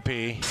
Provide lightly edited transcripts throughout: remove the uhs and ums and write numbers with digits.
Stampede.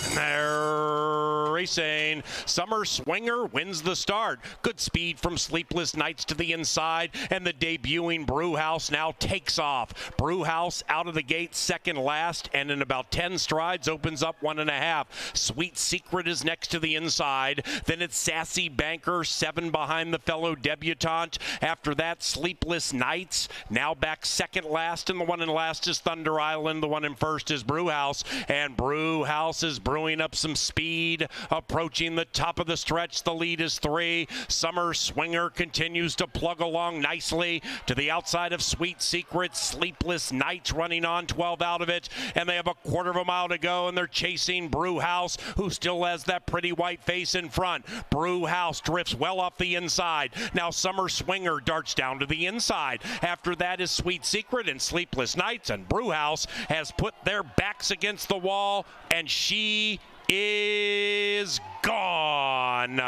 And they're racing. Summer Swinger wins the start. Good speed from Sleepless Nights to the inside, and the debuting Brewhouse now takes off. Brewhouse out of the gate second last, and in about 10 strides opens up 1.5. Sweet Secret is next to the inside. Then it's Sassy Banker, 7 behind the fellow debutante. After that, Sleepless Nights now back second last, and the one in last is Thunder Island. The one in first is Brewhouse, and Brewhouse is brewing up some speed, approaching the top of the stretch. The lead is 3. Summer Swinger continues to plug along nicely to the outside of Sweet Secret. Sleepless Nights running on 12 out of it, and they have a quarter of a mile to go, and they're chasing Brewhouse, who still has that pretty white face in front. Brewhouse drifts well off the inside. Now Summer Swinger darts down to the inside. After that is Sweet Secret and Sleepless Nights, and Brewhouse has put their backs against the wall, and she is gone.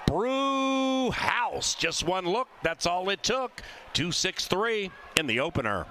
Brewhouse, just one look, that's all it took. 2-6-3 in the opener.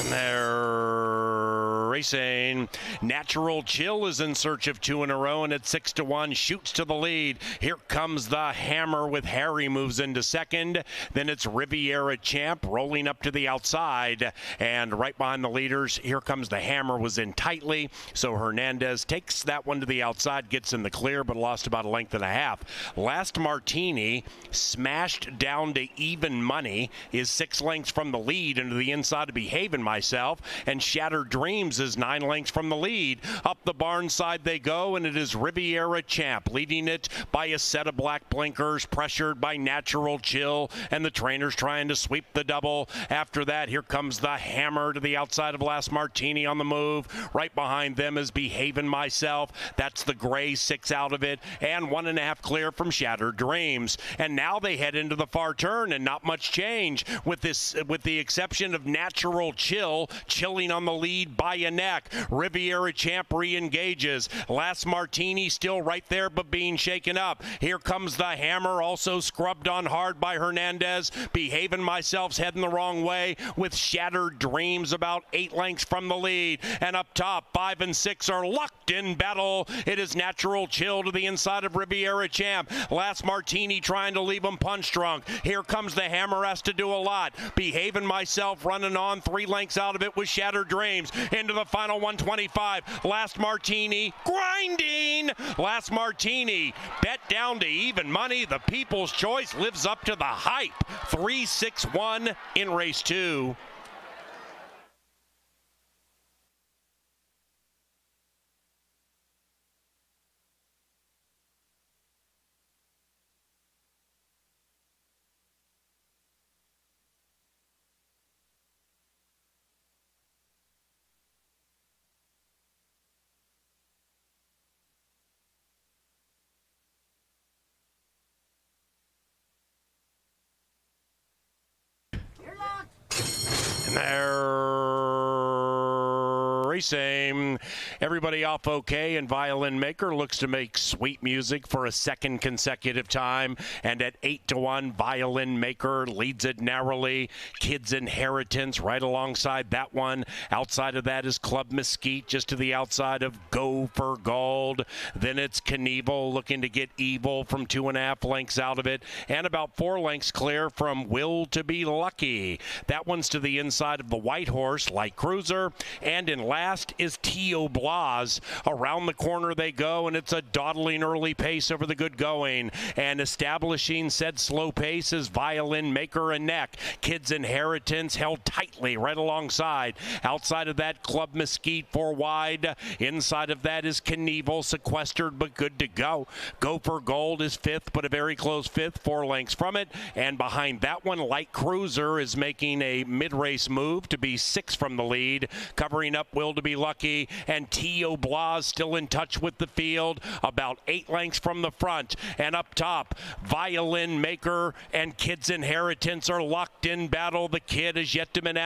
And they're racing. Natural Chill is in search of 2 in a row, and at 6-1 shoots to the lead. Here comes the Hammer with Harry, moves into second. Then it's Riviera Champ rolling up to the outside, and right behind the leaders, here comes the Hammer, was in tightly, so Hernandez takes that one to the outside, gets in the clear, but lost about a length and a half. Last Martini smashed down to Even Money, is 6 lengths from the lead into the inside of Behaving Myself, and Shattered Dreams is 9 lengths from the lead. Up the barn side they go, and it is Riviera Champ leading it by a set of black blinkers, pressured by Natural Chill, and the trainers trying to sweep the double. After that, here comes the Hammer to the outside of Last Martini on the move. Right behind them is Behaving Myself. That's the gray, 6 out of it, and 1.5 clear from Shattered Dreams. And now they head into the far turn, and not much change with the exception of Natural Chill chilling on the lead by a neck. Riviera Champ re-engages. Last Martini still right there, but being shaken up. Here comes the Hammer, also scrubbed on hard by Hernandez. Behaving Myself's heading the wrong way, with Shattered Dreams about 8 lengths from the lead. And up top, 5 and 6 are locked in battle. It is Natural Chill to the inside of Riviera Champ. Last Martini trying to leave him punch drunk. Here comes the Hammer, has to do a lot. Behaving Myself running on 3 lengths out of it with Shattered Dreams. Into the final 125. Last Martini grinding. Last Martini bet down to Even Money. The People's Choice lives up to the hype. 3-6-1 in race 2. And they're racing. Everybody off okay, and Violin Maker looks to make sweet music for a second consecutive time. And at 8-1, Violin Maker leads it narrowly. Kids Inheritance right alongside that one. Outside of that is Club Mesquite, just to the outside of Go for Gold. Then it's Knievel looking to get Evil from 2.5 lengths out of it, and about 4 lengths clear from Will to Be Lucky. That one's to the inside of the White Horse, Light Cruiser, and in last is Tio Blas. Around the corner they go, and it's a dawdling early pace over the good going, and establishing said slow pace is Violin Maker and Neck. Kids Inheritance held tightly right alongside. Outside of that, Club Mesquite 4 wide. Inside of that is Knievel, sequestered but good to go. Go for Gold is 5th, but a very close 5th, 4 lengths from it. And behind that one, Light Cruiser is making a mid-race move to be 6 from the lead. Covering up Will Will to Be Lucky, and T.O. Blas still in touch with the field, about 8 lengths from the front. And up top, Violin Maker and Kid's Inheritance are locked in battle. The Kid has yet to be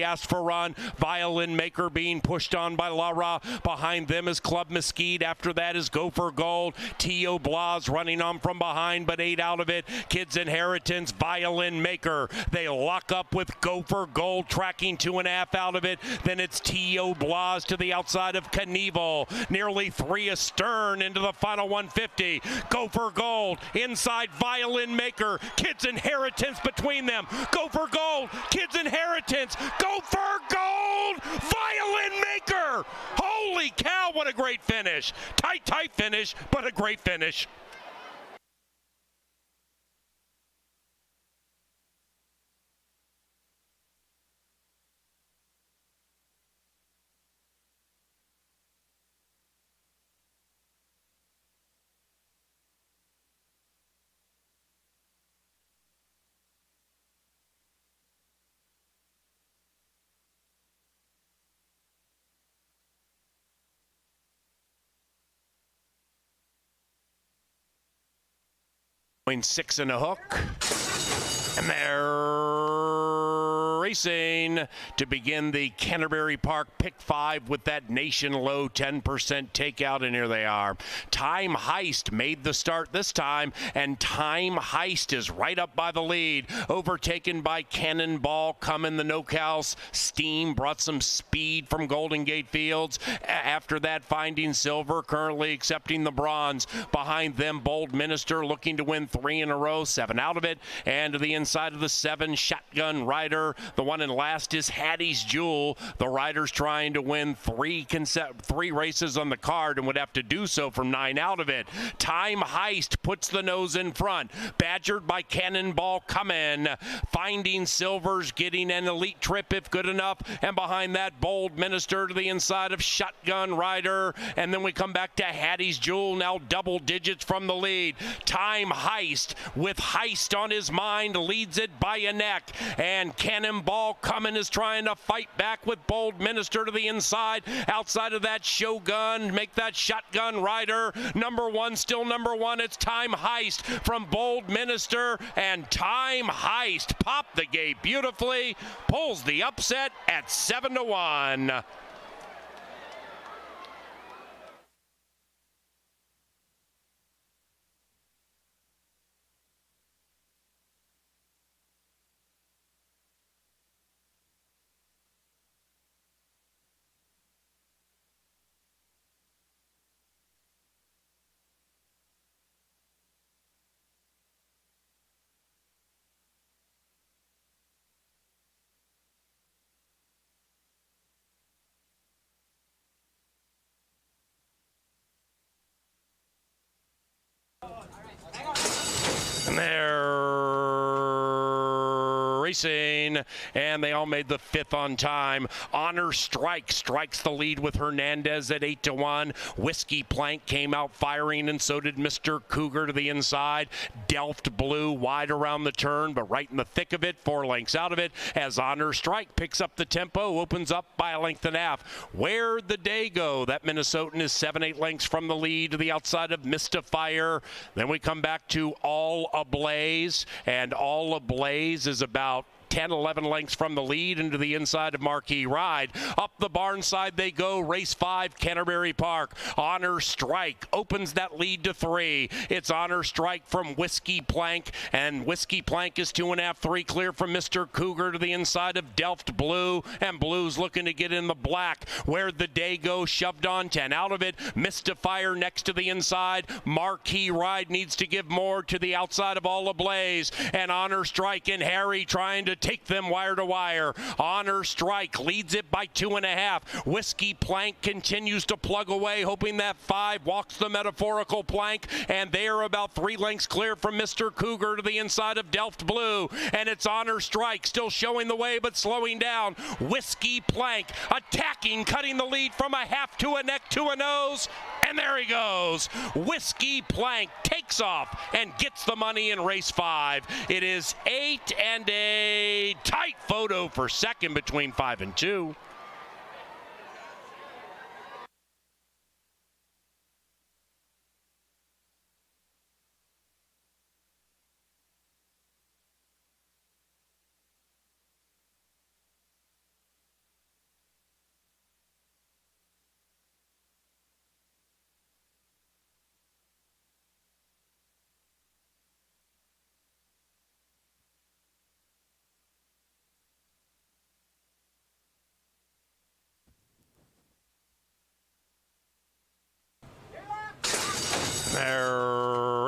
asked for run. Violin Maker being pushed on by Lara. Behind them is Club Mesquite. After that is Go for Gold. T.O. Blas running on from behind, but 8 out of it. Kid's Inheritance, Violin Maker. They lock up with Go for Gold, tracking 2.5 out of it. Then it's T.O. Blas to the outside of Knievel. Nearly 3 astern into the final 150. Go for Gold inside Violin Maker. Kid's Inheritance between them. Go for Gold. Kid's Inheritance. Go for Gold. Violin Maker. Holy cow, what a great finish. Tight finish, but a great finish. Six and a hook, and they're racing to begin the Canterbury Park pick 5 with that nation low 10% takeout, and here they are. Time Heist made the start this time, and Time Heist is right up by the lead, overtaken by Cannonball Coming. The No Cows Steam brought some speed from Golden Gate Fields. After that, Finding Silver currently accepting the bronze. Behind them, Bold Minister looking to win 3 in a row, 7 out of it. And to the inside of the 7, Shotgun Rider. The one in last is Hattie's Jewel. The rider's trying to win 3 races on the card and would have to do so from 9 out of it. Time Heist puts the nose in front, badgered by Cannonball Coming. Finding Silver's getting an elite trip if good enough, and behind that, Bold Minister to the inside of Shotgun Rider. And then we come back to Hattie's Jewel, now double digits from the lead. Time Heist, with Heist on his mind, leads it by a neck, and Cannonball Coming is trying to fight back with Bold Minister to the inside. Outside of that, Shogun, make that Shotgun Rider. Number 1, still number 1. It's Time Heist from Bold Minister, and Time Heist popped the gate beautifully, pulls the upset at 7-1. And they're racing, and they all made the 5th on time. Honor Strike strikes the lead with Hernandez at 8-1. Whiskey Plank came out firing, and so did Mr. Cougar to the inside. Delft Blue wide around the turn, but right in the thick of it, 4 lengths out of it, as Honor Strike picks up the tempo, opens up by 1.5 lengths. Where'd the day go? That Minnesotan is 7-8 lengths from the lead to the outside of Mystifier. Then we come back to All Ablaze, and All Ablaze is about 10-11 lengths from the lead into the inside of Marquee Ride. Up the barn side they go. Race 5, Canterbury Park. Honor Strike opens that lead to 3. It's Honor Strike from Whiskey Plank, and Whiskey Plank is 2.5, 3 clear from Mr. Cougar to the inside of Delft Blue, and Blue's looking to get in the black. Where'd the day go? Shoved on, 10 out of it. Mystifier next to the inside. Marquee Ride needs to give more to the outside of All Ablaze, and Honor Strike and Harry trying to take them wire to wire. Honor Strike leads it by 2.5. Whiskey Plank continues to plug away, hoping that 5 walks the metaphorical plank, and they are about 3 lengths clear from Mr. Cougar to the inside of Delft Blue, and it's Honor Strike still showing the way but slowing down. Whiskey Plank attacking, cutting the lead from a half to a neck to a nose, and there he goes. Whiskey Plank takes off and gets the money in race 5. It is 8 and a tight photo for second between 5 and 2.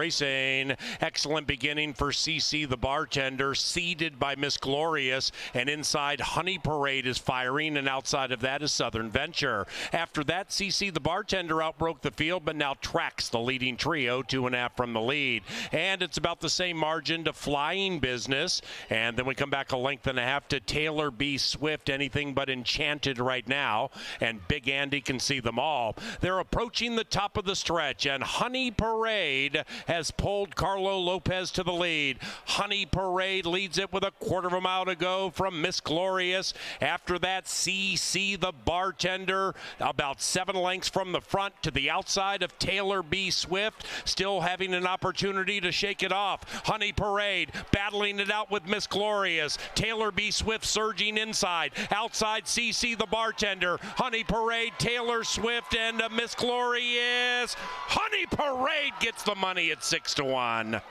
racing. Excellent beginning for CC the bartender, seeded by Miss Glorious, and inside Honey Parade is firing, and outside of that is Southern Venture. After that, CC the bartender outbroke the field, but now tracks the leading trio, 2.5 from the lead. And it's about the same margin to Flying Business, and then we come back a length and a half to Taylor B. Swift, anything but enchanted right now, and Big Andy can see them all. They're approaching the top of the stretch, and Honey Parade has pulled Carlo Lopez to the lead. Honey Parade leads it with a quarter of a mile to go from Miss Glorious. After that, CC the bartender about 7 lengths from the front to the outside of Taylor B. Swift, still having an opportunity to shake it off. Honey Parade battling it out with Miss Glorious. Taylor B. Swift surging inside. Outside, CC the bartender. Honey Parade, Taylor Swift, and Miss Glorious. Honey Parade gets the money at 6-1.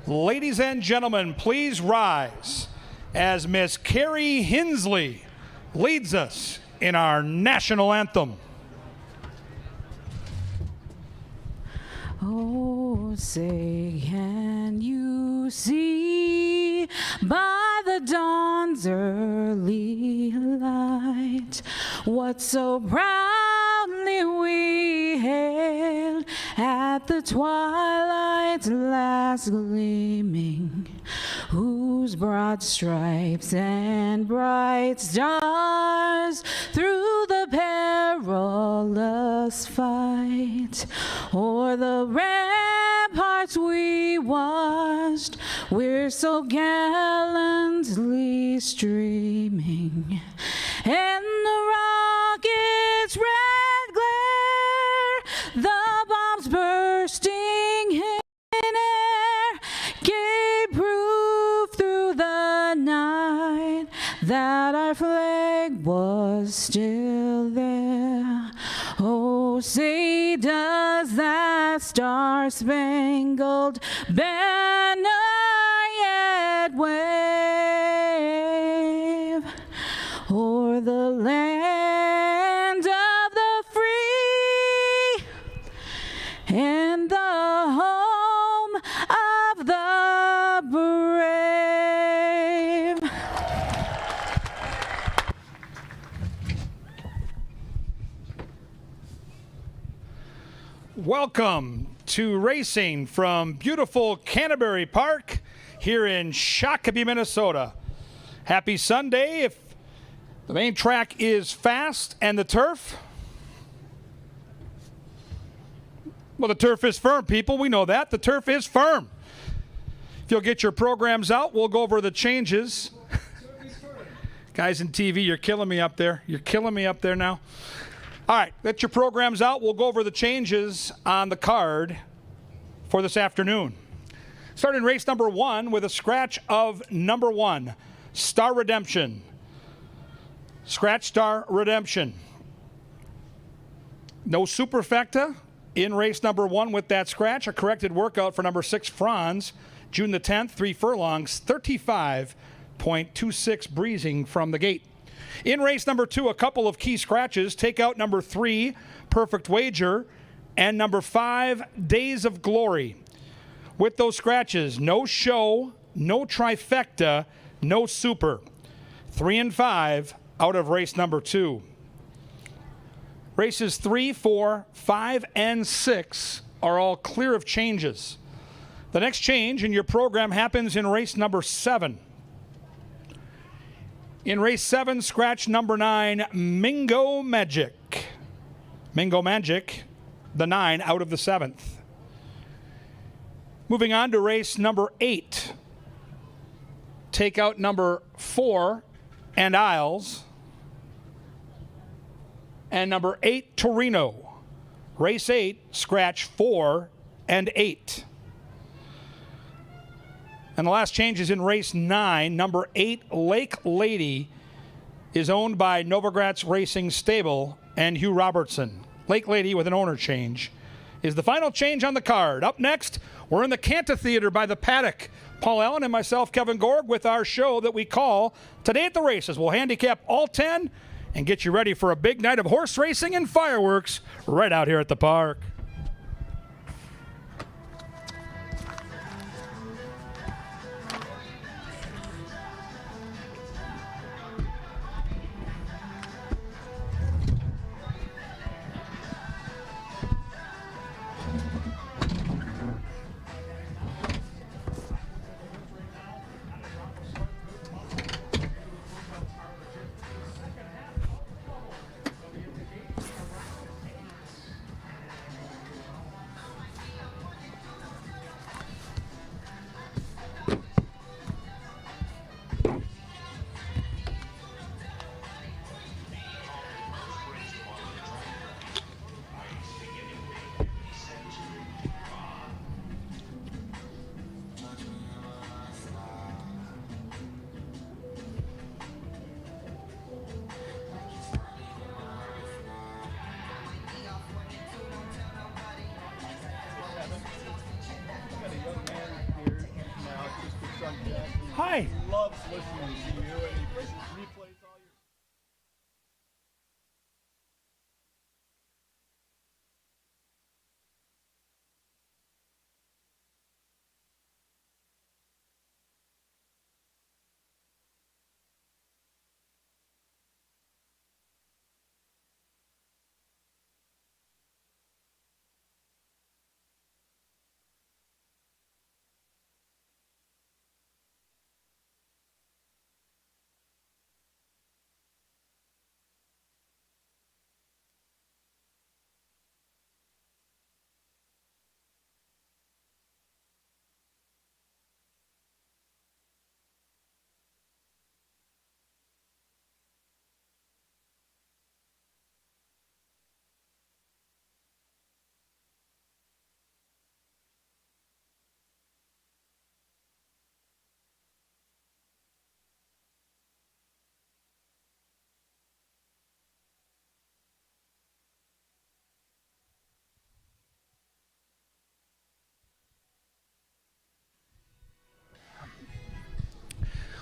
Ladies and gentlemen, please rise as Miss Carrie Hinsley leads us in our national anthem. Oh, say, can you see by the dawn's early light what so proudly we hailed at the twilight's last gleaming, whose broad stripes and bright stars through the perilous fight o'er the ramparts we watched, we're so gallantly streaming, and the rocket's red glare, the bombs bursting in air, gave proof through the night that our flag was still there. Oh, say, does that star-spangled banner yet wave o'er the land of the free and the home of the brave? Welcome to racing from beautiful Canterbury Park here in Shakopee, Minnesota. Happy Sunday. If the main track is fast and the turf, well, the turf is firm, people. We know that. The turf is firm. If you'll get your programs out, we'll go over the changes. Guys in TV, you're killing me up there. You're killing me up there now. All right, get your programs out. We'll go over the changes on the card for this afternoon. Starting race number 1 with a scratch of number 1, Star Redemption. Scratch Star Redemption. No superfecta in race number 1 with that scratch. A corrected workout for number 6, Franz, June the 10th, 3 furlongs, 35.26 breezing from the gate. In race number 2, a couple of key scratches. Take out number 3, Perfect Wager, and number 5, Days of Glory. With those scratches, no show, no trifecta, no super. 3 and 5 out of race number 2. Races 3, 4, 5, and 6 are all clear of changes. The next change in your program happens in race number 7. In race 7, scratch number 9, Mingo Magic. Mingo Magic, the 9 out of the 7th. Moving on to race number 8. Take out number 4, and Isles. And number 8, Torino. Race 8, scratch 4 and 8. And the last change is in race 9. Number 8, Lake Lady, is owned by Novogratz Racing Stable and Hugh Robertson. Lake Lady, with an owner change, is the final change on the card. Up next, we're in the Canta Theater by the Paddock. Paul Allen and myself, Kevin Gorg, with our show that we call Today at the Races. We'll handicap all 10 and get you ready for a big night of horse racing and fireworks right out here at the park. Hi. He loves listening to you, and he replays all your.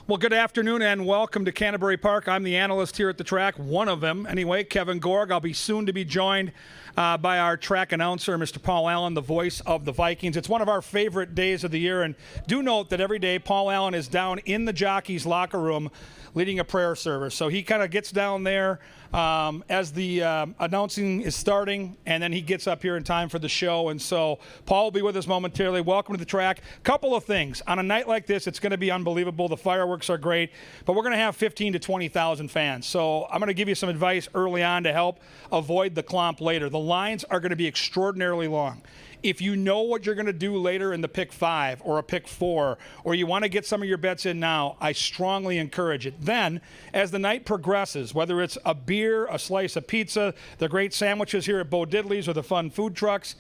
Well, good afternoon and welcome to Canterbury Park. I'm the analyst here at the track, one of them anyway, Kevin Gorg. I'll be soon to be joined by our track announcer, Mr. Paul Allen, the voice of the Vikings. It's one of our favorite days of the year, and do note that every day Paul Allen is down in the jockey's locker room leading a prayer service. So he kind of gets down there as the announcing is starting, and then he gets up here in time for the show. And so Paul will be with us momentarily. Welcome to the track. Couple of things. On a night like this, it's going to be unbelievable. The fireworks are great, but we're going to have 15 to 20,000 fans. So I'm going to give you some advice early on to help avoid the clomp later. The lines are going to be extraordinarily long. If you know what you're going to do later in the pick 5 or a pick 4, or you want to get some of your bets in now, I strongly encourage it. Then, as the night progresses, whether it's a beer, a slice of pizza, the great sandwiches here at Bo Diddley's, or the fun food trucks,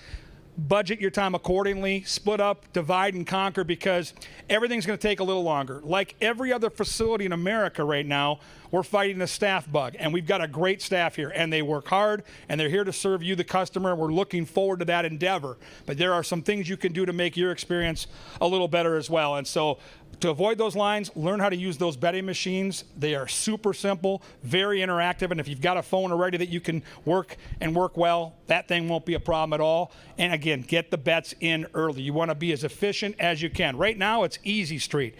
budget your time accordingly, split up, divide and conquer, because everything's going to take a little longer. Like every other facility in America right now, we're fighting the staff bug, and we've got a great staff here, and they work hard, and they're here to serve you, the customer. We're looking forward to that endeavor. But there are some things you can do to make your experience a little better as well. And so to avoid those lines, learn how to use those betting machines. They are super simple, very interactive, and if you've got a phone already that you can work and work well, that thing won't be a problem at all. And again, get the bets in early. You want to be as efficient as you can. Right now, it's easy street.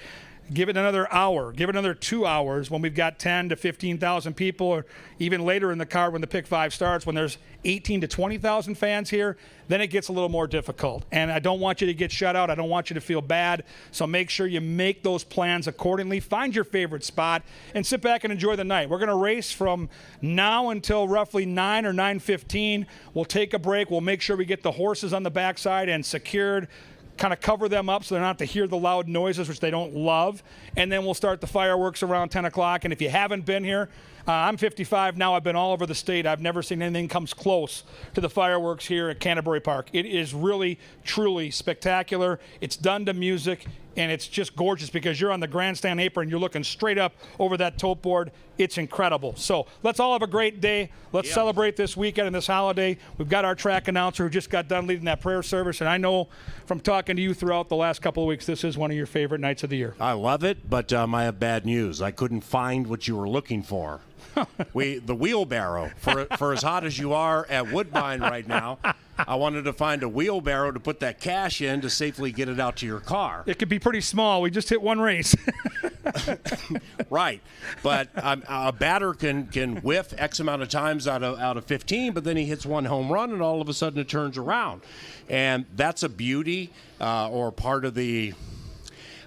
Give it another hour. Give it another 2 hours when we've got 10 to 15,000 people, or even later in the card when the pick 5 starts, when there's 18 to 20,000 fans here, then it gets a little more difficult. And I don't want you to get shut out. I don't want you to feel bad. So make sure you make those plans accordingly. Find your favorite spot and sit back and enjoy the night. We're going to race from now until roughly 9 or 9:15. We'll take a break. We'll make sure we get the horses on the backside and secured, kind of cover them up so they're not to hear the loud noises, which they don't love. And then we'll start the fireworks around 10 o'clock. And if you haven't been here, I'm 55 now. I've been all over the state. I've never seen anything comes close to the fireworks here at Canterbury Park. It is really, truly spectacular. It's done to music, and it's just gorgeous because you're on the grandstand apron. You're looking straight up over that tote board. It's incredible. So let's all have a great day. Let's celebrate this weekend and this holiday. We've got our track announcer who just got done leading that prayer service, and I know from talking to you throughout the last couple of weeks, this is one of your favorite nights of the year. I love it, but I have bad news. I couldn't find what you were looking for. The wheelbarrow, for as hot as you are at Woodbine right now, I wanted to find a wheelbarrow to put that cash in to safely get it out to your car. It could be pretty small. We just hit one race. Right, but a batter can whiff X amount of times out of 15, but then he hits one home run, and all of a sudden it turns around. And that's a beauty or part of the,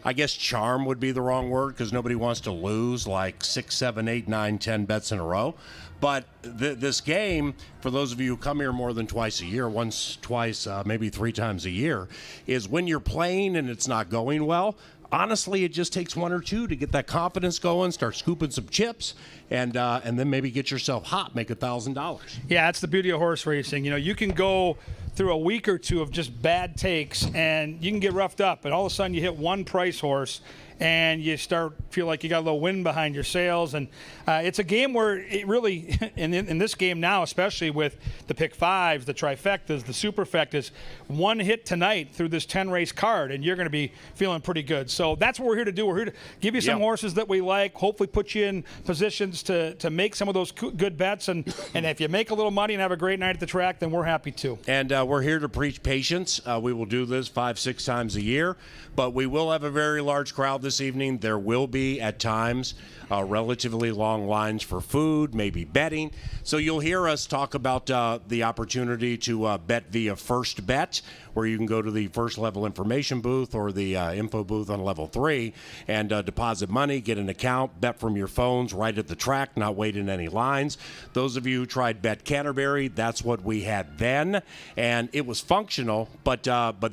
I guess charm would be the wrong word, because nobody wants to lose like 6, 7, 8, 9, 10 bets in a row. But this game, for those of you who come here more than twice a year, once, twice, maybe 3 times a year, is when you're playing and it's not going well, honestly, it just takes 1 or 2 to get that confidence going, start scooping some chips, and then maybe get yourself hot, make $1,000. Yeah, that's the beauty of horse racing. You know, you can go through a week or two of just bad takes, and you can get roughed up, and all of a sudden you hit one price horse, and you feel like you got a little wind behind your sails. And it's a game where it really, in this game now, especially with the pick fives, the trifectas, the superfectas, one hit tonight through this 10-race card, and you're going to be feeling pretty good. So that's what we're here to do. We're here to give you some horses that we like, hopefully put you in positions to make some of those good bets. And if you make a little money and have a great night at the track, then we're happy too. And we're here to preach patience. We will do this 5-6 times a year, but we will have a very large crowd this evening. There will be, at times, relatively long lines for food, maybe betting. So you'll hear us talk about the opportunity to bet via First Bet, where you can go to the first level information booth or the info booth on level 3 and deposit money, get an account, bet from your phones right at the track, not wait in any lines. Those of you who tried Bet Canterbury, that's what we had then, and it was functional, but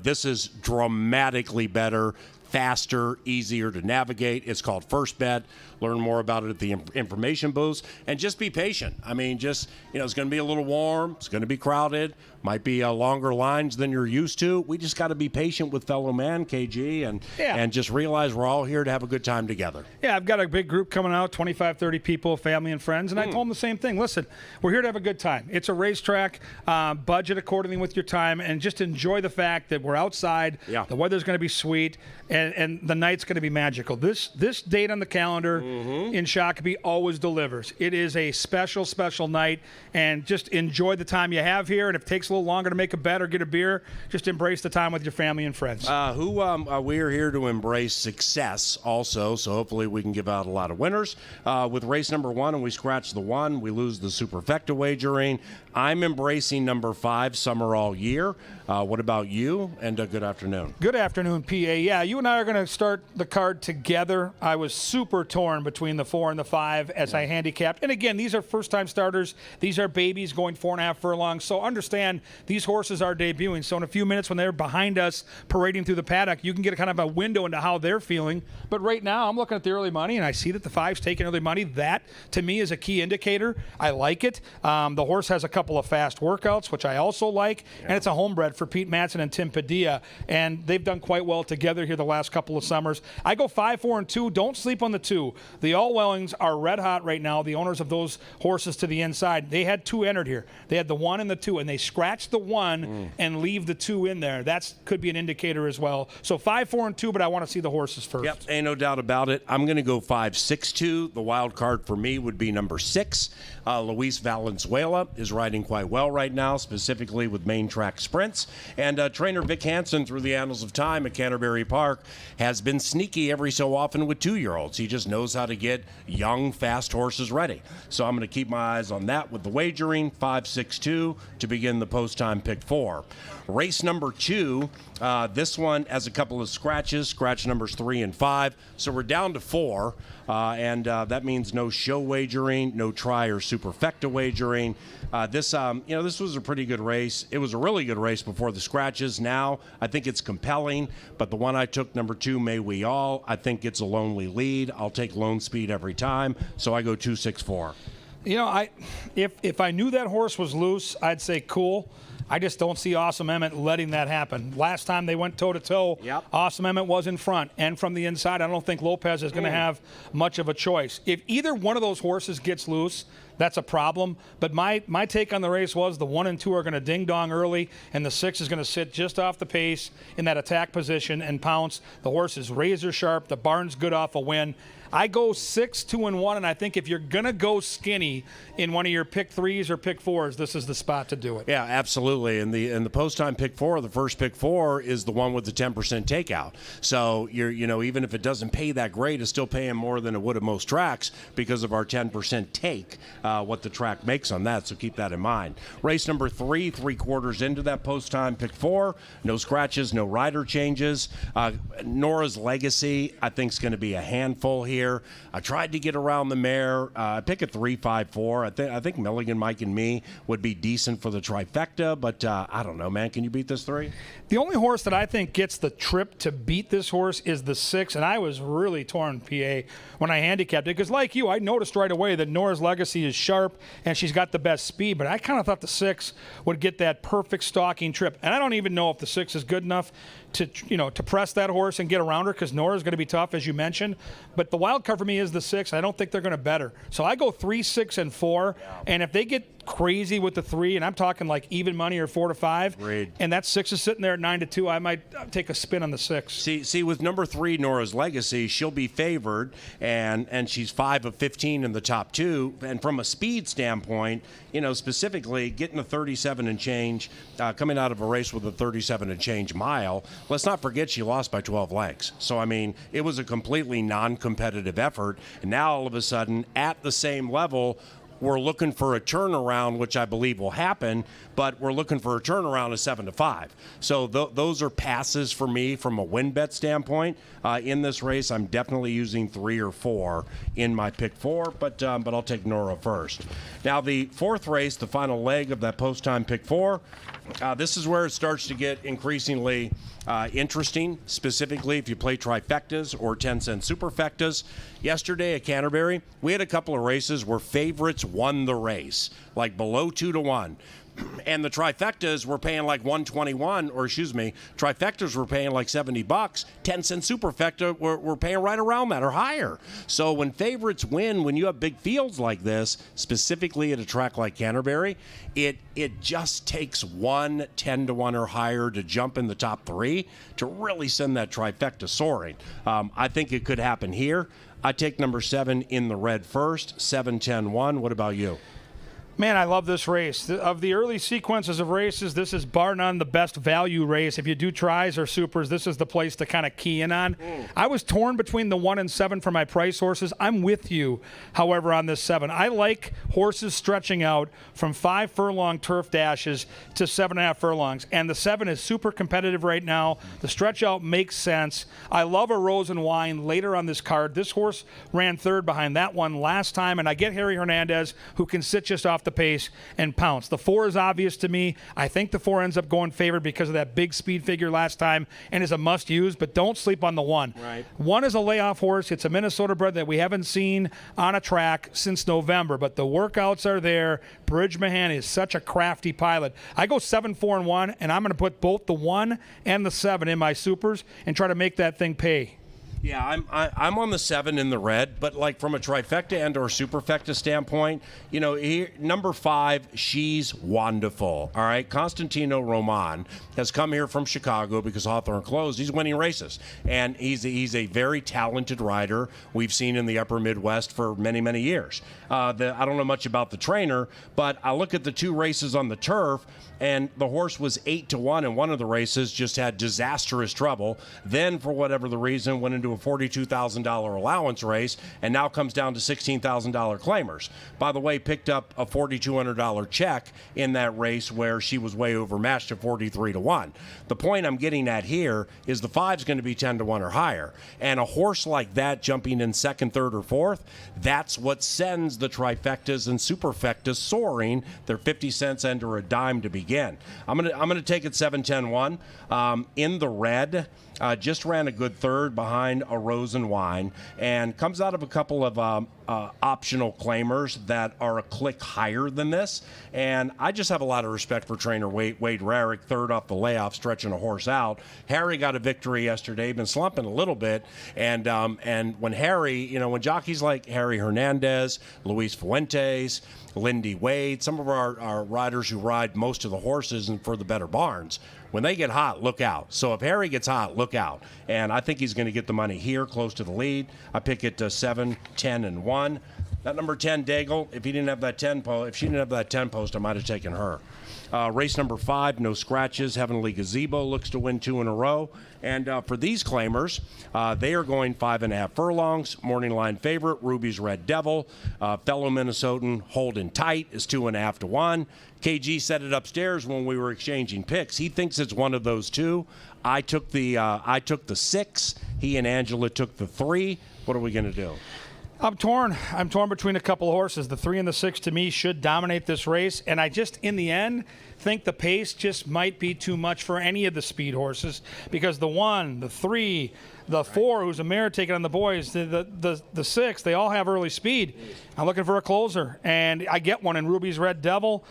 this is dramatically better, faster, easier to navigate. It's called First Bet. Learn more about it at the information booths, and just be patient. I mean, it's going to be a little warm. It's going to be crowded. Might be longer lines than you're used to. We just got to be patient with fellow man, KG, and just realize we're all here to have a good time together. Yeah, I've got a big group coming out, 25, 30 people, family and friends, and I told them the same thing. Listen, we're here to have a good time. It's a racetrack. Budget accordingly with your time, and just enjoy the fact that we're outside. Yeah. The weather's going to be sweet, and the night's going to be magical. This date on the calendar in Shakopee always delivers. It is a special, special night, and just enjoy the time you have here. And if it takes a little longer to make a bet or get a beer, just embrace the time with your family and friends. We are here to embrace success also, so hopefully we can give out a lot of winners. With race number 1, and we scratch the 1, we lose the superfecta wagering. I'm embracing number 5, Summer All Year. What about you? And good afternoon. Good afternoon, PA. Yeah, you and I are going to start the card together. I was super torn between the 4 and the 5 as I handicapped. And again, these are first-time starters. These are babies going 4.5 furlongs. So understand, these horses are debuting. So in a few minutes when they're behind us parading through the paddock, you can get a kind of a window into how they're feeling. But right now, I'm looking at the early money, and I see that the 5's taking early money. That, to me, is a key indicator. I like it. The horse has a couple of fast workouts, which I also like. And it's a homebred for Pete Madsen and Tim Padilla. And they've done quite well together here the last couple of summers. I go 5, 4, and 2. Don't sleep on the 2. The Allwellings are red hot right now, the owners of those horses to the inside. They had 2 entered here. They had the 1 and the 2, and they scratched the 1 and leave the 2 in there. That could be an indicator as well. So 5, 4, and 2, but I want to see the horses first. Yep, ain't no doubt about it. I'm going to go 5, 6, 2. The wild card for me would be number 6. Luis Valenzuela is riding quite well right now, specifically with main track sprints. And trainer Vic Hansen, through the annals of time at Canterbury Park, has been sneaky every so often with 2-year-olds. He just knows how to get young, fast horses ready. So I'm going to keep my eyes on that with the wagering. 5, 6, 2 to begin the post-time pick 4. Race number 2, this one has a couple of scratches, scratch numbers 3 and 5. So we're down to 4, and that means no show wagering, no try or superfecta wagering. This was a pretty good race. It was a really good race before the scratches. Now I think it's compelling, but the one I took, number 2, May We All, I think it's a lonely lead. I'll take lone speed every time, so I go 2, 6, 4. If I knew that horse was loose, I'd say cool. I just don't see Awesome Emmett letting that happen. Last time they went toe-to-toe, Awesome Emmett was in front. And from the inside, I don't think Lopez is going to have much of a choice. If either one of those horses gets loose, that's a problem. But my take on the race was the 1 and 2 are going to ding-dong early, and the 6 is going to sit just off the pace in that attack position and pounce. The horse is razor sharp. The barn's good off a win. I go 6, 2, and 1, and I think if you're going to go skinny in one of your pick 3s or pick 4s, this is the spot to do it. Yeah, absolutely. And the post-time pick 4, the first pick 4, is the one with the 10% takeout. So even if it doesn't pay that great, it's still paying more than it would at most tracks because of our 10% take, what the track makes on that. So keep that in mind. Race number 3, 3/4 into that post-time pick 4. No scratches, no rider changes. Nora's Legacy, I think, is going to be a handful here. here. I tried to get around the mare. I pick a 3-5-4. I think Milligan, Mike, and me would be decent for the trifecta, but I don't know, man. Can you beat this 3? The only horse that I think gets the trip to beat this horse is the 6, and I was really torn, PA, when I handicapped it, because like you, I noticed right away that Nora's Legacy is sharp, and she's got the best speed, but I kind of thought the 6 would get that perfect stalking trip, and I don't even know if the 6 is good enough to press that horse and get around her, because Nora's going to be tough, as you mentioned, but the wild card for me is the 6. I don't think they're going to bet her. So I go 3, 6, and 4, and if they get crazy with the 3, and I'm talking like even money or 4-5, Agreed. and that 6 is sitting there at 9-2, I might take a spin on the 6. See, with number 3, Nora's Legacy, she'll be favored, and she's 5 of 15 in the top 2. And from a speed standpoint, specifically getting a 37 and change, coming out of a race with a 37 and change mile. Let's not forget she lost by 12 lengths. So I mean, it was a completely non-competitive effort, and now all of a sudden at the same level. We're looking for a turnaround, which I believe will happen, but we're looking for a turnaround of 7-5. So those are passes for me from a win bet standpoint. In this race, I'm definitely using 3 or 4 in my pick 4, but I'll take Nora first. Now, the 4th race, the final leg of that post-time pick 4, this is where it starts to get increasingly interesting, specifically if you play trifectas or 10-cent superfectas. Yesterday at Canterbury, we had a couple of races where favorites won the race, like below 2-1. And the trifectas were paying like 121, or excuse me, trifectas were paying like $70. 10-cent superfecta were paying right around that or higher. So when favorites win, when you have big fields like this, specifically at a track like Canterbury, it just takes 1 10-1 or higher to jump in the top 3 to really send that trifecta soaring. I think it could happen here. I take number 7 in the red first, 7-10-1. What about you? Man, I love this race. Of the early sequences of races, this is bar none the best value race. If you do tries or supers, this is the place to kind of key in on. I was torn between the 1 and 7 for my price horses. I'm with you, however, on this 7. I like horses stretching out from 5 furlong turf dashes to 7.5 furlongs. And the 7 is super competitive right now. The stretch out makes sense. I love a Rose and Wine later on this card. This horse ran 3rd behind that one last time, and I get Harry Hernandez, who can sit just off the pace and pounce. The 4 is obvious to me. I think the 4 ends up going favored because of that big speed figure last time and is a must use, but don't sleep on the 1. Right. 1 is a layoff horse. It's a Minnesota bred that we haven't seen on a track since November, but the workouts are there. Bridge Mahan is such a crafty pilot. I go 7-4-1, and I'm going to put both the 1 and the 7 in my supers and try to make that thing pay. Yeah, I'm on the 7 in the red, but like from a trifecta and or superfecta standpoint, here, number 5, she's wonderful. All right, Constantino Roman has come here from Chicago because Hawthorne closed. He's winning races, and he's a very talented rider we've seen in the upper Midwest for many, many years. I don't know much about the trainer, but I look at the 2 races on the turf, and the horse was 8-1 in one of the races, just had disastrous trouble. Then, for whatever the reason, went into a $42,000 allowance race, and now comes down to $16,000 claimers. By the way, picked up a $4,200 check in that race where she was way overmatched at 43-1. The point I'm getting at here is the 5's going to be 10-1 or higher, and a horse like that jumping in 2nd, 3rd, or 4th, that's what sends the trifectas and superfectas soaring. They're 50 cents under a dime to begin. I'm gonna take it 7-10-1 in the red. Just ran a good 3rd behind a Rose and Wine, and comes out of a couple of optional claimers that are a click higher than this. And I just have a lot of respect for trainer Wade Rarick, 3rd off the layoff, stretching a horse out. Harry got a victory yesterday, been slumping a little bit, and when Harry, when jockeys like Harry Hernandez, Luis Fuentes, Lindy Wade, some of our riders who ride most of the horses and for the better barns, when they get hot, look out. So if Harry gets hot, look out. And I think he's going to get the money here, close to the lead. I pick it to 7-10-1. That number 10, Daigle, if she didn't have that 10 post, I might have taken her. Race number 5, no scratches. Heavenly Gazebo looks to win 2 in a row. And for these claimers, they are going 5.5 furlongs. Morning line favorite, Ruby's Red Devil. Fellow Minnesotan, Holding Tight is 2.5 to 1. KG said it upstairs when we were exchanging picks. He thinks it's one of those two. I took the 6. He and Angela took the 3. What are we going to do? I'm torn between a couple of horses. The 3 and the 6 to me should dominate this race, and I just, in the end, think the pace just might be too much for any of the speed horses because the 1, the 3, the 4, who's a mare taking on the boys, the 6, they all have early speed. I'm looking for a closer, and I get one in Ruby's Red Devil.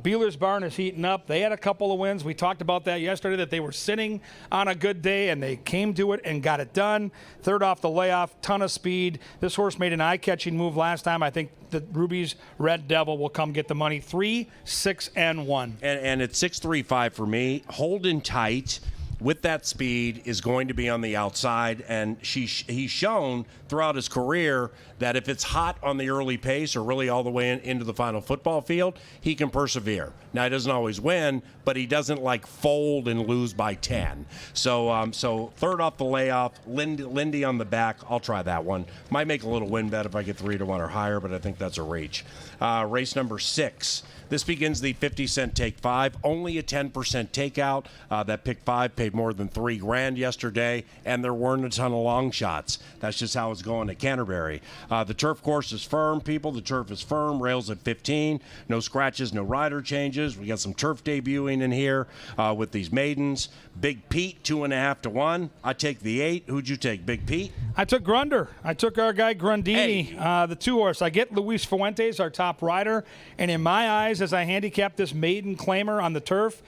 Beeler's Barn is heating up. They had a couple of wins. We talked about that yesterday, that they were sitting on a good day, and they came to it and got it done. Third off the layoff, ton of speed. This horse made an eye-catching move last time. I think that Ruby's Red Devil will come get the money. 3, 6, and 1. And it's 6-3-5 for me. Holding Tight with that speed is going to be on the outside, and he's shown throughout his career that if it's hot on the early pace or really all the way into the final football field, he can persevere. Now, he doesn't always win, but he doesn't like fold and lose by 10. So third off the layoff, Lindy on the back. I'll try that one. Might make a little win bet if I get 3 to 1 or higher, but I think that's a reach. Race number 6. This begins the 50-cent take 5. Only a 10% takeout. That pick 5 paid more than $3,000 yesterday, and there weren't a ton of long shots. That's just how it's going at Canterbury. The turf course is firm, people. The turf is firm. Rails at 15. No scratches, no rider changes. We got some turf debuting in here with these maidens. Big Pete, 2.5 to 1. I take the 8. Who'd you take, Big Pete? I took Grunder. I took our guy Grundini, Hey. the 2 horse. I get Luis Fuentes, our top rider, and in my eyes, as I handicap this maiden claimer on the turf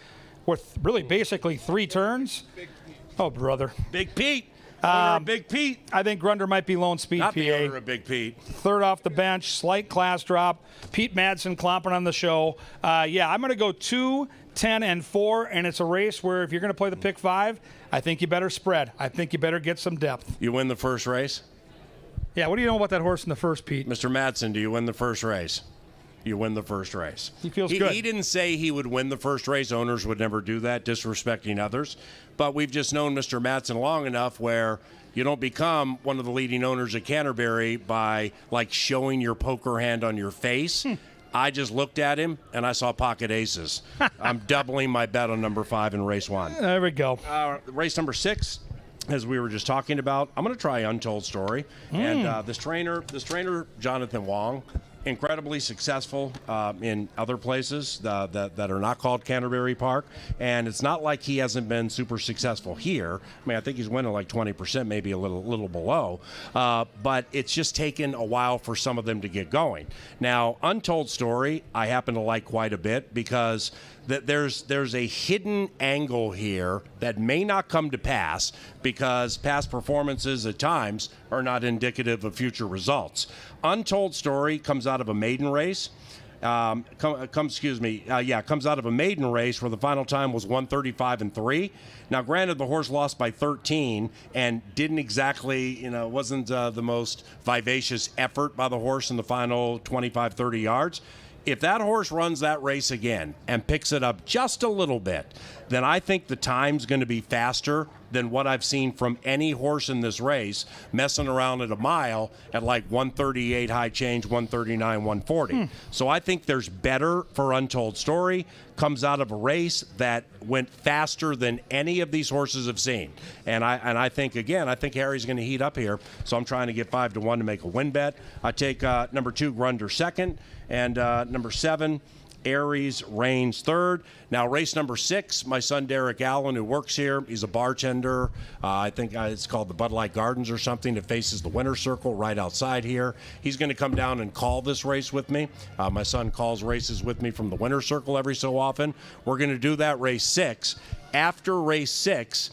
with really basically 3 turns. Oh, brother. Big Pete. Owner of Big Pete. I think Grunder might be lone speed, Not PA. the owner of Big Pete. Third off the bench, slight class drop. Pete Madsen clomping on the show. I'm going to go 2, 10, and 4, and it's a race where if you're going to play the pick 5, I think you better spread. I think you better get some depth. You win the first race? Yeah, what do you know about that horse in the first, Pete? Mr. Madsen, do you win the first race? You win the first race. He feels good. He didn't say he would win the first race. Owners would never do that, disrespecting others. But we've just known Mr. Madsen long enough where you don't become one of the leading owners at Canterbury by, like, showing your poker hand on your face. I just looked at him, and I saw pocket aces. I'm doubling my bet on number 5 in race 1. There we go. Race number 6, as we were just talking about, I'm going to try Untold Story. And this trainer, Jonathan Wong, incredibly successful in other places that are not called Canterbury Park, and it's not like he hasn't been super successful here. I mean, I think he's winning like 20%, maybe a little below, but it's just taken a while for some of them to get going. Now, Untold Story, I happen to like quite a bit because there's a hidden angle here that may not come to pass because past performances at times are not indicative of future results. Untold Story comes out of a maiden race. Comes out of a maiden race where the final time was 1:35.3. Now, granted, the horse lost by 13 and didn't exactly, wasn't the most vivacious effort by the horse in the final 25, 30 yards. If that horse runs that race again and picks it up just a little bit, then I think the time's going to be faster than what I've seen from any horse in this race messing around at a mile at like 138 high change, 139, 140. So I think there's better for Untold Story. Comes out of a race that went faster than any of these horses have seen. And I think Harry's going to heat up here. So I'm trying to get 5 to 1 to make a win bet. I take number 2, Grunder, second, and number 7, Aries Reigns, third. Now, race number 6, my son Derek Allen, who works here, he's a bartender. I think it's called the Bud Light Gardens or something. It faces the winner's circle right outside here. He's going to come down and call this race with me. My son calls races with me from the winner's circle every so often. We're going to do that race 6. After race 6,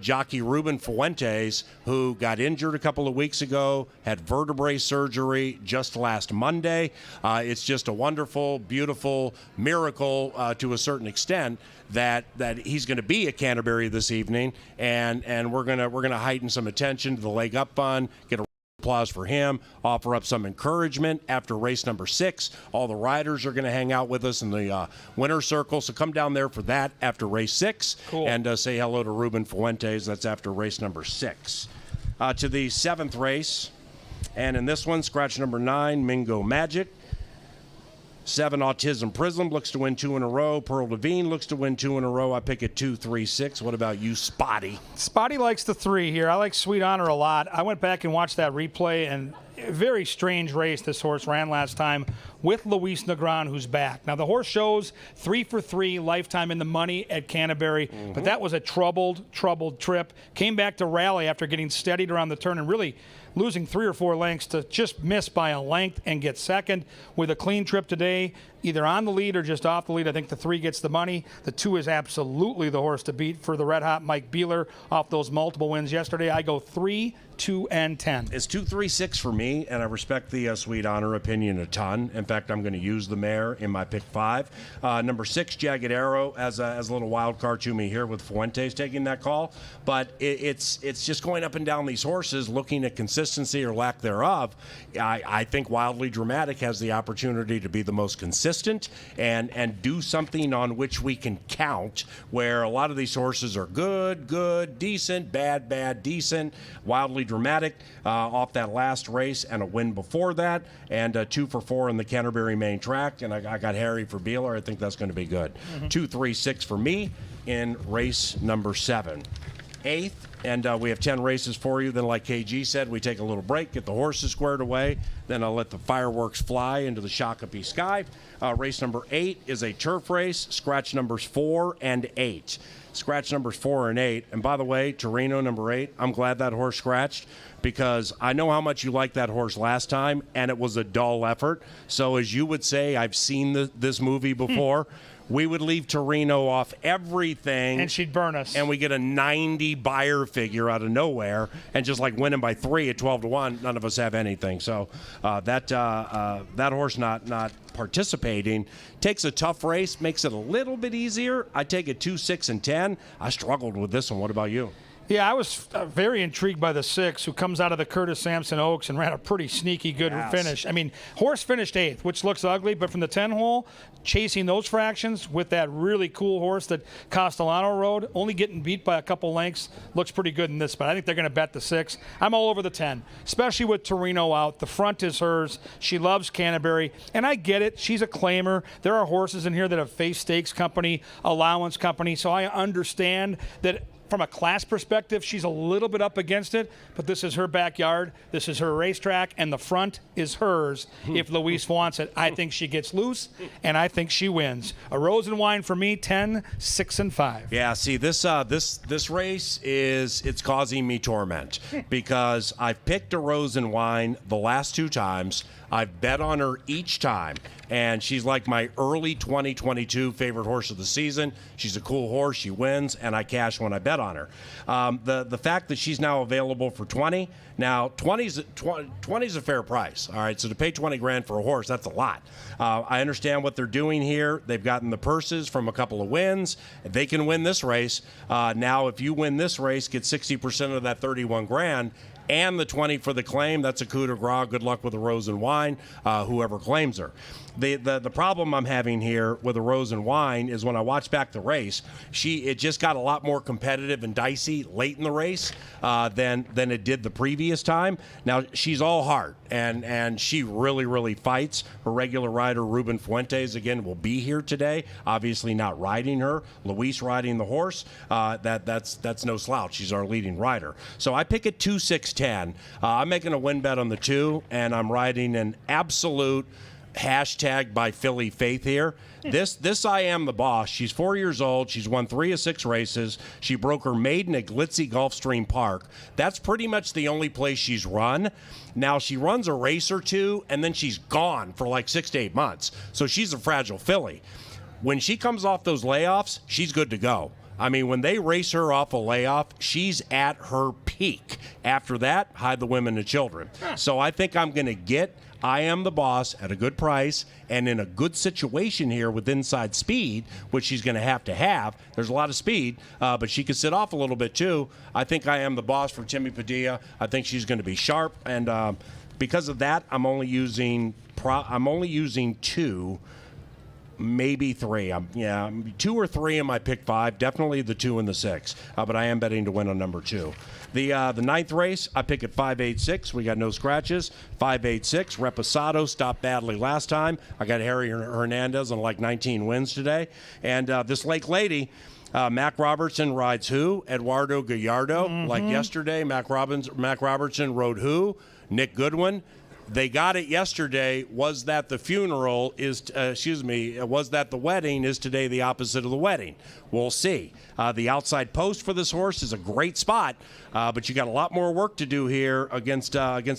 jockey Ruben Fuentes, who got injured a couple of weeks ago, had vertebrae surgery just last Monday. It's just a wonderful, beautiful miracle to a certain extent that he's going to be at Canterbury this evening, and we're gonna heighten some attention to the leg up fund, get a applause for him, offer up some encouragement after race number 6. All the riders are going to hang out with us in the winner's circle, so come down there for that after race 6. Cool. And say hello to Ruben Fuentes. That's after race number 6. To the 7th race, and in this one, scratch number 9, Mingo Magic. 7, Autism Prism looks to win 2 in a row. Pearl Devine looks to win 2 in a row. I pick it 2, 3, 6. What about you, Spotty? Spotty likes the 3 here. I like Sweet Honor a lot. I went back and watched that replay, and a very strange race this horse ran last time with Luis Negron, who's back. Now, the horse shows 3 for 3, lifetime in the money at Canterbury, but that was a troubled trip. Came back to rally after getting steadied around the turn and really losing 3 or 4 lengths to just miss by a length and get second with a clean trip today, either on the lead or just off the lead. I think the 3 gets the money. The 2 is absolutely the horse to beat for the red-hot Mike Beeler off those multiple wins yesterday. I go 3, 2, and 10. It's 2, 3, 6 for me, and I respect the Sweet Honor opinion a ton. In fact, I'm going to use the mare in my pick 5. Number 6, Jagged Arrow, as a little wild card to me here with Fuentes taking that call. But it's just going up and down these horses, looking at consistency or lack thereof. I think Wildly Dramatic has the opportunity to be the most consistent and do something on which we can count, where a lot of these horses are good, decent, bad, decent. Wildly Dramatic off that last race and a win before that, and 2 for 4 in the Canterbury main track, and I got Harry for Beeler. I think that's going to be good. 2, 3, 6 for me in race number 7. 8th, and we have 10 races for you. Then, like KG said, we take a little break, get the horses squared away. Then I'll let the fireworks fly into the Shakopee sky. Race number 8 is a turf race, scratch numbers 4 and 8. Scratch numbers 4 and 8. And by the way, Torino number 8, I'm glad that horse scratched, because I know how much you liked that horse last time, and it was a dull effort. So as you would say, I've seen this movie before. We would leave Torino off everything. And she'd burn us. And we get a 90 buyer figure out of nowhere, and just like winning by 3 at 12-1, none of us have anything. So that horse not participating takes a tough race, makes it a little bit easier. I take it 2, 6, and 10. I struggled with this one. What about you? Yeah, I was very intrigued by the 6, who comes out of the Curtis Sampson Oaks and ran a pretty sneaky good finish. I mean, horse finished 8th, which looks ugly, but from the 10 hole, chasing those fractions with that really cool horse that Castellano rode, only getting beat by a couple lengths, looks pretty good in this spot. I think they're going to bet the 6. I'm all over the 10, especially with Torino out. The front is hers. She loves Canterbury, and I get it. She's a claimer. There are horses in here that have Face Stakes Company, Allowance Company, so I understand that from a class perspective, she's a little bit up against it, but this is her backyard. This is her racetrack, and the front is hers if Luis wants it. I think she gets loose, and I think she wins. A Rose and Wine for me, 10, 6, and 5. Yeah, see, this race it's causing me torment, because I've picked a Rose and Wine the last 2 times. I've bet on her each time, and she's like my early 2022 favorite horse of the season. She's a cool horse. She wins, and I cash when I bet on her. The fact that she's now available for 20, now 20's a fair price. All right, so to pay 20 grand for a horse, that's a lot. I understand what they're doing here. They've gotten the purses from a couple of wins. They can win this race. Now, if you win this race, get 60% of that 31 grand. And the 20 for the claim, that's a coup de grace. Good luck with the Rose and Wine, whoever claims her. The problem I'm having here with the Rose and Wine is when I watch back the race, it just got a lot more competitive and dicey late in the race than it did the previous time. Now, she's all heart, and she really fights. Her regular rider, Ruben Fuentes, again, will be here today. Obviously not riding her. Luis riding the horse. That's no slouch. She's our leading rider. So I pick it 2, 6, 10. I'm making a win bet on the 2, and I'm riding an absolute hashtag by Philly Faith here. This I Am the Boss. She's 4 years old. She's won 3 of 6 races. She broke her maiden at Glitzy Gulfstream Park. That's pretty much the only place she's run. Now, she runs a race or 2, and then she's gone for like 6 to 8 months. So she's a fragile filly. When she comes off those layoffs, she's good to go. I mean, when they race her off a layoff, she's at her peak. After that, hide the women and children. So I think I'm going to get I Am the Boss at a good price and in a good situation here with inside speed, which she's going to have. There's a lot of speed, but she can sit off a little bit too. I think I Am the Boss for Timmy Padilla. I think she's going to be sharp, and because of that, I'm only using two, maybe three. 2 or 3 in my pick 5. Definitely the 2 and the 6. But I am betting to win on number 2. The ninth race, I pick at 586. We got no scratches. 586. Reposado stopped badly last time. I got Harry Hernandez on like 19 wins today. And this Lake Lady, Mac Robertson rides who? Eduardo Gallardo. Like yesterday, Mac Robertson rode who? Nick Goodwin. They got it yesterday. Was that the funeral was that the wedding is today the opposite of the wedding? We'll see. The outside post for this horse is a great spot, but you got a lot more work to do here against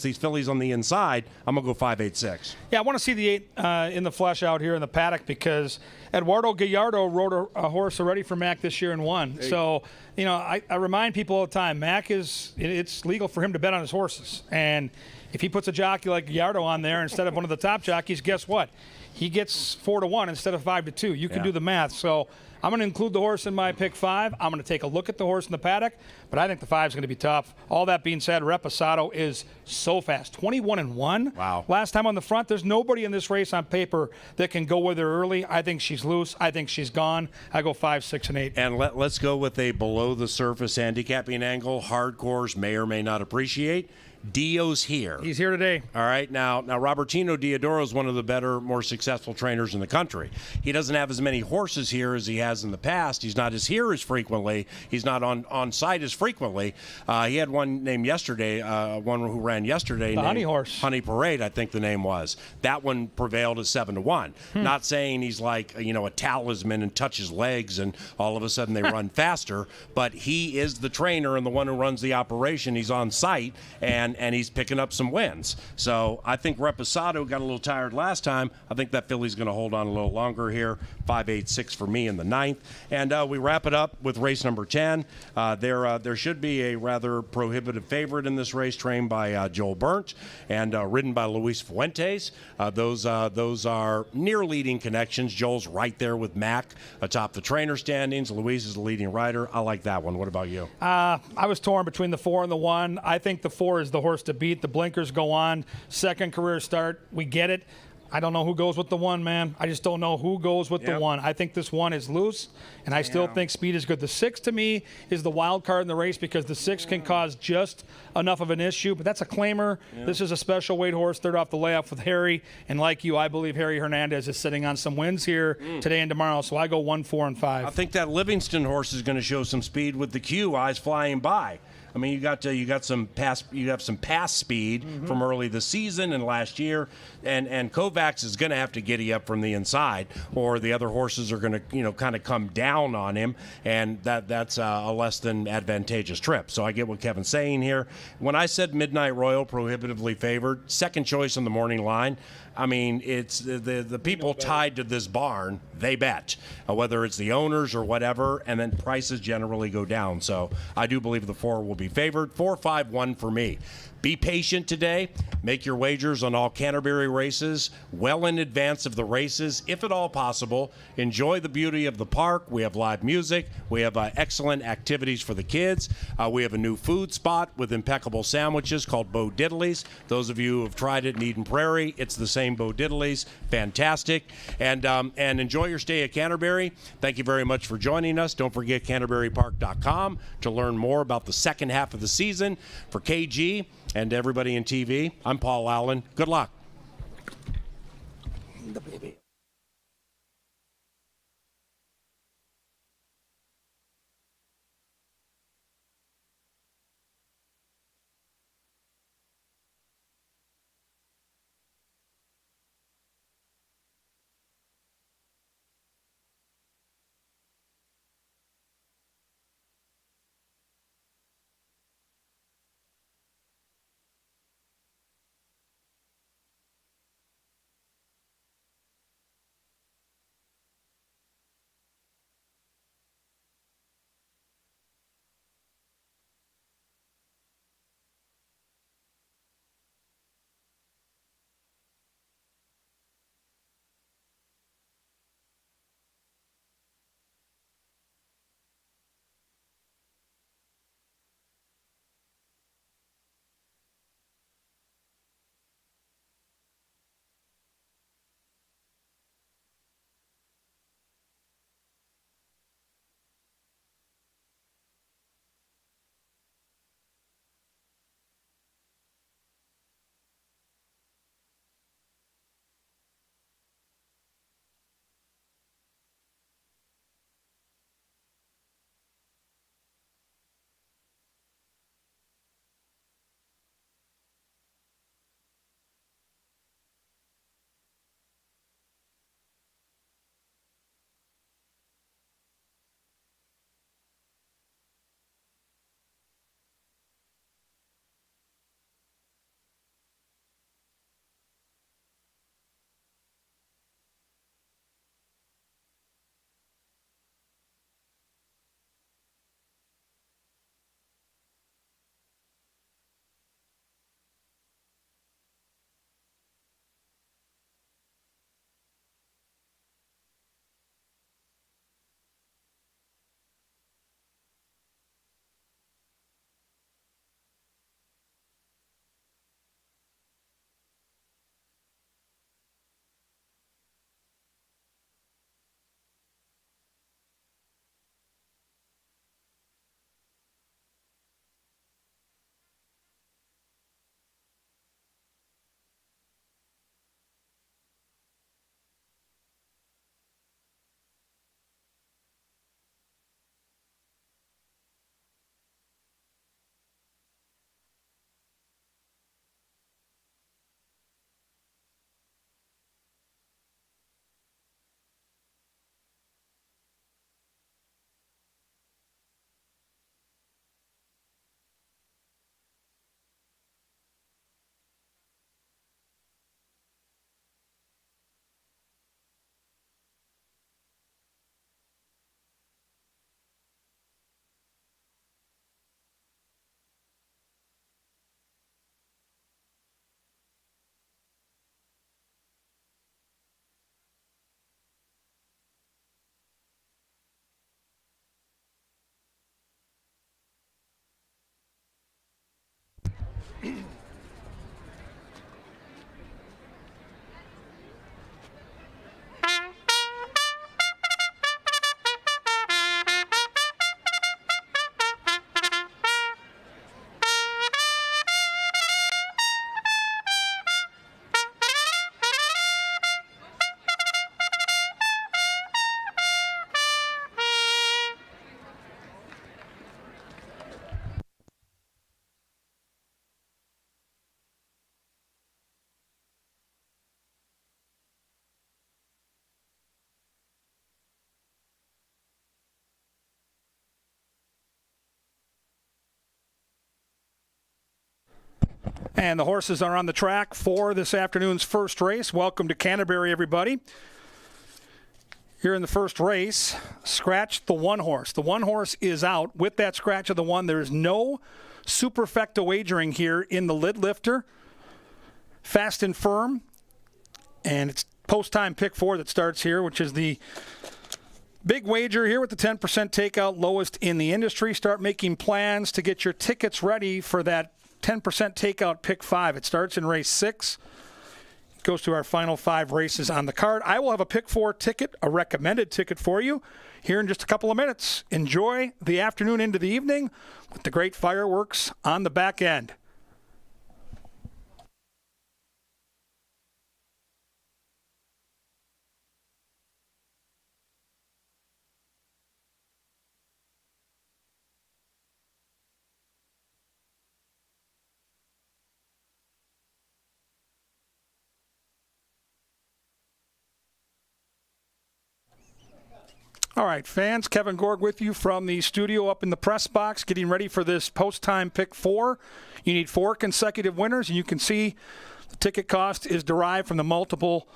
these fillies on the inside. I'm going to go 586. Yeah, I want to see the 8 in the flesh out here in the paddock because Eduardo Gallardo rode a horse already for Mac this year and won. Hey. So, I remind people all the time, Mac it's legal for him to bet on his horses. And if he puts a jockey like Gallardo on there instead of one of the top jockeys, guess what? He gets 4-1 instead of 5-2. You can do the math. So I'm going to include the horse in my pick 5. I'm going to take a look at the horse in the paddock, but I think the 5 is going to be tough. All that being said, Reposado is so fast. 21-1. Wow. Last time on the front. There's nobody in this race on paper that can go with her early. I think she's loose. I think she's gone. I go 5, 6, and 8. And let's go with a below-the-surface handicapping angle. Hardcores may or may not appreciate. Dio's here. He's here today. All right. Now Robertino Diodoro is one of the better, more successful trainers in the country. He doesn't have as many horses here as he has in the past. He's not as here as frequently. He's not on site as frequently. He had one named yesterday, one who ran yesterday. The Honey Horse. Honey Parade, I think the name was. That one prevailed at 7-1. Not saying he's like, a talisman and touches legs and all of a sudden they run faster, but he is the trainer and the one who runs the operation. He's on site and he's picking up some wins. So I think Reposado got a little tired last time. I think that filly's going to hold on a little longer here. 5-8-6 for me in the 9th. And we wrap it up with race number 10. There should be a rather prohibitive favorite in this race, trained by Joel Burnt and ridden by Luis Fuentes. Those are near leading connections. Joel's right there with Mac atop the trainer standings. Luis is the leading rider. I like that one. What about you? I was torn between the 4 and the 1. I think the 4 is the horse to beat. The blinkers go on. Second career start. We get it. I don't know who goes with the 1, man. I just don't know who goes with the 1. I think this 1 is loose, and I still think speed is good. The 6, to me, is the wild card in the race because the 6 can cause just enough of an issue, but that's a claimer. This is a special weight horse, third off the layoff with Harry, and like you, I believe Harry Hernandez is sitting on some wins here today and tomorrow, so I go 1, 4, and 5. I think that Livingston horse is going to show some speed with the Q, eyes flying by. I mean, you have some pass speed from early this season and last year, and Kovacs is going to have to giddy up from the inside, or the other horses are going to kind of come down on him, and that's a less than advantageous trip. So I get what Kevin's saying here. When I said Midnight Royal prohibitively favored, second choice on the morning line. I mean, it's the people tied to this barn, they bet, whether it's the owners or whatever, and then prices generally go down. So I do believe the 4 will be favored. 4, 5, 1 for me. Be patient today. Make your wagers on all Canterbury races well in advance of the races, if at all possible. Enjoy the beauty of the park. We have live music. We have excellent activities for the kids. We have a new food spot with impeccable sandwiches called Bo Diddley's. Those of you who have tried it in Eden Prairie, it's the same Bo Diddley's. Fantastic. And enjoy your stay at Canterbury. Thank you very much for joining us. Don't forget CanterburyPark.com to learn more about the second half of the season. For KG and everybody in TV, I'm Paul Allen. Good luck. The baby. And the horses are on the track for this afternoon's first race. Welcome to Canterbury, everybody. Here in the first race, scratch the one horse. The one horse is out. With that scratch of the one, there is no superfecta wagering here in the lid lifter. Fast and Firm. And it's post-time pick 4 that starts here, which is the big wager here with the 10% takeout, lowest in the industry. Start making plans to get your tickets ready for that 10% takeout pick 5. It starts in race 6. Goes to our final 5 races on the card. I will have a pick 4 ticket, a recommended ticket for you here in just a couple of minutes. Enjoy the afternoon into the evening with the great fireworks on the back end. All right, fans, Kevin Gorg with you from the studio up in the press box, getting ready for this post-time pick 4. You need 4 consecutive winners, and you can see the ticket cost is derived from the multiple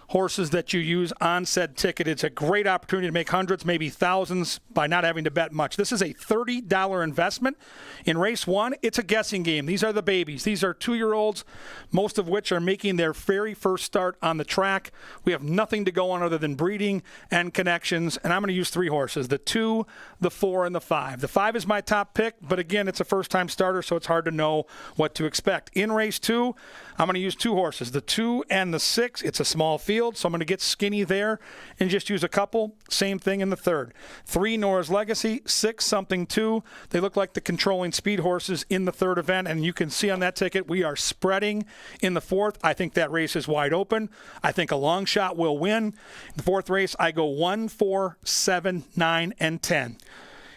horses that you use on said ticket. It's a great opportunity to make hundreds, maybe thousands, by not having to bet much. This is a $30 investment. In race 1, it's a guessing game. These are the babies. These are 2-year-olds, most of which are making their very first start on the track. We have nothing to go on other than breeding and connections, and I'm going to use 3 horses, the 2, the 4, and the 5. The 5 is my top pick, but again, it's a first-time starter, so it's hard to know what to expect. In race 2, I'm going to use 2 horses, the 2 and the 6. It's a small field, so I'm going to get skinny there and just use a couple. Same thing in the 3rd. 3, Nora's Legacy. 6, Something 2. They look like the controlling speed horses in the 3rd event, and you can see on that ticket we are spreading in the 4th. I think that race is wide open. I think a long shot will win. In the 4th race, I go 1, 4, 7, 9, and 10.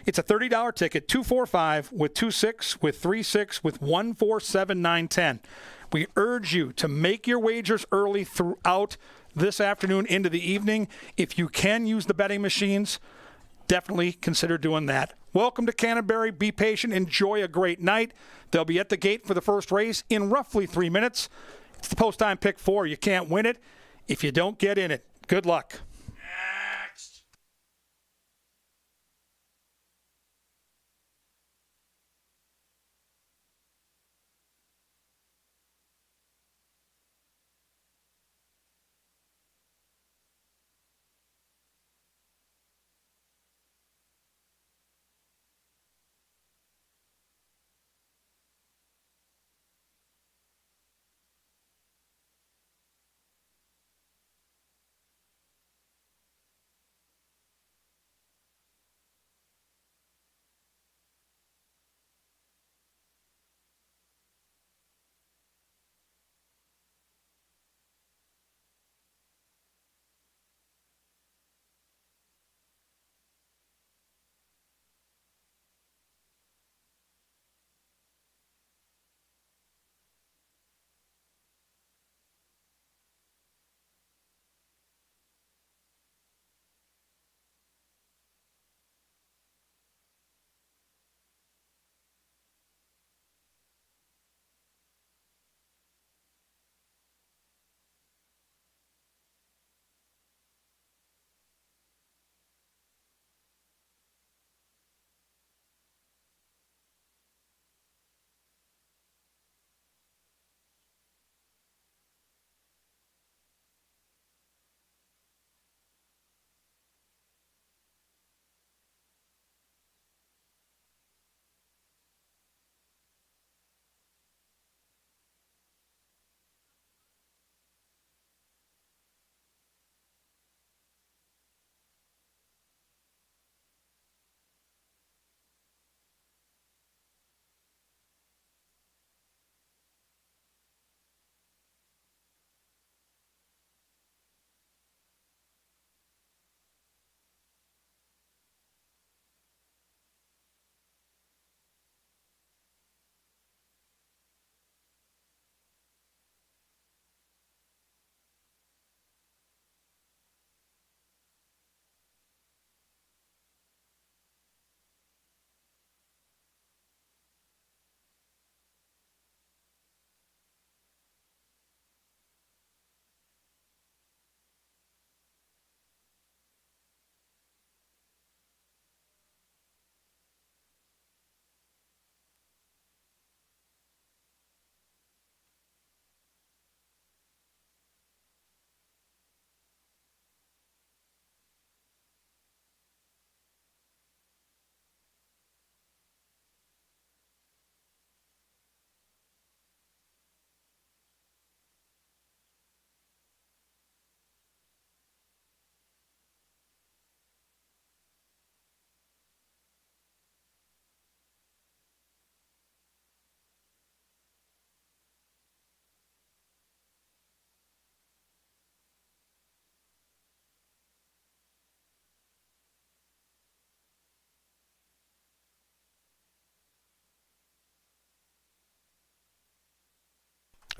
It's a $30 ticket, 2, 4, 5, with 2, 6, with 3, 6, with 1, 4, 7, 9, 10. We urge you to make your wagers early throughout this afternoon into the evening. If you can use the betting machines, definitely consider doing that. Welcome to Canterbury. Be patient. Enjoy a great night. They'll be at the gate for the first race in roughly 3 minutes. It's the post-time pick 4. You can't win it if you don't get in it. Good luck.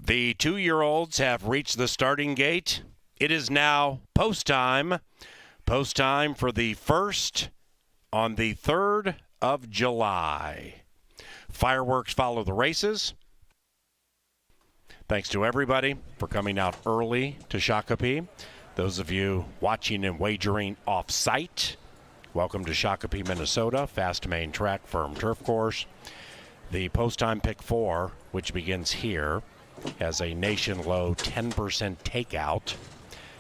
The 2-year-olds have reached the starting gate. It is now post time. Post time for the first on the 3rd of July. Fireworks follow the races. Thanks to everybody for coming out early to Shakopee. Those of you watching and wagering off-site, welcome to Shakopee, Minnesota. Fast main track, firm turf course. The post-time pick 4, which begins here, has a nation low 10% takeout.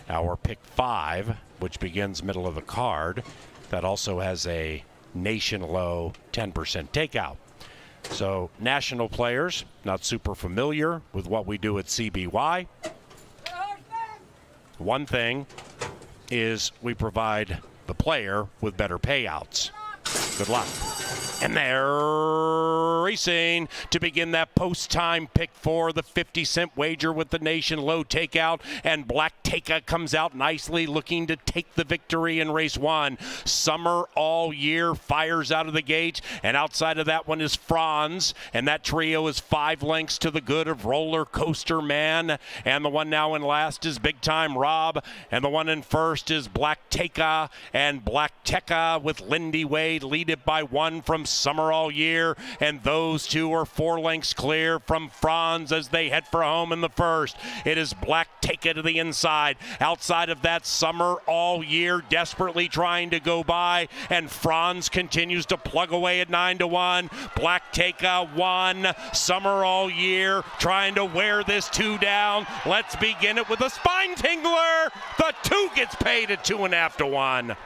Our pick 5, which begins middle of the card, that also has a nation low 10% takeout. So national players, not super familiar with what we do at CBY. One thing is we provide the player with better payouts. Good luck. And they're racing to begin that post-time pick 4, the 50-cent wager with the nation low takeout. And Black Taka comes out nicely, looking to take the victory in race 1. Summer All Year fires out of the gate. And outside of that one is Franz. And that trio is 5 lengths to the good of Roller Coaster Man. And the one now in last is Big Time Rob. And the one in first is Black Taka. And Black Taka with Lindy Wade lead it by 1 from Summer All Year, and those two are 4 lengths clear from Franz as they head for home in the first. It is Black Taka to the inside. Outside of that, Summer All Year desperately trying to go by, and Franz continues to plug away at 9-1. Black Taka 1, Summer All Year trying to wear this 2 down. Let's begin it with a spine tingler. The 2 gets paid at 2.5-1.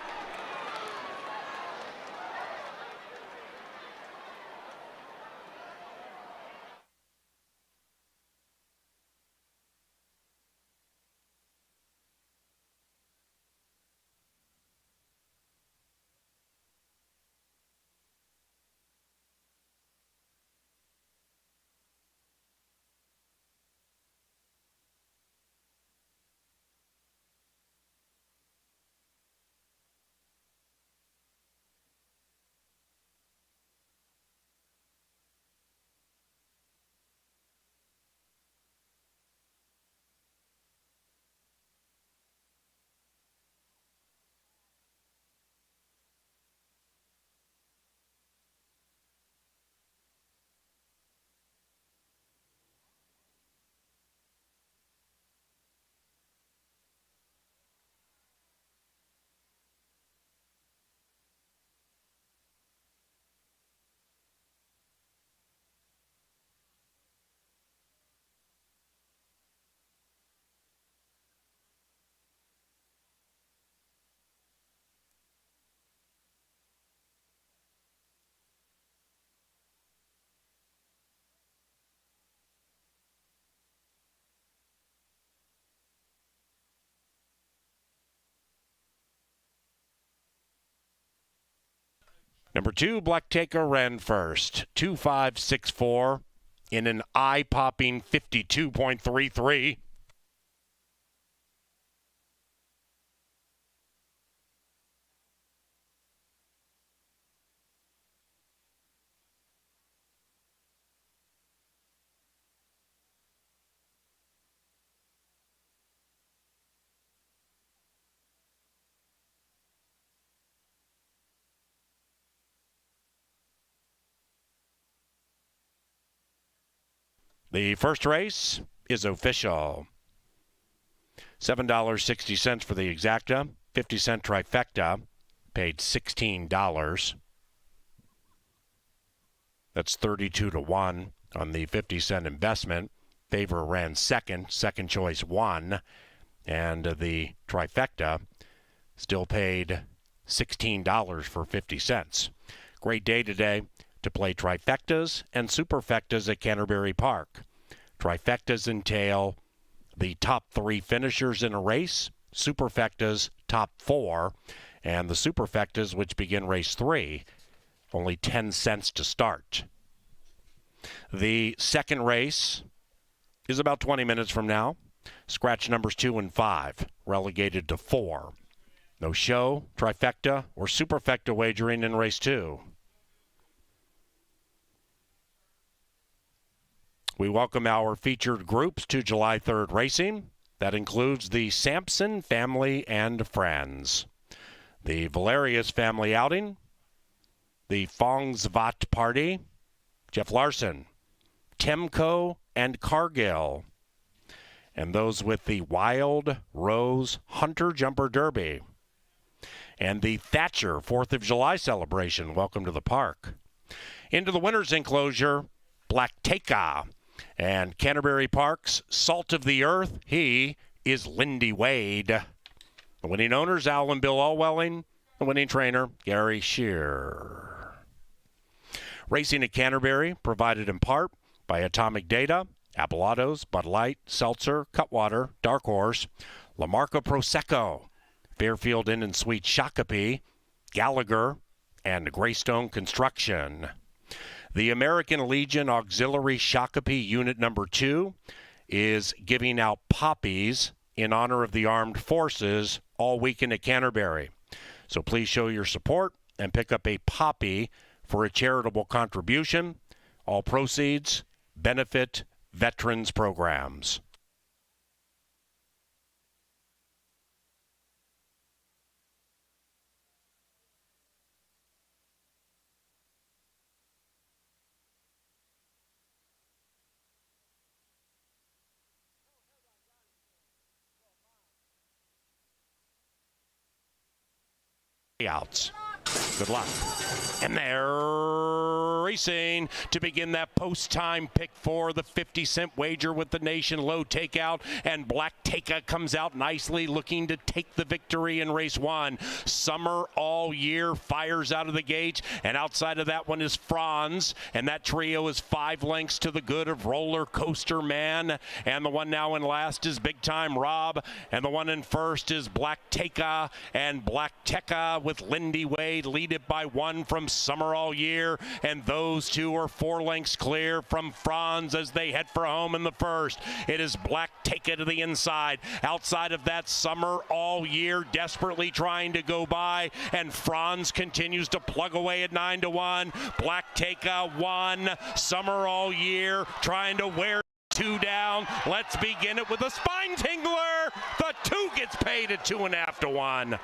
Number 2, Black Taka ran first, 2.564 in an eye-popping 52.33. The first race is official. $7.60 for the exacta, 50-cent trifecta, paid $16. That's 32-1 on the 50-cent investment. Favor ran second choice won, and the trifecta still paid $16 for 50 cents. Great day today to play trifectas and superfectas at Canterbury Park. Trifectas entail the top 3 finishers in a race, superfectas top 4, and the superfectas, which begin race 3, only 10 cents to start. The second race is about 20 minutes from now. Scratch numbers 2 and 5, relegated to 4. No show, trifecta, or superfecta wagering in race 2. We welcome our featured groups to July 3rd racing. That includes the Sampson family and friends, the Valerius family outing, the Fongsvat party, Jeff Larson, Temco and Cargill, and those with the Wild Rose Hunter Jumper Derby, and the Thatcher 4th of July celebration. Welcome to the park. Into the winner's enclosure, Black Taka, and Canterbury Park's Salt of the Earth, he is Lindy Wade. The winning owners, Al and Bill Allwelling. The winning trainer, Gary Shear. Racing at Canterbury, provided in part by Atomic Data, Appalatos, Bud Light, Seltzer, Cutwater, Dark Horse, La Marca Prosecco, Fairfield Inn and Suite Shakopee, Gallagher, and Greystone Construction. The American Legion Auxiliary Shakopee Unit Number 2 is giving out poppies in honor of the armed forces all weekend at Canterbury. So please show your support and pick up a poppy for a charitable contribution. All proceeds benefit veterans programs. Outs. Good luck. And they're racing to begin that post-time pick for the 50-cent wager with the Nation Low takeout. And Black Taka comes out nicely, looking to take the victory in race 1. Summer All Year fires out of the gate. And outside of that one is Franz. And that trio is 5 lengths to the good of Roller Coaster Man. And the one now in last is Big Time Rob. And the one in first is Black Taka. And Black Taka with Lindy Wade lead it by 1 from Summer All Year, and those two are 4 lengths clear from Franz as they head for home in the first. It is Black Taka to the inside. Outside of that, Summer All Year desperately trying to go by, and Franz continues to plug away at 9-1. Black Taka 1, Summer All Year trying to wear 2 down. Let's begin it with a spine tingler. The 2 gets paid at 2.5-1.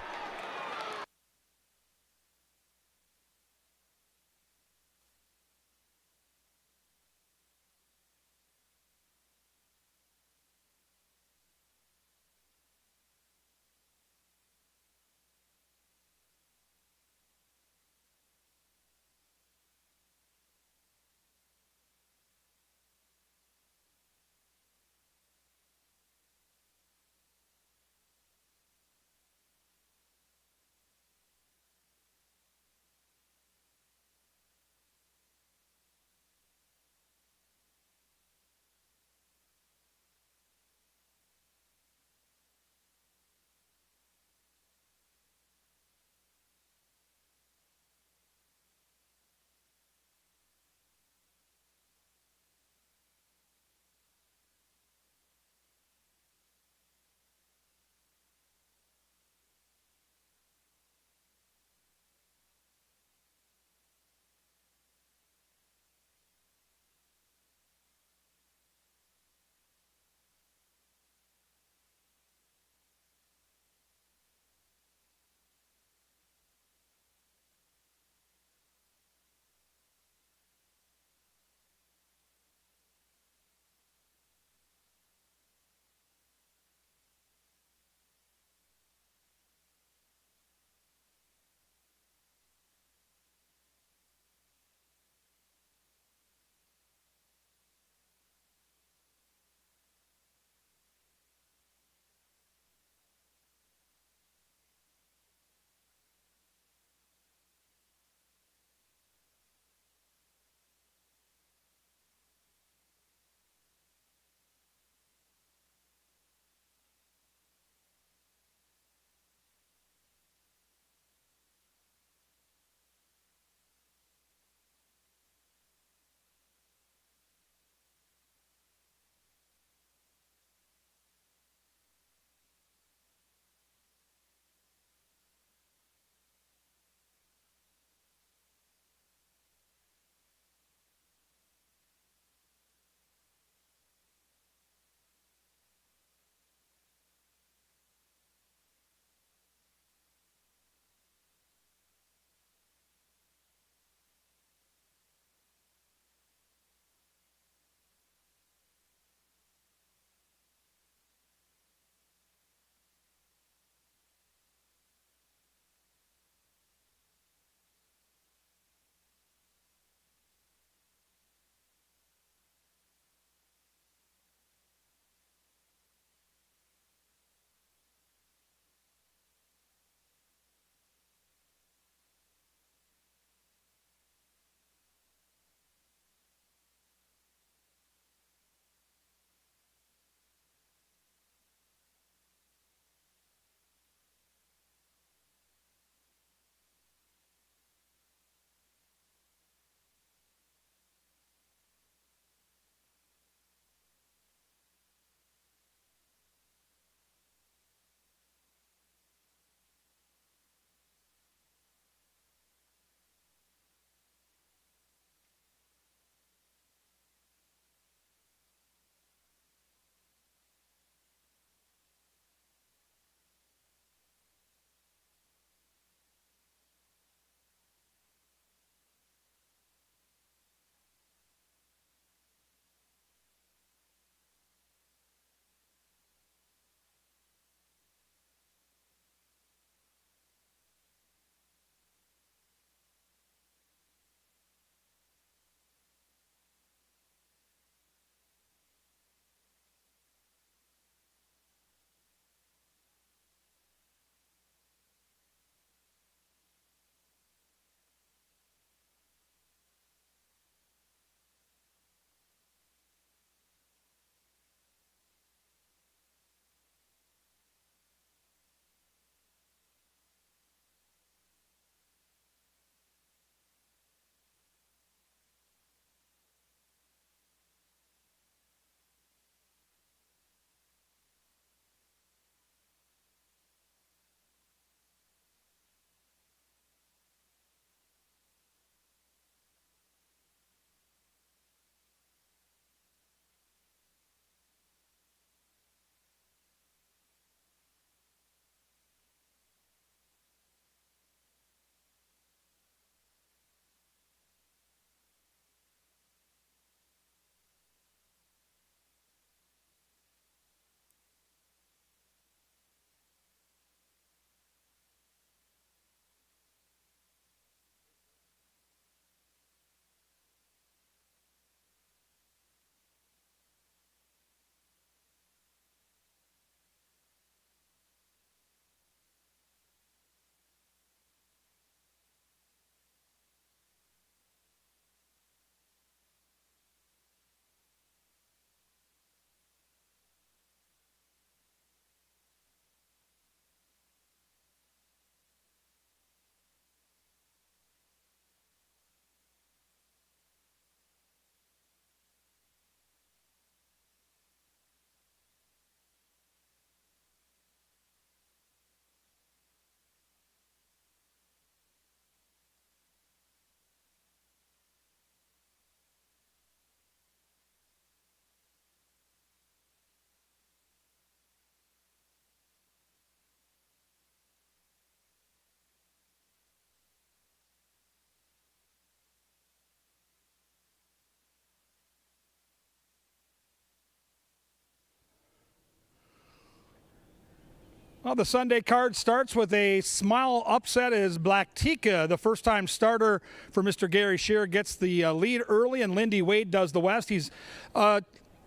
Well, the Sunday card starts with a smile upset as Black Tika, the first-time starter for Mr. Gary Shearer, gets the lead early, and Lindy Wade does the West. He's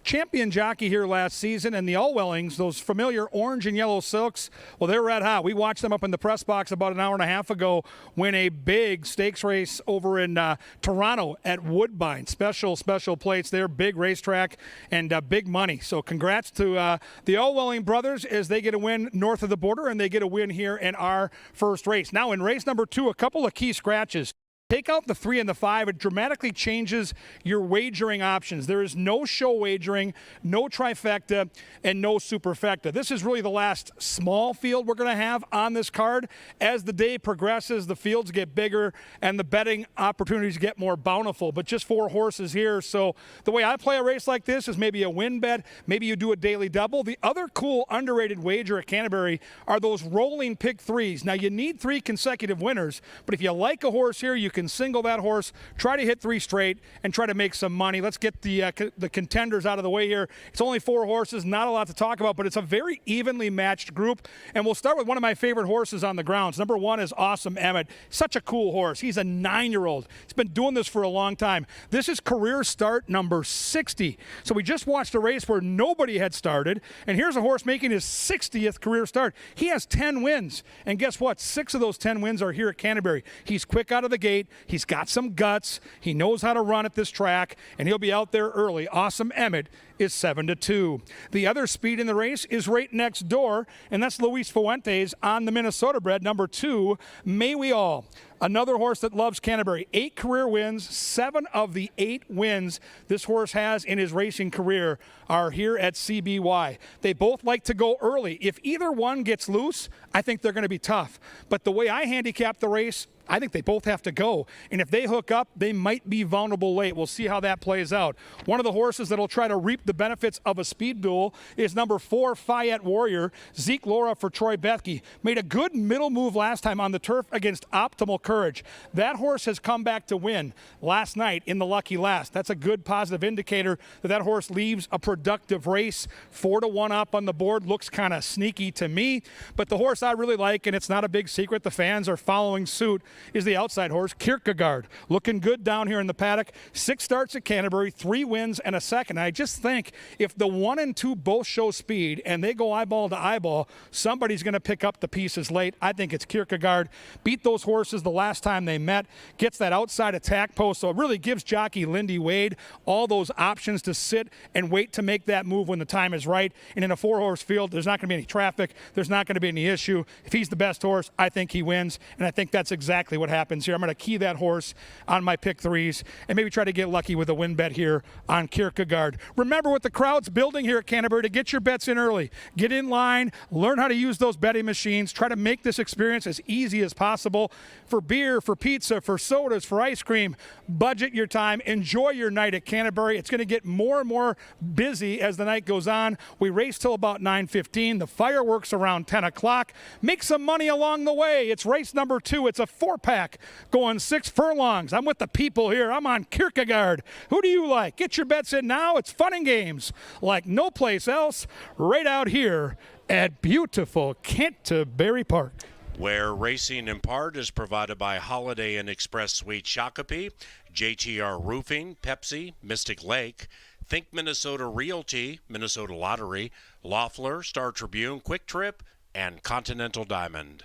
champion jockey here last season, and the Allwellings, those familiar orange and yellow silks, well, they're red hot. We watched them up in the press box about an hour and a half ago win a big stakes race over in Toronto at Woodbine. Special plates there, big racetrack, and big money. So congrats to the Allwelling brothers as they get a win north of the border, and they get a win here in our first race. Now in race number 2, a couple of key scratches. Take out the 3 and the 5, it dramatically changes your wagering options. There is no show wagering, no trifecta, and no superfecta. This is really the last small field we're going to have on this card. As the day progresses, the fields get bigger and the betting opportunities get more bountiful, but just 4 horses here. So the way I play a race like this is maybe a win bet, maybe you do a daily double. The other cool underrated wager at Canterbury are those rolling pick 3s. Now you need 3 consecutive winners, but if you like a horse here, you can single that horse, try to hit 3 straight, and try to make some money. Let's get the contenders out of the way here. It's only 4 horses, not a lot to talk about, but it's a very evenly matched group. And we'll start with one of my favorite horses on the grounds. Number 1 is Awesome Emmett. Such a cool horse. He's a 9-year-old. He's been doing this for a long time. This is career start number 60. So we just watched a race where nobody had started, and here's a horse making his 60th career start. He has 10 wins, and guess what? 6 of those 10 wins are here at Canterbury. He's quick out of the gate. He's got some guts. He knows how to run at this track, and he'll be out there early. Awesome Emmett is 7-2. The other speed in the race is right next door, and that's Luis Fuentes on the Minnesota bred, number 2, May We All. Another horse that loves Canterbury. 8 career wins. 7 of the 8 wins this horse has in his racing career are here at CBY. They both like to go early. If either one gets loose, I think they're going to be tough. But the way I handicap the race, I think they both have to go. And if they hook up, they might be vulnerable late. We'll see how that plays out. One of the horses that will try to reap the benefits of a speed duel is number 4, Fayette Warrior. Zeke Laura for Troy Bethke. Made a good middle move last time on the turf against Optimal Courage. That horse has come back to win last night in the Lucky Last. That's a good positive indicator that that horse leaves a productive race. 4-1 up on the board. Looks kind of sneaky to me. But the horse I really like, and it's not a big secret, the fans are following suit, is the outside horse, Kierkegaard. Looking good down here in the paddock. 6 starts at Canterbury, 3 wins and a second. I just think if the 1 and 2 both show speed and they go eyeball to eyeball, somebody's going to pick up the pieces late. I think it's Kierkegaard. Beat those horses the last time they met. Gets that outside attack post, so it really gives jockey Lindy Wade all those options to sit and wait to make that move when the time is right. And in a 4-horse field, there's not going to be any traffic. There's not going to be any issue. If he's the best horse, I think he wins, and I think that's exactly what happens here. I'm going to key that horse on my pick 3s and maybe try to get lucky with a win bet here on Kierkegaard. Remember what the crowd's building here at Canterbury to get your bets in early. Get in line, learn how to use those betting machines, try to make this experience as easy as possible. For beer, for pizza, for sodas, for ice cream, budget your time, enjoy your night at Canterbury. It's going to get more and more busy as the night goes on. We race till about 9:15, the fireworks around 10 o'clock. Make some money along the way. It's race number 2. It's a 4-pack going 6 furlongs. I'm with the people here. I'm on Kierkegaard. Who do you like? Get your bets in now. It's fun and games like no place else, right out here at beautiful Canterbury Park. Where racing in part is provided by Holiday Inn Express Suite Shakopee, JTR Roofing, Pepsi, Mystic Lake, Think Minnesota Realty, Minnesota Lottery, Loeffler, Star Tribune, Quick Trip, and Continental Diamond.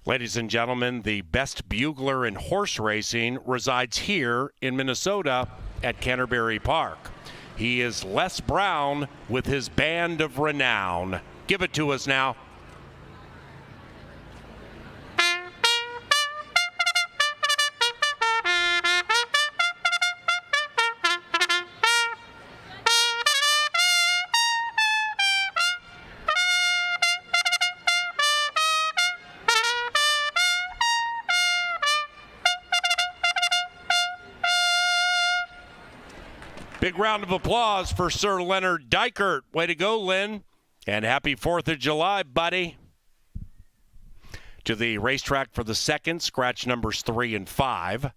Ladies and gentlemen, the best bugler in horse racing resides here in Minnesota at Canterbury Park. He is Les Brown with his band of renown. Give it to us now. Big round of applause for Sir Leonard Dykert. Way to go, Lynn. And happy 4th of July, buddy. To the racetrack for the second, scratch numbers 3 and 5.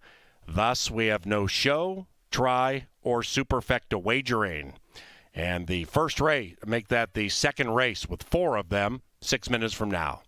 Thus, we have no show, try, or superfecta wagering. And the first race, make that the second race with 4 of them, 6 minutes from now.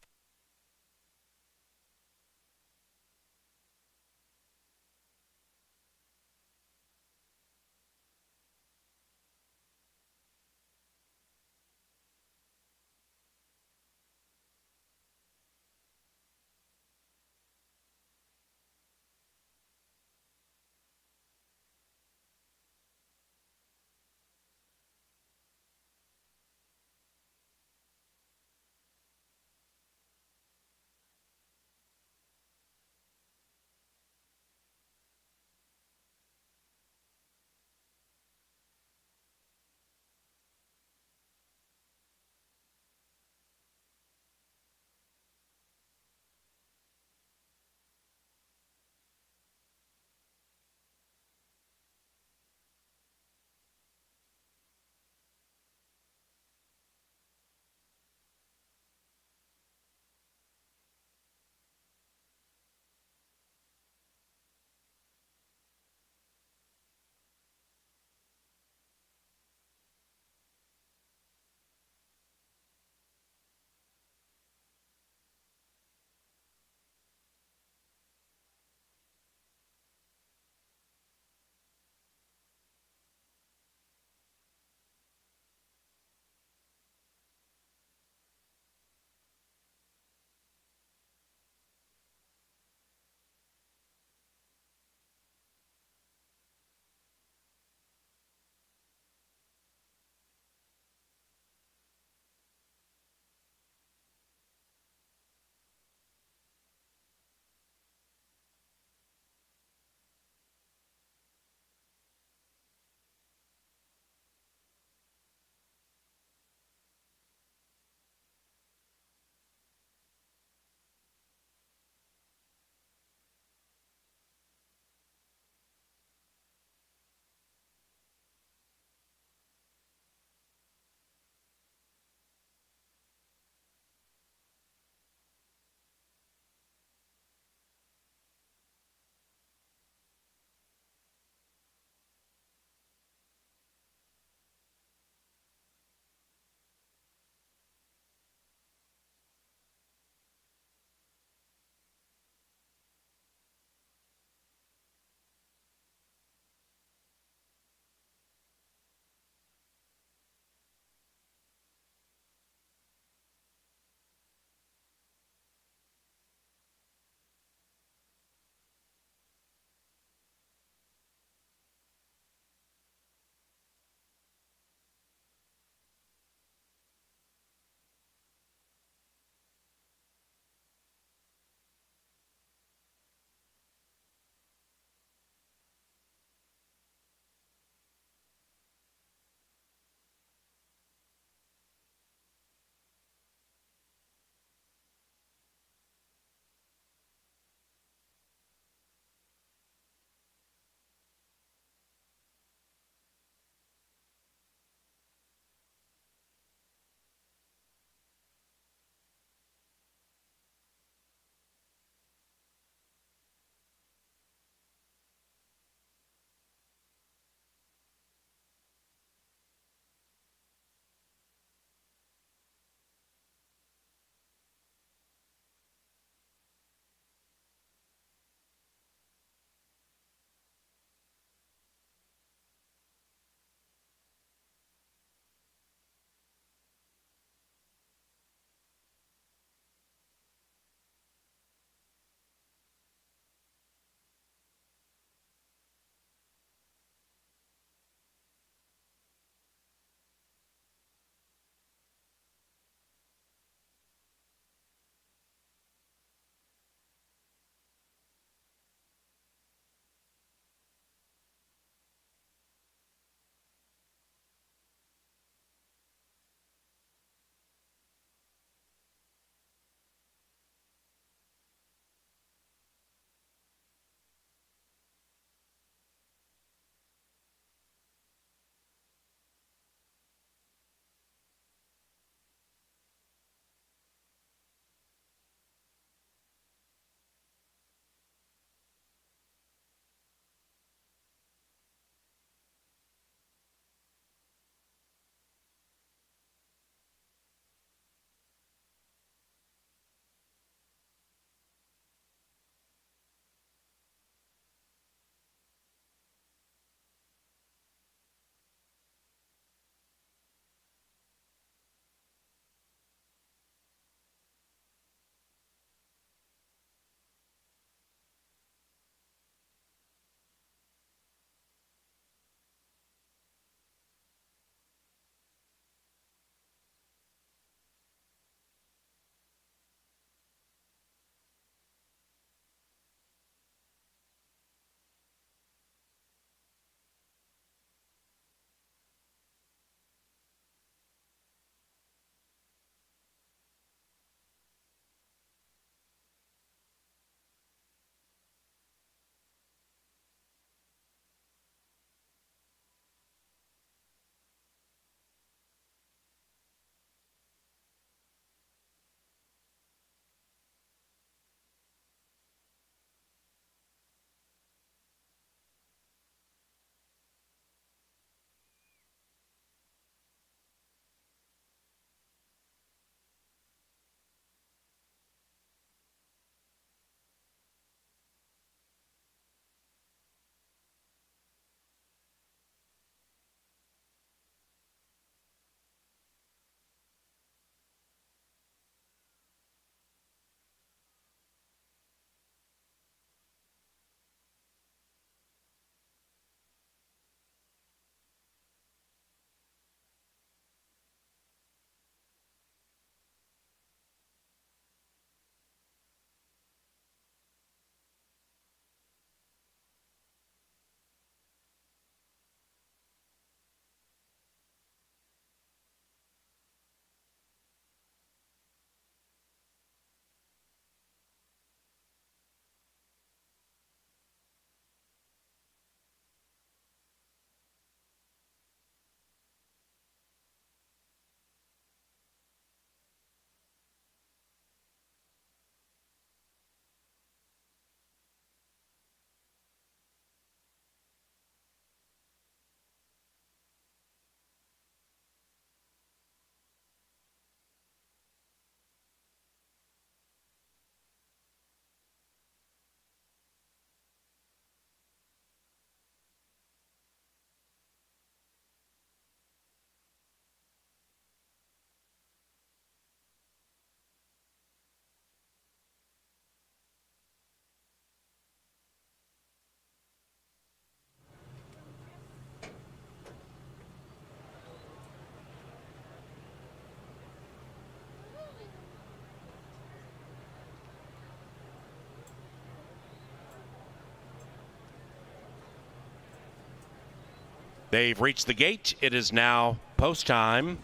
They've reached the gate. It is now post time.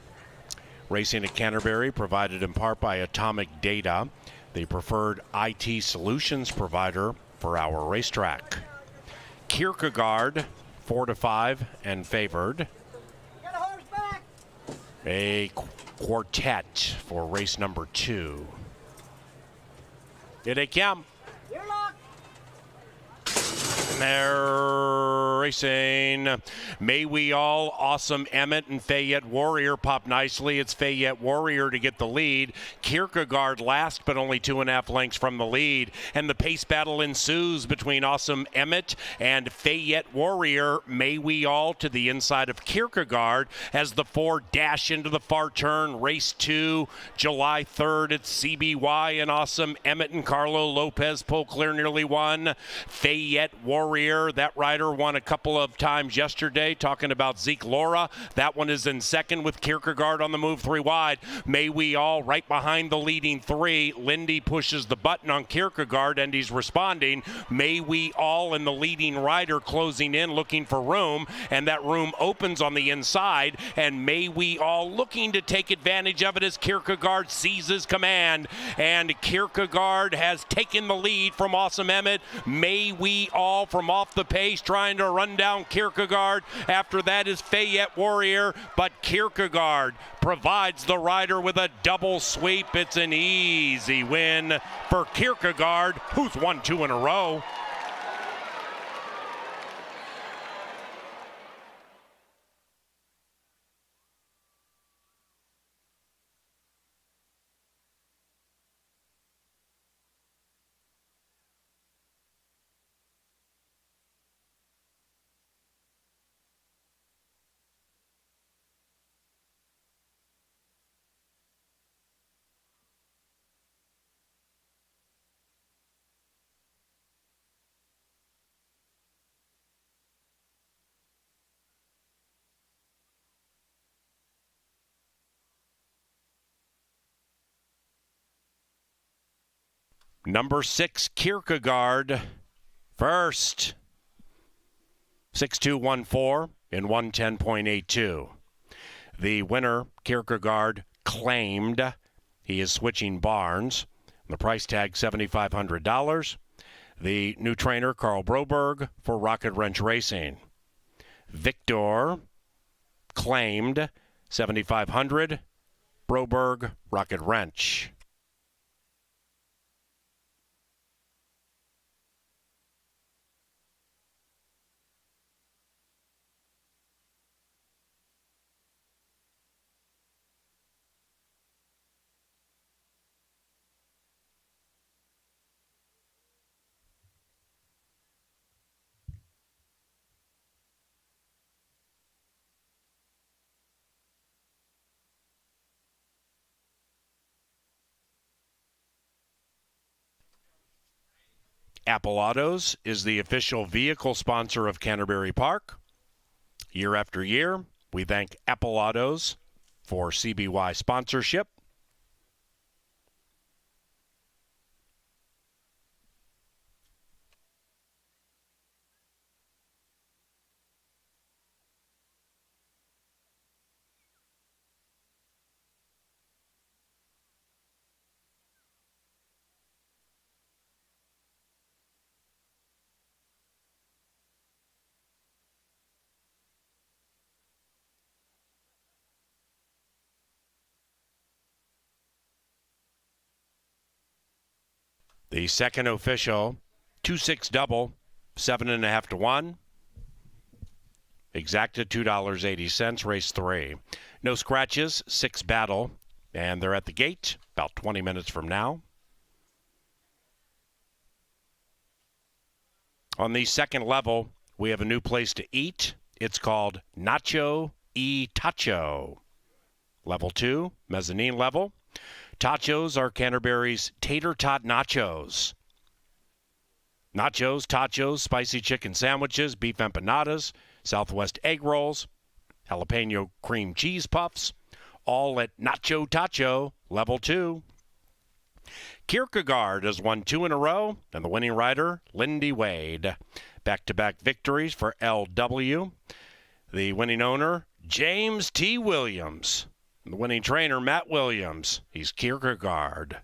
Racing at Canterbury, provided in part by Atomic Data, the preferred IT solutions provider for our racetrack. Kierkegaard, 4-5 and favored. Get a horse back. A quartet for race number 2. Here they come. You're locked. They're racing. May We All, Awesome Emmett, and Fayette Warrior pop nicely. It's Fayette Warrior to get the lead. Kierkegaard last, but only 2.5 lengths from the lead. And the pace battle ensues between Awesome Emmett and Fayette Warrior. May We All to the inside of Kierkegaard as the 4 dash into the far turn. Race 2, July 3rd. It's CBY and Awesome Emmett and Carlo Lopez pull clear nearly won. Fayette Warrior, that rider won a couple of times yesterday, talking about Zeke Laura. That one is in second with Kierkegaard on the move 3 wide. May We All right behind the leading 3. Lindy pushes the button on Kierkegaard and he's responding. May We All and the leading rider closing in, looking for room, and that room opens on the inside, and May We All looking to take advantage of it as Kierkegaard seizes command, and Kierkegaard has taken the lead from Awesome Emmett. May We All from off the pace trying to run down Kierkegaard. After that is Fayette Warrior, but Kierkegaard provides the rider with a double sweep. It's an easy win for Kierkegaard, who's won 2 in a row. Number 6, Kierkegaard, first. 6.214 in 110.82. The winner, Kierkegaard, claimed. He is switching barns. The price tag, $7,500. The new trainer, Carl Broberg, for Rocket Wrench Racing. Victor claimed $7,500. Broberg, Rocket Wrench. Apple Autos is the official vehicle sponsor of Canterbury Park. Year after year, we thank Apple Autos for CBY sponsorship. The second official, 2-6 double, 7.5 to 1. Exacta $2.80, race 3. No scratches, 6 battle, and they're at the gate about 20 minutes from now. On the second level, we have a new place to eat. It's called Nacho y Tacho. Level 2, mezzanine level. Tachos are Canterbury's tater tot nachos. Nachos, tachos, spicy chicken sandwiches, beef empanadas, Southwest egg rolls, jalapeno cream cheese puffs, all at Nacho Tacho, level 2. Kierkegaard has won 2 in a row, and the winning rider, Lindy Wade. Back-to-back victories for LW. The winning owner, James T. Williams. The winning trainer, Matt Williams. He's Kierkegaard.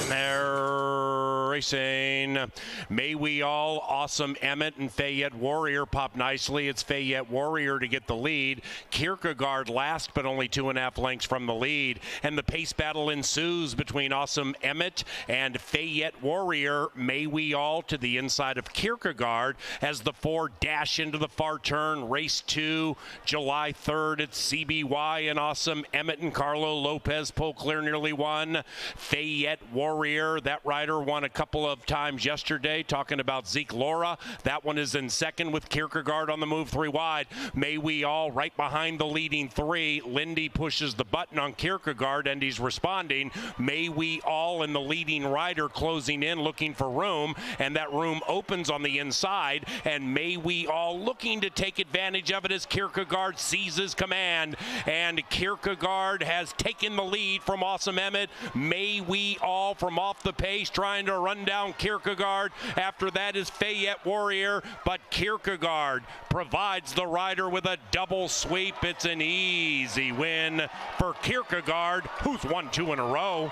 They're racing. May We All, Awesome Emmett, and Fayette Warrior pop nicely. It's Fayette Warrior to get the lead. Kierkegaard last, but only 2.5 lengths from the lead. And the pace battle ensues between Awesome Emmett and Fayette Warrior. May We All to the inside of Kierkegaard as the 4 dash into the far turn. Race 2, July 3rd. It's CBY and Awesome Emmett and Carlo Lopez pull clear nearly won. Fayette Warrior, that rider won a couple of times yesterday, talking about Zeke Laura. That one is in second with Kierkegaard on the move 3 wide. May We All right behind the leading 3. Lindy pushes the button on Kierkegaard and he's responding. May We All and the leading rider closing in, looking for room, and that room opens on the inside, and May We All looking to take advantage of it as Kierkegaard seizes command, and Kierkegaard has taken the lead from Awesome Emmett. May We All from off the pace trying to run down Kierkegaard. After that is Fayette Warrior, but Kierkegaard provides the rider with a double sweep. It's an easy win for Kierkegaard, who's won 2 in a row.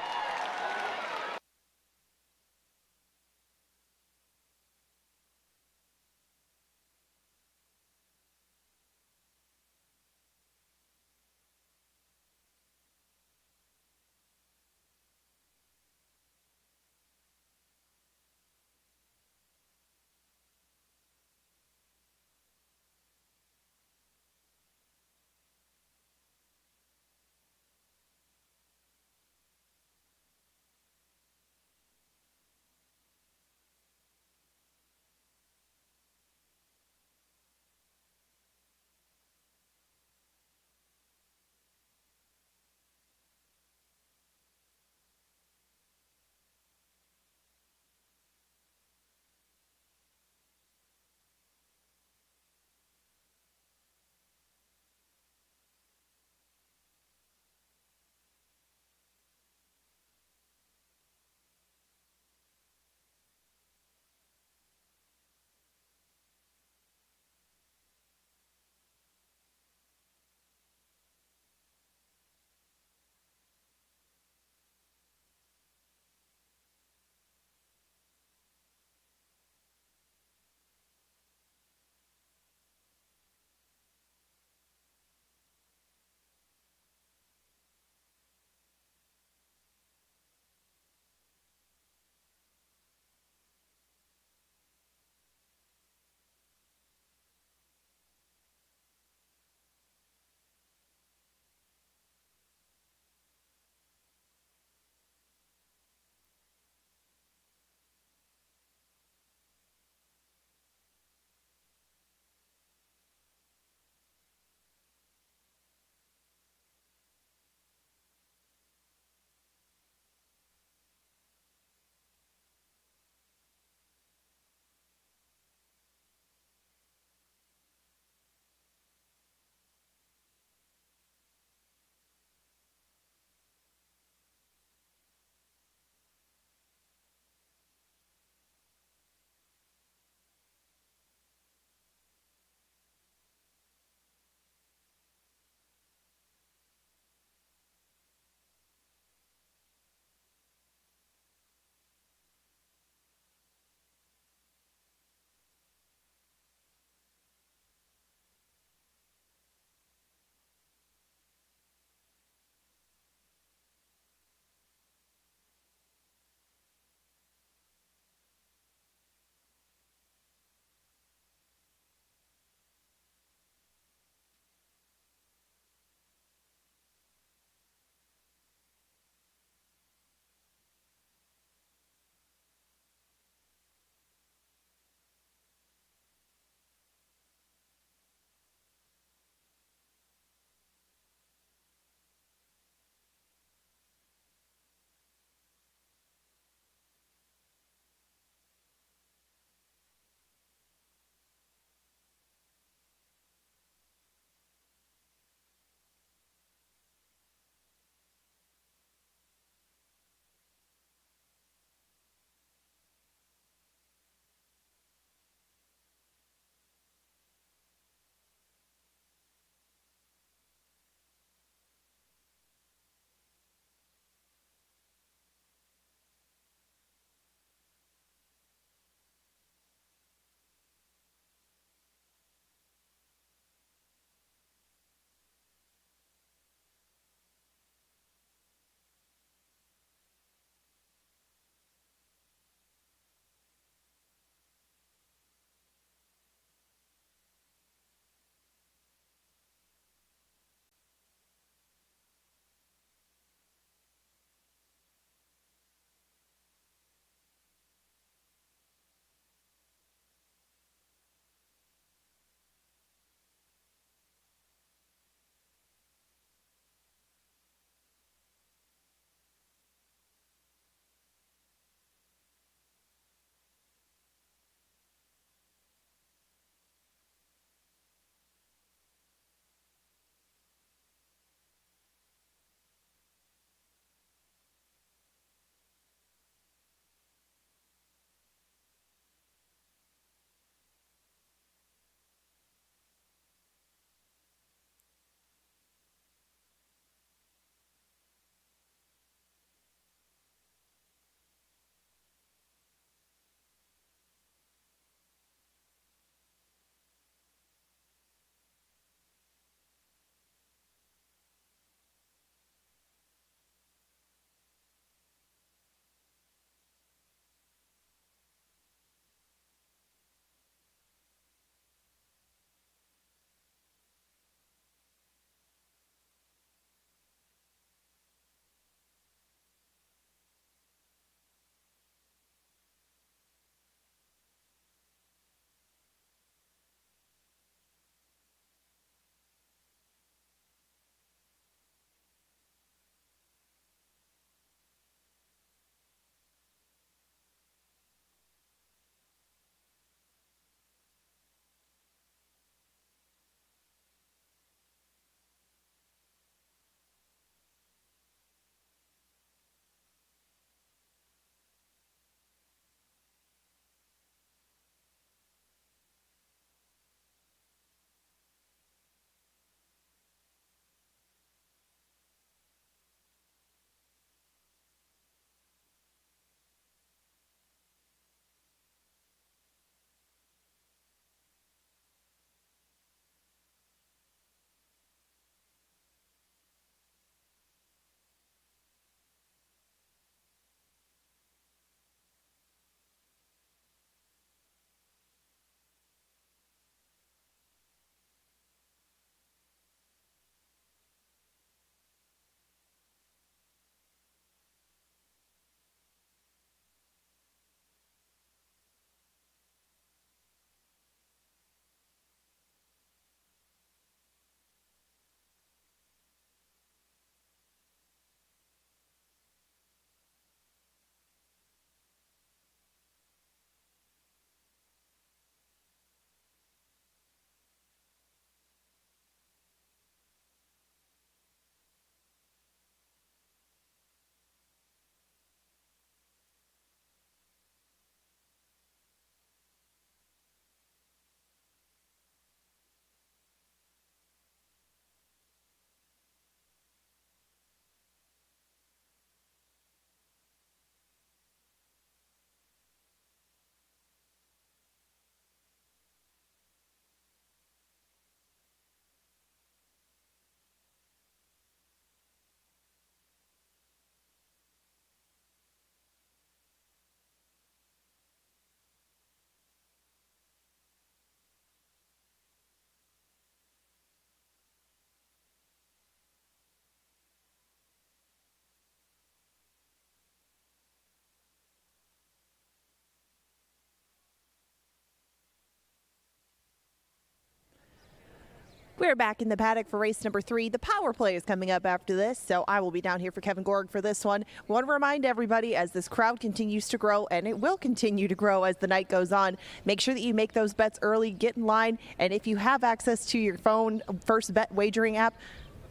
We're back in the paddock for race number 3. The power play is coming up after this, so I will be down here for Kevin Gorg for this one. We want to remind everybody, as this crowd continues to grow, and it will continue to grow as the night goes on, make sure that you make those bets early, get in line, and if you have access to your phone first bet wagering app,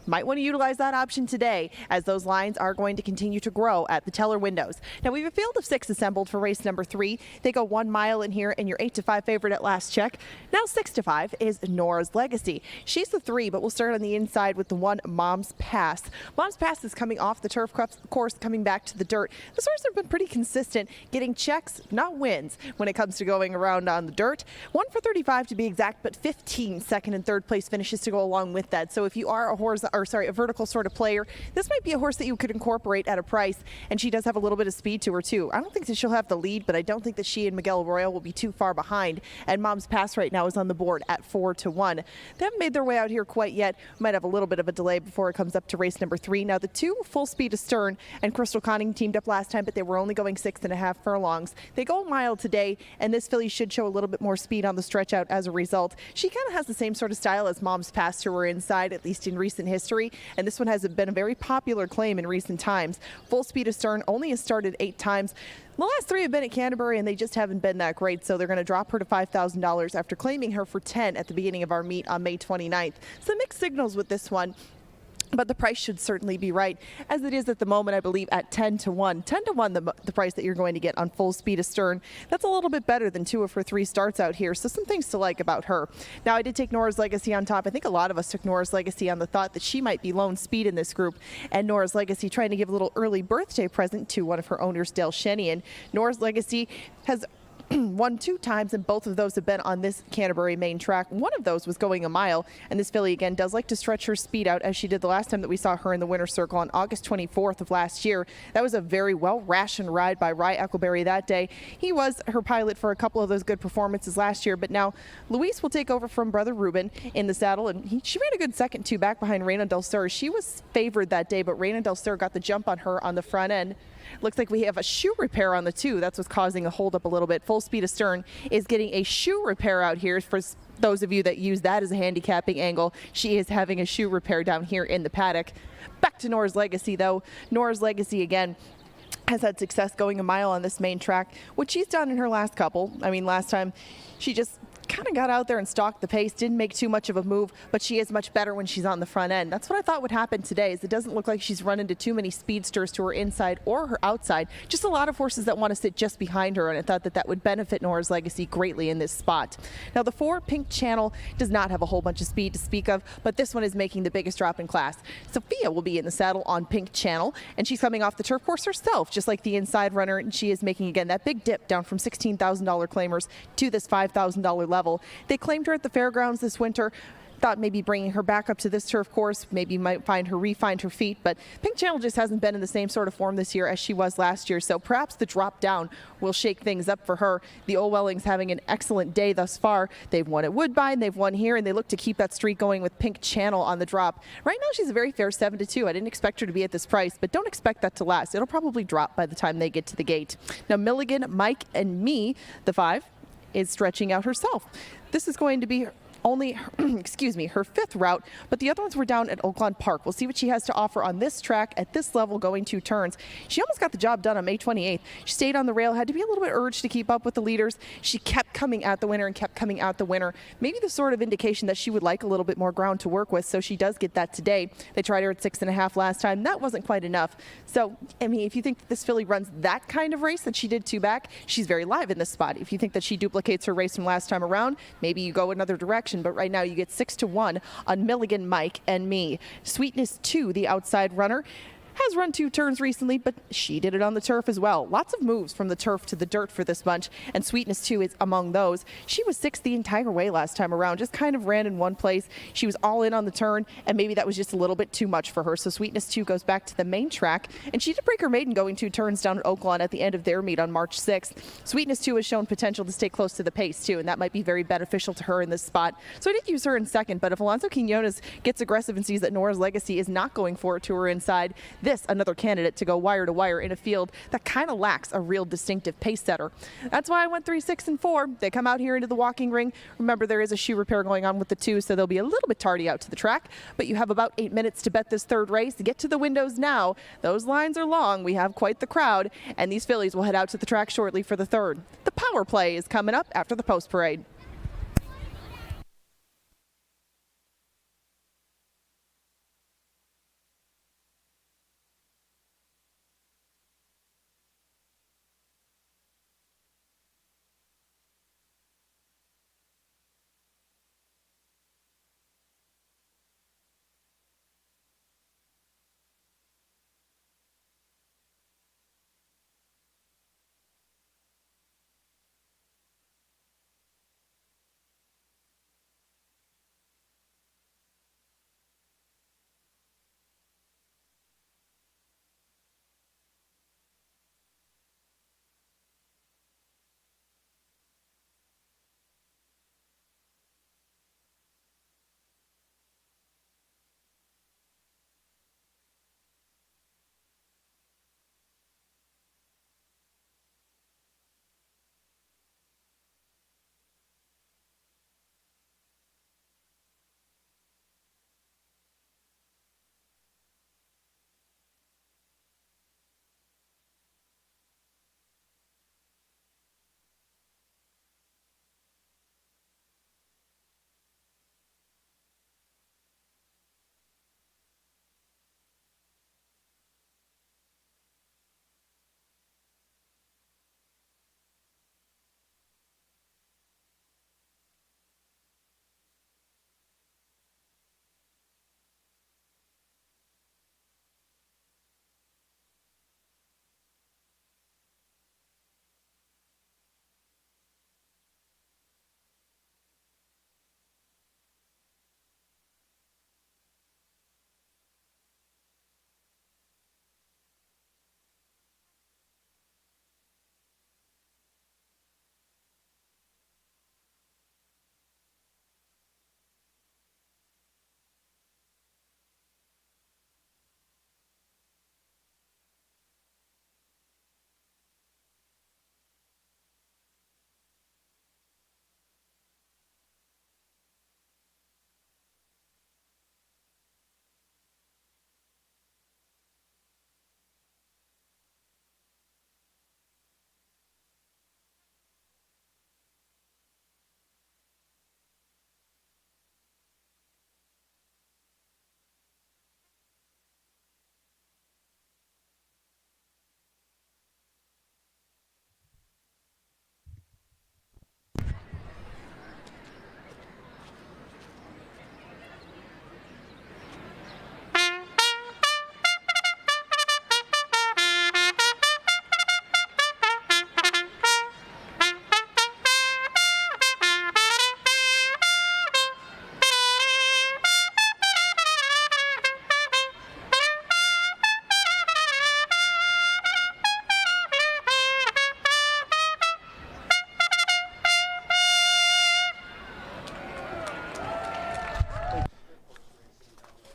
might want to utilize that option today, as those lines are going to continue to grow at the teller windows. Now, we have a field of 6 assembled for race number 3. They go 1 mile in here, and your 8-5 favorite at last check. Now 6-5 is Nora's Legacy. She's the 3, but we'll start on the inside with the 1 Mom's Pass. Mom's Pass is coming off the turf course, coming back to the dirt. The horse have been pretty consistent, getting checks, not wins, when it comes to going around on the dirt. 1 for 35 to be exact, but 15 second and third place finishes to go along with that. So if you are a vertical sort of player, this might be a horse that you could incorporate at a price, and she does have a little bit of speed to her too. I don't think that she'll have the lead, but I don't think that she and Miguel Royal will be too far behind, and Mom's Pass right now is on the board at 4-1. They haven't made their way out here quite yet. Might have a little bit of a delay before it comes up to race number 3. Now the 2 Full Speed Astern and Crystal Conning teamed up last time, but they were only going 6.5 furlongs. They go a mile today, and this filly should show a little bit more speed on the stretch out as a result. She kind of has the same sort of style as Mom's Pass to her inside, at least in recent history, and this one has been a very popular claim in recent times. Full Speed Astern only has started 8 times. The last 3 have been at Canterbury, and they just haven't been that great, so they're going to drop her to $5,000 after claiming her for 10 at the beginning of our meet on May 29th. So mixed signals with this one, but the price should certainly be right, as it is at the moment, I believe, at 10-1. 10-1, the price that you're going to get on Full Speed Astern. That's a little bit better than 2 of her 3 starts out here, so some things to like about her. Now, I did take Nora's Legacy on top. I think a lot of us took Nora's Legacy on the thought that she might be lone speed in this group, and Nora's Legacy trying to give a little early birthday present to one of her owners, Dale Shenian. Nora's Legacy has won 2 times, and both of those have been on this Canterbury main track. One of those was going a mile, and this filly again does like to stretch her speed out, as she did the last time that we saw her in the winner's circle on August 24th of last year. That was a very well rationed ride by Rye Eccleberry that day. He was her pilot for a couple of those good performances last year, but now Luis will take over from Brother Ruben in the saddle, and she ran a good second too, back behind Reina Del Sur. She was favored that day, but Reina Del Sur got the jump on her on the front end. Looks like we have a shoe repair on the 2. That's what's causing a hold up a little bit. Full Speed Astern is getting a shoe repair out here. For those of you that use that as a handicapping angle, she is having a shoe repair down here in the paddock. Back to Nora's Legacy, though. Nora's Legacy, again, has had success going a mile on this main track, which she's done in her last couple. I mean, last time she just kind of got out there and stalked the pace, didn't make too much of a move, but she is much better when she's on the front end. That's what I thought would happen today, is it doesn't look like she's run into too many speedsters to her inside or her outside. Just a lot of horses that want to sit just behind her, and I thought that that would benefit Nora's Legacy greatly in this spot. Now, the 4 Pink Channel does not have a whole bunch of speed to speak of, but this one is making the biggest drop in class. Sophia will be in the saddle on Pink Channel, and she's coming off the turf course herself, just like the inside runner, and she is making, again, that big dip down from $16,000 claimers to this $5,000 level. They claimed her at the fairgrounds this winter. Thought maybe bringing her back up to this turf course, maybe might refine her feet, but Pink Channel just hasn't been in the same sort of form this year as she was last year, so perhaps the drop down will shake things up for her. The Olwellings having an excellent day thus far. They've won at Woodbine, they've won here, and they look to keep that streak going with Pink Channel on the drop. Right now she's a very fair 7-2. I didn't expect her to be at this price, but don't expect that to last. It'll probably drop by the time they get to the gate. Now, Milligan, Mike, and Me, the 5, is stretching out herself. This is going to be only, her 5th route, but the other ones were down at Oakland Park. We'll see what she has to offer on this track at this level, going 2 turns. She almost got the job done on May 28th. She stayed on the rail, had to be a little bit urged to keep up with the leaders. She kept coming at the winner and kept coming out the winner. Maybe the sort of indication that she would like a little bit more ground to work with, so she does get that today. They tried her at 6.5 last time. That wasn't quite enough. So, I mean, if you think that this filly runs that kind of race that she did 2 back, she's very live in this spot. If you think that she duplicates her race from last time around, maybe you go another direction. But right now you get 6-1 on Milligan, Mike, and Me. Sweetness 2, the outside runner, has run 2 turns recently, but she did it on the turf as well. Lots of moves from the turf to the dirt for this bunch, and Sweetness 2 is among those. She was 6th the entire way last time around, just kind of ran in one place. She was all in on the turn, and maybe that was just a little bit too much for her, so Sweetness 2 goes back to the main track, and she did break her maiden going 2 turns down at Oaklawn at the end of their meet on March 6th. Sweetness 2 has shown potential to stay close to the pace, too, and that might be very beneficial to her in this spot. So I did use her in second, but if Alonso Quinones gets aggressive and sees that Nora's Legacy is not going for it to her inside, this another candidate to go wire to wire in a field that kind of lacks a real distinctive pace setter. That's why I went 3, 6, and 4. They come out here into the walking ring. Remember, there is a shoe repair going on with the 2, so they'll be a little bit tardy out to the track, but you have about 8 minutes to bet this third race. Get to the windows now. Those lines are long. We have quite the crowd, and these fillies will head out to the track shortly for the third. The power play is coming up after the post parade.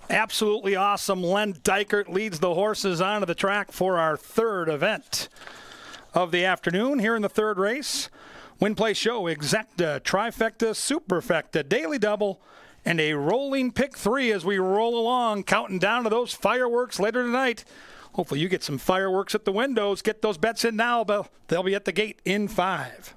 Absolutely awesome. Len Dykert leads the horses onto the track for our third event of the afternoon here in the third race. Win, play, show, exacta, trifecta, superfecta, daily double, and a rolling pick 3 as we roll along, counting down to those fireworks later tonight. Hopefully you get some fireworks at the windows. Get those bets in now. They'll be at the gate in 5.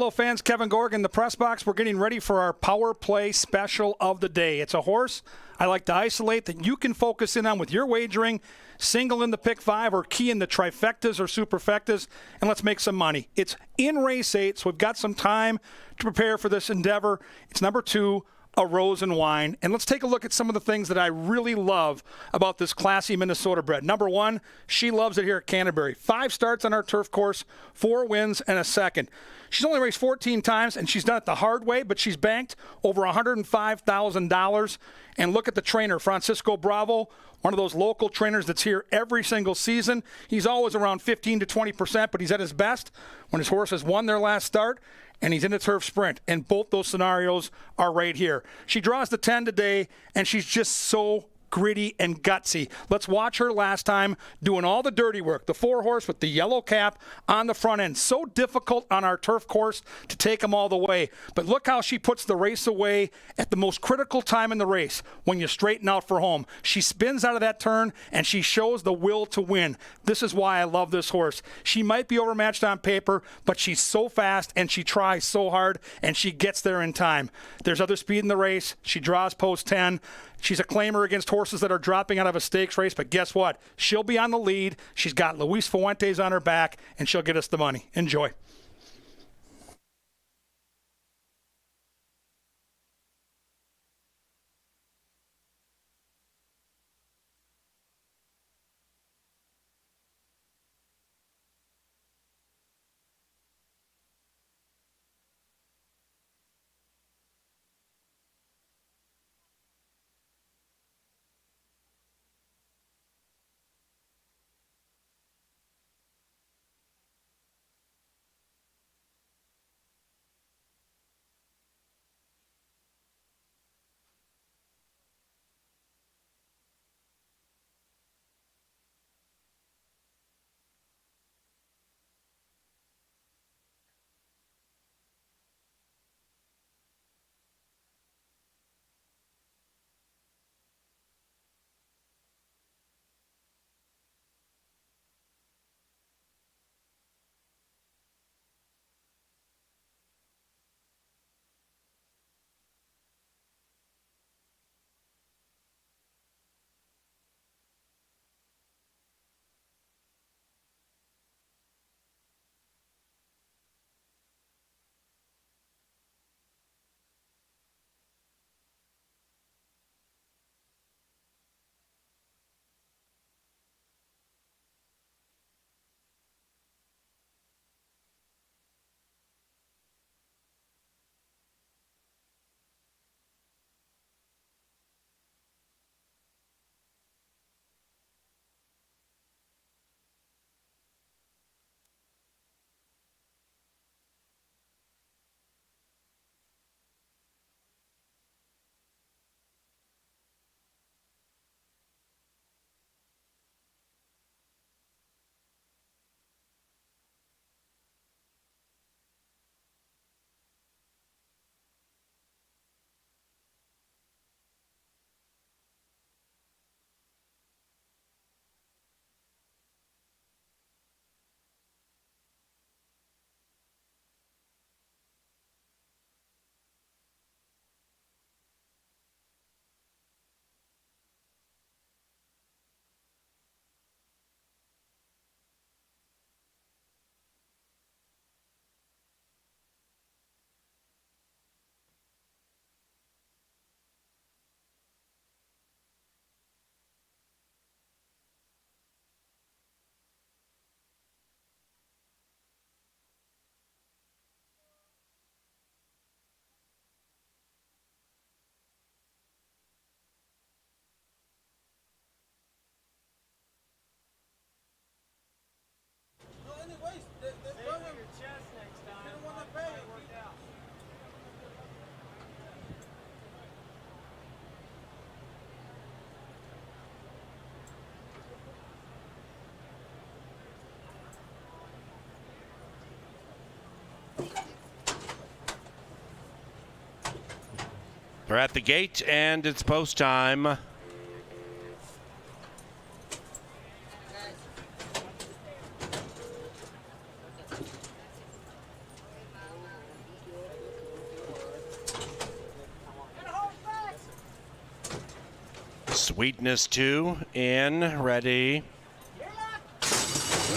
Hello, fans. Kevin Gorg in the press box. We're getting ready for our power play special of the day. It's a horse I like to isolate that you can focus in on with your wagering, single in the pick 5 or key in the trifectas or superfectas, and let's make some money. It's in race 8, so we've got some time to prepare for this endeavor. It's number 2, A Rose and Wine. And let's take a look at some of the things that I really love about this classy Minnesota bred. Number 1, she loves it here at Canterbury. 5 starts on our turf course, 4 wins and a second. She's only raced 14 times, and she's done it the hard way, but she's banked over $105,000. And look at the trainer, Francisco Bravo, one of those local trainers that's here every single season. He's always around 15 to 20%, but he's at his best when his horse has won their last start, and he's in a turf sprint. And both those scenarios are right here. She draws the 10 today, and she's just so gritty and gutsy. Let's watch her last time doing all the dirty work. The 4-horse with the yellow cap on the front end. So difficult on our turf course to take them all the way. But look how she puts the race away at the most critical time in the race when you straighten out for home. She spins out of that turn and she shows the will to win. This is why I love this horse. She might be overmatched on paper, but she's so fast and she tries so hard and she gets there in time. There's other speed in the race. She draws post 10. She's a claimer against horses that are dropping out of a stakes race, but guess what? She'll be on the lead. She's got Luis Fuentes on her back, and she'll get us the money. Enjoy. They're at the gate, and it's post time. Sweetness 2 in, ready.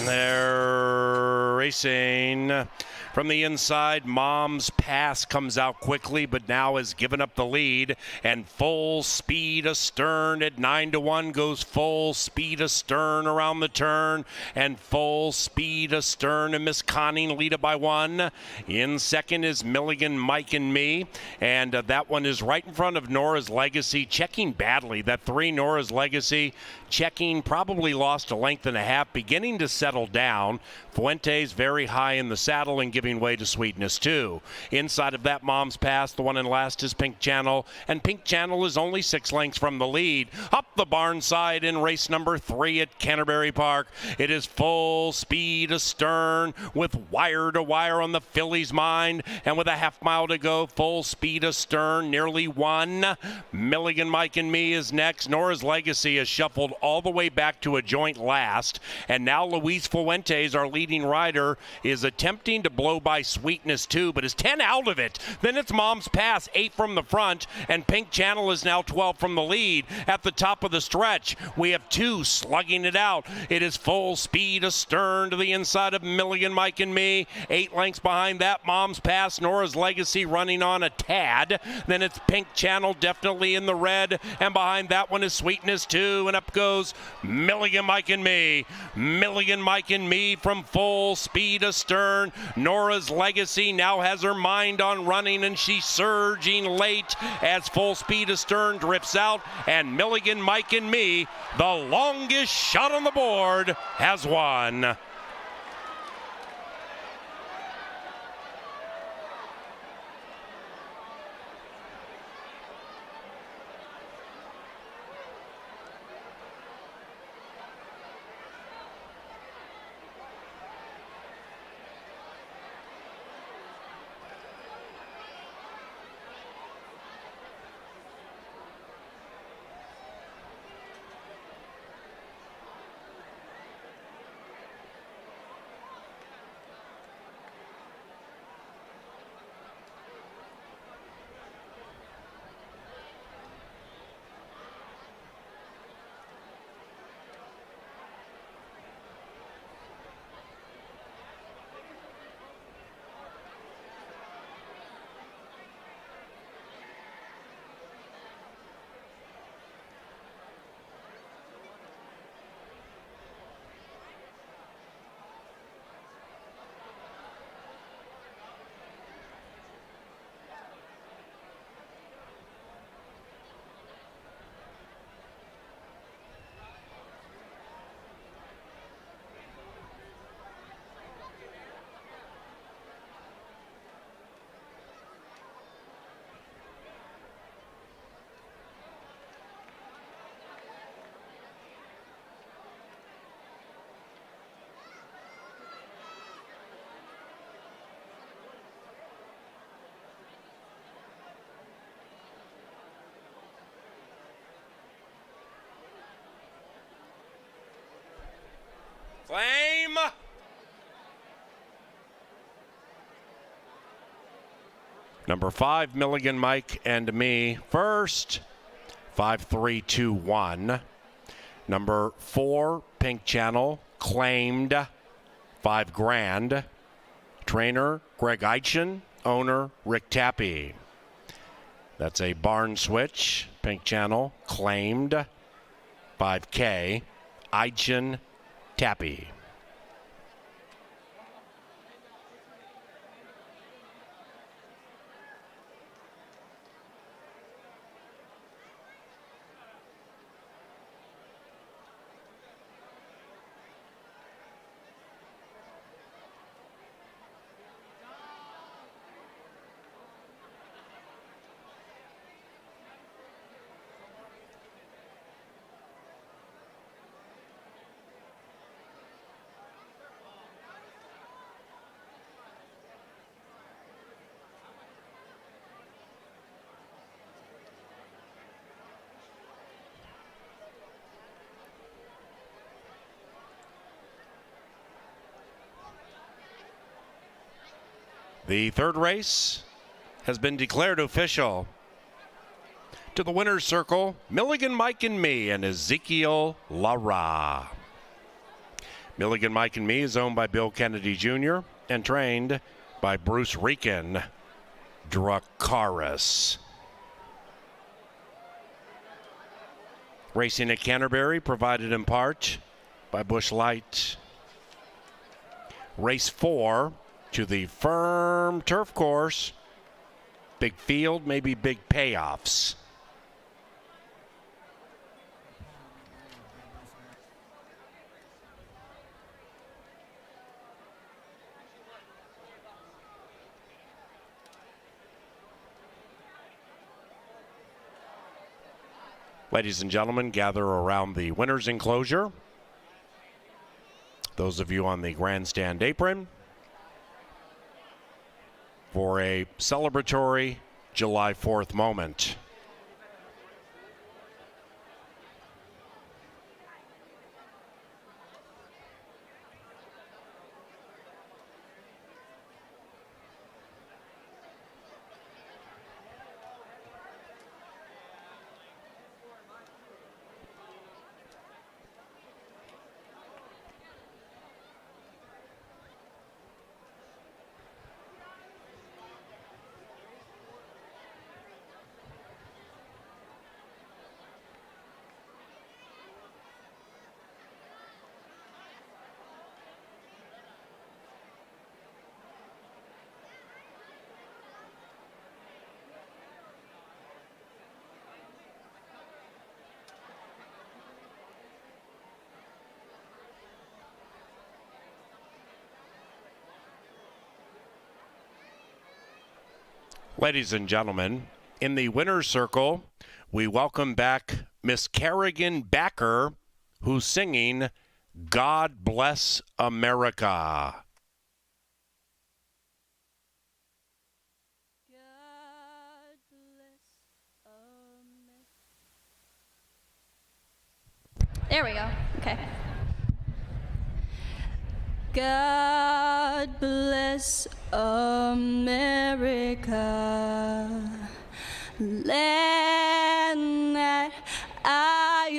They're racing. From the inside, Mom's Pass comes out quickly, but now has given up the lead. And full speed astern at 9-1 goes full speed astern around the turn. And full speed astern and Miss Conning lead it by 1. In second is Milligan, Mike, and Me. And that one is right in front of Nora's Legacy, checking badly. That 3, Nora's Legacy, checking, probably lost a length and a half, beginning to settle down. Fuentes very high in the saddle and giving way to Sweetness 2. Inside of that, Mom's Pass, the one in last is Pink Channel, and Pink Channel is only 6 lengths from the lead. Up the barn side in race number 3 at Canterbury Park. It is full speed astern with wire to wire on the filly's mind, and with a half mile to go, full speed astern, nearly 1. Milligan, Mike, and Me is next. Nora's Legacy has shuffled all the way back to a joint last, and now Luis Fuentes, our leading rider, is attempting to blow by Sweetness 2, but is 10 out of it. Then it's Mom's Pass, 8 from the front, and Pink Channel is now 12 from the lead. At the top of the stretch, we have 2 slugging it out. It is full speed astern to the inside of Milligan, Mike, and Me. 8 lengths behind that, Mom's Pass, Nora's Legacy running on a tad. Then it's Pink Channel definitely in the red, and behind that one is Sweetness 2, and up goes Milligan, Mike, and Me. Milligan, Mike, and Me from full speed astern. Nora's Legacy now has her mind on running, and she's surging late as full speed astern drifts out, and Milligan, Mike, and Me, the longest shot on the board, has won. Flame. Number 5, Milligan, Mike, and Me first. 5, 3, 2, 1. Number 4, Pink Channel, claimed $5,000. Trainer, Greg Eichen. Owner, Rick Tappy. That's a barn switch. Pink Channel, claimed $5K. Eichen, Tappy. The third race has been declared official. To the winner's circle, Milligan Mike and Me and Ezekiel Lara. Milligan Mike and Me is owned by Bill Kennedy Jr. and trained by Bruce Rican Dracaris. Racing at Canterbury, provided in part by Busch Light. Race 4 to the firm turf course. Big field, maybe big payoffs. Ladies and gentlemen, gather around the winner's enclosure. Those of you on the grandstand apron for a celebratory July 4th moment. Ladies and gentlemen, in the winner's circle, we welcome back Miss Kerrigan Backer, who's singing God Bless America. God bless America. There we go. Okay. God bless America, land that I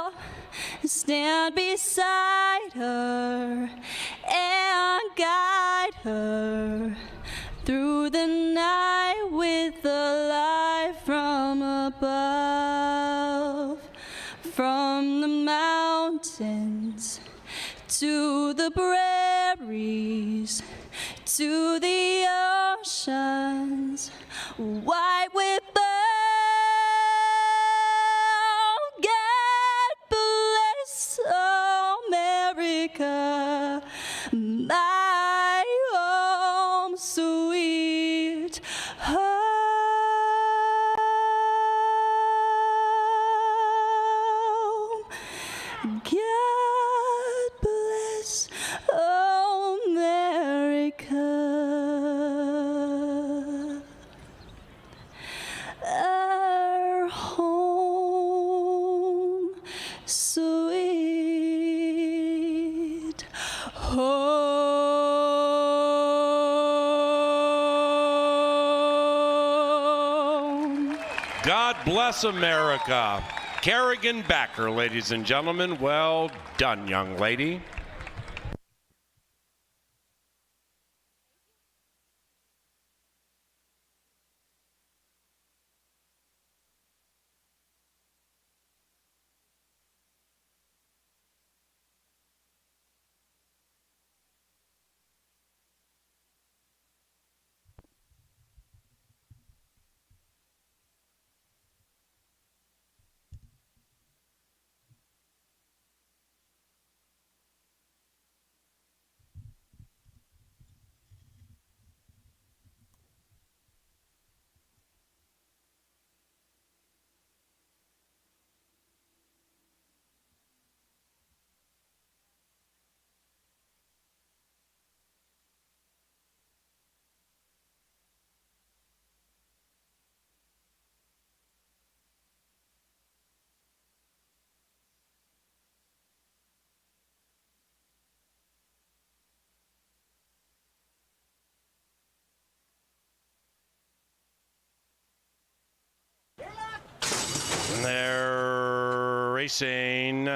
love. Stand beside her and guide her through the night with the light from above, from the mountains to the prairies, to the oceans, white with bird. God bless America, my home sweet home. God bless America, our home sweet home. God bless America. Kerrigan Backer, ladies and gentlemen. Well done, young lady. They're racing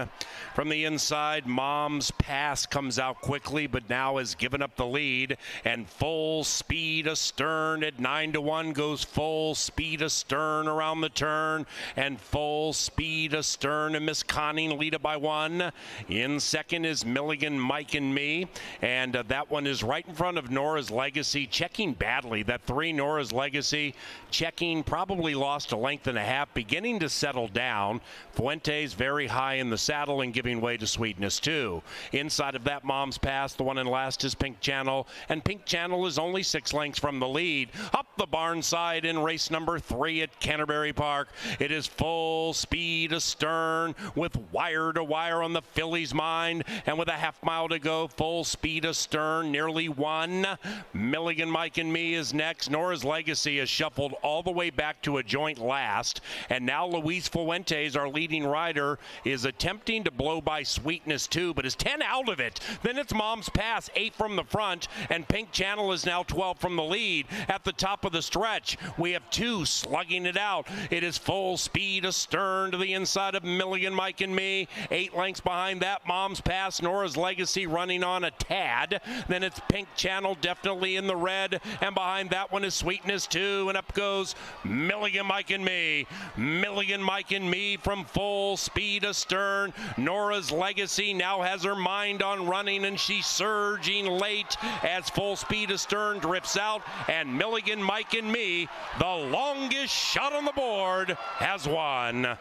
from the inside. Mom's Pass comes out quickly, but now has given up the lead. And Full Speed Astern at 9-1 goes Full Speed Astern around the turn. And Full Speed Astern and Miss Conning lead it by 1. In second is Milligan, Mike, and Me. And that one is right in front of Nora's Legacy, checking badly. That 3, Nora's Legacy, checking, probably lost a length and a half, beginning to settle down. Fuentes very high in the saddle and giving way to Sweetness too. Inside of that, Mom's Pass, the one in last is Pink Channel, and Pink Channel is only 6 lengths from the lead. Up the barn side in race number 3 at Canterbury Park, it is Full Speed Astern with Wire to Wire on the filly's mind, and with a half mile to go, Full Speed Astern nearly won. Milligan, Mike, and Me is next. Nora's Legacy has shuffled all the way back to a joint last, and now Luis Fuentes, our leading rider, is attempting to blow by Sweetness too, but is 10 out of it. Then it's Mom's Pass, 8 from the front, and Pink Channel is now 12 from the lead. At the top of the stretch, we have 2 slugging it out. It is Full Speed Astern to the inside of Milligan, Mike, and Me. 8 lengths behind that, Mom's Pass, Nora's Legacy running on a tad. Then it's Pink Channel definitely in the red, and behind that one is Sweetness too, and up goes Milligan, Mike, and Me. Milligan, Mike, and Me from Full Speed Astern. Nora's Legacy now has her mind on running, and she's surging late as Full Speed Astern drifts out, and Milligan, Mike, and Me, the longest shot on the board, has won.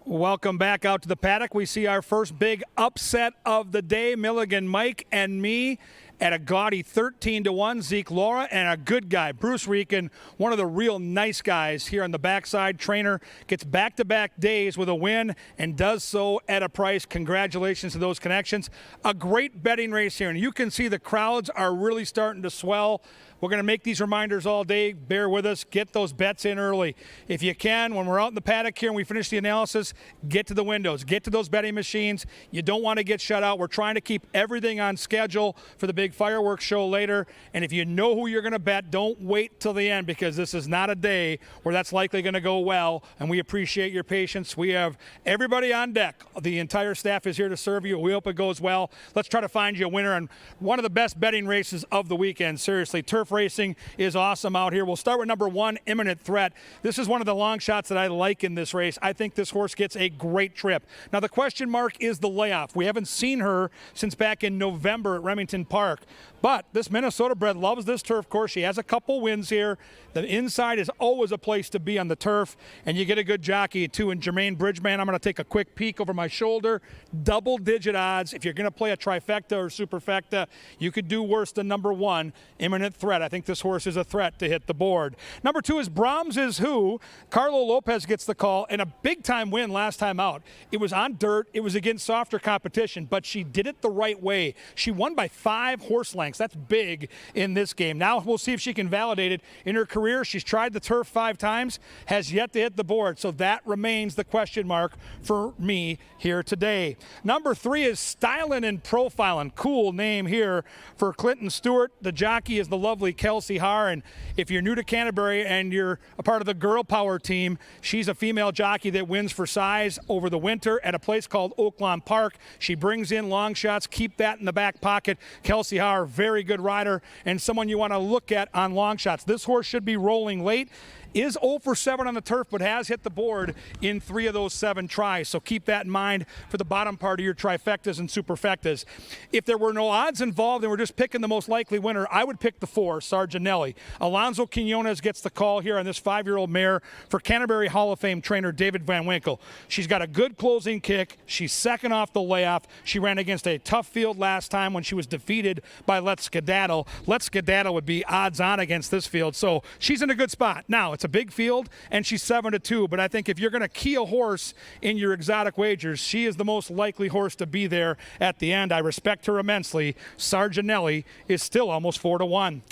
Welcome back out to the paddock. We see our first big upset of the day. Milligan Mike and me at a gaudy 13-1. Zeke Laura and a good guy, Bruce Reekin, one of the real nice guys here on the backside. Trainer gets back-to-back days with a win and does so at a price. Congratulations to those connections. A great betting race here, and you can see the crowds are really starting to swell. We're going to make these reminders all day. Bear with us. Get those bets in early. If you can, when we're out in the paddock here and we finish the analysis, get to the windows. Get to those betting machines. You don't want to get shut out. We're trying to keep everything on schedule for the big fireworks show later. And if you know who you're going to bet, don't wait till the end, because this is not a day where that's likely going to go well. And we appreciate your patience. We have everybody on deck. The entire staff is here to serve you. We hope it goes well. Let's try to find you a winner and one of the best betting races of the weekend. Seriously, turf racing is awesome out here. We'll start with number 1, Imminent Threat. This is one of the long shots that I like in this race. I think this horse gets a great trip. Now, the question mark is the layoff. We haven't seen her since back in November at Remington Park. But this Minnesota bred loves this turf course. She has a couple wins here. The inside is always a place to be on the turf, and you get a good jockey too in Jermaine Bridgeman. I'm going to take a quick peek over my shoulder. Double-digit odds. If you're going to play a trifecta or superfecta, you could do worse than number 1, Imminent Threat. I think this horse is a threat to hit the board. Number 2 is Brahms Is Who. Carlo Lopez gets the call, and a big-time win last time out. It was on dirt. It was against softer competition, but she did it the right way. She won by 5 horse lengths. That's big in this game. Now we'll see if she can validate it. In her career, she's tried the turf 5 times, has yet to hit the board. So that remains the question mark for me here today. Number 3 is Stylin' and Profilin'. Cool name here for Clinton Stewart. The jockey is the lovely Kelsey Haar. And if you're new to Canterbury and you're a part of the Girl Power team, she's a female jockey that wins for size over the winter at a place called Oaklawn Park. She brings in long shots. Keep that in the back pocket. Kelsey Haar, very good rider and someone you want to look at on long shots. This horse should be rolling late. Is 0 for 7 on the turf, but has hit the board in 3 of those 7 tries. So keep that in mind for the bottom part of your trifectas and superfectas. If there were no odds involved and we're just picking the most likely winner, I would pick the 4, Sarginelli. Alonzo Quinones gets the call here on this 5-year-old mare for Canterbury Hall of Fame trainer David Van Winkle. She's got a good closing kick. She's second off the layoff. She ran against a tough field last time when she was defeated by Let's Skedaddle. Let's Skedaddle would be odds on against this field. So she's in a good spot. Now, it's a big field, and she's 7-2. But I think if you're going to key a horse in your exotic wagers, she is the most likely horse to be there at the end. I respect her immensely. Sarginelli is still almost 4-1.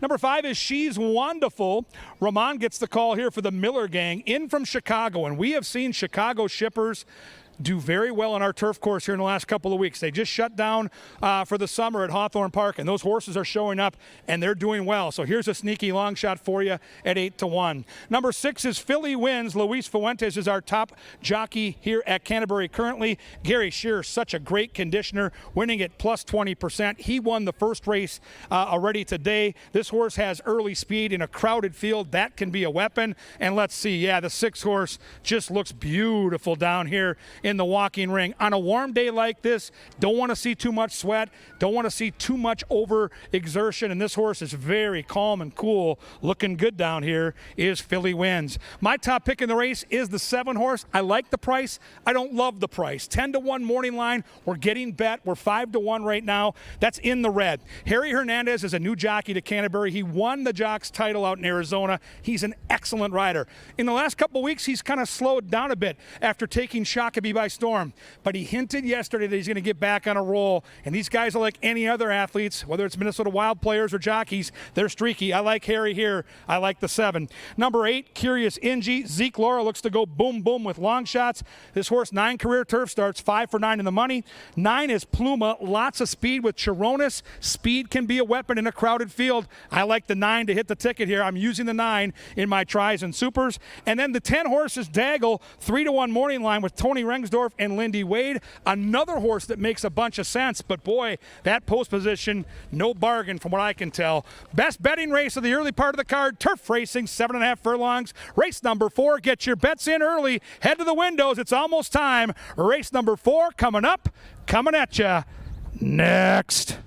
Number 5 is She's Wonderful. Ramon gets the call here for the Miller gang in from Chicago, and we have seen Chicago shippers do very well on our turf course here in the last couple of weeks. They just shut down for the summer at Hawthorne Park, and those horses are showing up, and they're doing well. So here's a sneaky long shot for you at 8-1. Number 6 is Philly Wins. Luis Fuentes is our top jockey here at Canterbury currently. Gary Shearer, such a great conditioner, winning at plus 20%. He won the first race already today. This horse has early speed in a crowded field. That can be a weapon. And let's see, yeah, the 6 horse just looks beautiful down here in the walking ring. On a warm day like this, don't want to see too much sweat, don't want to see too much over exertion, and this horse is very calm and cool, looking good down here, is Philly Wins. My top pick in the race is the 7 horse. I like the price. I don't love the price. 10-1 morning line. We're getting bet. We're 5-1 right now. That's in the red. Harry Hernandez is a new jockey to Canterbury. He won the Jocks title out in Arizona. He's an excellent rider. In the last couple of weeks, he's kind of slowed down a bit after taking Shakopee by storm, but he hinted yesterday that he's going to get back on a roll, and these guys are like any other athletes, whether it's Minnesota Wild players or jockeys, they're streaky. I like Harry here. I like the 7. Number 8, Curious Ingy. Zeke Laura looks to go boom, boom with long shots. This horse, 9 career turf starts, 5 for 9 in the money. 9 is Pluma. Lots of speed with Chironis. Speed can be a weapon in a crowded field. I like the 9 to hit the ticket here. I'm using the 9 in my tries and supers. And then the 10 horse is Daggle, 3-1 morning line with Tony Rengsdorf and Lindy Wade. Another horse that makes a bunch of sense, but boy, that post position, no bargain from what I can tell. Best betting race of the early part of the card, turf racing, 7.5 furlongs. Race number 4, get your bets in early. Head to the windows, it's almost time. Race number 4 coming up, coming at you next.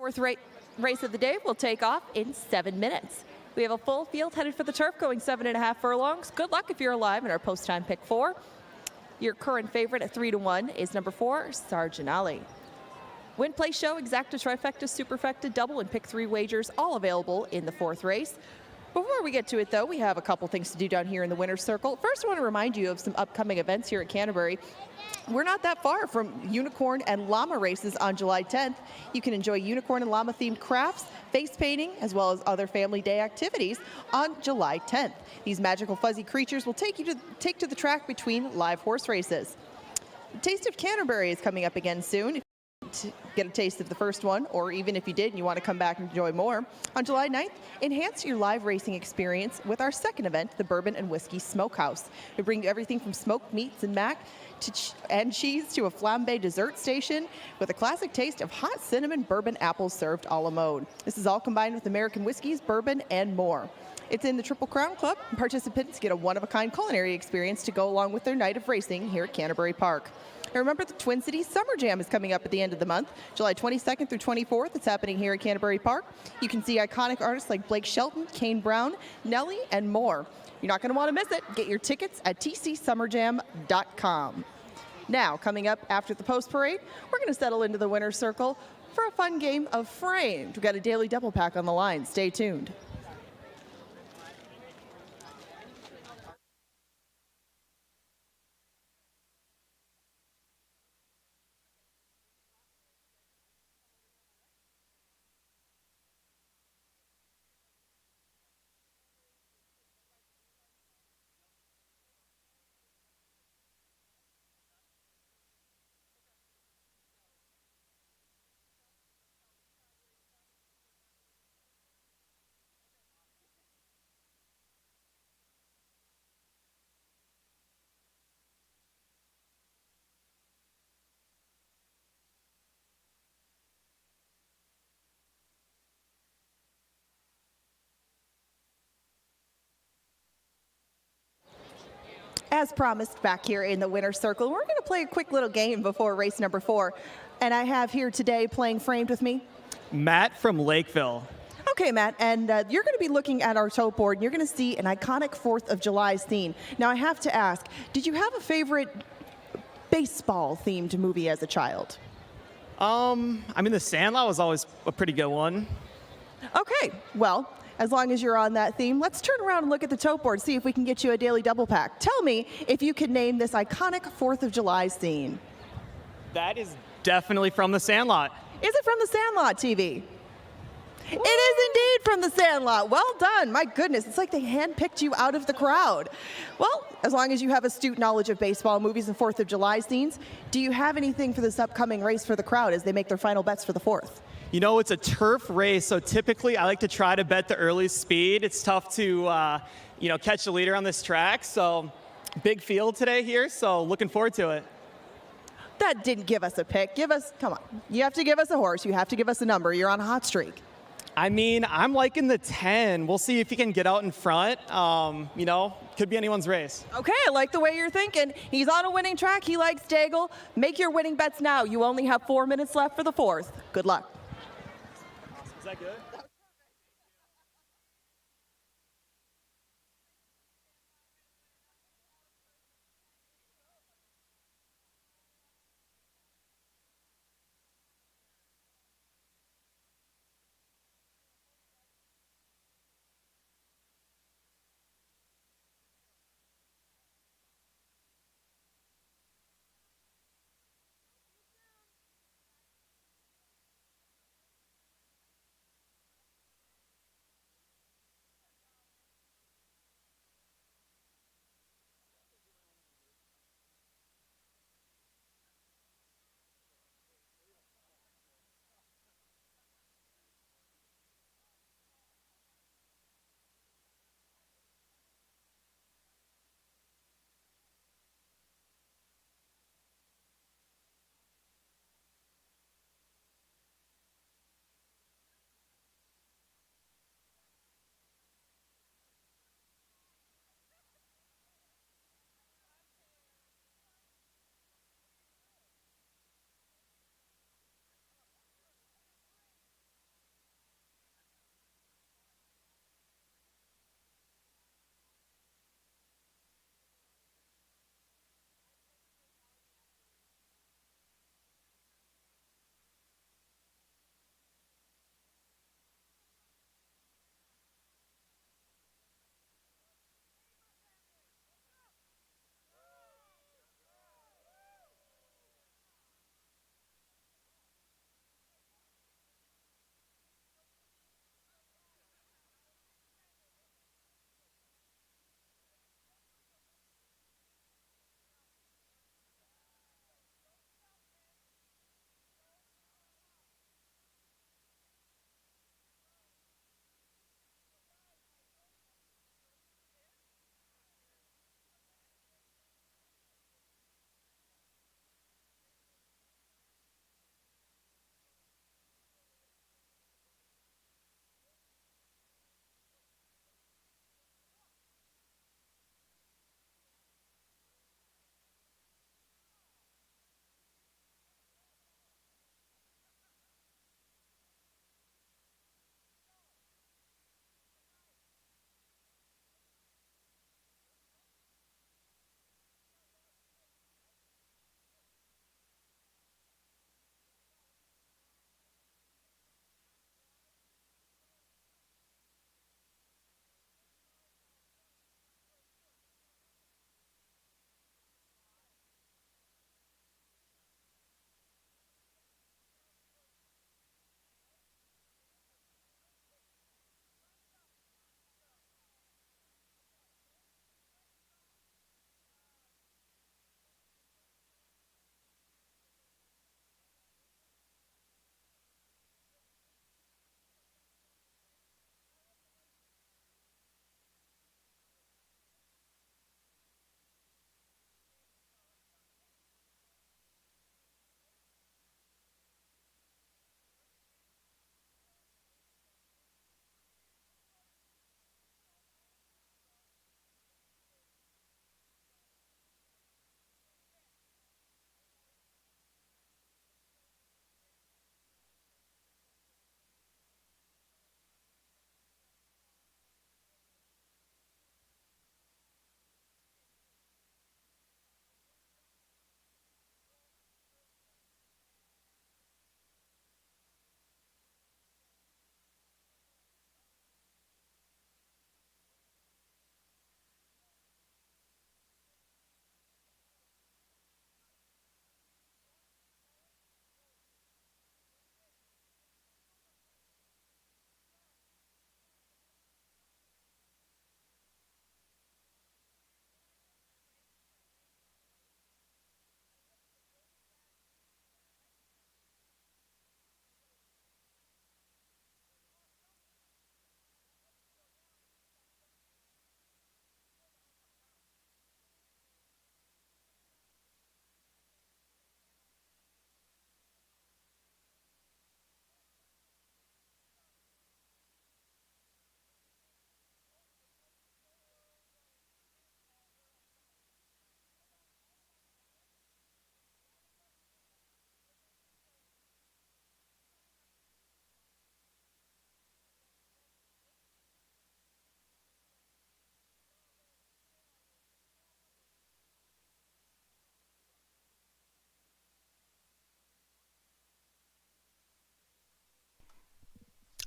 Fourth race of the day will take off in 7 minutes. We have a full field headed for the turf going 7.5 furlongs. Good luck if you're alive in our post time pick 4. Your current favorite at 3-1 is number 4, Sergeant Ali. Win, play, show, exacta, trifecta, superfecta, double, and pick 3 wagers all available in the 4th race. Before we get to it, though, we have a couple things to do down here in the winner's circle. First, I want to remind you of some upcoming events here at Canterbury. We're not that far from unicorn and llama races on July 10th. You can enjoy unicorn and llama themed crafts, face painting, as well as other family day activities on July 10th. These magical fuzzy creatures will take to the track between live horse races. The Taste of Canterbury is coming up again soon. To get a taste of the first one, or even if you did and you want to come back and enjoy more. On July 9th, enhance your live racing experience with our second event, the Bourbon and Whiskey Smokehouse. We bring you everything from smoked meats and mac and cheese to a flambe dessert station with a classic taste of hot cinnamon bourbon apples served a la mode. This is all combined with American whiskeys, bourbon, and more. It's in the Triple Crown Club, and participants get a one-of-a-kind culinary experience to go along with their night of racing here at Canterbury Park. And remember, the Twin Cities Summer Jam is coming up at the end of the month, July 22nd through 24th. It's happening here at Canterbury Park. You can see iconic artists like Blake Shelton, Kane Brown, Nelly, and more. You're not going to want to miss it. Get your tickets at tcsummerjam.com. Now, coming up after the post parade, we're going to settle into the winner's circle for a fun game of Framed. We've got a daily double pack on the line. Stay tuned. As promised, back here in the winner's circle, we're going to play a quick little game before race number 4. And I have here today playing Framed with me Matt from Lakeville. Okay, Matt, and you're going to be looking at our tote board, and you're going to see an iconic 4th of July scene. Now, I have to ask, did you have a favorite baseball-themed movie as a child? I mean, The Sandlot was always a pretty good one. Okay, well, as long as you're on that theme, let's turn around and look at the tote board, see if we can get you a daily double pack. Tell me if you could name this iconic 4th of July scene. That is definitely from The Sandlot. Is it from The Sandlot, TV? It is indeed from The Sandlot. Well done. My goodness, it's like they handpicked you out of the crowd. Well, as long as you have astute knowledge of baseball, movies, and 4th of July scenes, do you have anything for this upcoming race for the crowd as they make their final bets for the 4th? You know, it's a turf race, so typically I like to try to bet the early speed. It's tough to, catch the leader on this track. So big field today here, so looking forward to it. That didn't give us a pick. Come on. You have to give us a horse. You have to give us a number. You're on a hot streak. I mean, I'm liking the 10. We'll see if he can get out in front. Could be anyone's race. Okay, I like the way you're thinking. He's on a winning track. He likes Daigle. Make your winning bets now. You only have 4 minutes left for the 4th. Good luck. Is that good?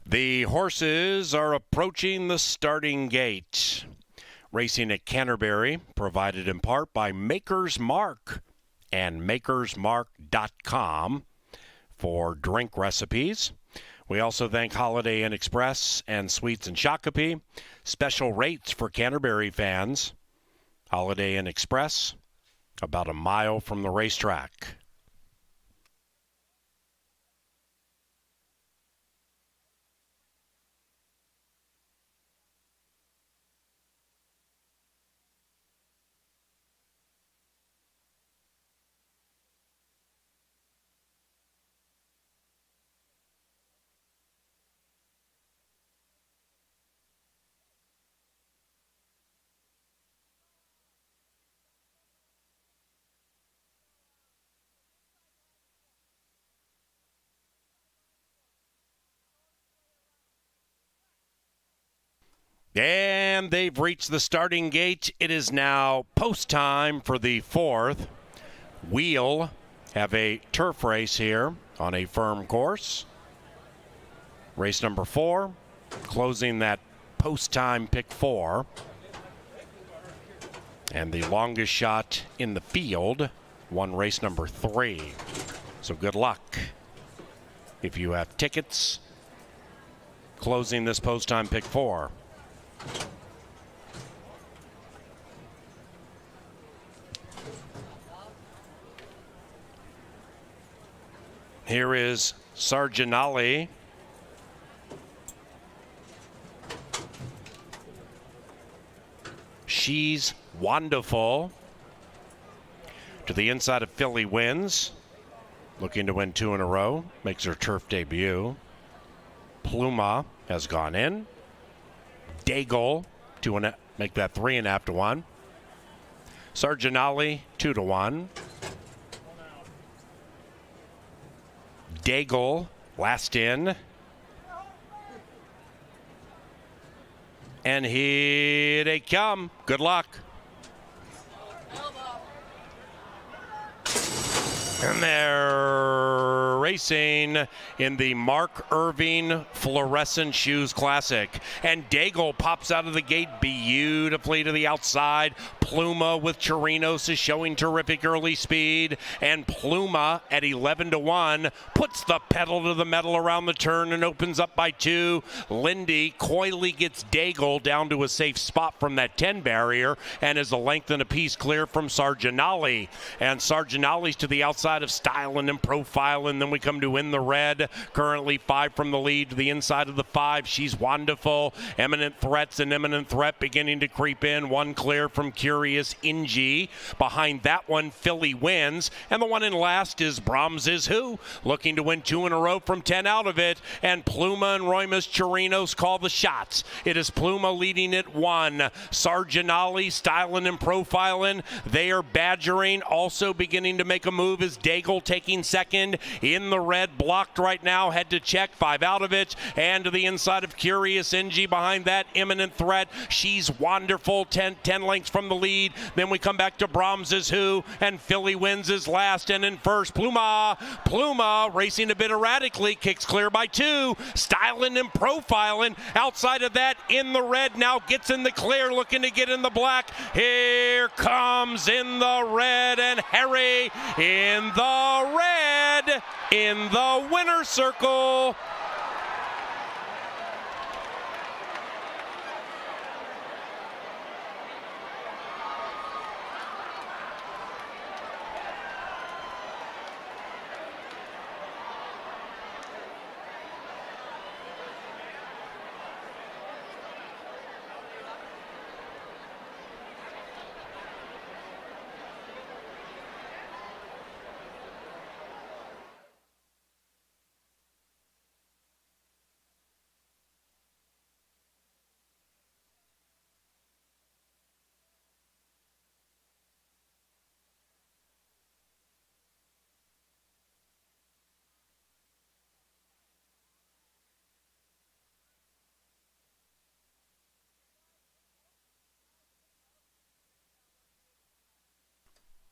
The horses are approaching the starting gate. Racing at Canterbury, provided in part by Maker's Mark and makersmark.com for drink recipes. We also thank Holiday Inn Express and Sweets and Shakopee. Special rates for Canterbury fans. Holiday Inn Express, about a mile from the racetrack. And they've reached the starting gate. It is now post time for the fourth. We'll have a turf race here on a firm course. Race number 4, closing that post time pick 4. And the longest shot in the field won race number 3. So good luck if you have tickets closing this post time pick 4. Here is Sarginali. She's wonderful. To the inside of Philly Wins. Looking to win 2 in a row. Makes her turf debut. Pluma has gone in. Daigle, make that 3.5 to 1. Sarginali, 2 to 1. Daigle, last in. And here they come. Good luck. And they're racing in the Mark Irving Fluorescent Shoes Classic. And Daigle pops out of the gate beautifully to the outside. Pluma with Chirinos is showing terrific early speed. And Pluma at 11 to 1 puts the pedal to the metal around the turn and opens up by 2. Lindy coyly gets Daigle down to a safe spot from that 10 barrier and is a length and a piece clear from Sarginali. And Sarginali's to the outside of Styling and Profiling. Then we come to In the Red, currently 5 from the lead to the inside of the 5. She's wonderful. Eminent Threats and Imminent Threat beginning to creep in. 1 clear from Curious Ingy. Behind that one, Philly Wins. And the one in last is Brahms Is Who, looking to win 2 in a row from 10 out of it. And Pluma and Roymas Chirinos call the shots. It is Pluma leading at 1. Sarginali, Styling and Profiling. They are badgering. Also beginning to make a move is Daigle taking second. In the Red, blocked right now, head to check, 5 out of it. And to the inside of Curious Ingy. Behind that, Imminent Threat. She's wonderful, 10 lengths from the lead. Then we come back to Brahms Is Who, and Philly Wins is last. And in first, Pluma racing a bit erratically, kicks clear by 2. Styling and Profiling. Outside of that, In the Red now gets in the clear, looking to get in the black. Here comes In the Red, and Harry in the red in the winner's circle.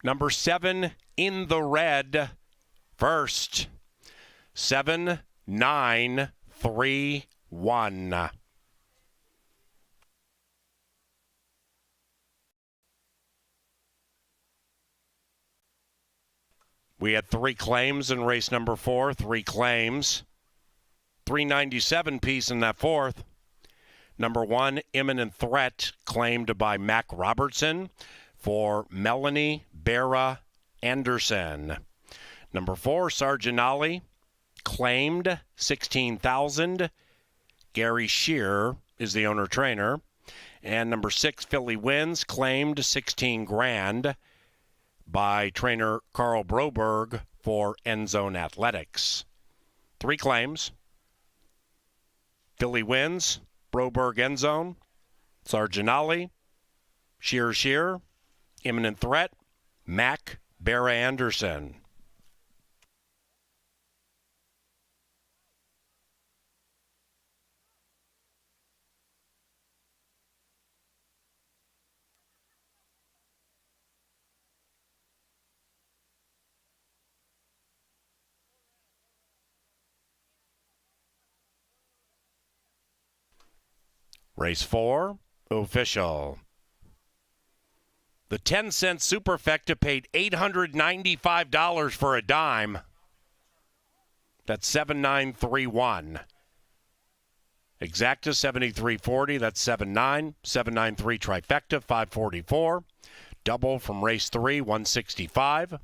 Number 7, In the Red, first. 7, 9, 3, 1. We had 3 claims in race number 4, 3 claims. 397 piece in that 4th. Number 1, Imminent Threat, claimed by Mac Robertson for Melanie Barra Anderson. Number 4, Sarginali, claimed 16,000. Gary Shear is the owner-trainer. And number 6, Philly Wins, claimed 16 grand by trainer Carl Broberg for End Zone Athletics. 3 claims. Philly Wins, Broberg End Zone, Sarginali, Shear, Imminent Threat, Mac Barra Anderson. Race 4, official. The 10-cent superfecta paid $895 for a dime. That's 7931. Exacta 7340, that's 79. 793 trifecta 544. Double from race 3, 165.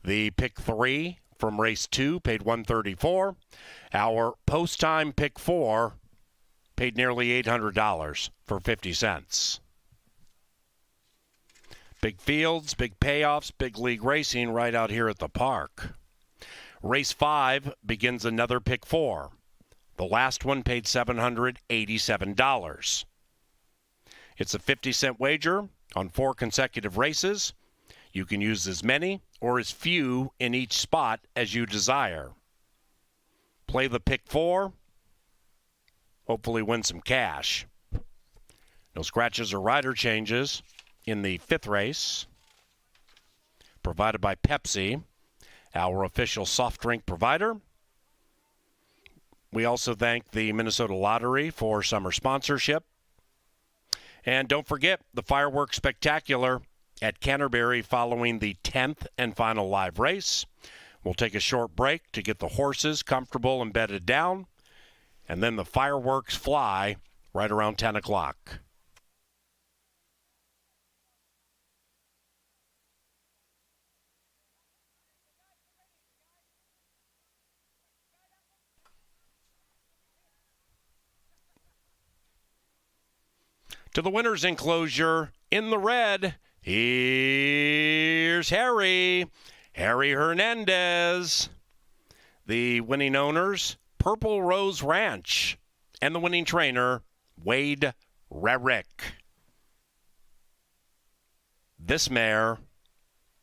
The pick 3 from race 2 paid 134. Our post time pick 4 paid nearly $800 for 50 cents. Big fields, big payoffs, big league racing right out here at the park. Race 5 begins another pick 4. The last one paid $787. It's a 50-cent wager on 4 consecutive races. You can use as many or as few in each spot as you desire. Play the pick 4. Hopefully win some cash. No scratches or rider changes in the 5th race. Provided by Pepsi, our official soft drink provider. We also thank the Minnesota Lottery for summer sponsorship. And don't forget the fireworks spectacular at Canterbury following the 10th and final live race. We'll take a short break to get the horses comfortable and bedded down. And then the fireworks fly right around 10 o'clock. To the winner's enclosure in the red, here's Harry Hernandez. The winning owners, Purple Rose Ranch, and the winning trainer, Wade Rarick. This mare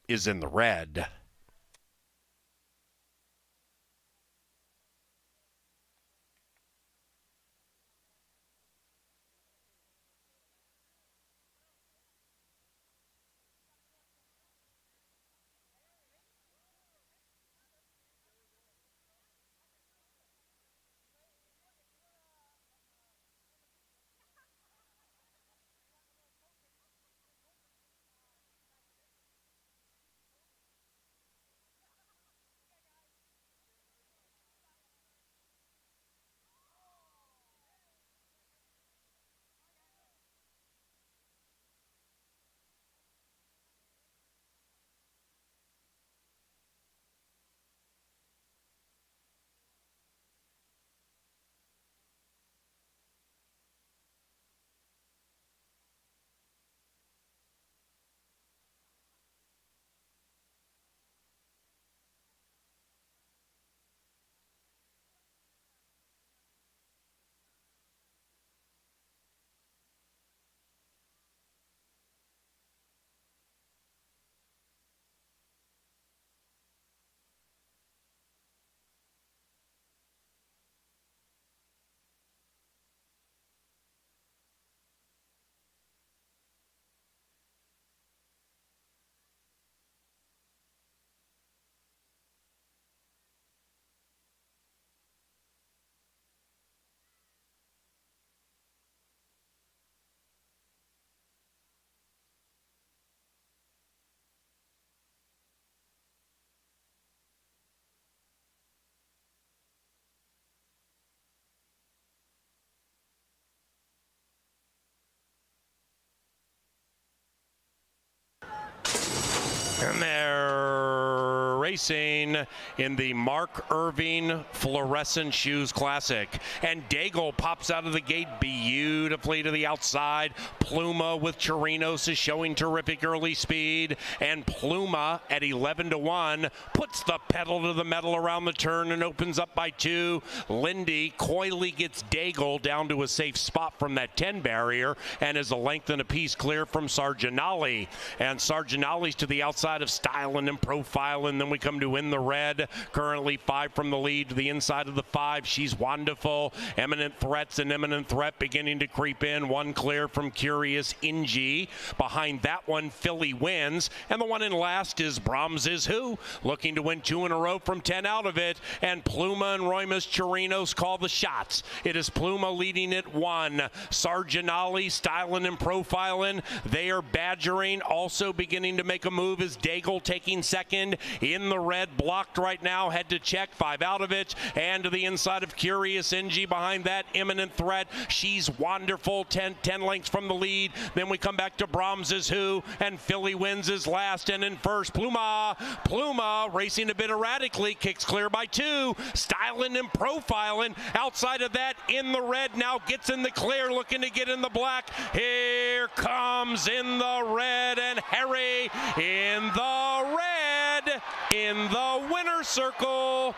is in the red. And they're racing in the Mark Irving Fluorescent Shoes Classic. And Daigle pops out of the gate beautifully to the outside. Pluma with Chirinos is showing terrific early speed. And Pluma at 11-1 puts the pedal to the metal around the turn and opens up by 2. Lindy coyly gets Daigle down to a safe spot from that 10 barrier and is a length and a piece clear from Sarginali. And Sarginali's to the outside of Styling and Profiling. Then we come to In the Red, currently 5 from the lead to the inside of the 5. She's wonderful. Eminent Threats and Imminent Threat beginning to creep in. 1 clear from Curious Ingy. Behind that one, Philly Wins. And the one in last is Brahms Is Who, looking to win 2 in a row from 10 out of it. And Pluma and Roymas Chirinos call the shots. It is Pluma leading at 1. Sarginali, Styling and Profiling. They are badgering. Also beginning to make a move is Daigle taking second. In the Red, blocked right now, head to check, 5 out of it. And to the inside of Curious Ingy. Behind that, Imminent Threat. She's wonderful, 10 lengths from the lead. Then we come back to Brahms Is Who, and Philly Wins is last. And in first, Pluma racing a bit erratically, kicks clear by 2. Styling and Profiling. Outside of that, In the Red now gets in the clear, looking to get in the black. Here comes In the Red, and Harry in the red in the winner's circle.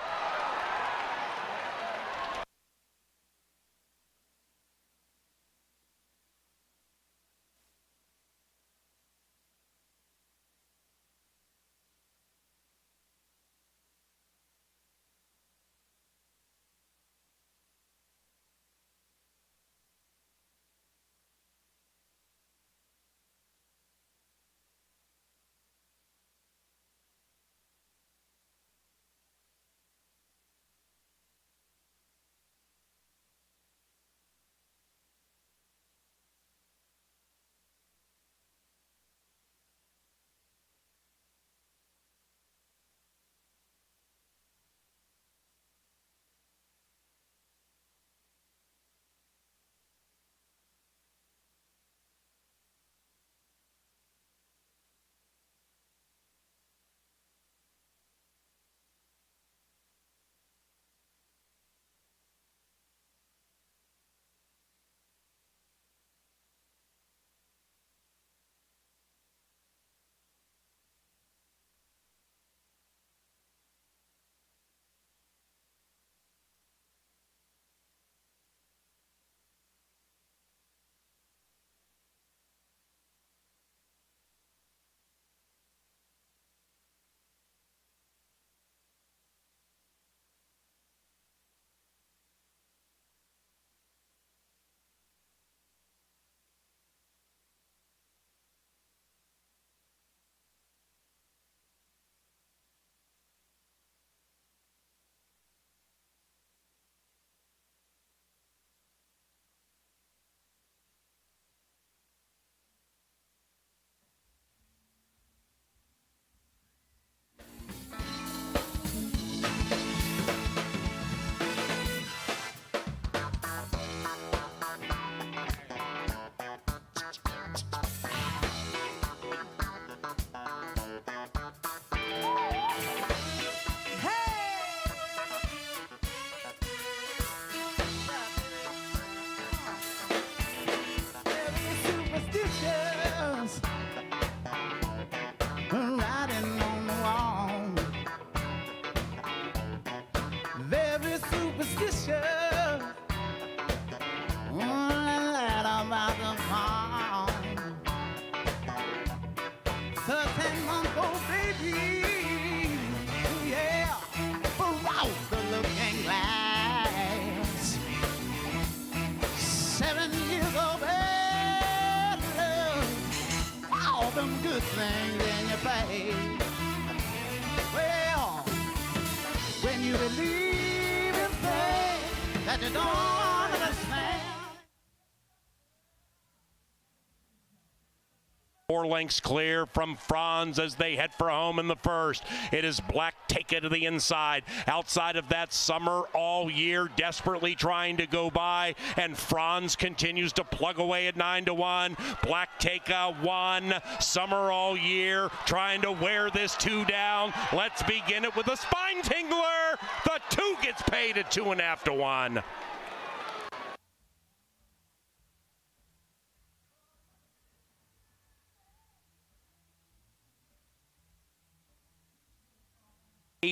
4 lengths clear from Franz as they head for home in the first. It is Black Take It to the inside. Outside of that, Summer All Year desperately trying to go by, and Franz continues to plug away at 9-1. Black Take a 1. Summer All Year trying to wear this 2 down. Let's begin it with a spine tingler. The 2 gets paid at 2.5-1.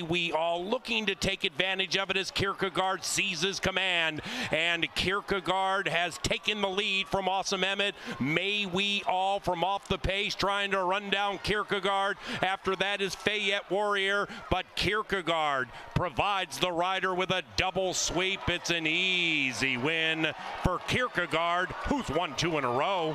We all looking to take advantage of it as Kierkegaard seizes command, and Kierkegaard has taken the lead from Awesome Emmett. May We All from off the pace trying to run down Kierkegaard. After that is Fayette Warrior, but Kierkegaard provides the rider with a double sweep. It's an easy win for Kierkegaard, who's won 2 in a row.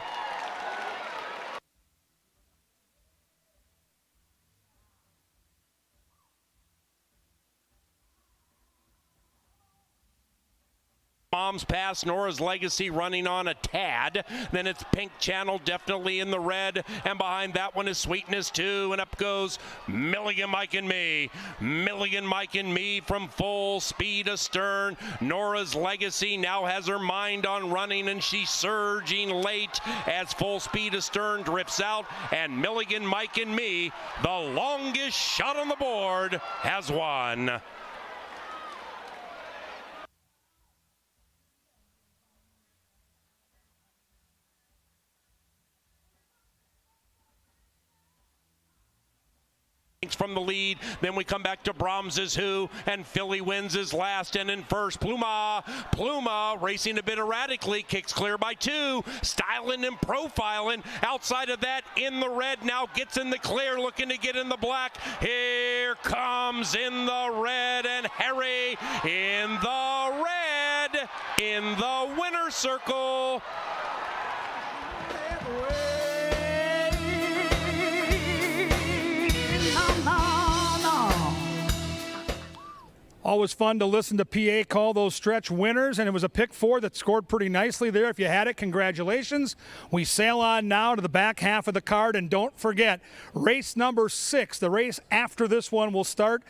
Mom's Pass, Nora's Legacy running on a tad. Then it's Pink Channel definitely in the red. And behind that one is Sweetness 2. And up goes Milligan Mike and Me. Milligan Mike and Me from full speed astern. Nora's Legacy now has her mind on running, and she's surging late as full speed astern drifts out. And Milligan Mike and Me, the longest shot on the board, has won. From the lead, then we come back to Brahms is Who, and Philly wins his last, and in first Pluma racing a bit erratically, kicks clear by 2, styling and profiling. Outside of that, in the red, now gets in the clear, looking to get in the black. Here comes in the red, and Harry in the red, in the winner's circle. Always fun to listen to PA call those stretch winners, and it was a pick 4 that scored pretty nicely there. If you had it, congratulations. We sail on now to the back half of the card, and don't forget, race number 6, the race after this one, will start.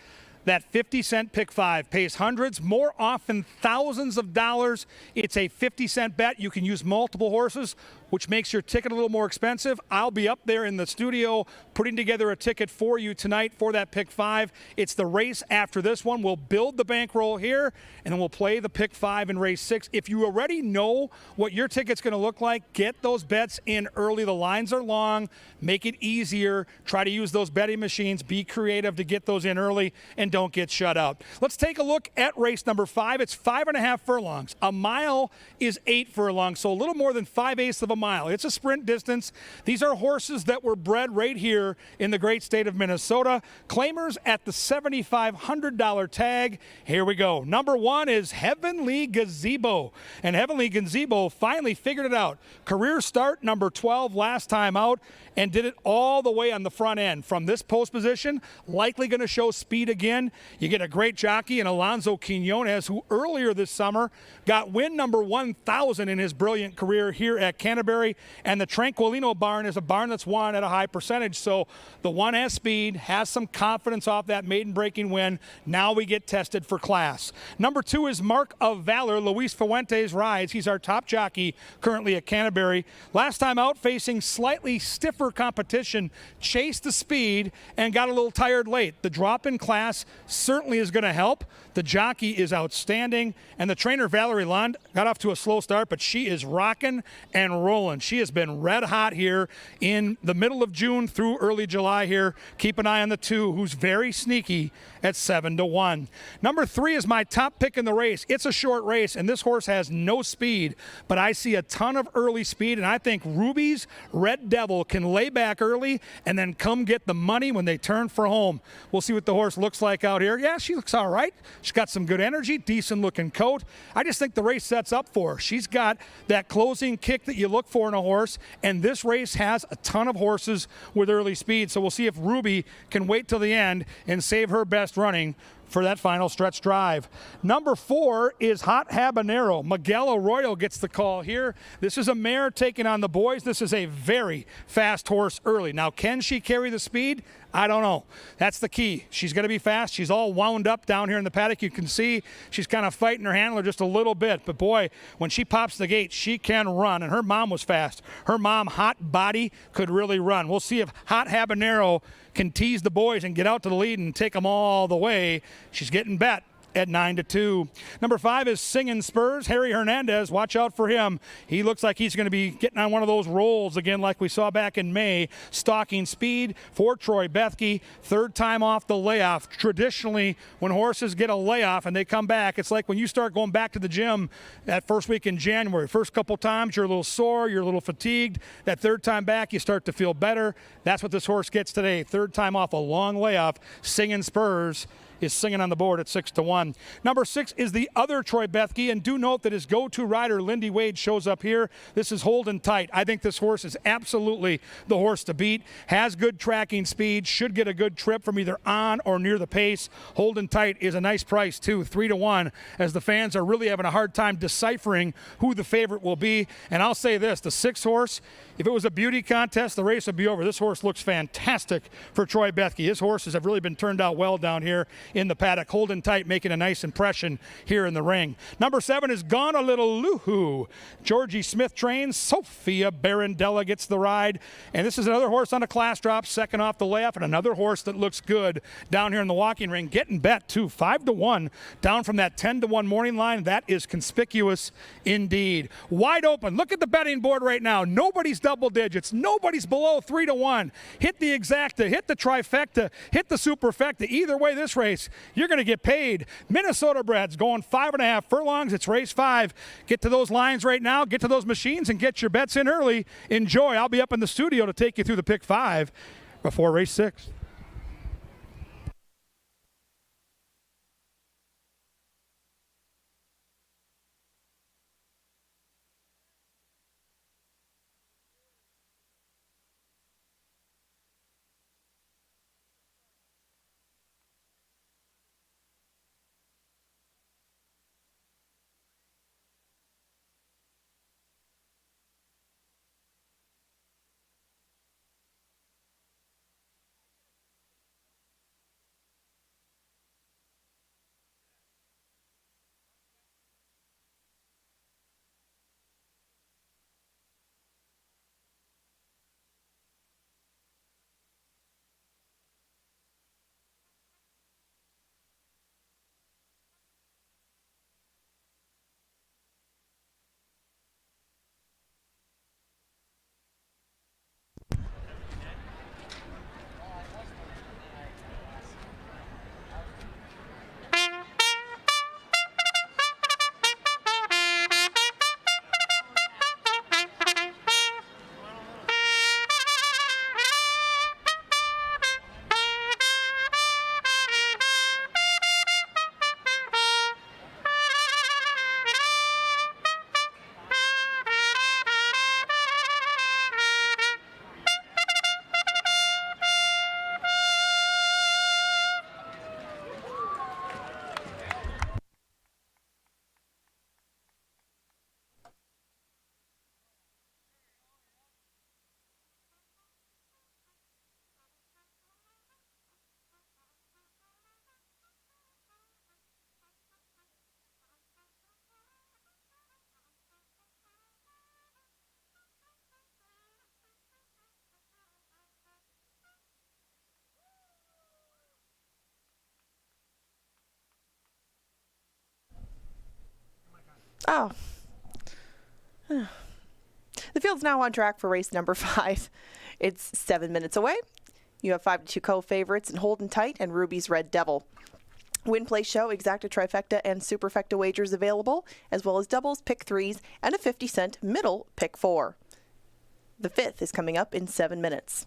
That 50-cent pick 5 pays hundreds, more often thousands of dollars. It's a 50-cent bet. You can use multiple horses, which makes your ticket a little more expensive. I'll be up there in the studio putting together a ticket for you tonight for that pick 5. It's the race after this one. We'll build the bankroll here, and then we'll play the pick 5 in race 6. If you already know what your ticket's going to look like, get those bets in early. The lines are long. Make it easier. Try to use those betting machines. Be creative to get those in early, and don't get shut out. Let's take a look at race number 5. It's 5.5 furlongs. A mile is 8 furlongs, so a little more than 5/8 of a mile. It's a sprint distance. These are horses that were bred right here in the great state of Minnesota. Claimers at the $7,500 tag. Here we go. Number 1 is Heavenly Gazebo. And Heavenly Gazebo finally figured it out. Career start number 12 last time out, and did it all the way on the front end. From this post position, likely going to show speed again. You get a great jockey in Alonso Quinones, who earlier this summer got win number 1,000 in his brilliant career here at Canterbury. And the Tranquilino barn is a barn that's won at a high percentage. So the one has speed, has some confidence off that maiden breaking win. Now we get tested for class. Number 2 is Mark of Valor. Luis Fuentes rides. He's our top jockey currently at Canterbury. Last time out, facing slightly stiffer competition, chased the speed and got a little tired late. The drop in class certainly is going to help. The jockey is outstanding, and the trainer Valerie Lund got off to a slow start, but she is rocking and rolling. She has been red hot here in the middle of June through early July here. Keep an eye on the 2, who's very sneaky at 7-1. Number 3 is my top pick in the race. It's a short race, and this horse has no speed, but I see a ton of early speed, and I think Ruby's Red Devil can lay back early and then come get the money when they turn for home. We'll see what the horse looks like out here. Yeah, she looks all right. She's got some good energy, decent looking coat. I just think the race sets up for her. She's got that closing kick that you look for in a horse, and this race has a ton of horses with early speed. So we'll see if Ruby can wait till the end and save her best running for that final stretch drive. Number 4 is Hot Habanero. Miguel Arroyo gets the call here. This is a mare taking on the boys. This is a very fast horse early. Now, can she carry the speed? I don't know. That's the key. She's going to be fast. She's all wound up down here in the paddock. You can see she's kind of fighting her handler just a little bit. But boy, when she pops the gate, she can run. And her mom was fast. Her mom, Hot Body, could really run. We'll see if Hot Habanero can tease the boys and get out to the lead and take them all the way. She's getting bet at 9-2. Number 5 is Singin' Spurs. Harry Hernandez, watch out for him. He looks like he's going to be getting on one of those rolls again like we saw back in May. Stalking speed for Troy Bethke. Third time off the layoff. Traditionally, when horses get a layoff and they come back, it's like when you start going back to the gym that first week in January. First couple times, you're a little sore, you're a little fatigued. That third time back, you start to feel better. That's what this horse gets today. Third time off a long layoff. Singin' Spurs is singing on the board at 6-1. Number 6 is the other Troy Bethke, and do note that his go-to rider, Lindy Wade, shows up here. This is Holding Tight. I think this horse is absolutely the horse to beat. Has good tracking speed, should get a good trip from either on or near the pace. Holding Tight is a nice price too, 3-1, as the fans are really having a hard time deciphering who the favorite will be. And I'll say this, the 6 horse, if it was a beauty contest, the race would be over. This horse looks fantastic for Troy Bethke. His horses have really been turned out well down here in the paddock. Holding Tight, making a nice impression here in the ring. Number 7 is Gone a Little Loohoo. Georgie Smith trains. Sophia Barandella gets the ride. And this is another horse on a class drop, second off the layoff, and another horse that looks good down here in the walking ring. Getting bet too, 5-1, down from that 10-1 morning line. That is conspicuous indeed. Wide open. Look at the betting board right now. Nobody's double digits. Nobody's below 3-1. Hit the exacta, hit the trifecta, hit the superfecta. Either way, this race, you're going to get paid. Minnesota breds going 5.5 furlongs. It's race 5. Get to those lines right now. Get to those machines and get your bets in early. Enjoy. I'll be up in the studio to take you through the pick 5 before race 6. Oh. The field's now on track for race number 5. It's 7 minutes away. You have 5-2 co-favorites in Holding Tight and Ruby's Red Devil. Win, play, show, exacta, trifecta, and superfecta wagers available, as well as doubles, pick 3s, and a 50-cent middle pick 4. The 5th is coming up in 7 minutes.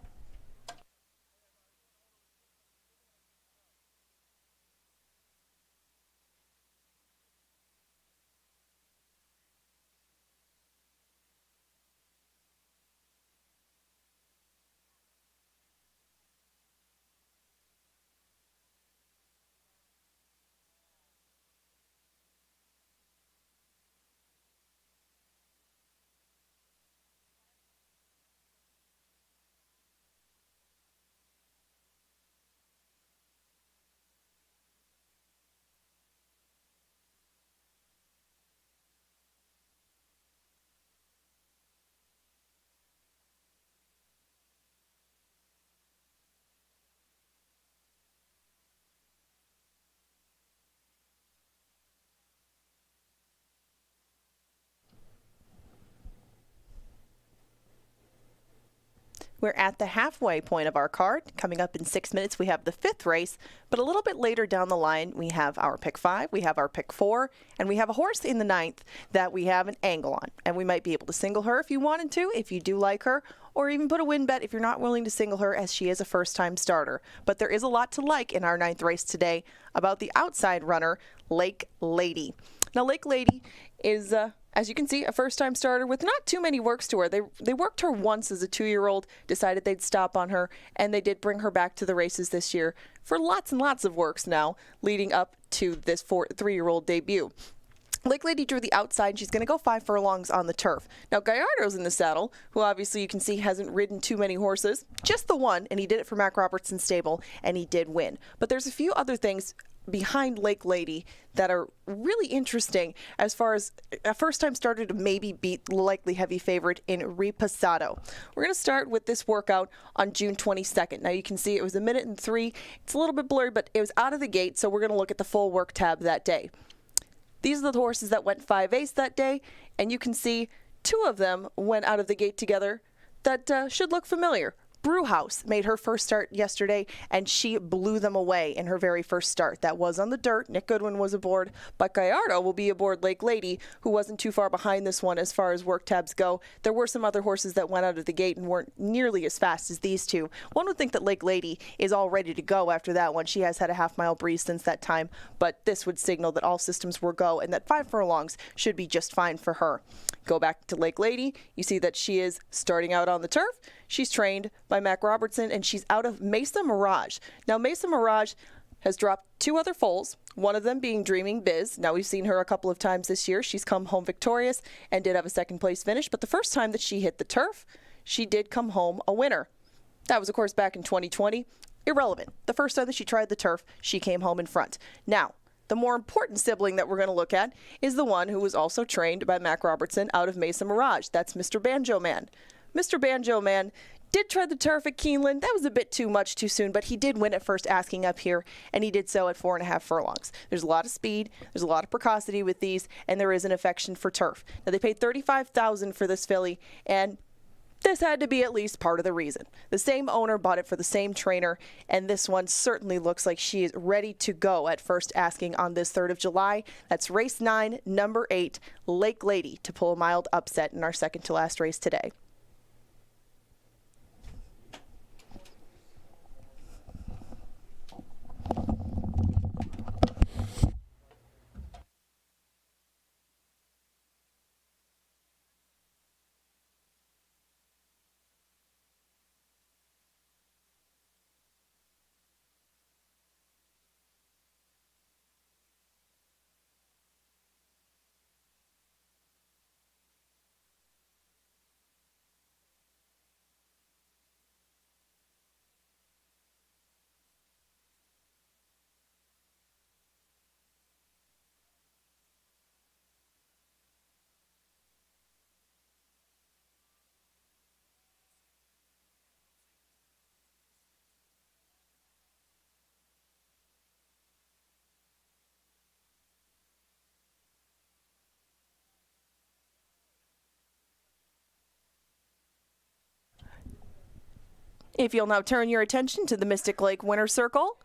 We're at the halfway point of our card. Coming up in 6 minutes, we have the 5th race, but a little bit later down the line, we have our pick 5, we have our pick 4, and we have a horse in the 9th that we have an angle on. And we might be able to single her if you wanted to, if you do like her, or even put a win bet if you're not willing to single her, as she is a first-time starter. But there is a lot to like in our 9th race today about the outside runner, Lake Lady. Now, Lake Lady is, as you can see, a first-time starter with not too many works to her. They worked her once as a 2-year-old, decided they'd stop on her, and they did bring her back to the races this year for lots and lots of works now, leading up to this 3-year-old debut. Lake Lady drew the outside. She's going to go 5 furlongs on the turf. Now, Gallardo's in the saddle, who obviously you can see hasn't ridden too many horses, just the one, and he did it for Mac Robertson's stable, and he did win. But there's a few other things behind Lake Lady that are really interesting as far as a first-time starter to maybe beat the likely heavy favorite in Repasado. We're going to start with this workout on June 22nd. Now you can see it was 1:03. It's a little bit blurry, but it was out of the gate, so we're going to look at the full work tab that day. These are the horses that went 5/8 that day, and you can see 2 of them went out of the gate together that should look familiar. Brewhouse made her first start yesterday, and she blew them away in her very first start. That was on the dirt. Nick Goodwin was aboard, but Gallardo will be aboard Lake Lady, who wasn't too far behind this one as far as work tabs go. There were some other horses that went out of the gate and weren't nearly as fast as these 2. One would think that Lake Lady is all ready to go after that one. She has had a half-mile breeze since that time, but this would signal that all systems were go and that 5 furlongs should be just fine for her. Go back to Lake Lady. You see that she is starting out on the turf. She's trained by Mac Robertson, and she's out of Mesa Mirage. Now, Mesa Mirage has dropped 2 other foals, one of them being Dreaming Biz. Now, we've seen her a couple of times this year. She's come home victorious and did have a second-place finish, but the first time that she hit the turf, she did come home a winner. That was, of course, back in 2020. Irrelevant. The first time that she tried the turf, she came home in front. Now, the more important sibling that we're going to look at is the one who was also trained by Mac Robertson out of Mesa Mirage. That's Mr. Banjo Man. Mr. Banjo Man did try the turf at Keeneland. That was a bit too much too soon, but he did win at first asking up here, and he did so at 4.5 furlongs. There's a lot of speed, there's a lot of precocity with these, and there is an affection for turf. Now, they paid $35,000 for this filly, and this had to be at least part of the reason. The same owner bought it for the same trainer, and this one certainly looks like she is ready to go at first asking on this 3rd of July. That's race 9, number 8, Lake Lady, to pull a mild upset in our second to last race today. If you'll now turn your attention to the Mystic Lake Winner's Circle,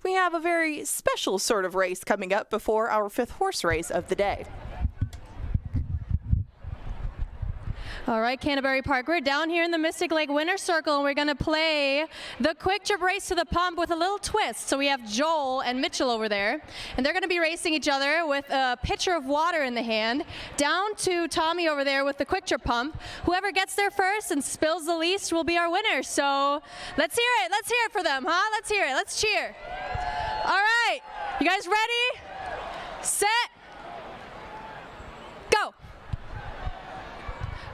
we have a very special sort of race coming up before our 5th horse race of the day. All right, Canterbury Park, we're down here in the Mystic Lake Winner's Circle, and we're going to play the quick trip race to the pump with a little twist. So we have Joel and Mitchell over there, and they're going to be racing each other with a pitcher of water in the hand, down to Tommy over there with the quick trip pump. Whoever gets there first and spills the least will be our winner. So let's hear it. Let's hear it for them, huh? Let's hear it. Let's cheer. All right, you guys ready? Set. Go.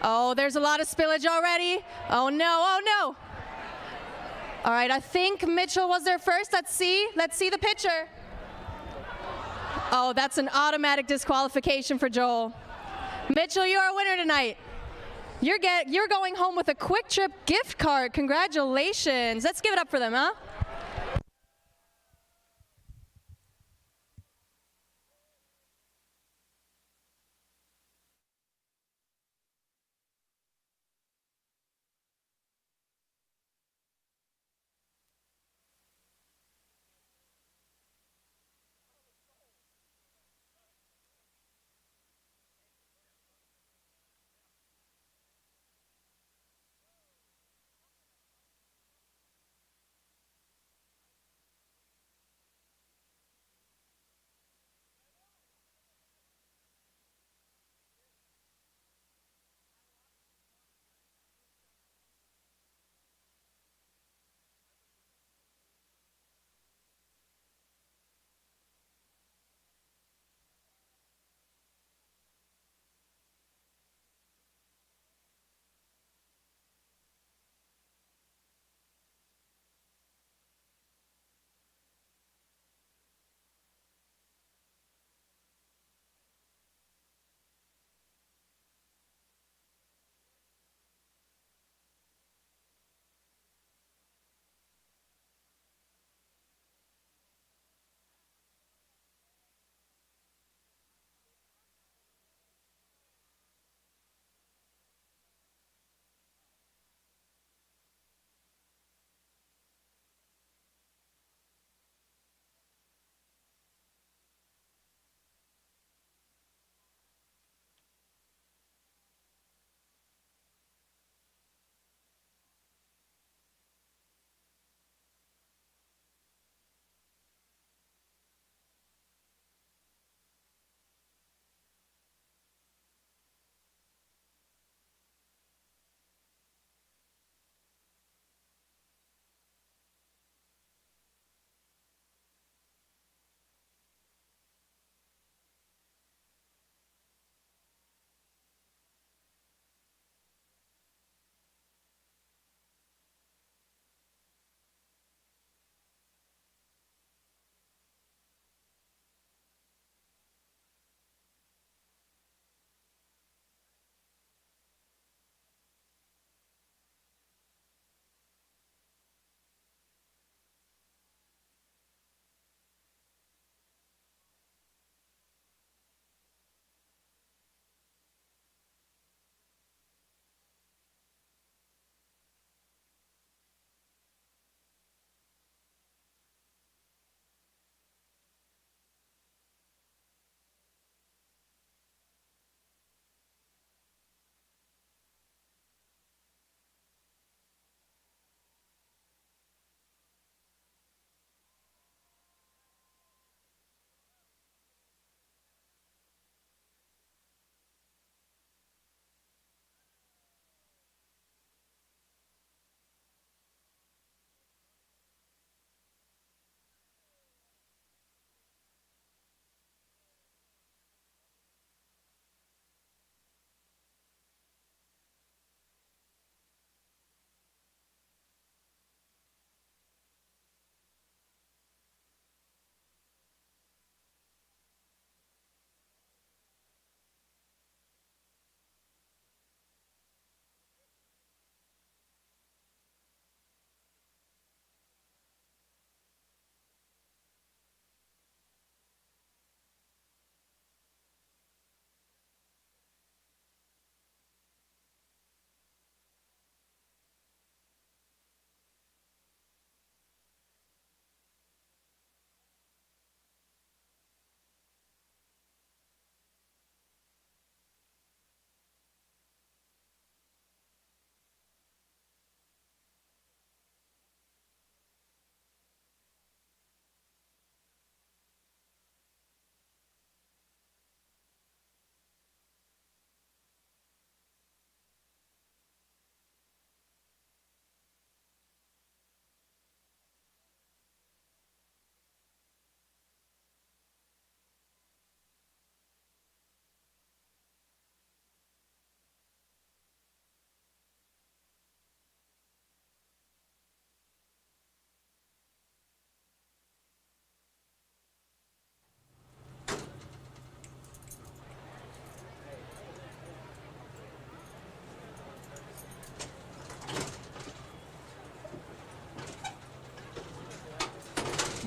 Oh, there's a lot of spillage already. Oh no, oh no. All right, I think Mitchell was there first. Let's see the pitcher. Oh, that's an automatic disqualification for Joel. Mitchell, you are a winner tonight. You're going home with a Quick Trip gift card. Congratulations. Let's give it up for them, huh?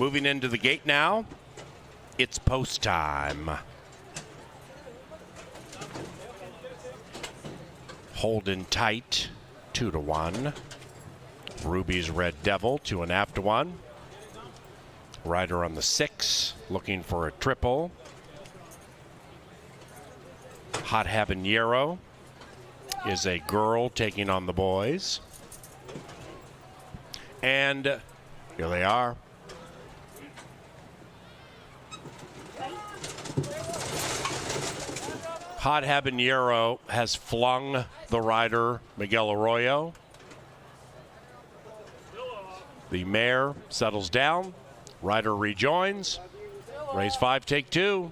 Moving into the gate now, it's post time. Holding tight, 2-1. Ruby's Red Devil, 2.5-1. Rider on the 6, looking for a triple. Hot Habanero is a girl taking on the boys. And here they are. Hot Habanero has flung the rider Miguel Arroyo. The mare settles down. Rider rejoins. Race 5, take 2.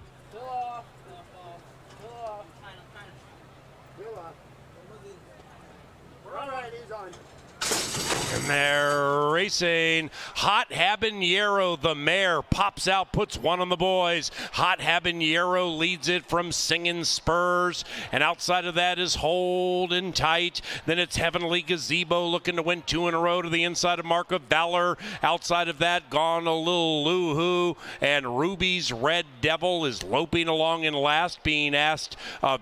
And they're racing. Hot Habanero, the mare, pops out, puts one on the boys. Hot Habanero leads it from Singing Spurs. And outside of that is Holding Tight. Then it's Heavenly Gazebo looking to win 2 in a row to the inside of Mark of Valor. Outside of that, Gone a Little Loo-Hoo. And Ruby's Red Devil is loping along in last, being asked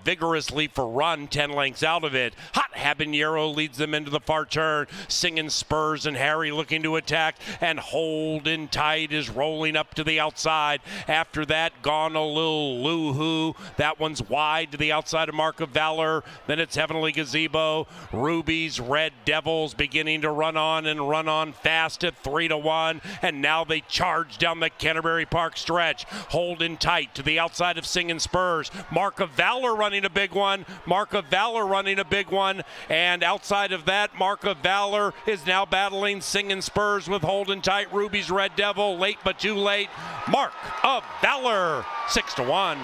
vigorously for run, 10 lengths out of it. Hot Habanero leads them into the far turn. Singing Spurs and Harry looking to attack, and Holding Tight is rolling up to the outside. After that, Gone a Little Loo-Hoo. That one's wide to the outside of Mark of Valor. Then it's Heavenly Gazebo. Ruby's Red Devils beginning to run on fast at 3-1. And now they charge down the Canterbury Park stretch. Holding Tight to the outside of Singing Spurs. Mark of Valor running a big one. Mark of Valor running a big one. And outside of that, Mark of Valor is now battling Singing Spurs with Holding Tight. Ruby's Red Devil, late but too late. Mark of Valor, 6-1.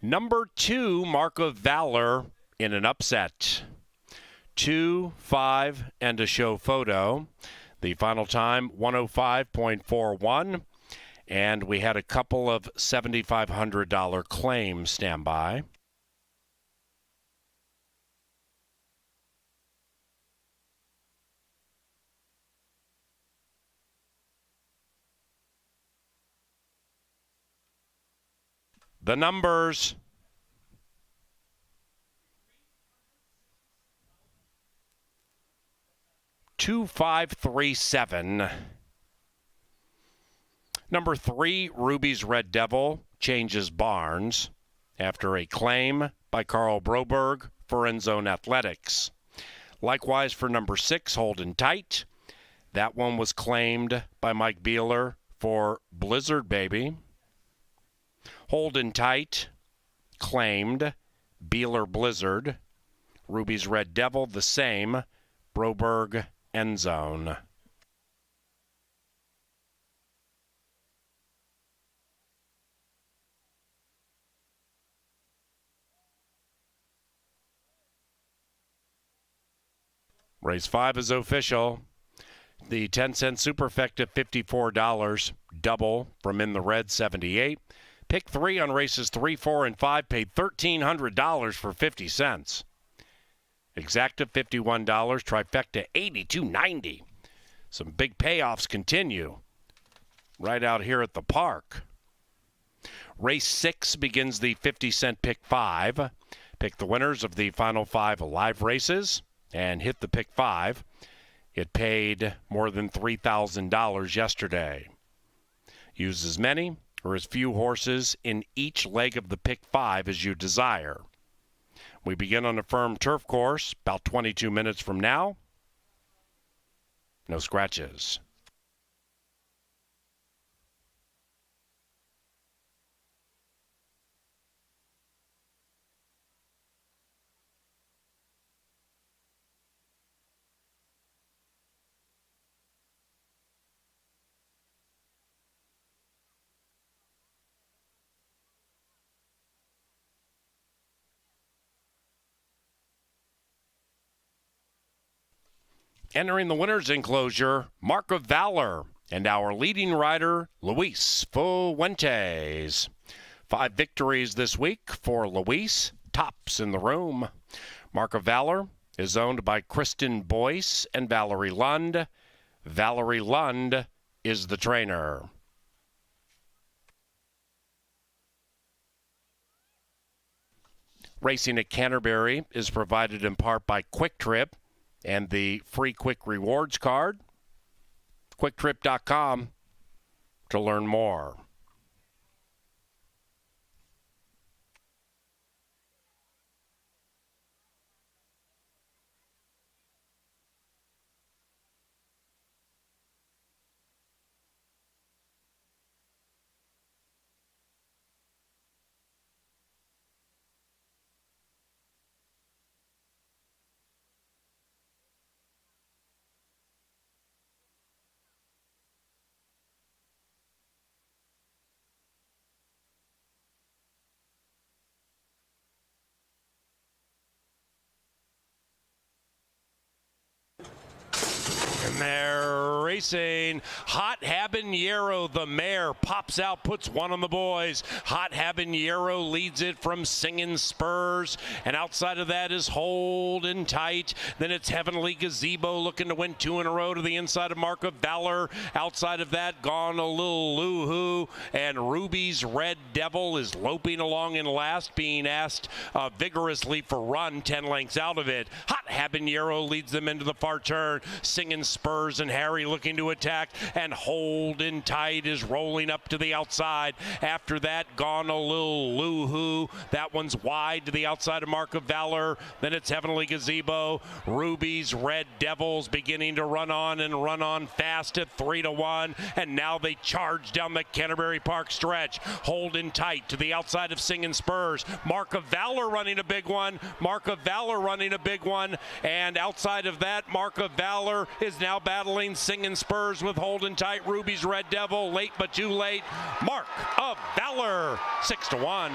Number 2, Mark of Valor in an upset. 2, 5, and a show photo. The final time, 105.41. And we had a couple of $7,500 claims stand by. The numbers. Two, 5, 3, 7. Number 3, Ruby's Red Devil changes barns after a claim by Carl Broberg for End Zone Athletics. Likewise for number 6, Holding Tight. That one was claimed by Mike Beeler for Blizzard Baby. Holding Tight, claimed, Beeler Blizzard. Ruby's Red Devil, the same, Broberg End Zone. Race 5 is official. The 10-cent Superfecta, $54. Double from In the Red, $78. Pick 3 on races 3, 4, and 5 paid $1,300 for 50 cents. Exacta, $51. Trifecta, $82.90. Some big payoffs continue right out here at the park. Race 6 begins the 50-cent Pick 5. Pick the winners of the final 5 live races and hit the Pick 5. It paid more than $3,000 yesterday. Use as many or as few horses in each leg of the Pick 5 as you desire. We begin on a firm turf course about 22 minutes from now. No scratches. Entering the winner's enclosure, Mark of Valor, and our leading rider, Luis Fuentes. 5 victories this week for Luis, tops in the room. Mark of Valor is owned by Kristen Boyce and Valerie Lund. Valerie Lund is the trainer. Racing at Canterbury is provided in part by Quick Trip and the free Quick Rewards card. QuickTrip.com to learn more. And they're racing. Hot Habanero, the mare, pops out, puts one on the boys. Hot Habanero leads it from Singin' Spurs. And outside of that is Holding Tight. Then it's Heavenly Gazebo looking to win 2 in a row to the inside of Mark of Valor. Outside of that, Gone a Little Loo-Hoo. And Ruby's Red Devil is loping along in last, being asked vigorously for run, 10 lengths out of it. Hot Habanero leads them into the far turn. Singin' Spurs and Harry looking to attack, and Holding Tight is rolling up to the outside. After that, Gone a Little Loo-Hoo. That one's wide to the outside of Mark of Valor. Then it's Heavenly Gazebo. Ruby's Red Devils beginning to run on fast at 3-1. And now they charge down the Canterbury Park stretch. Holding Tight to the outside of Singin' Spurs. Mark of Valor running a big one. Mark of Valor running a big one. And outside of that, Mark of Valor is now battling Singin' Spurs with Holding Tight. Ruby's Red Devil, late but too late. Mark of Valor, 6-1.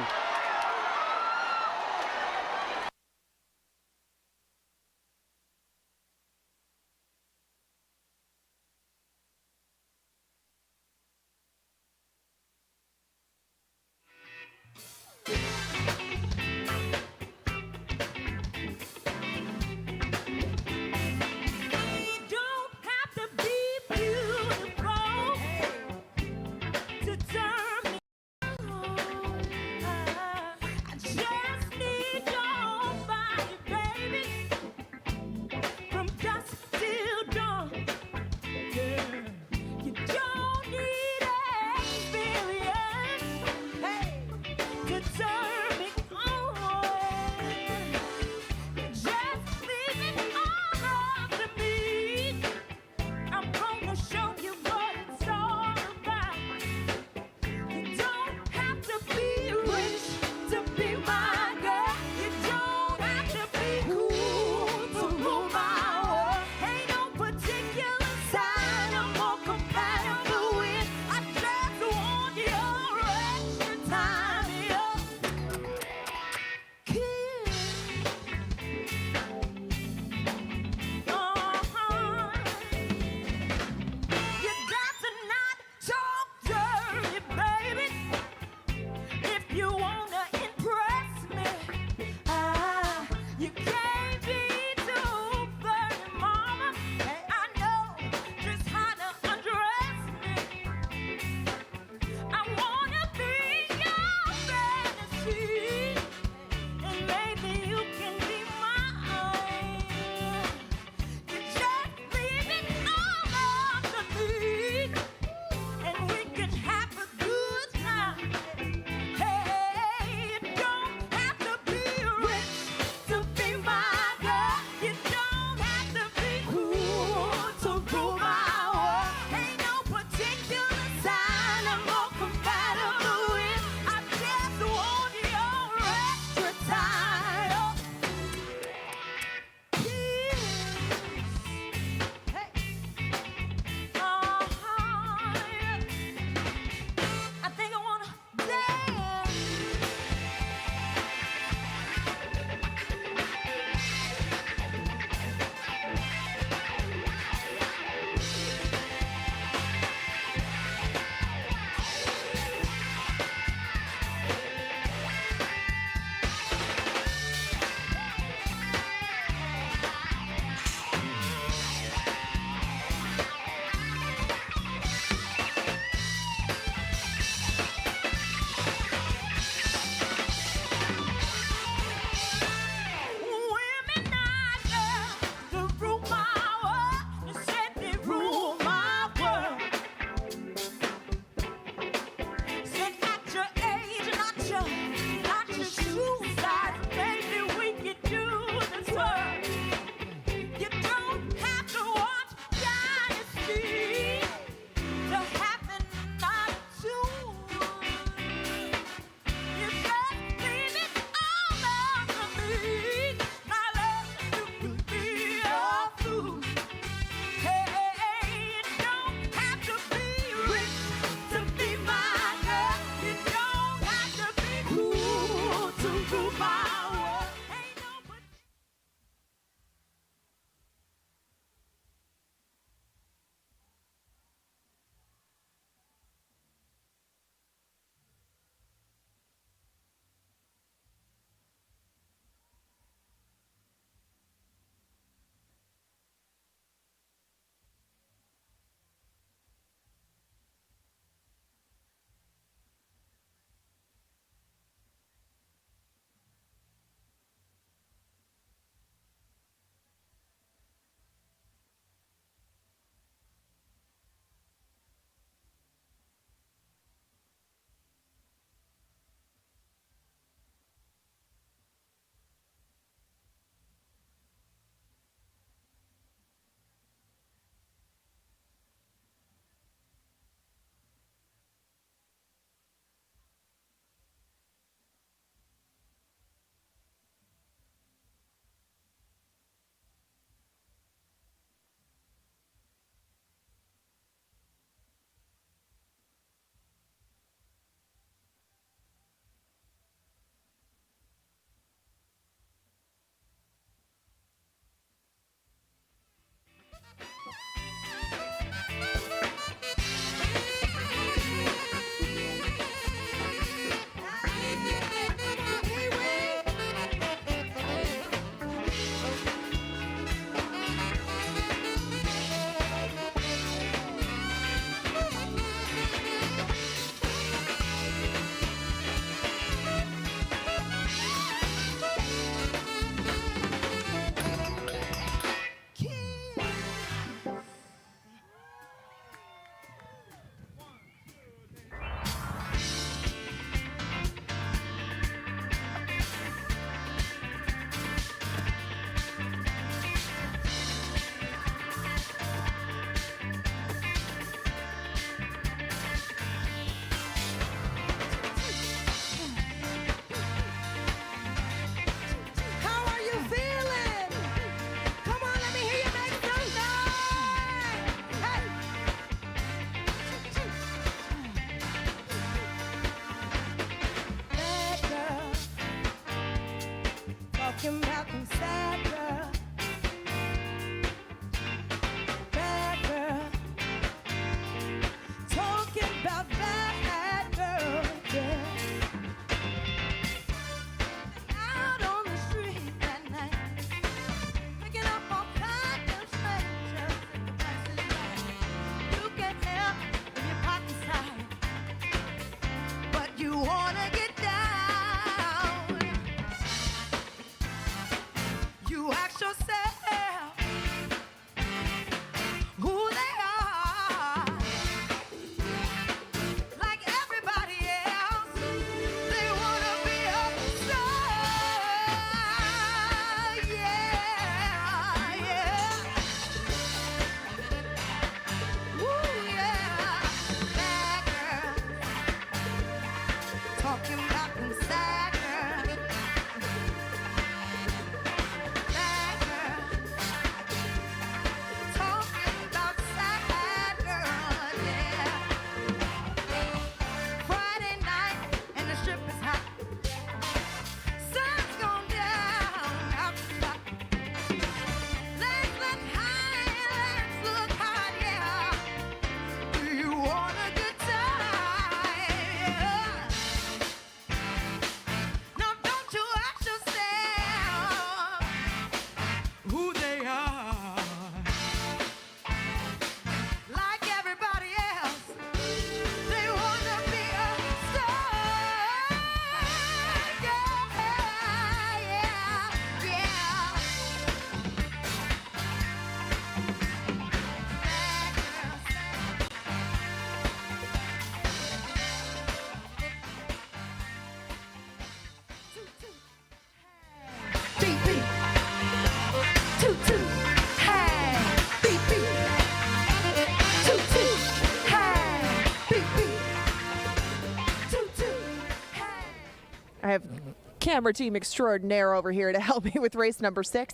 camera team extraordinaire over here to help me with race number 6.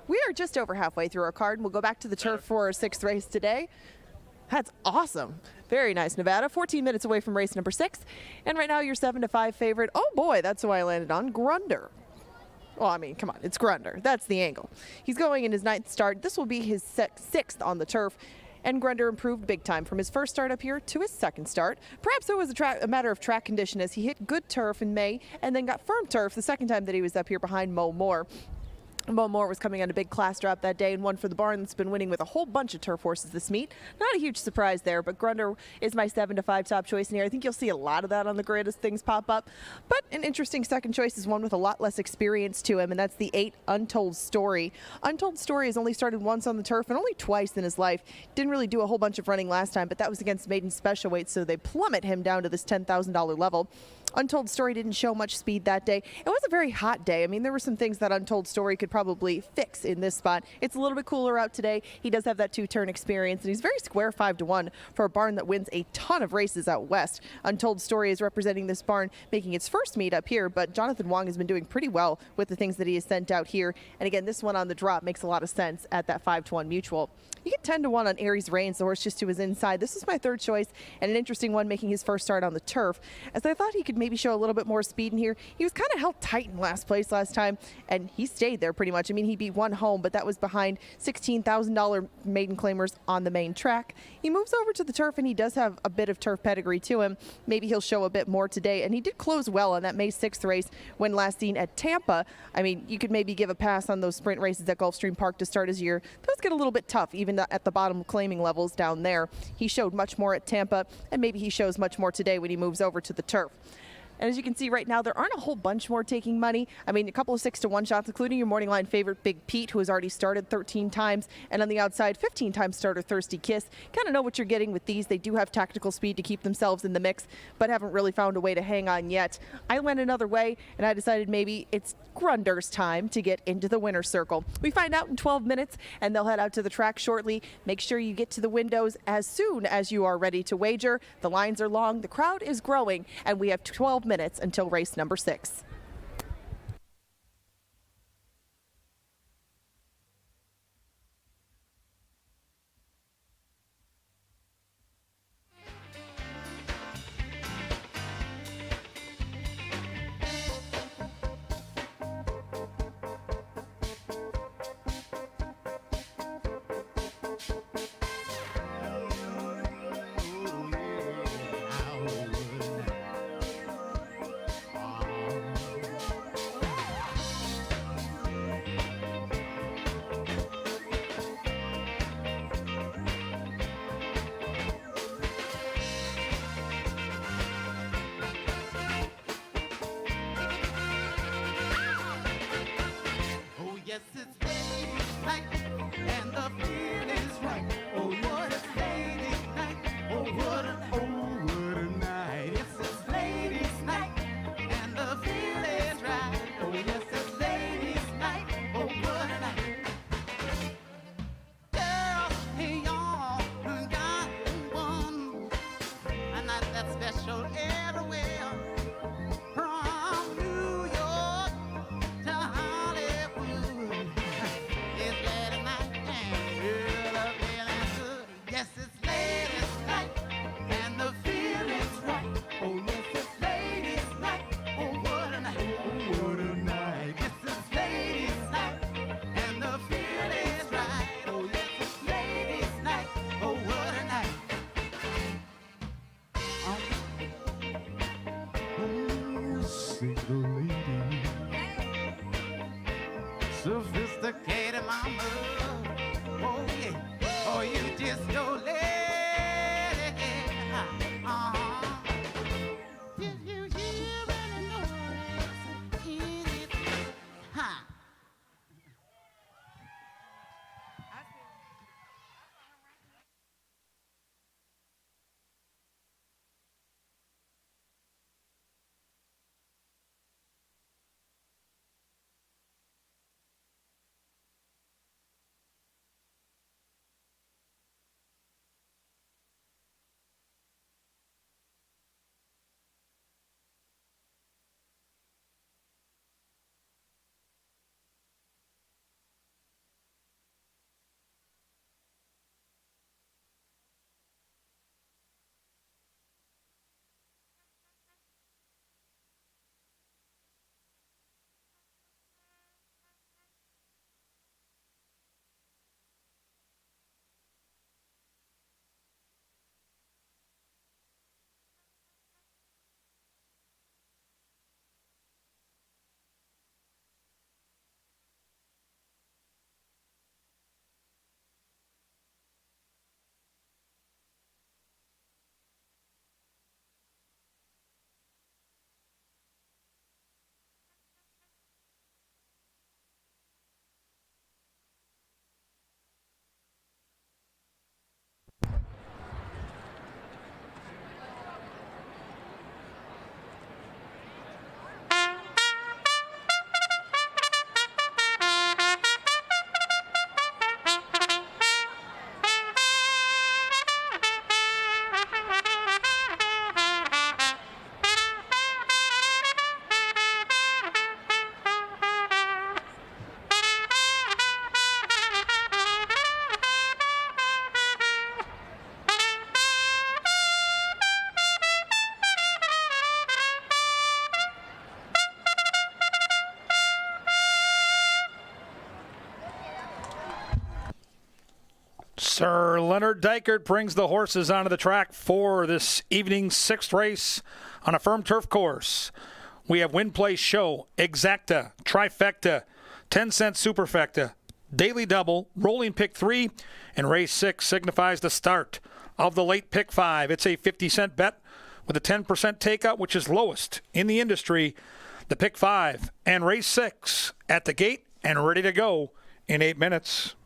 We are just over halfway through our card, and we'll go back to the turf for our 6th race today. That's awesome. Very nice, Nevada. 14 minutes away from race number 6. And right now, your 7-5 favorite. Oh, boy, that's who I landed on. Grunder. Well, I mean, come on. It's Grunder. That's the angle. He's going in his 9th start. This will be his 6th on the turf. And Grunder improved big time from his first start up here to his 2nd start. Perhaps it was a matter of track condition as he hit good turf in May and then got firm turf the 2nd time that he was up here behind Mo Moore. Mo Moore was coming on a big class drop that day and won for the barn that's been winning with a whole bunch of turf horses this meet. Not a huge surprise there, but Grunder is my 7-5 top choice in here. I think you'll see a lot of that on the grid as things pop up. But an interesting second choice is one with a lot less experience to him, and that's the 8 Untold Story. Untold Story has only started once on the turf and only twice in his life. Didn't really do a whole bunch of running last time, but that was against maiden special weight, so they plummet him down to this $10,000 level. Untold Story didn't show much speed that day. It was a very hot day. I mean, there were some things that Untold Story could probably fix in this spot. It's a little bit cooler out today. He does have that 2-turn experience, and he's very square 5-1 for a barn that wins a ton of races out west. Untold Story is representing this barn, making its first meet up here, but Jonathan Wong has been doing pretty well with the things that he has sent out here. And again, this one on the drop makes a lot of sense at that 5-1 mutual. You get 10-1 on Aries Reigns, the horse just to his inside. This is my 3rd choice and an interesting one making his first start on the turf. As I thought he could maybe show a little bit more speed in here. He was kind of held tight in last place last time, and he stayed there pretty much. I mean, he beat one home, but that was behind $16,000 maiden claimers on the main track. He moves over to the turf, and he does have a bit of turf pedigree to him. Maybe he'll show a bit more today, and he did close well on that May 6th race when last seen at Tampa. I mean, you could maybe give a pass on those sprint races at Gulfstream Park to start his year. Those get a little bit tough, even at the bottom claiming levels down there. He showed much more at Tampa, and maybe he shows much more today when he moves over to the turf. And as you can see right now, there aren't a whole bunch more taking money. I mean, a couple of 6-1 shots, including your morning line favorite, Big Pete, who has already started 13 times. And on the outside, 15-time starter, Thirsty Kiss. Kind of know what you're getting with these. They do have tactical speed to keep themselves in the mix, but haven't really found a way to hang on yet. I went another way, and I decided maybe it's Grunder's time to get into the winner's circle. We find out in 12 minutes, and they'll head out to the track shortly. Make sure you get to the windows as soon as you are ready to wager. The lines are long, the crowd is growing, and we have 12 minutes until race number 6. Yes, it's ladies' night, and the feeling's right. Oh, what a ladies' night. Oh, what a night. Yes, it's ladies' night, and the feeling's right. Oh, yes, it's ladies' night. Oh, what a night. Girls, hey, y'all, got one. A night that's special everywhere. From New York to Hollywood. It's late night and real feeling good. Yes, it's ladies' night and the feeling's right. Oh, yes, it's ladies' night. Oh, what a night. Oh, what a night. Yes, it's ladies' night and the feeling's right. Oh, yes, it's ladies' night. Oh, what a night. Oh, single lady, sophisticated mama. Oh yeah, oh you just go lady. Did you hear any noise in it? Ha. Sir Leonard Dykert brings the horses onto the track for this evening's 6th race on a firm turf course. We have Win Play Show, Exacta, Trifecta, 10-cent Superfecta, Daily Double, Rolling Pick 3, and race 6 signifies the start of the late Pick 5. It's a 50-cent bet with a 10% takeout, which is lowest in the industry. The Pick 5 and race 6 at the gate and ready to go in 8 minutes.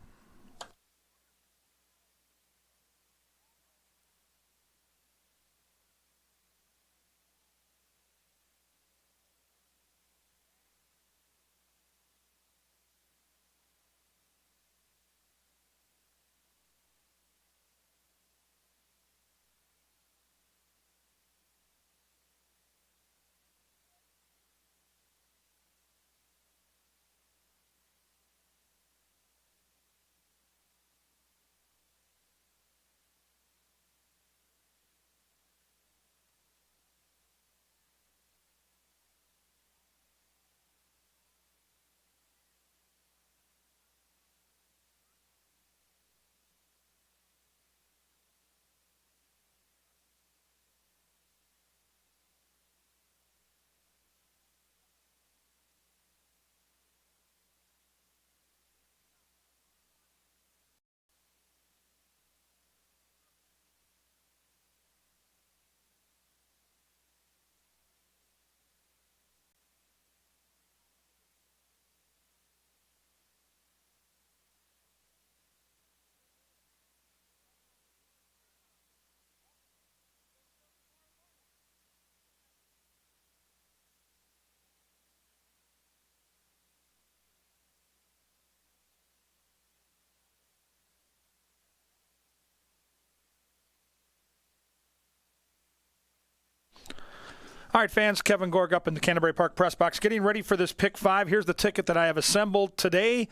All right, fans, Kevin Gorg up in the Canterbury Park press box, getting ready for this Pick 5. Here's the ticket that I have assembled today.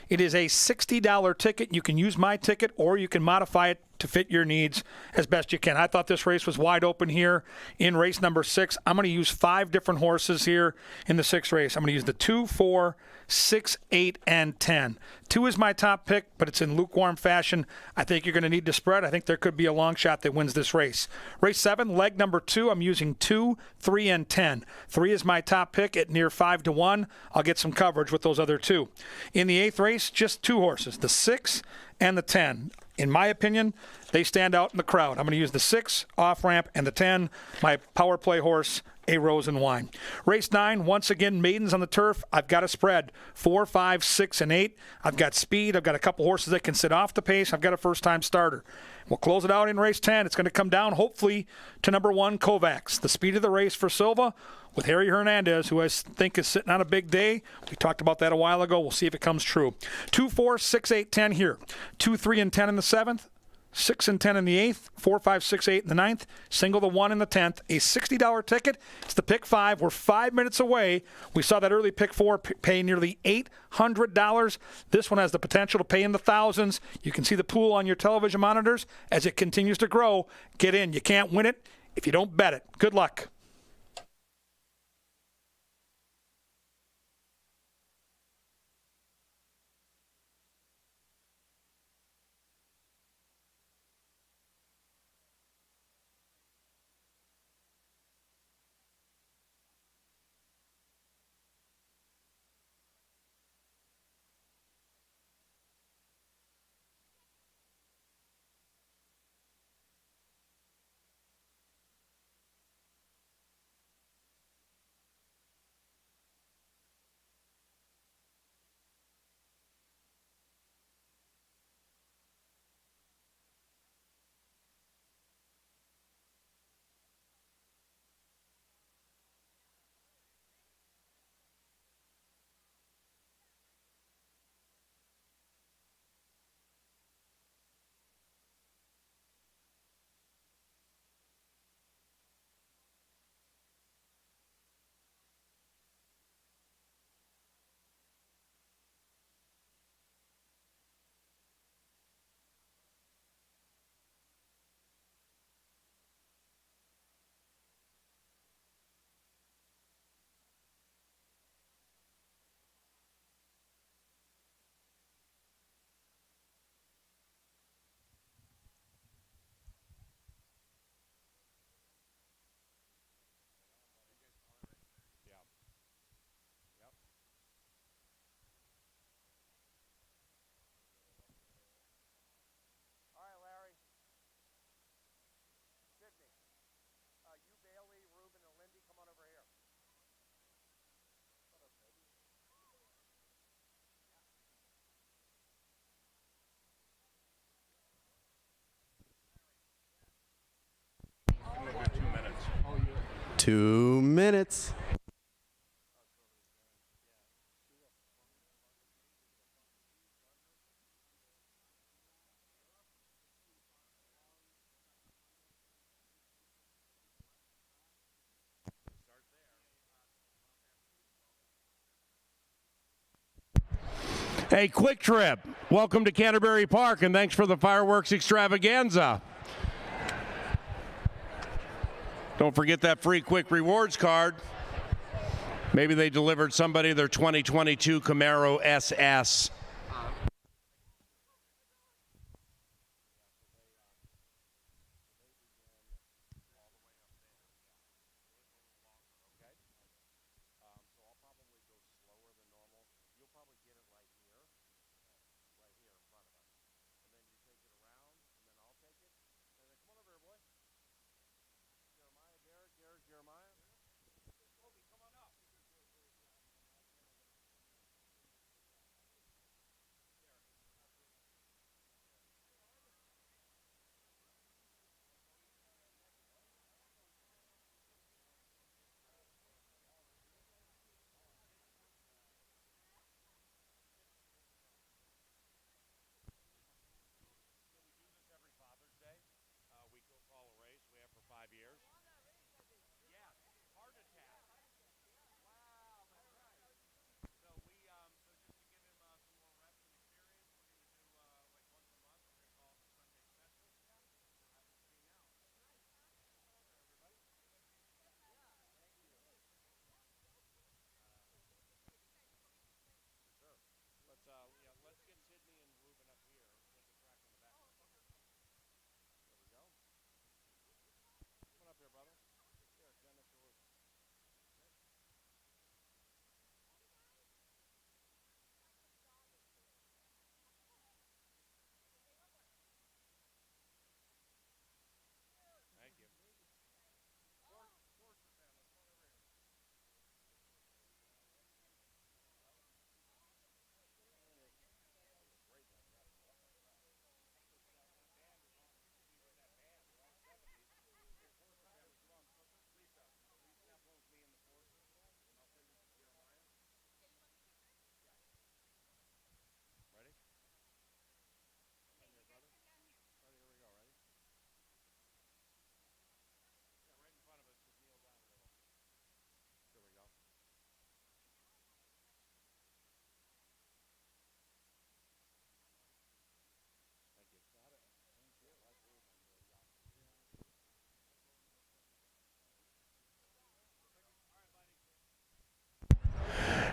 It is a $60 ticket. You can use my ticket or you can modify it to fit your needs as best you can. I thought this race was wide open here in race number 6. I'm going to use 5 different horses here in the 6th race. I'm going to use the 2, 4, 6, 8, and 10. 2 is my top pick, but it's in lukewarm fashion. I think you're going to need to spread. I think there could be a long shot that wins this race. Race 7, leg number 2, I'm using 2, 3, and 10. 3 is my top pick at near 5-1. I'll get some coverage with those other 2. In the 8th race, just 2 horses, the 6 and the 10. In my opinion, they stand out in the crowd. I'm going to use the 6 off-ramp and the 10, my power play horse, A Rose and Wine. Race 9, once again, maidens on the turf. I've got a spread, 4, 5, 6, and 8. I've got speed. I've got a couple horses that can sit off the pace. I've got a first-time starter. We'll close it out in race 10. It's going to come down, hopefully, to number 1, Kovacs. The speed of the race for Silva with Harry Hernandez, who I think is sitting on a big day. We talked about that a while ago. We'll see if it comes true. 2, 4, 6, 8, 10 here. 2, 3, and 10 in the 7th. 6 and 10 in the 8th, 4, 5, 6, 8 in the 9th, single the 1 in the 10th, a $60 ticket. It's the Pick 5. We're 5 minutes away. We saw that early Pick 4 pay nearly $800. This one has the potential to pay in the thousands. You can see the pool on your television monitors as it continues to grow. Get in. You can't win it if you don't bet it. Good luck. 2 minutes. Hey, Quick Trip, welcome to Canterbury Park, and thanks for the fireworks extravaganza. Don't forget that free Quick Rewards card. Maybe they delivered somebody their 2022 Camaro SS.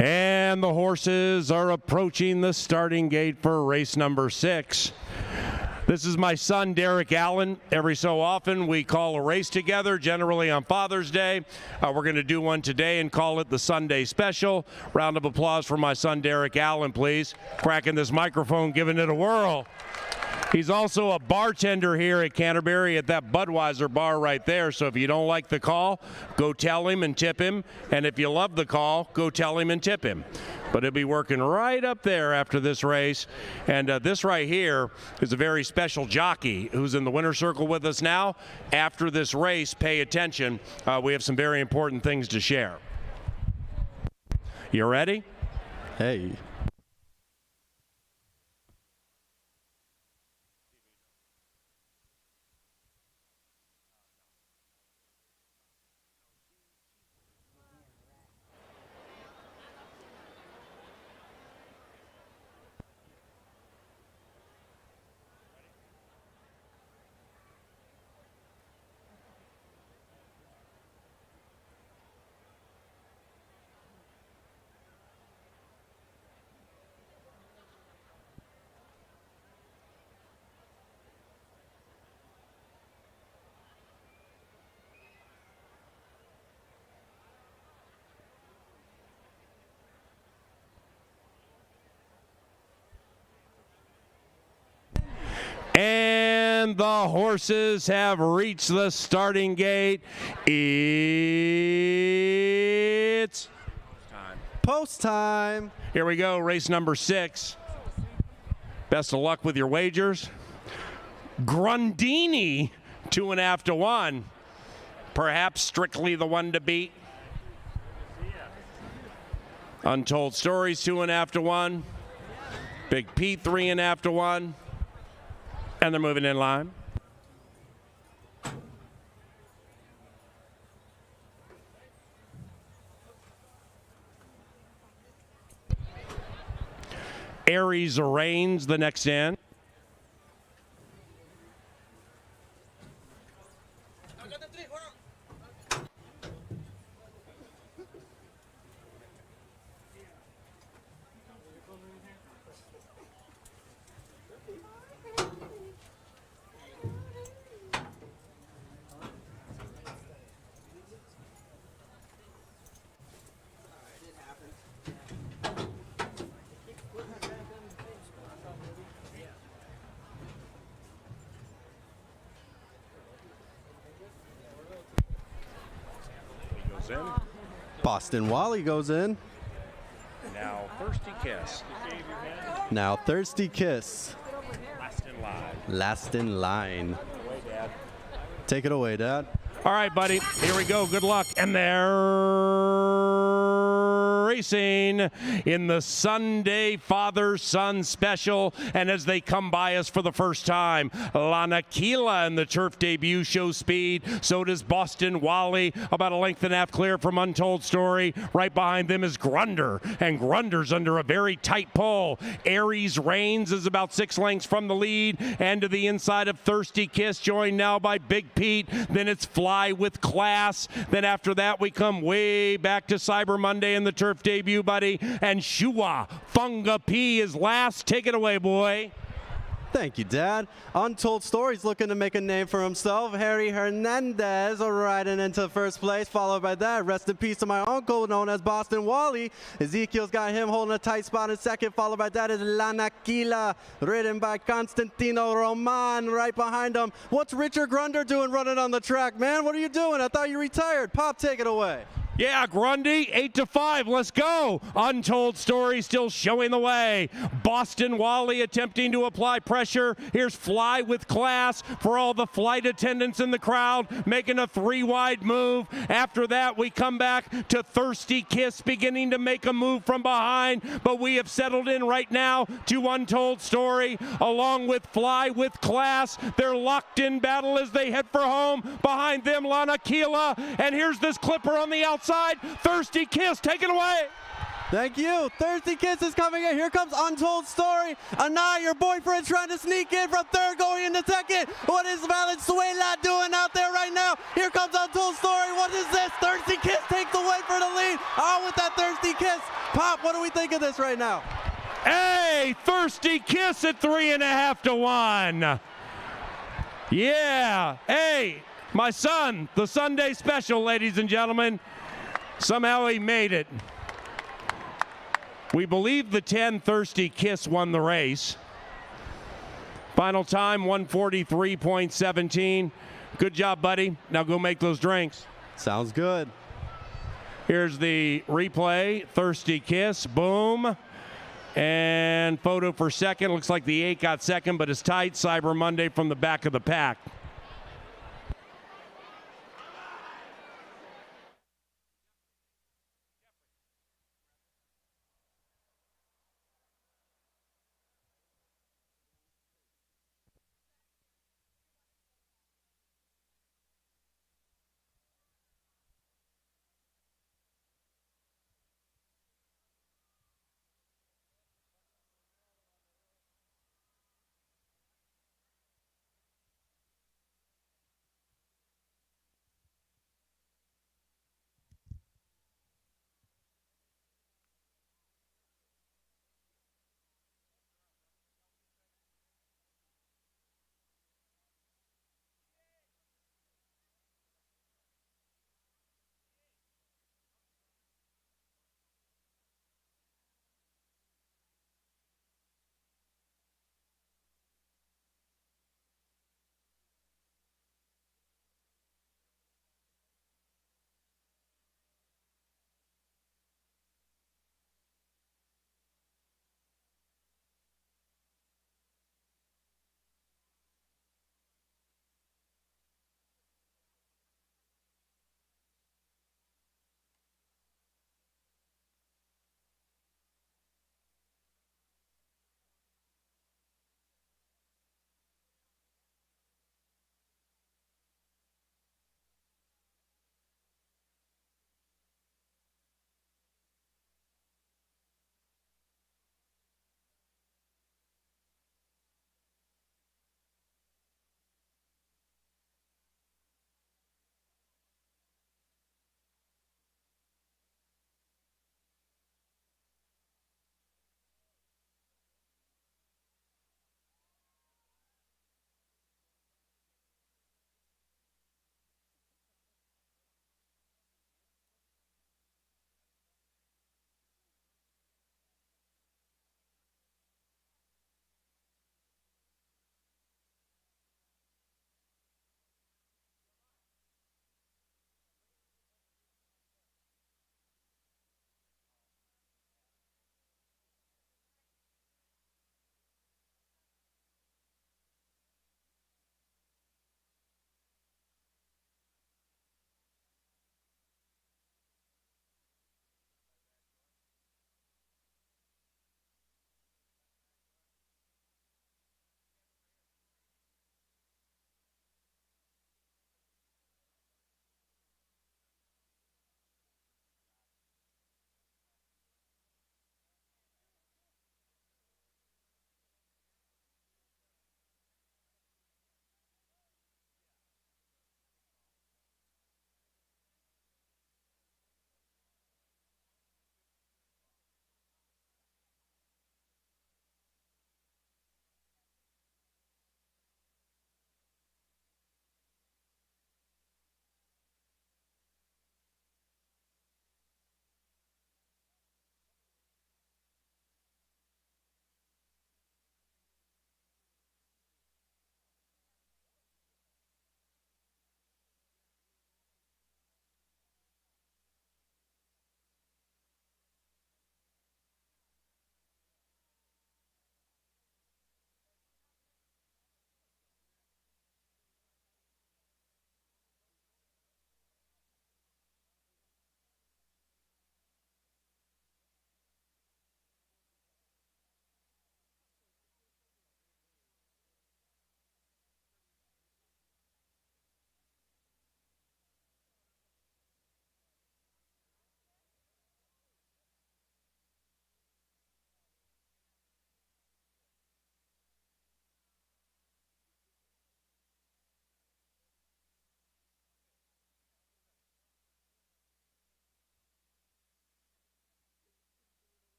And the horses are approaching the starting gate for race number 6. This is my son, Derek Allen. Every so often, we call a race together, generally on Father's Day. We're going to do one today and call it the Sunday Special. Round of applause for my son, Derek Allen, please. Cracking this microphone, giving it a whirl. He's also a bartender here at Canterbury at that Budweiser bar right there. So if you don't like the call, go tell him and tip him. And if you love the call, go tell him and tip him. But he'll be working right up there after this race. And this right here is a very special jockey who's in the winner's circle with us now. After this race, pay attention. We have some very important things to share. You ready? Hey. And the horses have reached the starting gate. It's Post time. Here we go, race number 6. Best of luck with your wagers. Grundini, 2.5 to 1. Perhaps Strictly the one to beat. Untold Stories 2.5 to 1. Big Pete 3.5 to 1. And they're moving in line. Aries Reigns the next in. In. Boston Wally goes in. Now Thirsty Kiss. Now Thirsty Kiss. Last in line. Last in line. Take it away, Dad. All right, buddy. Here we go. Good luck. And they're racing in the Sunday Father-Son Special. And as they come by us for the first time, Lanakila in the turf debut show speed. So does Boston Wally, about a length and a half clear from Untold Story. Right behind them is Grunder, and Grunder's under a very tight pull. Aries Reigns is about 6 lengths from the lead, and to the inside of Thirsty Kiss, joined now by Big Pete. Then it's Fly with Class. Then after that, we come way back to Cyber Monday in the turf debut, buddy. And Shua Funga P is last. Take it away, boy. Thank you, Dad. Untold Stories looking to make a name for himself. Harry Hernandez riding into first place, followed by that. Rest in peace to my uncle, known as Boston Wally. Ezekiel's got him holding a tight spot in second, followed by that is Lanakila, ridden by Constantino Roman right behind him. What's Richard Grunder doing running on the track, man? What are you doing? I thought you retired. Pop, take it away. Yeah, Grundy, 8 to 5. Let's go. Untold Story still showing the way. Boston Wally attempting to apply pressure. Here's Fly with Class for all the flight attendants in the crowd, making a 3-wide move. After that, we come back to Thirsty Kiss beginning to make a move from behind, but we have settled in right now to Untold Story along with Fly with Class. They're locked in battle as they head for home. Behind them, Lanakila, and here's this clipper on the outside. Thirsty Kiss, take it away. Thank you. Thirsty Kiss is coming in. Here comes Untold Story. Anaya, your boyfriend's trying to sneak in from third, going into second. What is Valenzuela doing out there right now? Here comes Untold Story. What is this? Thirsty Kiss takes away for the lead. Oh, with that Thirsty Kiss. Pop, what do we think of this right now? Hey, Thirsty Kiss at 3.5 to 1. Yeah. Hey, my son, the Sunday Special, ladies and gentlemen. Somehow he made it. We believe the 10 Thirsty Kiss won the race. Final time 1:43.17. Good job, buddy. Now go make those drinks. Sounds good. Here's the replay. Thirsty Kiss. Boom. And photo for second. Looks like the 8 got second, but it's tight. Cyber Monday from the back of the pack.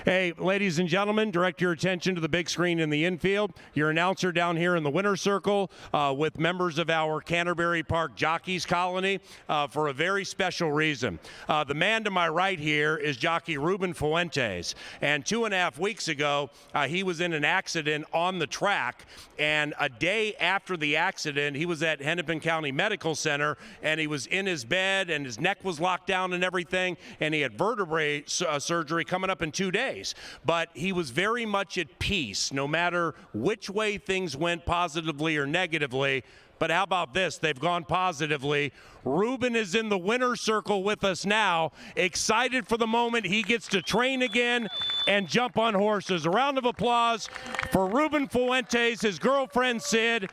Hey, ladies and gentlemen, direct your attention to the big screen in the infield. Your announcer down here in the winner's circle with members of our Canterbury Park Jockeys Colony for a very special reason. The man to my right here is jockey Ruben Fuentes. And 2.5 weeks ago, he was in an accident on the track. And a day after the accident, he was at Hennepin County Medical Center, and he was in his bed, and his neck was locked down and everything, and he had vertebrae surgery coming up in 2 days. But he was very much at peace, no matter which way things went, positively or negatively. But how about this? They've gone positively. Ruben is in the winner's circle with us now, excited for the moment he gets to train again and jump on horses. A round of applause for Ruben Fuentes, his girlfriend Sid,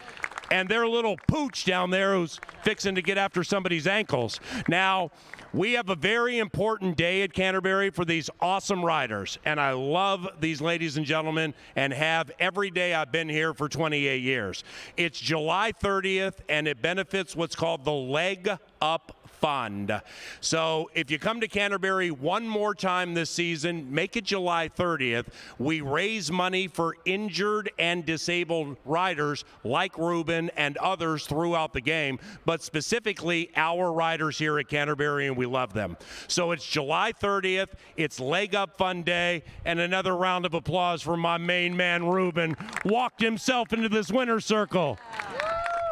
and their little pooch down there who's fixing to get after somebody's ankles. Now, we have a very important day at Canterbury for these awesome riders, and I love these ladies and gentlemen and have every day I've been here for 28 years. It's July 30th, and it benefits what's called the Leg Up Fund. So if you come to Canterbury one more time this season, make it July 30th. We raise money for injured and disabled riders like Ruben and others throughout the game, but specifically our riders here at Canterbury, and we love them. So it's July 30th. It's Leg Up Fund Day, and another round of applause for my main man, Ruben. Walked himself into this winner's circle.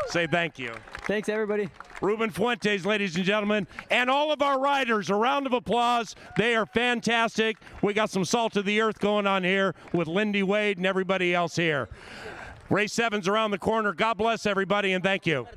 Say thank you. Thanks, everybody. Ruben Fuentes, ladies and gentlemen, and all of our riders, a round of applause. They are fantastic. We got some salt of the earth going on here with Lindy Wade and everybody else here. Race 7's around the corner. God bless everybody, and thank you.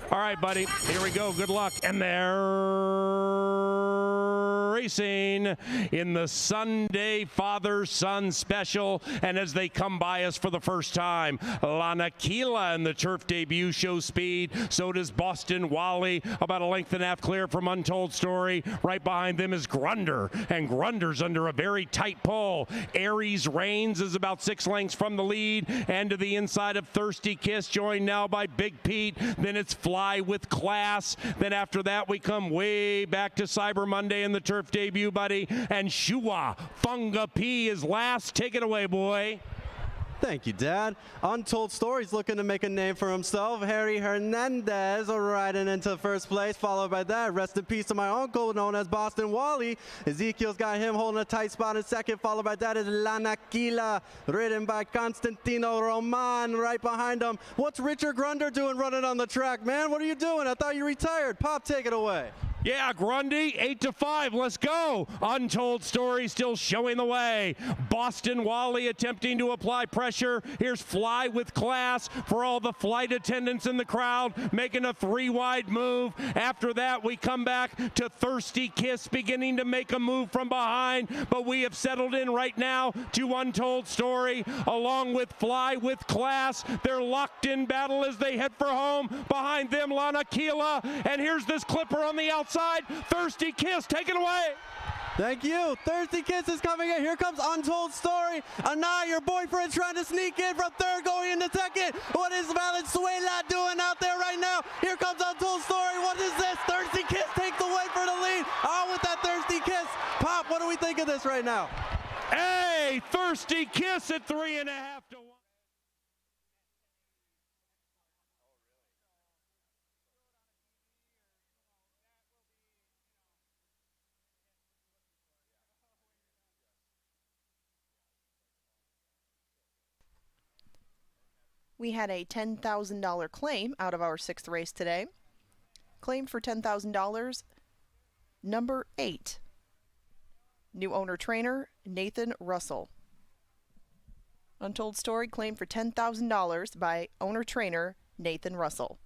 All right, buddy. Here we go. Good luck. And they're racing in the Sunday Father-Son Special. And as they come by us for the first time, Lanakila in the turf debut shows speed. So does Boston Wally, about a length and a half clear from Untold Story. Right behind them is Grunder, and Grunder's under a very tight pull. Aries Reigns is about 6 lengths from the lead, and to the inside of Thirsty Kiss, joined now by Big Pete. Then it's Fly with Class. Then after that, we come way back to Cyber Monday in the turf debut, buddy. And Shua Funga P is last. Take it away, boy. Thank you, Dad. Untold Story's looking to make a name for himself. Harry Hernandez riding into first place, followed by that. Rest in peace to my uncle, known as Boston Wally. Ezekiel's got him holding a tight spot in second, followed by that is Lanakila, ridden by Constantino Roman right behind him. What's Richard Grunder doing running on the track, man? What are you doing? I thought you retired. Pop, take it away. Yeah, Grundy, 8-5. Let's go. Untold Story still showing the way. Boston Wally attempting to apply pressure. Here's Fly with Class for all the flight attendants in the crowd, making a 3-wide move. After that, we come back to Thirsty Kiss beginning to make a move from behind, but we have settled in right now to Untold Story along with Fly with Class. They're locked in battle as they head for home. Behind them, Lanakila, and here's this clipper on the outside. Thirsty Kiss, take it away. Thank you. Thirsty Kiss is coming in. Here comes Untold Story. Anna, your boyfriend's trying to sneak in from third, going into second. What is Valenzuela doing out there right now? Here comes Untold Story. What is this? Thirsty Kiss takes away for the lead. Oh, with that Thirsty Kiss. Pop, what do we think of this right now? Hey, Thirsty Kiss at 3.5 to 1. We we had a $10,000 claim out of our 6th race today. Claim for $10,000, number 8. New owner trainer, Nathan Russell. Untold Story claim for $10,000 by owner trainer, Nathan Russell.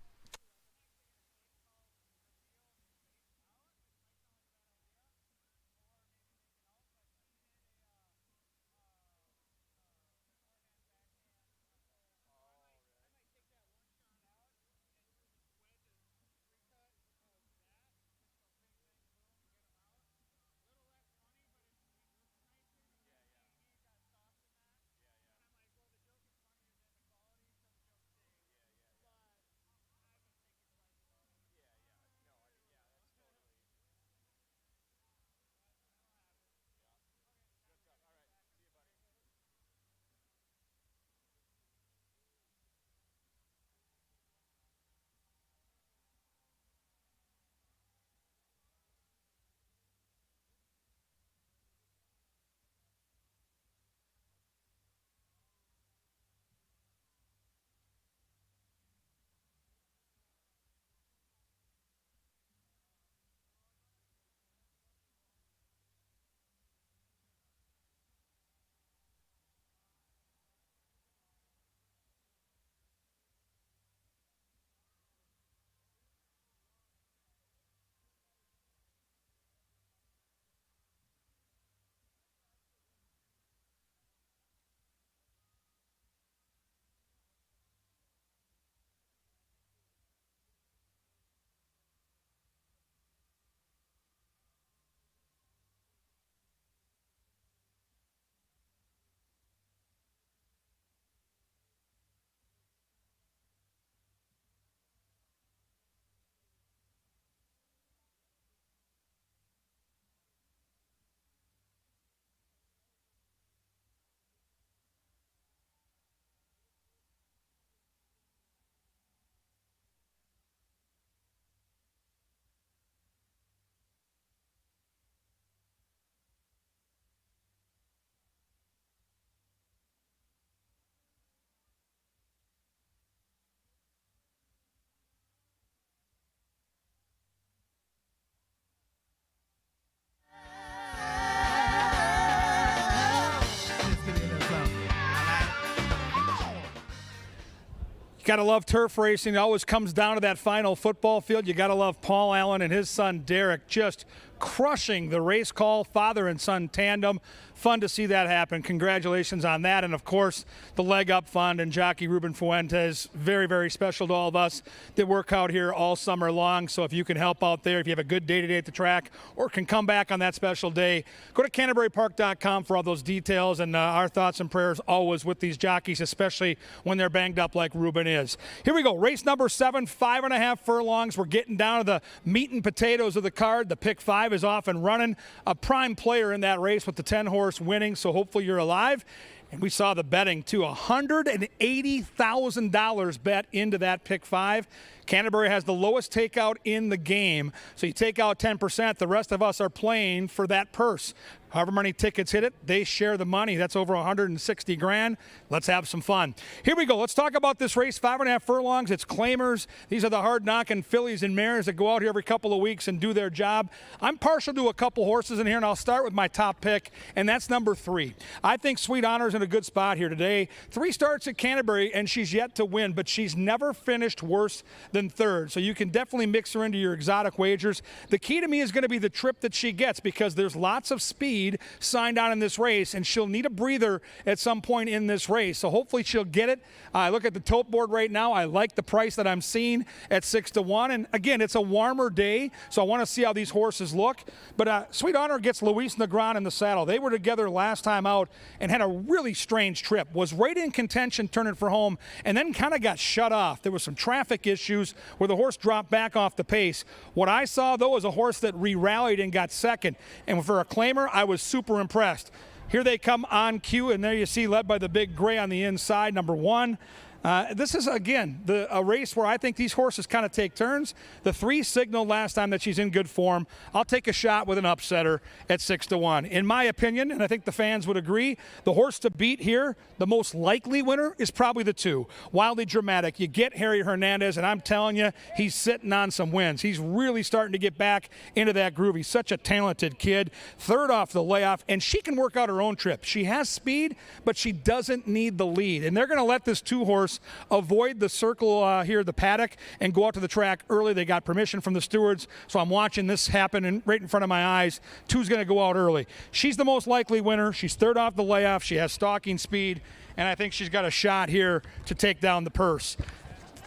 You got to love turf racing. It always comes down to that final football field. You got to love Paul Allen and his son Derek just crushing the race call, father and son tandem. Fun to see that happen. Congratulations on that. And, of course, the Leg Up Fund and jockey Ruben Fuentes, very, very special to all of us that work out here all summer long. So if you can help out there, if you have a good day today at the track or can come back on that special day, go to CanterburyPark.com for all those details. And our thoughts and prayers always with these jockeys, especially when they're banged up like Ruben is. Here we go. Race number 7, 5.5 furlongs. We're getting down to the meat and potatoes of the card. The pick 5 is off and running. A prime player in that race with the 10-horse winning, so hopefully you're alive. And we saw the betting too, $180,000 bet into that pick 5. Canterbury has the lowest takeout in the game, so you take out 10%. The rest of us are playing for that purse. However many tickets hit it, they share the money. That's over 160 grand. Let's have some fun. Here we go. Let's talk about this race. 5.5 furlongs. It's claimers. These are the hard-knocking fillies and mares that go out here every couple of weeks and do their job. I'm partial to a couple horses in here, and I'll start with my top pick, and that's number 3. I think Sweet Honor's in a good spot here today. 3 starts at Canterbury, and she's yet to win, but she's never finished worse than 3rd, so you can definitely mix her into your exotic wagers. The key to me is going to be the trip that she gets, because there's lots of speed signed on in this race, and she'll need a breather at some point in this race. So hopefully she'll get it. I look at the tote board right now. I like the price that I'm seeing at 6-1. And again, it's a warmer day, so I want to see how these horses look. But Sweet Honor gets Luis Negron in the saddle. They were together last time out and had a really strange trip. Was right in contention turning for home, and then kind of got shut off. There was some traffic issues where the horse dropped back off the pace. What I saw, though, was a horse that re-rallied and got second. And for a claimer, I was super impressed. Here they come on cue, and there you see, led by the big gray on the inside, number 1. This is, again, a race where I think these horses kind of take turns. The 3 signaled last time that she's in good form. I'll take a shot with an upsetter at 6-1. In my opinion, and I think the fans would agree, the horse to beat here, the most likely winner, is probably the 2. Wildly Dramatic. You get Harry Hernandez, and I'm telling you, he's sitting on some wins. He's really starting to get back into that groove. He's such a talented kid. 3rd off the layoff, and she can work out her own trip. She has speed, but she doesn't need the lead. And they're going to let this 2 horse avoid the circle here, the paddock, and go out to the track early. They got permission from the stewards, so I'm watching this happen right in front of my eyes. 2's going to go out early. She's the most likely winner. She's 3rd off the layoff. She has stalking speed, and I think she's got a shot here to take down the purse.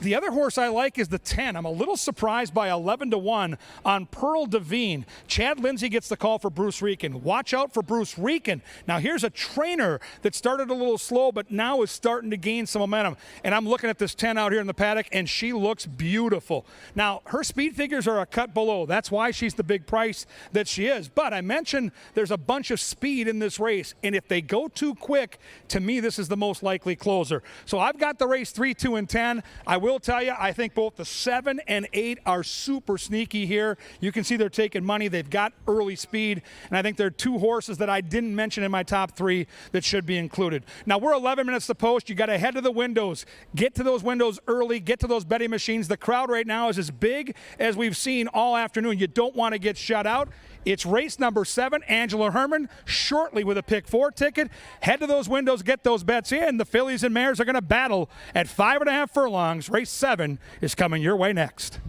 The other horse I like is the 10. I'm a little surprised by 11-1 on Pearl Devine. Chad Lindsay gets the call for Bruce Rieken. Watch out for Bruce Rieken. Now here's a trainer that started a little slow but now is starting to gain some momentum. And I'm looking at this 10 out here in the paddock and she looks beautiful. Now her speed figures are a cut below. That's why she's the big price that she is. But I mentioned there's a bunch of speed in this race. And if they go too quick, to me this is the most likely closer. So I've got the race 3, 2, and 10. I will tell you, I think both the 7 and 8 are super sneaky here. You can see they're taking money. They've got early speed, and I think there are 2 horses that I didn't mention in my top 3 that should be included. Now, we're 11 minutes to post. You got to head to the windows. Get to those windows early. Get to those betting machines. The crowd right now is as big as we've seen all afternoon. You don't want to get shut out. It's race number 7, Angela Herman, shortly with a pick 4 ticket. Head to those windows, get those bets in. The fillies and mares are going to battle at 5.5 furlongs. Race 7 is coming your way next.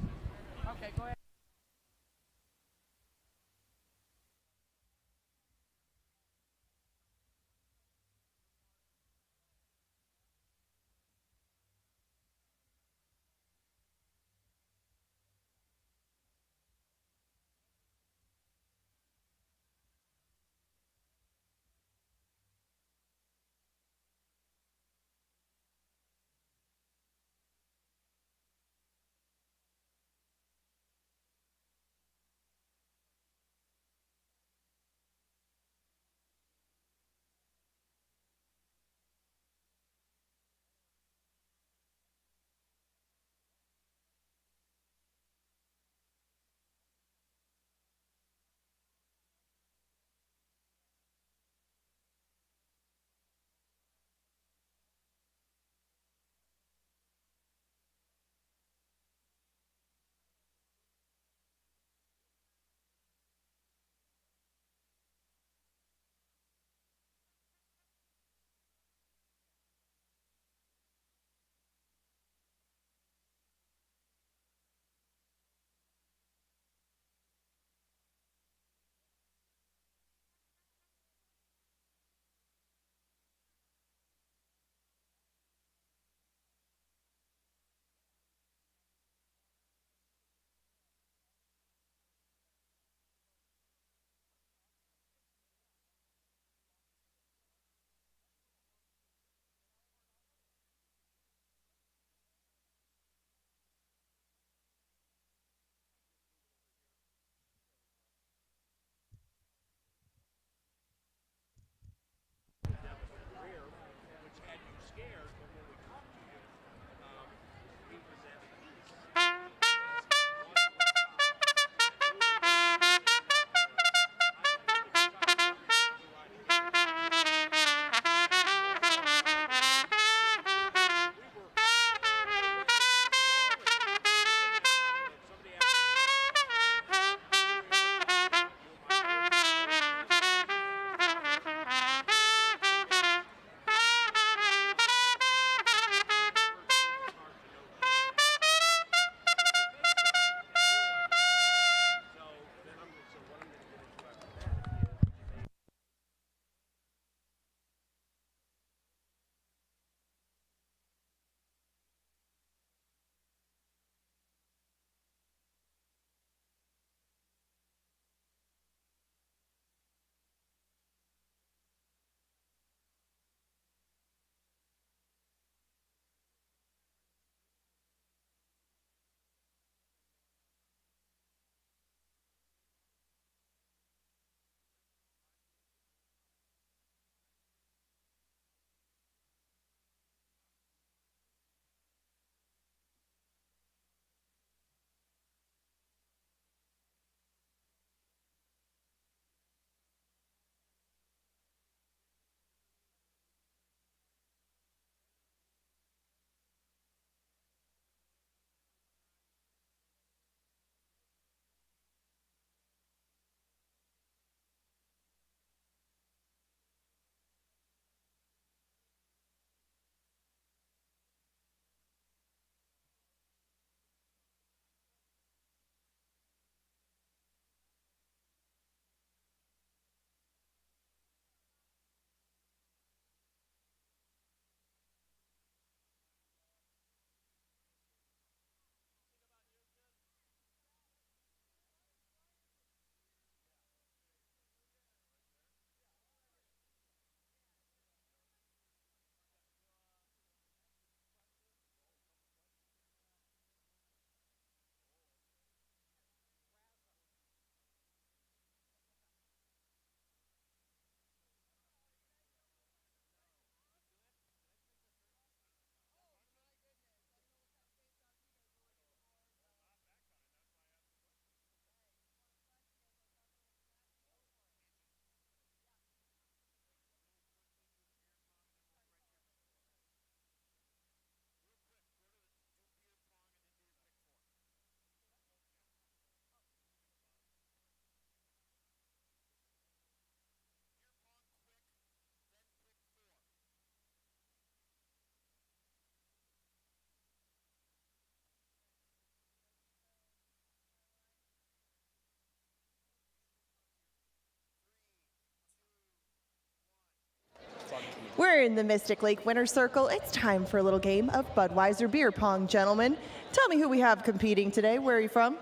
We're in the Mystic Lake Winter Circle. It's time for a little game of Budweiser beer pong, gentlemen. Tell me who we have competing today. Where are you from?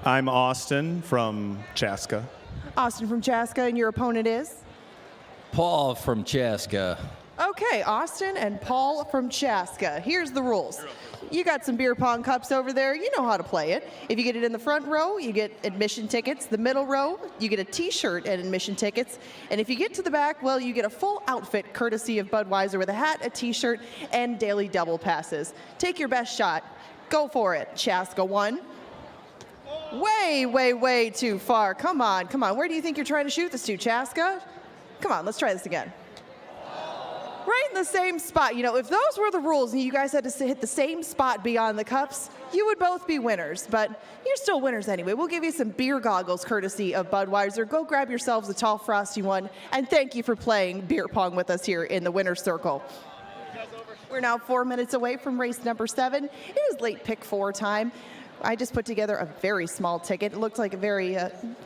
I'm Austin from Chaska. Austin from Chaska, and your opponent is? Paul from Chaska. Okay, Austin and Paul from Chaska. Here's the rules. You got some beer pong cups over there. You know how to play it. If you get it in the front row, you get admission tickets. The middle row, you get a t-shirt and admission tickets. And if you get to the back, well, you get a full outfit courtesy of Budweiser with a hat, a t-shirt, and daily double passes. Take your best shot. Go for it. Chaska 1. Way, way, way too far. Come on, come on. Where do you think you're trying to shoot this to, Chaska? Come on, let's try this again. Right in the same spot. You know, if those were the rules and you guys had to hit the same spot beyond the cups, you would both be winners. But you're still winners anyway. We'll give you some beer goggles courtesy of Budweiser. Go grab yourselves a tall, frosty one. And thank you for playing beer pong with us here in the Winner's Circle. We're now 4 minutes away from race number 7. It is late pick 4 time. I just put together a very small ticket. It looked like a very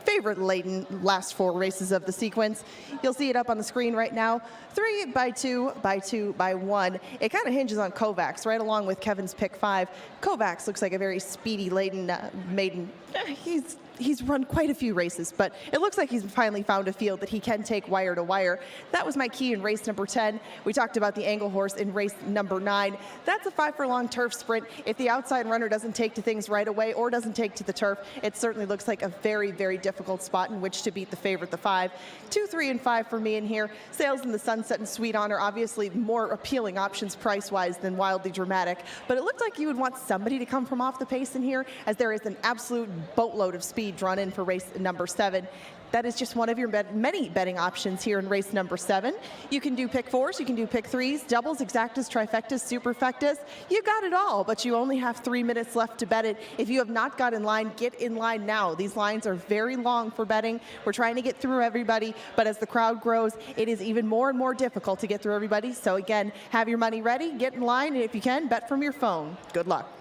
favorite-laden last 4 races of the sequence. You'll see it up on the screen right now. 3 by 2 by 2 by 1. It kind of hinges on Kovacs, right along with Kevin's pick 5. Kovacs looks like a very speedy-laden maiden. He's run quite a few races, but it looks like he's finally found a field that he can take wire to wire. That was my key in race number 10. We talked about the angle horse in race number 9. That's a 5-furlong turf sprint. If the outside runner doesn't take to things right away or doesn't take to the turf, it certainly looks like a very, very difficult spot in which to beat the favorite, the 5. 2, 3, and 5 for me in here. Sales in the Sunset and Sweet On are obviously more appealing options price-wise than Wildly Dramatic, but it looked like you would want somebody to come from off the pace in here, as there is an absolute boatload of speed drawn in for race number 7. That is just one of your many betting options here in race number 7. You can do pick 4s, you can do pick 3s, doubles, exactas, trifectas, superfectas. You got it all, but you only have 3 minutes left to bet it. If you have not got in line, get in line now. These lines are very long for betting. We're trying to get through everybody, but as the crowd grows, it is even more and more difficult to get through everybody. So again, have your money ready, get in line, and if you can, bet from your phone. Good luck.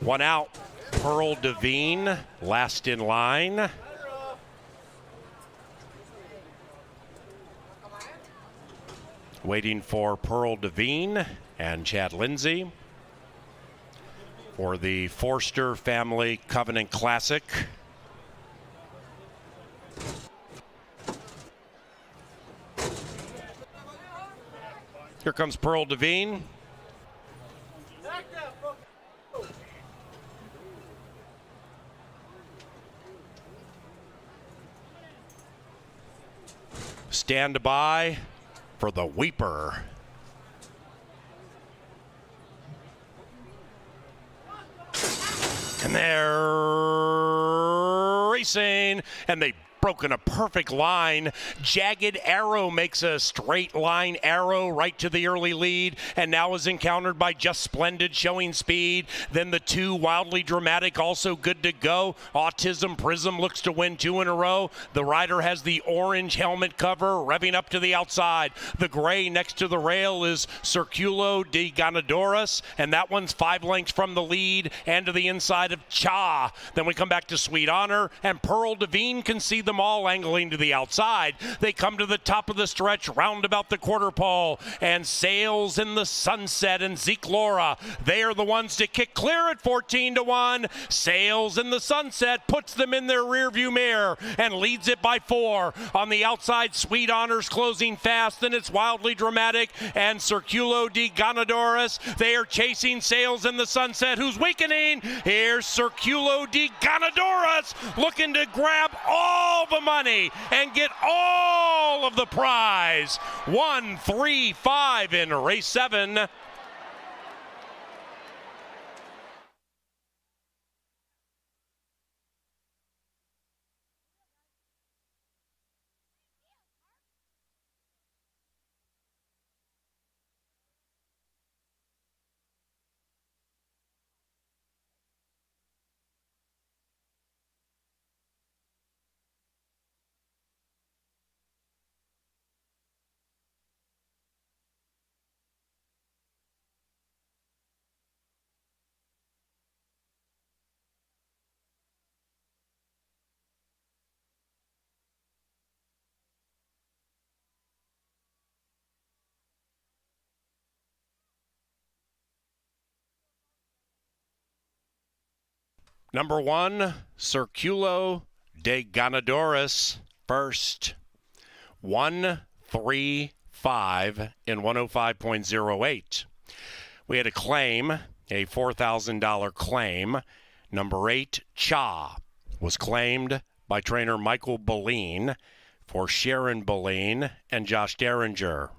One out. Pearl Devine, last in line. Waiting for Pearl Devine and Chad Lindsay for the Forster Family Covenant Classic. Here comes Pearl Devine. Stand by for the Weeper. And they're racing, and they've broken a perfect line. Jagged Arrow makes a straight line arrow right to the early lead, and now is encountered by Just Splendid showing speed. Then the two Wildly Dramatic also good to go. Autism Prism looks to win 2 in a row. The rider has the orange helmet cover revving up to the outside. The gray next to the rail is Circulo de Ganadoras, and that one's 5 lengths from the lead and to the inside of Cha. Then we come back to Sweet Honor, and Pearl Devine can see them all angling to the outside. They come to the top of the stretch, round about the quarter pole, and Sails in the Sunset and Zeke Laura, they are the ones to kick clear at 14-1. Sails in the Sunset puts them in their rearview mirror and leads it by 4. On the outside, Sweet Honor's closing fast, and it's Wildly Dramatic and Circulo de Ganadoras. They are chasing Sails in the Sunset, who's weakening. Here's Circulo de Ganadoras looking to grab all the money and get all of the prize. 1, 3, 5 in race 7. Number 1, Circulo de Ganadoras first. 1, 3, 5 in 105.08. We had a claim, a $4,000 claim. Number 8, Cha, was claimed by trainer Michael Boleen for Sharon Boleen and Josh Derringer.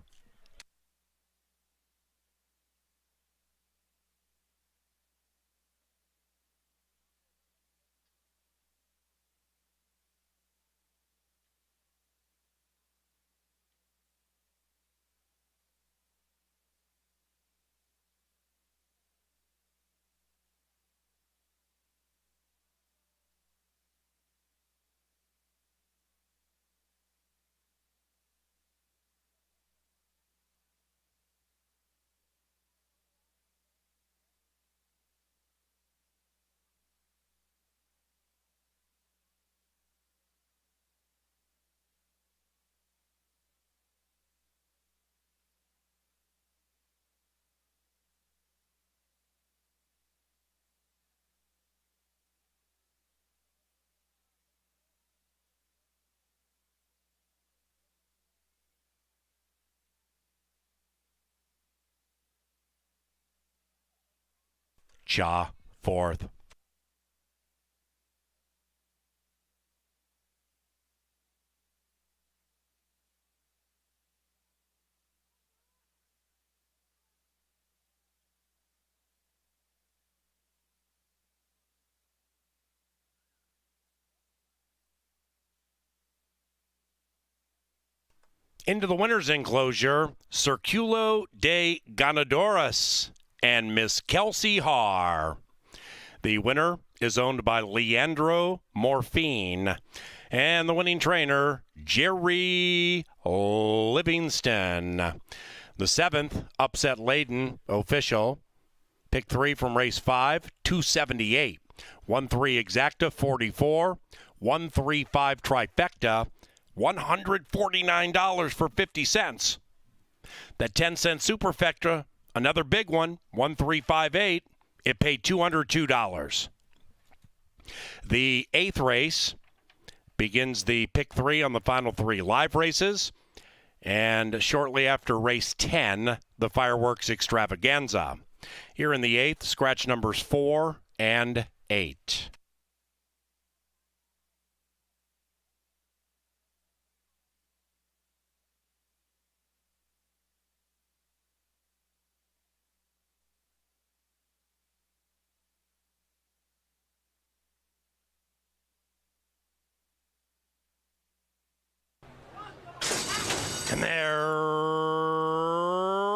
Cha, 4th. Into the winner's enclosure, Circulo de Ganadoras and Miss Kelsey Haar. The winner is owned by Leandro Morphine, and the winning trainer, Jerry Livingston. The 7th, upset laden official, Pick 3 from race 5, 278. 1-3 exacta, 44. 1-3-5 trifecta, $149 for 50 cents. That 10-cent superfecta, another big one, 1-3-5-8. It paid $202. The 8th race begins the pick 3 on the final 3 live races. And shortly after race 10, the fireworks extravaganza. Here in the 8th, scratch numbers 4 and 8. And they're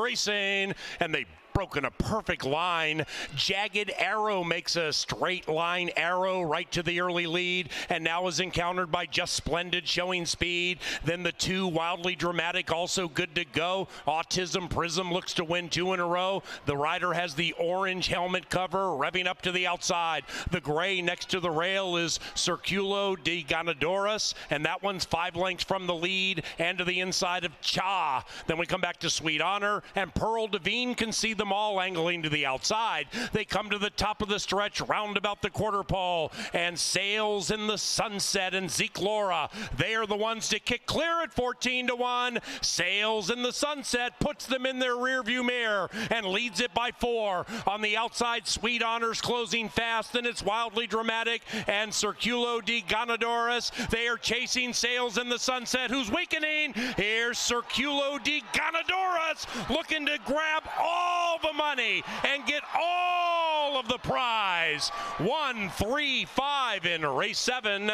racing, and they've broken a perfect line. Jagged Arrow makes a straight line arrow right to the early lead, and now is encountered by Just Splendid showing speed. Then the 2 Wildly Dramatic also good to go. Autism Prism looks to win 2 in a row. The rider has the orange helmet cover revving up to the outside. The gray next to the rail is Circulo de Ganadoras, and that one's 5 lengths from the lead and to the inside of Cha. Then we come back to Sweet Honor, and Pearl Devine can see them all angling to the outside. They come to the top of the stretch, round about the quarter pole, and Sails in the Sunset and Zeke Laura, they are the ones to kick clear at 14-1. Sails in the Sunset puts them in their rearview mirror and leads it by 4. On the outside, Sweet Honor's closing fast, then it's Wildly Dramatic and Circulo de Ganadoras. They are chasing Sails in the Sunset, who's weakening. Here's Circulo de Ganadoras looking to grab all the money and get all of the prize. 1-3-5 in race 7.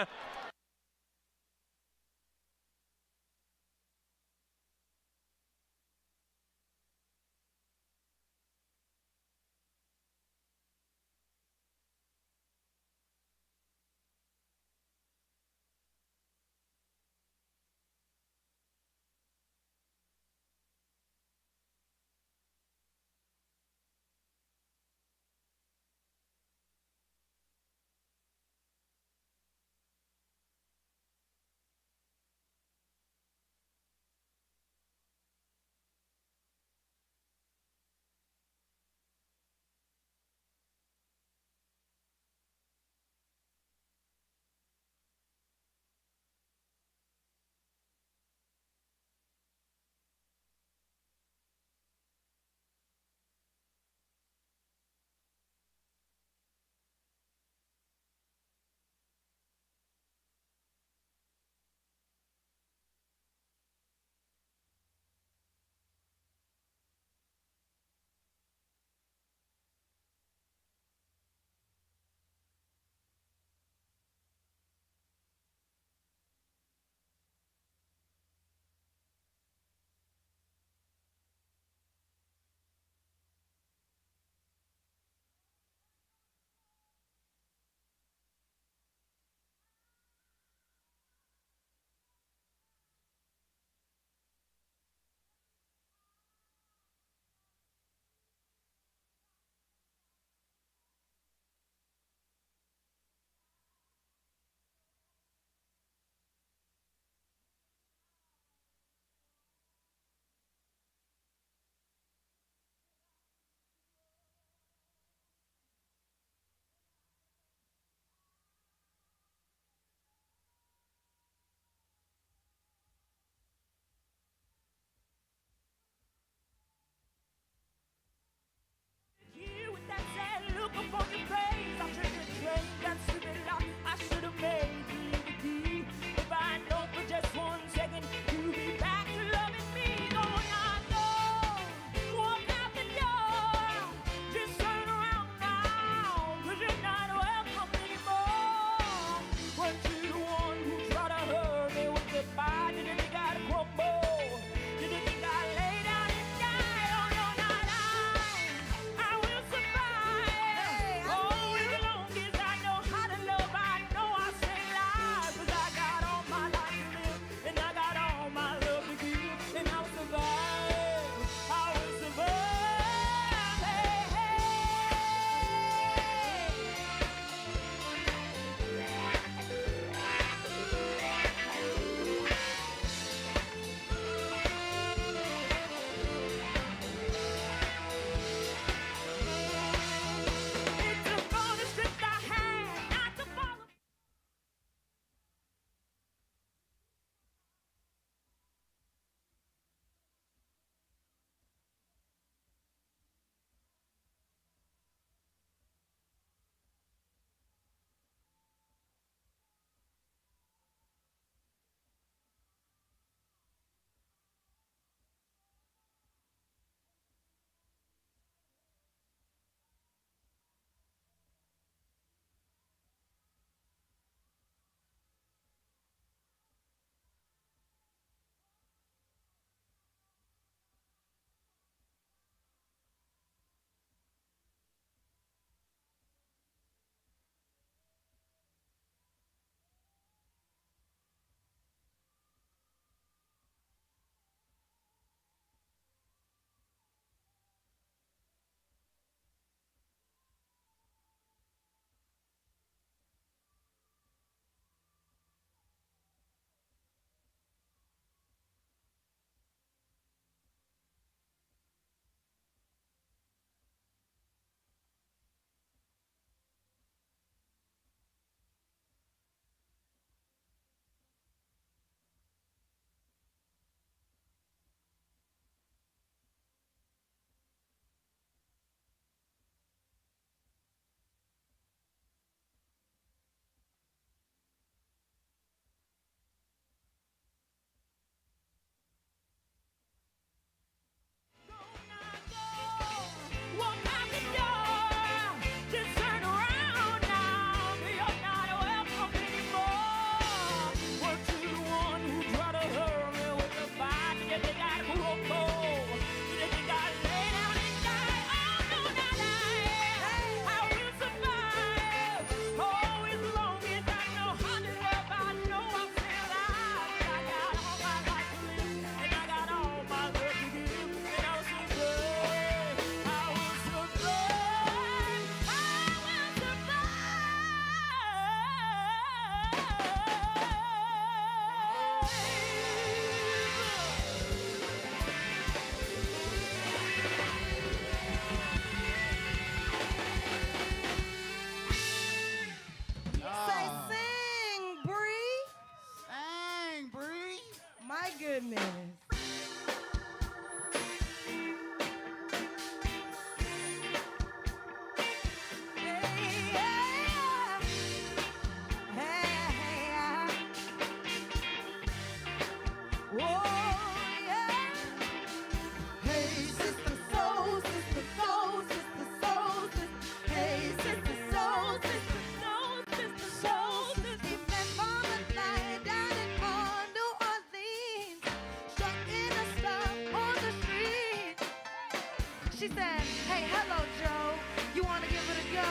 She said, hey, hello, Joe. You want to give it a go?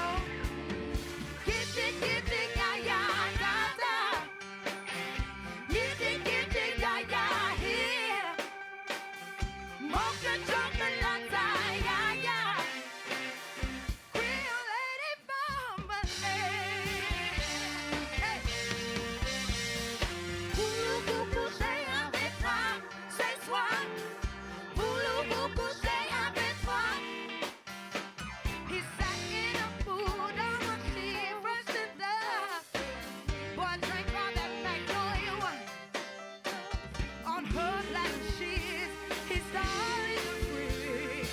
Get it, yeah, yeah, da, da. Get it, yeah, yeah, here. Mocha chocolate, yeah, yeah. Real lady bomb, hey. Hey. Boulou, boulou, j'ai avec toi, ce soir. Boulou, boulou, j'ai avec toi. He sat in a mood on my seat, rushed it there. Boy, drank all that magnolia wine. On her black sheets, he started to breathe.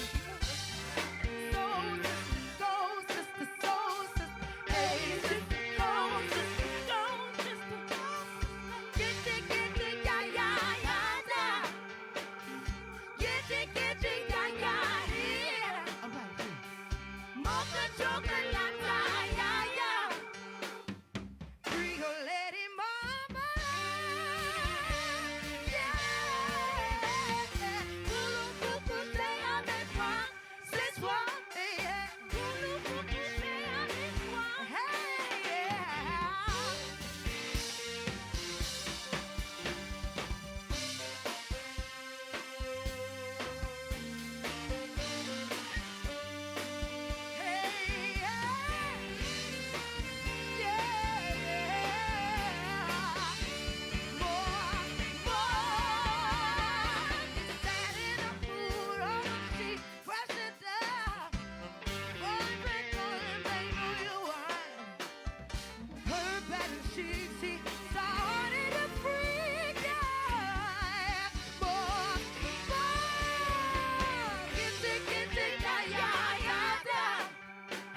Soul sister, soul sister, hey, sister, soul sister, soul sister. Get it, yeah, yeah, yeah, da. Get it, yeah, yeah, here. Mocha chocolate, yeah, yeah. Creole lady mama, yeah. Boulou, boulou, j'ai avec toi, ce soir, yeah. Boulou, boulou, j'ai avec toi, hey, yeah.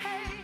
Hey,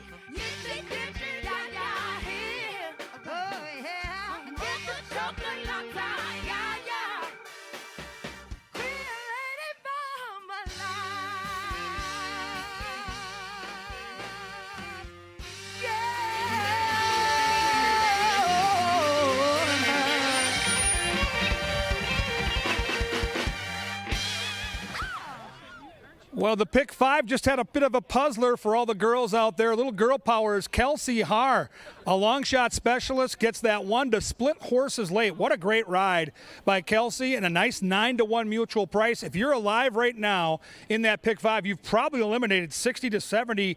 Well, the pick five just had a bit of a puzzler for all the girls out there. Little girl power is Kelsey Haar, a long shot specialist, gets that one to split horses late. What a great ride by Kelsey, and a nice 9-1 mutual price. If you're alive right now in that pick five, you've probably eliminated 60 to 70%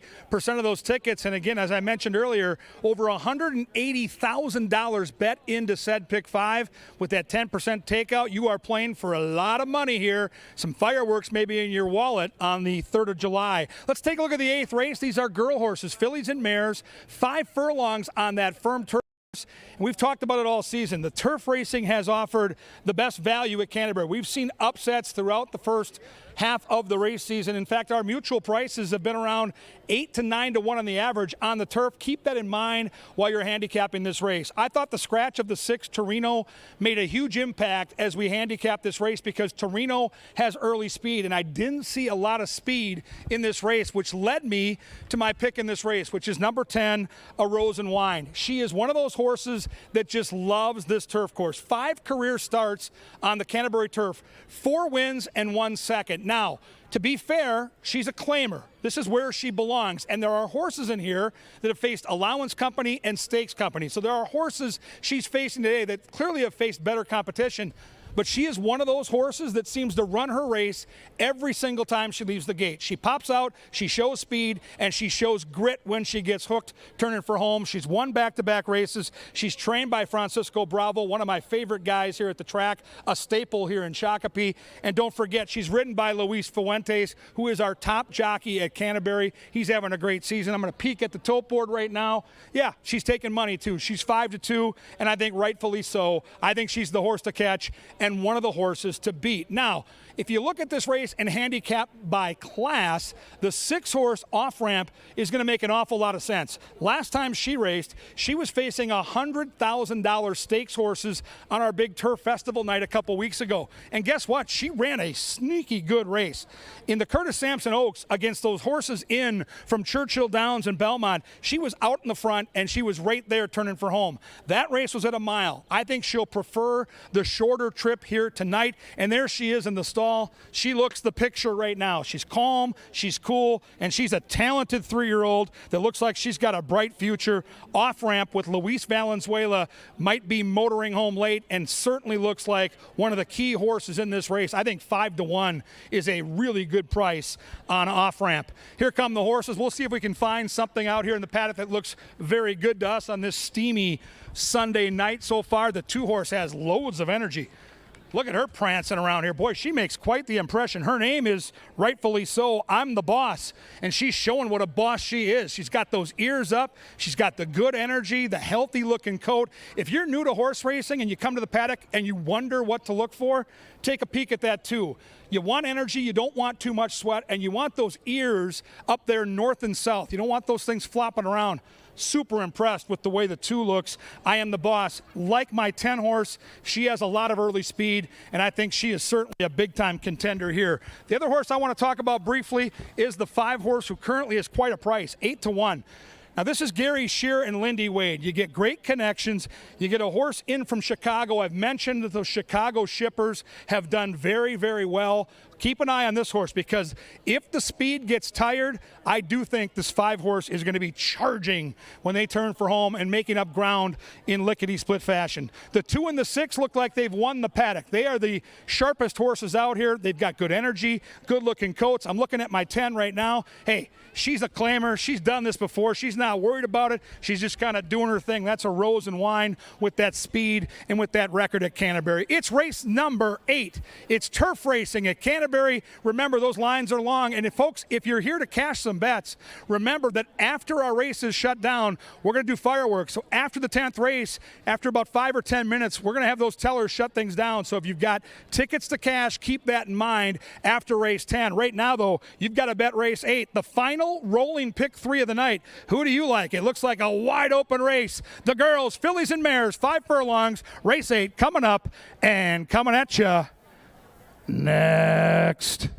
of those tickets. And again, as I mentioned earlier, over $180,000 bet into said pick five. With that 10% takeout, you are playing for a lot of money here. Some fireworks maybe in your wallet on the 3rd of July. Let's take a look at the 8th race. These are girl horses, fillies and mares, 5 furlongs on that firm turf. And we've talked about it all season. The turf racing has offered the best value at Canterbury. We've seen upsets throughout the first half of the race season. In fact, our mutual prices have been around 8 to 9 to 1 on the average on the turf. Keep that in mind while you're handicapping this race. I thought the scratch of the 6 Torino made a huge impact as we handicapped this race because Torino has early speed, and I didn't see a lot of speed in this race, which led me to my pick in this race, which is number 10, A Rose and Wine. She is one of those horses that just loves this turf course. 5 career starts on the Canterbury turf, 4 wins and 1 second. Now, to be fair, she's a claimer. This is where she belongs. And there are horses in here that have faced allowance company and stakes company. So there are horses she's facing today that clearly have faced better competition. But she is one of those horses that seems to run her race every single time she leaves the gate. She pops out, she shows speed, and she shows grit when she gets hooked, turning for home. She's won back-to-back races. She's trained by Francisco Bravo, one of my favorite guys here at the track, a staple here in Shakopee. And don't forget, she's ridden by Luis Fuentes, who is our top jockey at Canterbury. He's having a great season. I'm going to peek at the tote board right now. Yeah, she's taking money too. She's 5-2, and I think rightfully so. I think she's the horse to catch and one of the horses to beat. Now, if you look at this race and handicap by class, the 6-horse off-ramp is going to make an awful lot of sense. Last time she raced, she was facing $100,000 stakes horses on our big turf festival night a couple weeks ago. And guess what? She ran a sneaky good race. In the Curtis Sampson Oaks against those horses in from Churchill Downs and Belmont, she was out in the front and she was right there turning for home. That race was at a mile. I think she'll prefer the shorter trip here tonight. And there she is in the stall all, she looks the picture right now. She's calm, she's cool, and she's a talented 3-year-old that looks like she's got a bright future. Off ramp with Luis Valenzuela might be motoring home late and certainly looks like one of the key horses in this race. I think 5-1 is a really good price on off ramp. Here come the horses. We'll see if we can find something out here in the paddock that looks very good to us on this steamy Sunday night so far. The 2-horse has loads of energy. Look at her prancing around here. Boy, she makes quite the impression. Her name is, rightfully so, I'm the Boss. And she's showing what a boss she is. She's got those ears up. She's got the good energy, the healthy-looking coat. If you're new to horse racing and you come to the paddock and you wonder what to look for, take a peek at that too. You want energy, you don't want too much sweat, and you want those ears up there north and south. You don't want those things flopping around. Super impressed with the way the 2 looks. I am the Boss. Like my 10 horse, she has a lot of early speed, and I think she is certainly a big-time contender here. The other horse I want to talk about briefly is the 5 horse who currently is quite a price, 8-1. Now, this is Gary Shear and Lindy Wade. You get great connections. You get a horse in from Chicago. I've mentioned that those Chicago shippers have done very, very well. Keep an eye on this horse because if the speed gets tired, I do think this 5 horse is going to be charging when they turn for home and making up ground in lickety-split fashion. The 2 and the 6 look like they've won the paddock. They are the sharpest horses out here. They've got good energy, good-looking coats. I'm looking at my 10 right now. Hey, she's a claimer. She's done this before. She's not worried about it. She's just kind of doing her thing. That's a Rose and Wine with that speed and with that record at Canterbury. It's race number 8. It's turf racing at Canterbury. Remember, those lines are long. And folks, if you're here to cash some bets, remember that after our race is shut down, we're going to do fireworks. So after the 10th race, after about 5 or 10 minutes, we're going to have those tellers shut things down. So if you've got tickets to cash, keep that in mind after race 10. Right now, though, you've got to bet race 8. The final rolling pick 3 of the night. Who do you like? It looks like a wide open race. The girls, fillies and mares, 5 furlongs, race 8 coming up and coming at you next.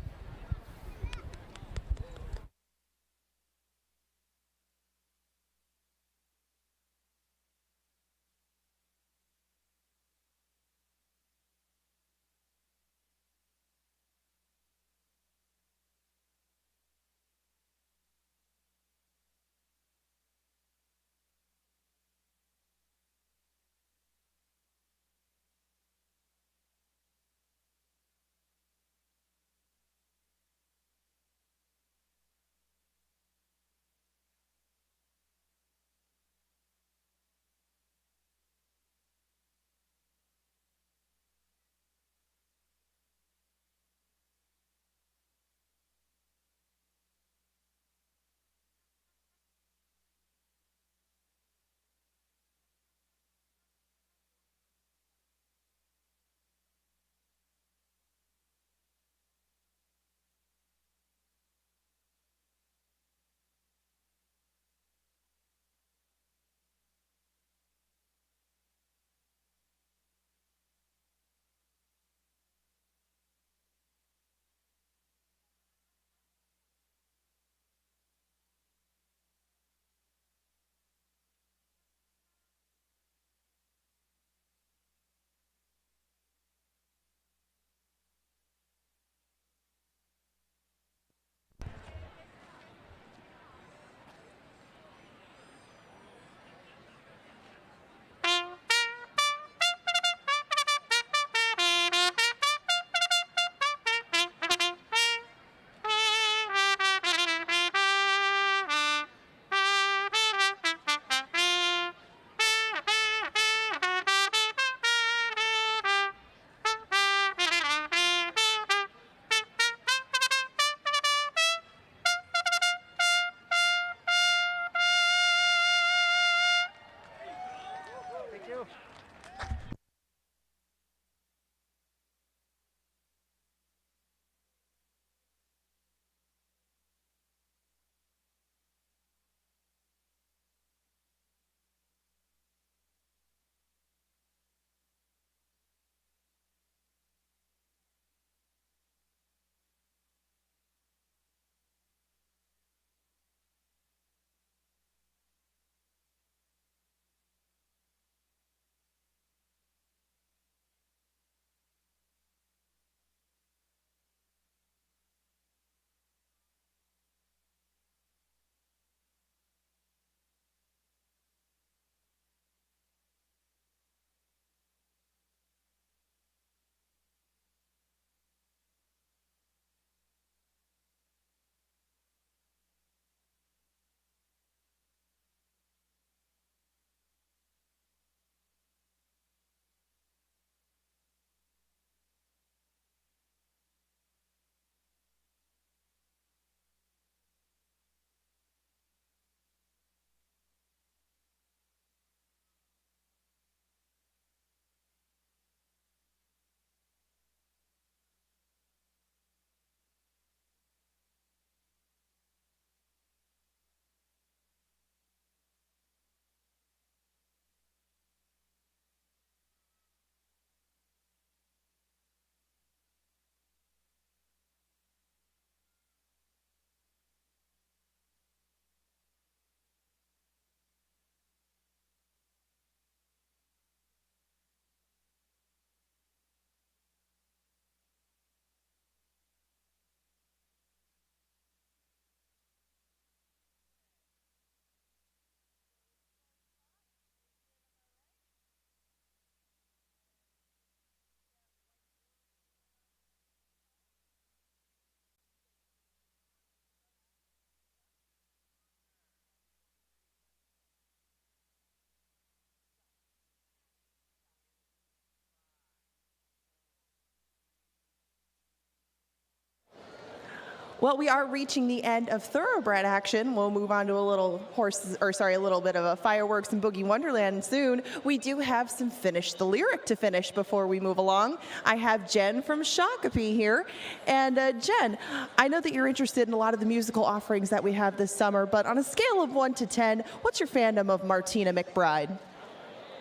Well, we are reaching the end of thoroughbred action. We'll move on to a little a little bit of a fireworks and boogie wonderland soon. We do have some finish the lyric to finish before we move along. I have Jen from Shakopee here. And Jen, I know that you're interested in a lot of the musical offerings that we have this summer, but on a scale of 1 to 10, what's your fandom of Martina McBride?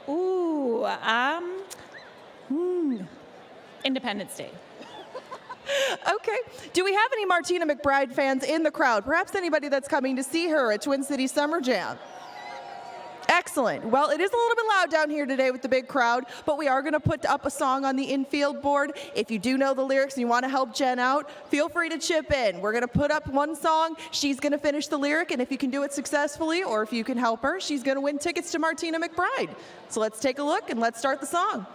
Ooh, Independence Day. Okay. Do we have any Martina McBride fans in the crowd? Perhaps anybody that's coming to see her at Twin Cities Summer Jam? Excellent. Well, it is a little bit loud down here today with the big crowd, but we are going to put up a song on the infield board. If you do know the lyrics and you want to help Jen out, feel free to chip in. We're going to put up one song. She's going to finish the lyric, and if you can do it successfully or if you can help her, she's going to win tickets to Martina McBride. So let's take a look and let's start the song.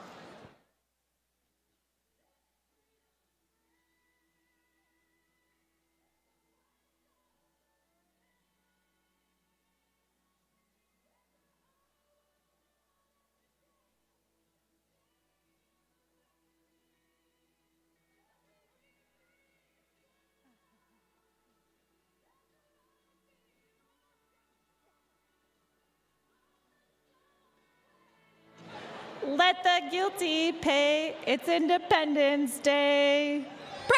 Let the guilty pay. It's Independence Day.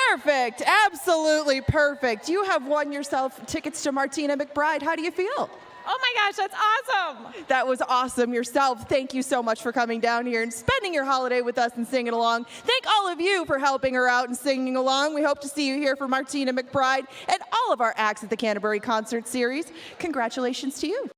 Perfect. Absolutely perfect. You have won yourself tickets to Martina McBride. How do you feel? Oh my gosh, that's awesome. That was awesome yourself. Thank you so much for coming down here and spending your holiday with us and singing along. Thank all of you for helping her out and singing along. We hope to see you here for Martina McBride and all of our acts at the Canterbury Concert Series. Congratulations to you.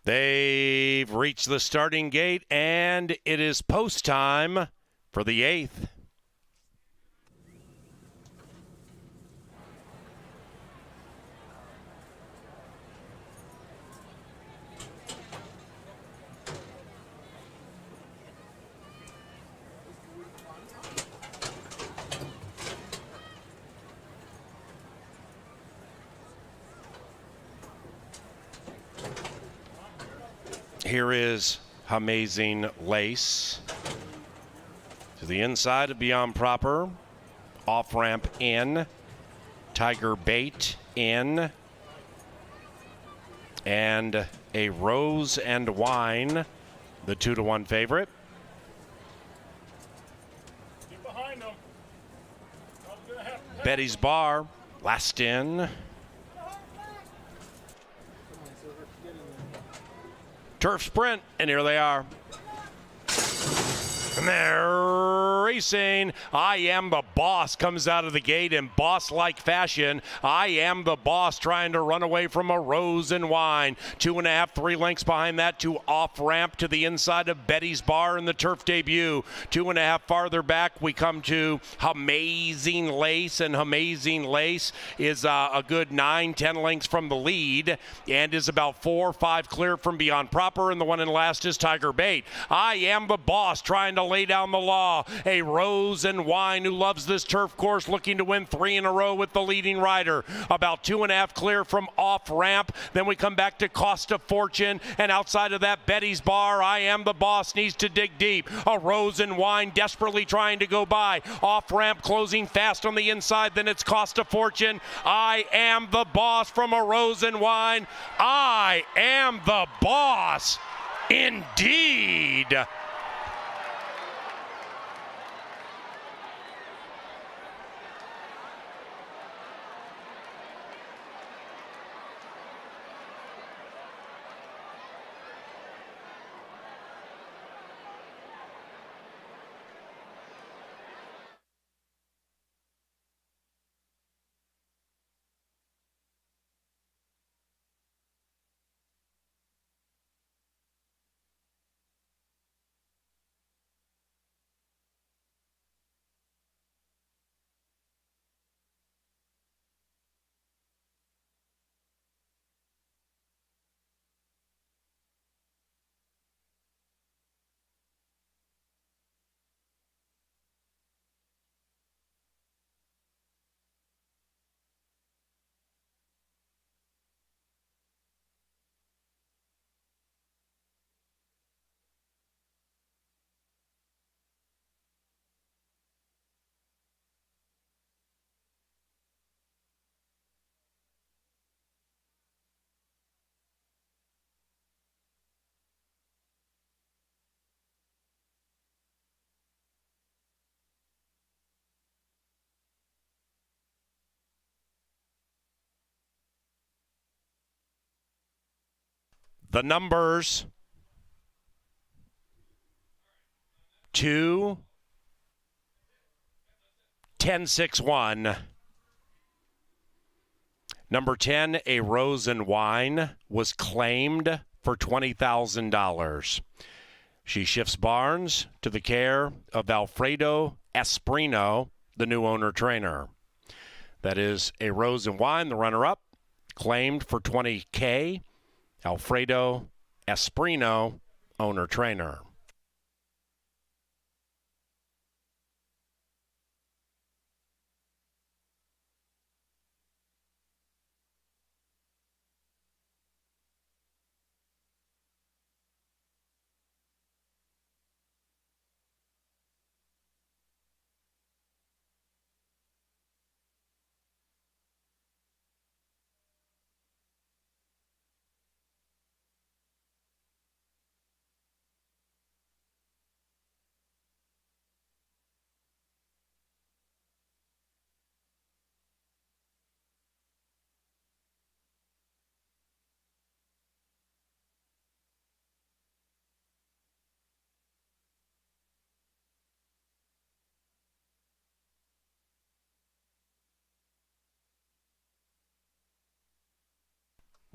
They've reached the starting gate, and it is post time for the 8th. Here is Amazing Lace. To the inside of Beyond Proper. Off-ramp in. Tiger Bait in. And a Rose and Wine, the 2-1 favorite. Get behind them. Betty's Bar, last in. Turf Sprint, and here they are. And they're racing. I Am the Boss comes out of the gate in boss-like fashion. I Am the Boss trying to run away from a Rose and Wine. 2.5, 3 lengths behind that to off-ramp to the inside of Betty's Bar in the turf debut. 2.5 farther back, we come to Amazing Lace, and Amazing Lace is a good 9, 10 lengths from the lead and is about 4, 5 clear from Beyond Proper, and the one in last is Tiger Bait. I Am the Boss trying to lay down the law. A Rose and Wine who loves this turf course, looking to win 3 in a row with the leading rider. About 2.5 clear from off ramp. Then we come back to Cost of Fortune, and outside of that, Betty's Bar. I Am the Boss needs to dig deep. A Rose and Wine desperately trying to go by. Off ramp closing fast on the inside. Then it's Cost of Fortune. I Am the Boss from a Rose and Wine. I Am the Boss. Indeed. The numbers 2, 10, 6, 1. Number 10, A Rose and Wine, was claimed for $20,000. She shifts Barnes to the care of Alfredo Esprino, the new owner-trainer. That is A Rose and Wine, the runner-up, claimed for $20K. Alfredo Esprino, owner-trainer.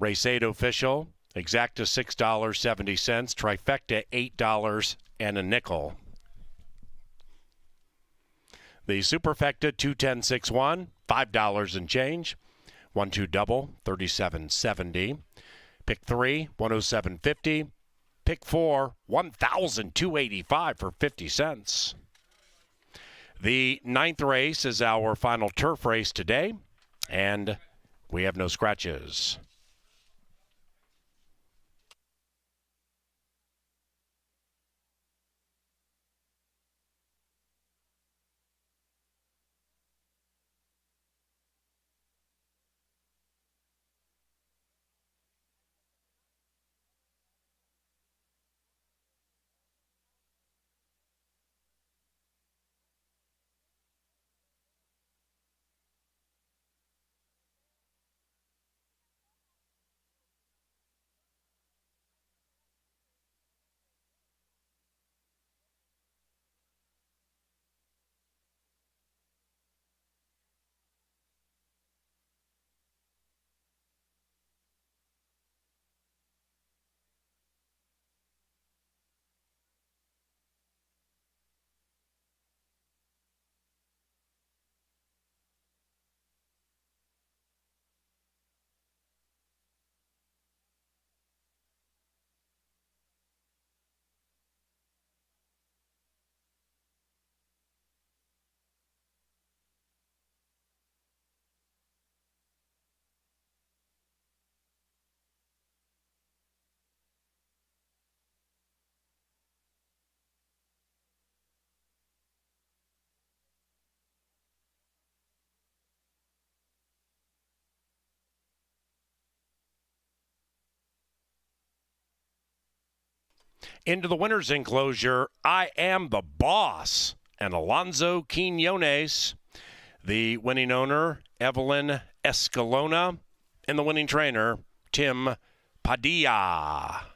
Race 8 official Exacta $6.70. Trifecta $8 and a nickel. The Superfecta 21061, $5 and change. 1-2 double, $37.70. Pick 3, $107.50. Pick 4, $1,285 for 50 cents. The 9th race is our final turf race today, and we have no scratches. Into the winner's enclosure, I Am the Boss, and Alonzo Quinones. The winning owner, Evelyn Escalona, and the winning trainer, Tim Padilla.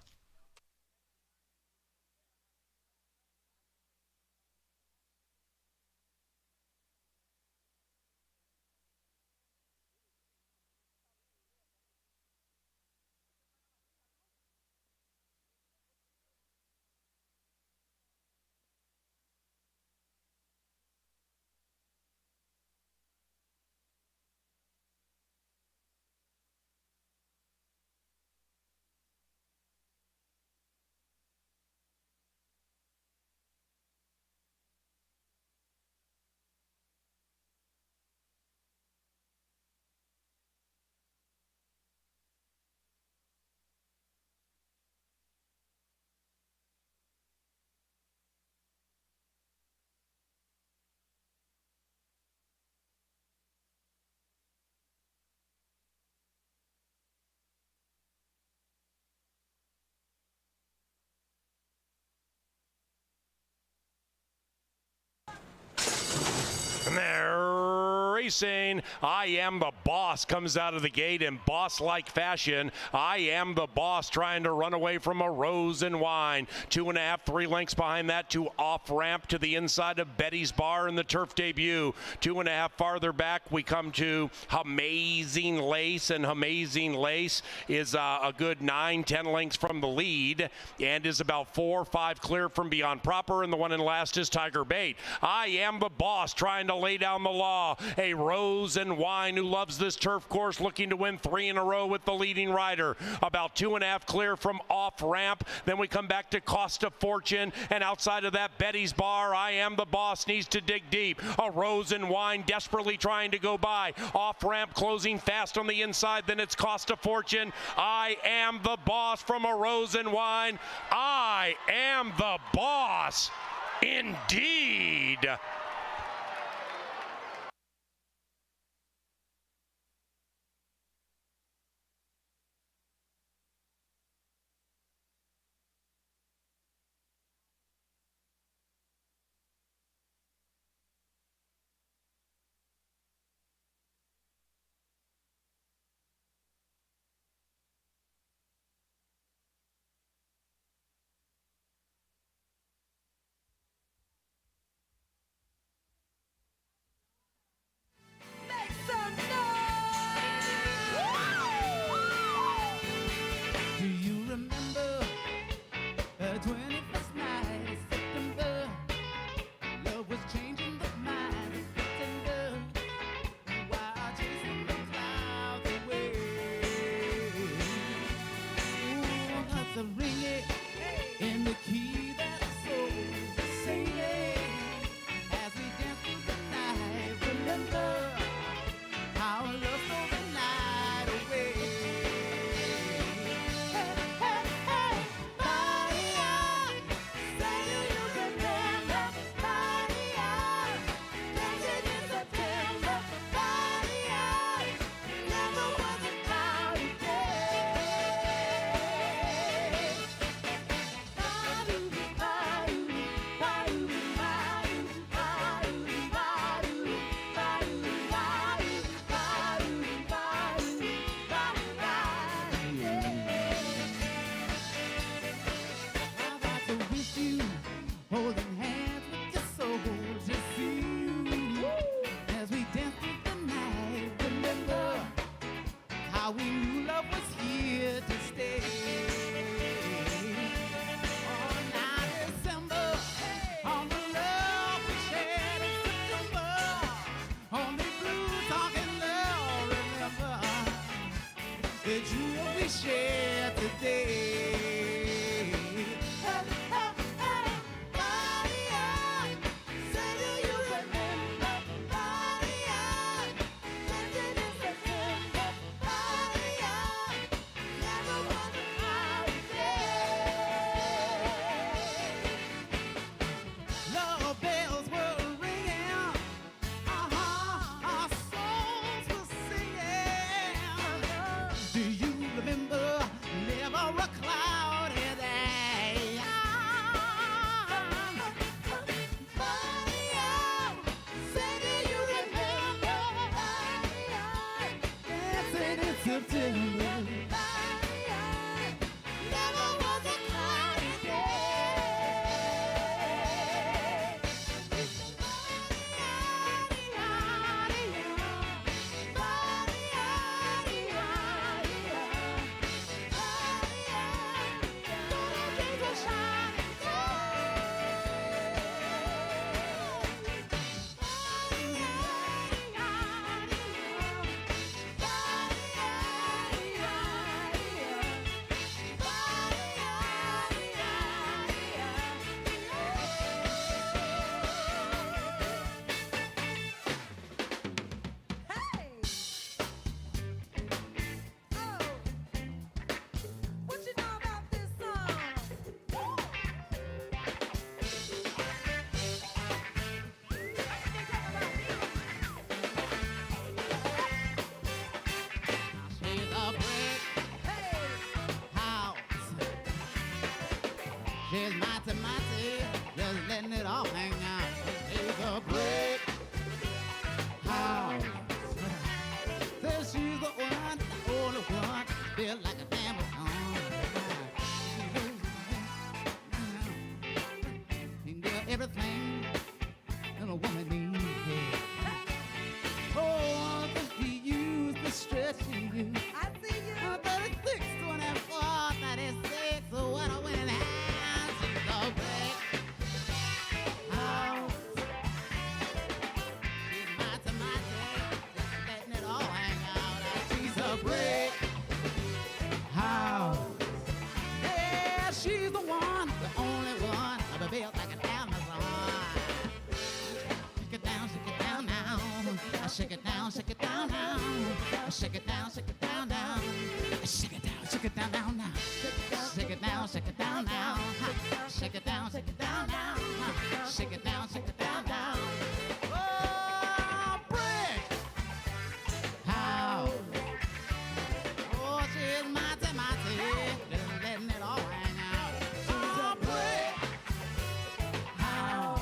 And they're racing. I Am the Boss comes out of the gate in boss-like fashion. I Am the Boss trying to run away from a Rose and Wine. 2.5, 3 lengths behind that to Off Ramp to the inside of Betty's Bar in the turf debut. 2.5 farther back, we come to Amazing Lace, and Amazing Lace is a good 9, 10 lengths from the lead and is about 4 or 5 clear from Beyond Proper, and the one in last is Tiger Bait. I Am the Boss trying to lay down the law. A Rose and Wine who loves this turf course, looking to win 3 in a row with the leading rider. About 2.5 clear from Off Ramp. Then we come back to Cost of Fortune, and outside of that, Betty's Bar. I Am the Boss needs to dig deep. A Rose and Wine desperately trying to go by. Off Ramp closing fast on the inside. Then it's Cost of Fortune. I Am the Boss from a Rose and Wine. I Am the Boss. Indeed. we share today. Love bells were ringing, our souls were singing. Do you remember? Never a cloudy day. Say, do you remember? Dancing in September. Never was a cloudy What you know about this song? She's a brick house. She's mighty, just letting it all hang out. She's a brick house. Says she's the one, the only one, built like a damn song. She can do everything that a woman needs. Oh, she used to stretch you. I see you. 36, 24, 36, so what a winning hand. She's a brick house. She's mighty, just letting it all hang out. She's a brick house. Yeah, she's the one, the only one, ever built like an Amazon. Shake it down now. Shake it down now. Shake it down, shake it down now. Shake it down now. Shake it down now. Shake it now. Shake it down now. Shake it down now. Shake it down now. Oh, brick house. Oh, she's mighty, just letting it all hang out. Oh, brick house.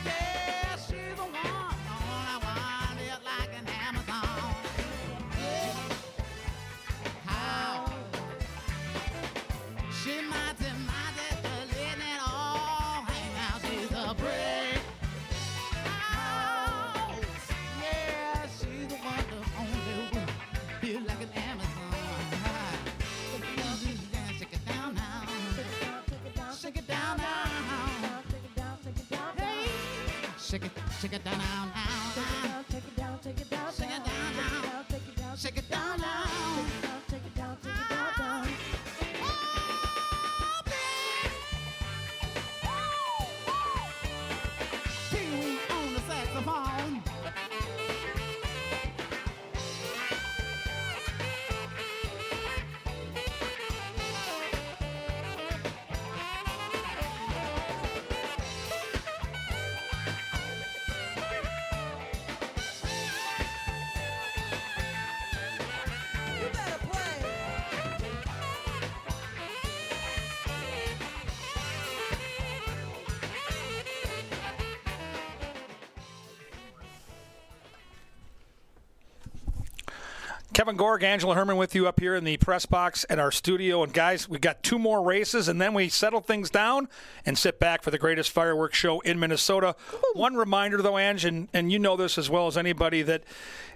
Yeah, she's the one, the only one, built like an Amazon. House. She mighty, just letting it all hang out. She's a brick house. Yeah, she's the one, the only one, built like an Amazon. Shake it down now. Shake it down now. Hey, shake it down now. Shake it down now. Shake it down now. Oh, baby. Pee-wee on the saxophone. You better play. Kevin Gorg, Angela Herman with you up here in the press box at our studio. And guys, we got 2 more races, and then we settle things down and sit back for the greatest fireworks show in Minnesota. One reminder, though, Ange, and you know this as well as anybody, that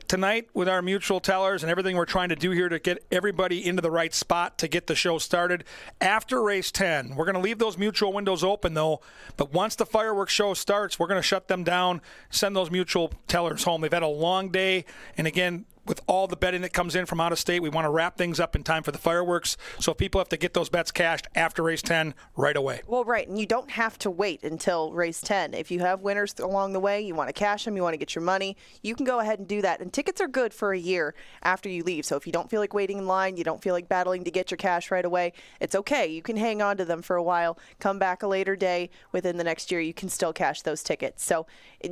tonight with our mutual tellers and everything we're trying to do here to get everybody into the right spot to get the show started, after race 10, we're going to leave those mutual windows open, though. But once the fireworks show starts, we're going to shut them down, send those mutual tellers home. They've had a long day, and again, with all the betting that comes in from out of state. We want to wrap things up in time for the fireworks. So if people have to get those bets cashed after race 10 right away. Well, right, and you don't have to wait until race 10. If you have winners along the way, you want to cash them, you want to get your money, you can go ahead and do that. And tickets are good for a year after you leave. So if you don't feel like waiting in line, you don't feel like battling to get your cash right away, it's okay. You can hang on to them for a while, come back a later day within the next year, you can still cash those tickets. So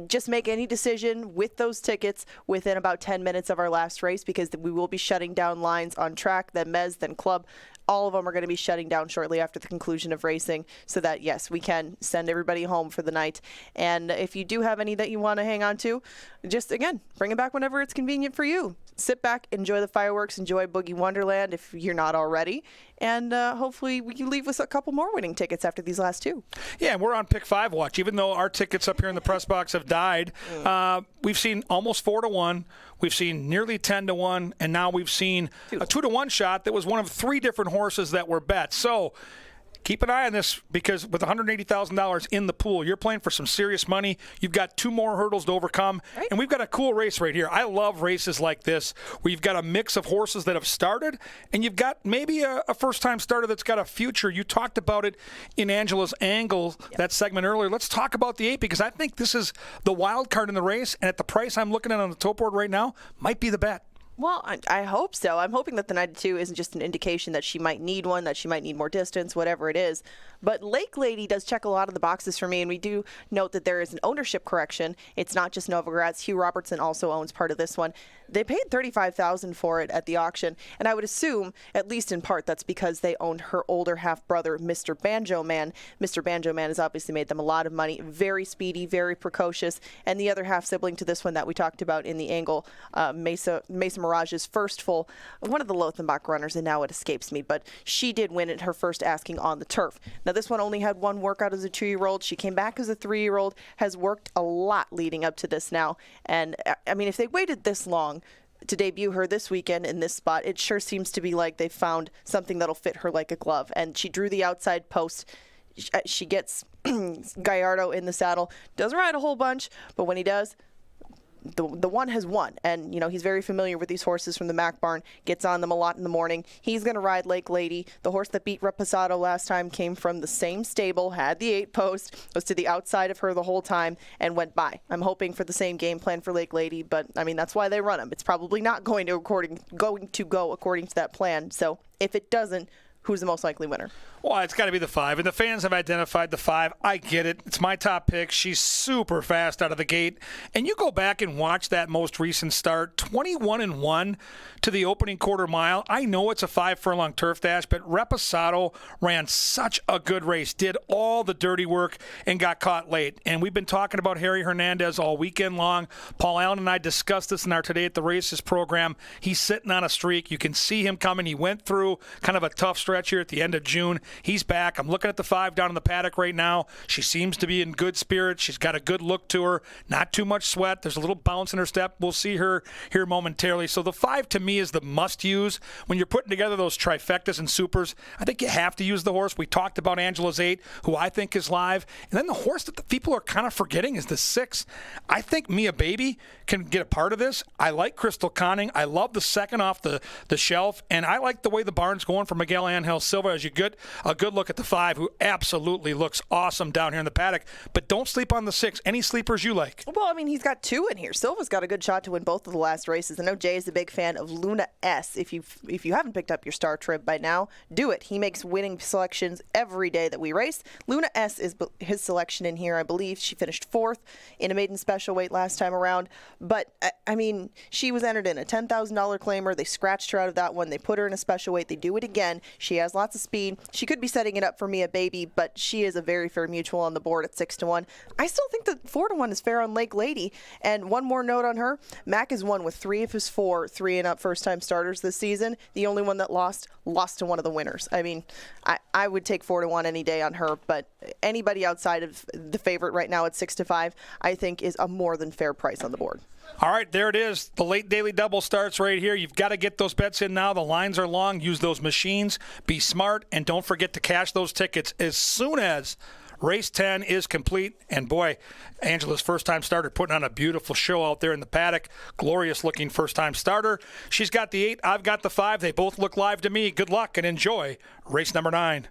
just make any decision with those tickets within about 10 minutes of our last race, because we will be shutting down lines on track, then Mez, then Club. All of them are going to be shutting down shortly after the conclusion of racing, so that, yes, we can send everybody home for the night. And if you do have any that you want to hang on to, just, again, bring them back whenever it's convenient for you. Sit back, enjoy the fireworks, enjoy Boogie Wonderland if you're not already, and hopefully you leave with a couple more winning tickets after these last two. Yeah, we're on Pick 5 watch. Even though our tickets up here in the press box have died, we've seen almost 4-1. We've seen nearly 10-1, and now we've seen a 2-1 shot that was one of 3 different horses that were bet. So keep an eye on this, because with $180,000 in the pool, you're playing for some serious money. You've got 2 more hurdles to overcome, and we've got a cool race right here. I love races like this where you've got a mix of horses that have started, and you've got maybe a first-time starter that's got a future. You talked about it in Angela's angle, that segment earlier. Let's talk about the 8, because I think this is the wild card in the race, and at the price I'm looking at on the tote board right now, might be the bet. Well, I hope so. I'm hoping that the 92 isn't just an indication that she might need one, that she might need more distance, whatever it is. But Lake Lady does check a lot of the boxes for me, and we do note that there is an ownership correction. It's not just Novogratz. Hugh Robertson also owns part of this one. They paid $35,000 for it at the auction, and I would assume, at least in part, that's because they owned her older half-brother, Mr. Banjo Man. Mr. Banjo Man has obviously made them a lot of money, very speedy, very precocious, and the other half-sibling to this one that we talked about in the angle, Mesa Mirage's first full, one of the Lothenbach runners, and now it escapes me, but she did win it her first asking on the turf. Now, this one only had one workout as a 2-year-old. She came back as a 3-year-old, has worked a lot leading up to this now, and I mean, if they waited this long to debut her this weekend in this spot, it sure seems to be like they found something that'll fit her like a glove. And she drew the outside post. She gets Gallardo in the saddle. Doesn't ride a whole bunch, but when he does, the one has won. And, you know, he's very familiar with these horses from the Mac Barn, gets on them a lot in the morning. He's going to ride Lake Lady. The horse that beat Reposado last time came from the same stable, had the 8 post, was to the outside of her the whole time, and went by. I'm hoping for the same game plan for Lake Lady, but, I mean, that's why they run them. It's probably not going to go according to that plan. So if it doesn't, who's the most likely winner? Well, it's got to be the 5, and the fans have identified the 5. I get it. It's my top pick. She's super fast out of the gate. And you go back and watch that most recent start, 21-1 to the opening quarter mile. I know it's a 5-furlong turf dash, but Reposado ran such a good race, did all the dirty work, and got caught late. And we've been talking about Harry Hernandez all weekend long. Paul Allen and I discussed this in our Today at the Races program. He's sitting on a streak. You can see him coming. He went through kind of a tough stretch here at the end of June. He's back. I'm looking at the 5 down in the paddock right now. She seems to be in good spirits. She's got a good look to her. Not too much sweat. There's a little bounce in her step. We'll see her here momentarily. So the 5 to me is the must-use. When you're putting together those trifectas and supers, I think you have to use the horse. We talked about Angela's 8, who I think is live. And then the horse that the people are kind of forgetting is the 6. I think Mia Baby can get a part of this. I like Crystal Conning. I love the second off the shelf. And I like the way the barn's going for Miguel Angel Silva as you get a good look at the 5, who absolutely looks awesome down here in the paddock. But don't sleep on the 6. Any sleepers you like? Well, I mean, he's got 2 in here. Silva's got a good shot to win both of the last races. I know Jay is a big fan of Luna S. If you haven't picked up your Star Trib by now, do it. He makes winning selections every day that we race. Luna S is his selection in here, I believe. She finished 4th in a maiden special weight last time around. But, I mean, she was entered in a $10,000 claimer. They scratched her out of that one. They put her in a special weight. They do it again. She has lots of speed. She could be setting it up for Mia Baby, but she is a very fair mutual on the board at 6-1. I still think that 4-1 is fair on Lake Lady. And one more note on her, Mac has won with 3 of his 4 3-and-up first-time starters this season. The only one that lost to one of the winners. I mean, I would take 4-1 any day on her, but anybody outside of the favorite right now at 6-5, I think is a more than fair price on the board. All right, there it is. The late daily double starts right here. You've got to get those bets in now. The lines are long. Use those machines. Be smart, and don't forget to cash those tickets as soon as Race 10 is complete, and boy, Angela's first-time starter putting on a beautiful show out there in the paddock. Glorious-looking first-time starter. She's got the 8, I've got the 5. They both look live to me. Good luck and enjoy race number 9.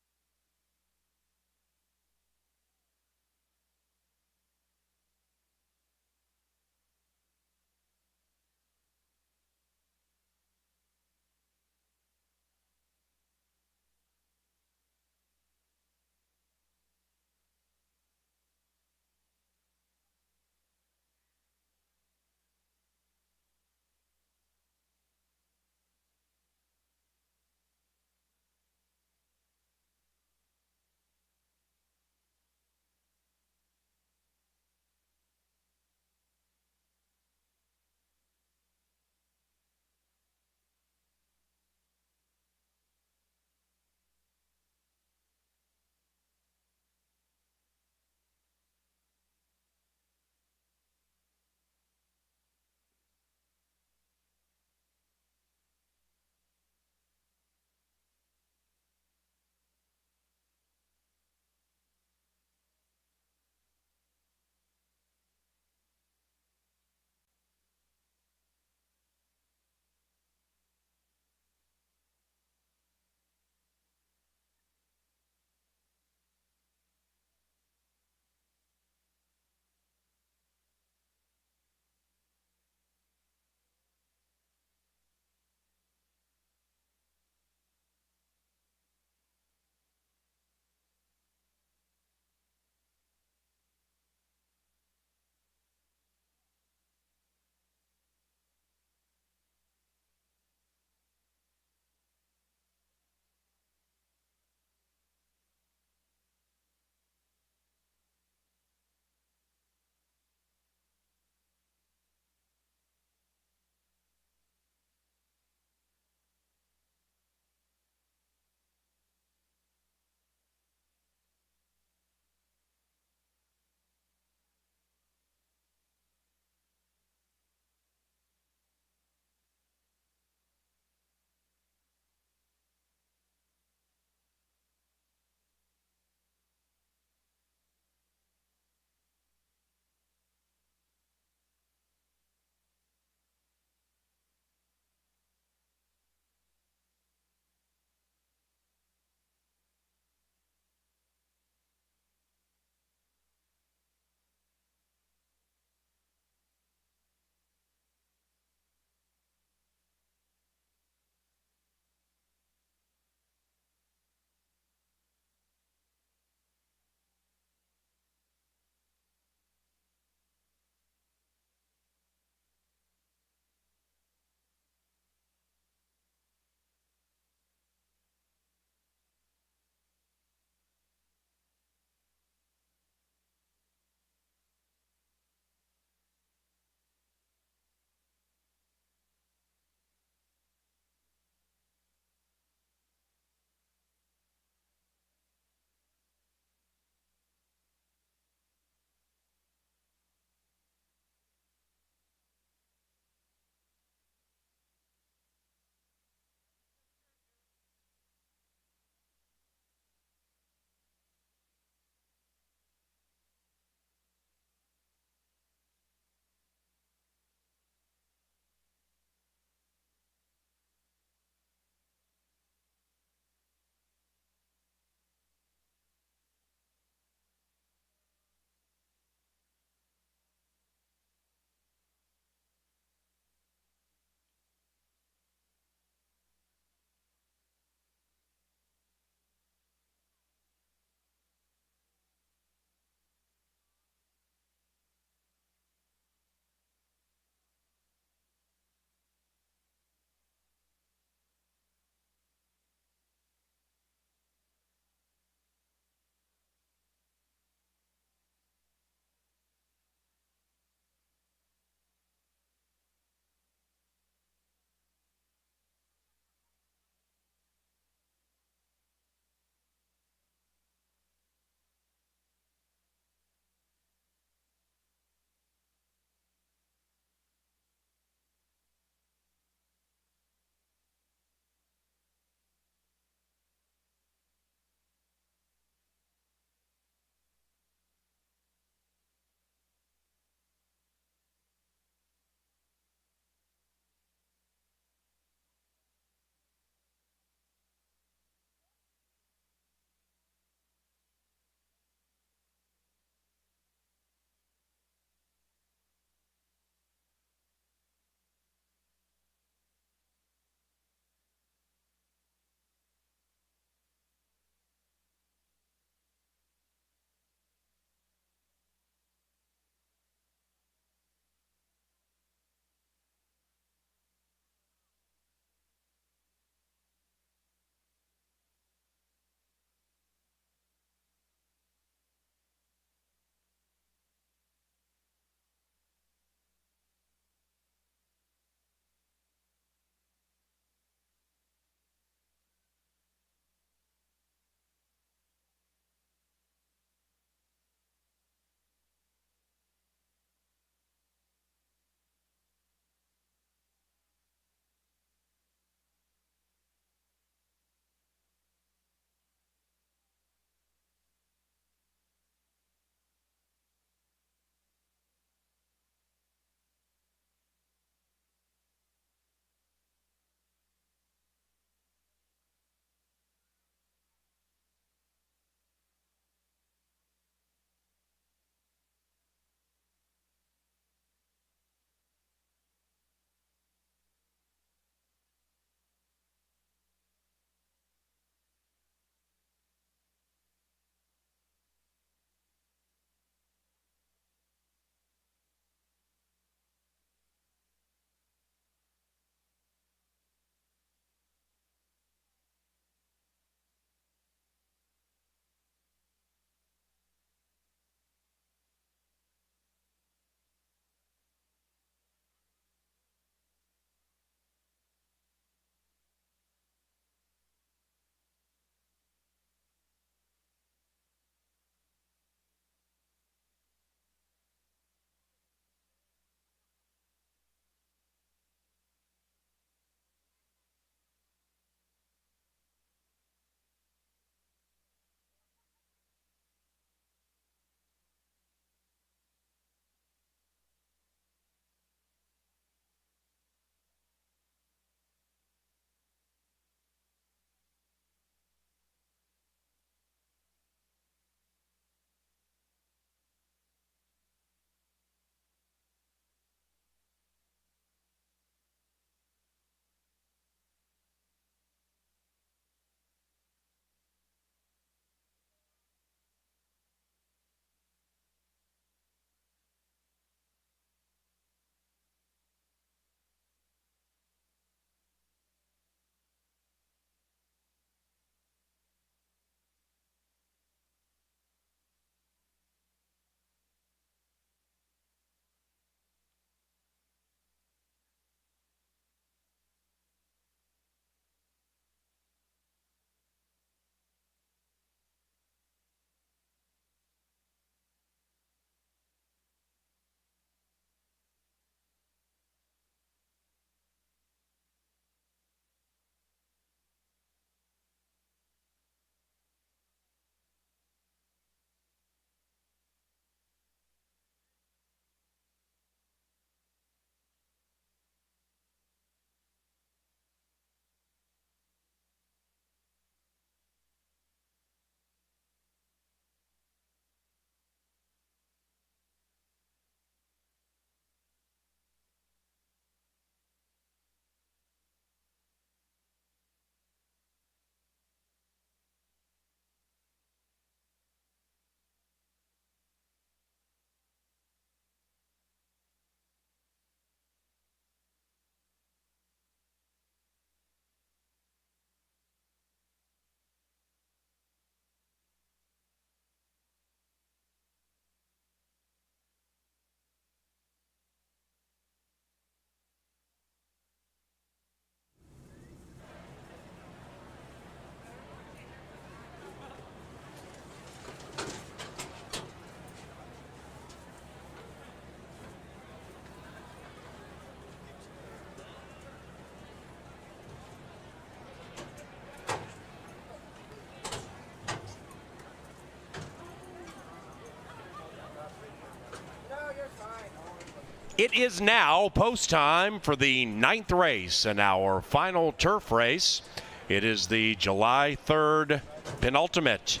It is now post time for the 9th race and our final turf race. It is the July 3rd penultimate.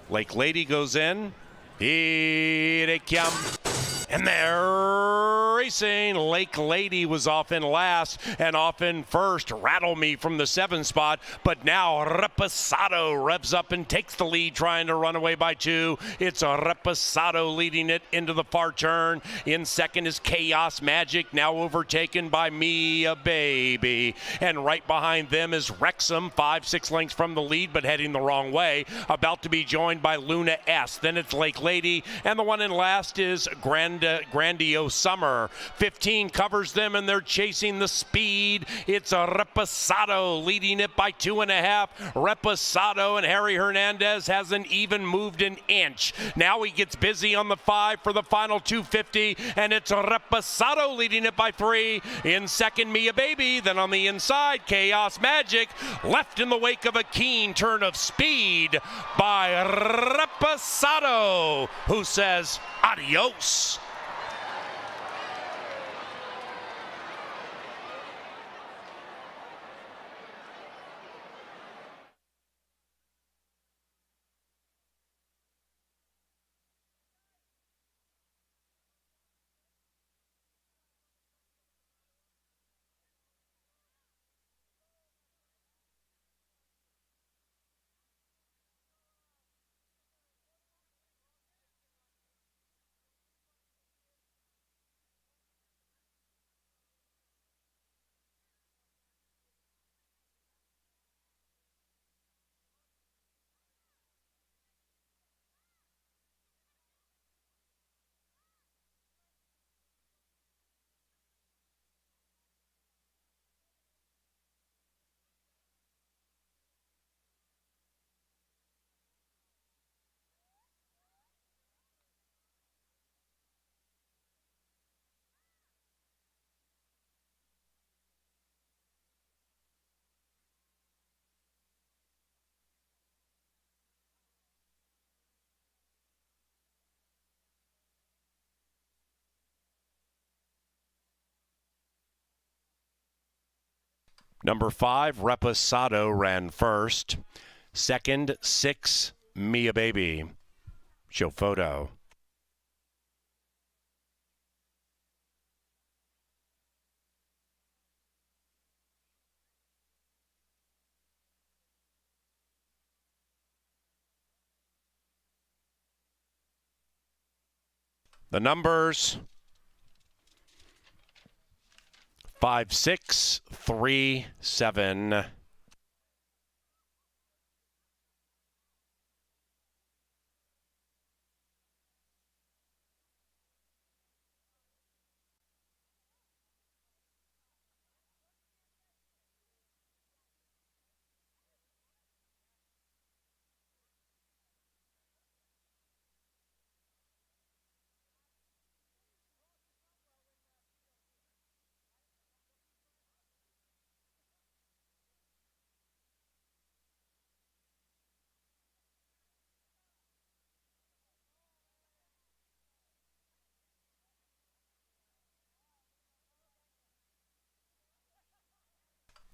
Lake Lady goes in. Here they come. And they're racing. Lake Lady was off in last and off in first. Rattle Me from the 7th spot. But now Reposado revs up and takes the lead, trying to run away by 2. It's Reposado leading it into the far turn. In second is Chaos Magic, now overtaken by Mia Baby. And right behind them is Wrexham, 5-6 lengths from the lead, but heading the wrong way. About to be joined by Luna S. Then it's Lake Lady. And the one in last is Grandiose Summer. 15 covers them, and they're chasing the speed. It's a Reposado leading it by 2.5. Reposado and Harry Hernandez hasn't even moved an inch. Now he gets busy on the 5 for the final 250, and it's a Reposado leading it by 3. In second, Mia Baby. Then on the inside, Chaos Magic, left in the wake of a keen turn of speed by Reposado, who says adios. Number 5, Reposado ran first. Second, 6, Mia Baby. Show photo. The numbers 5, 6, 3, 7.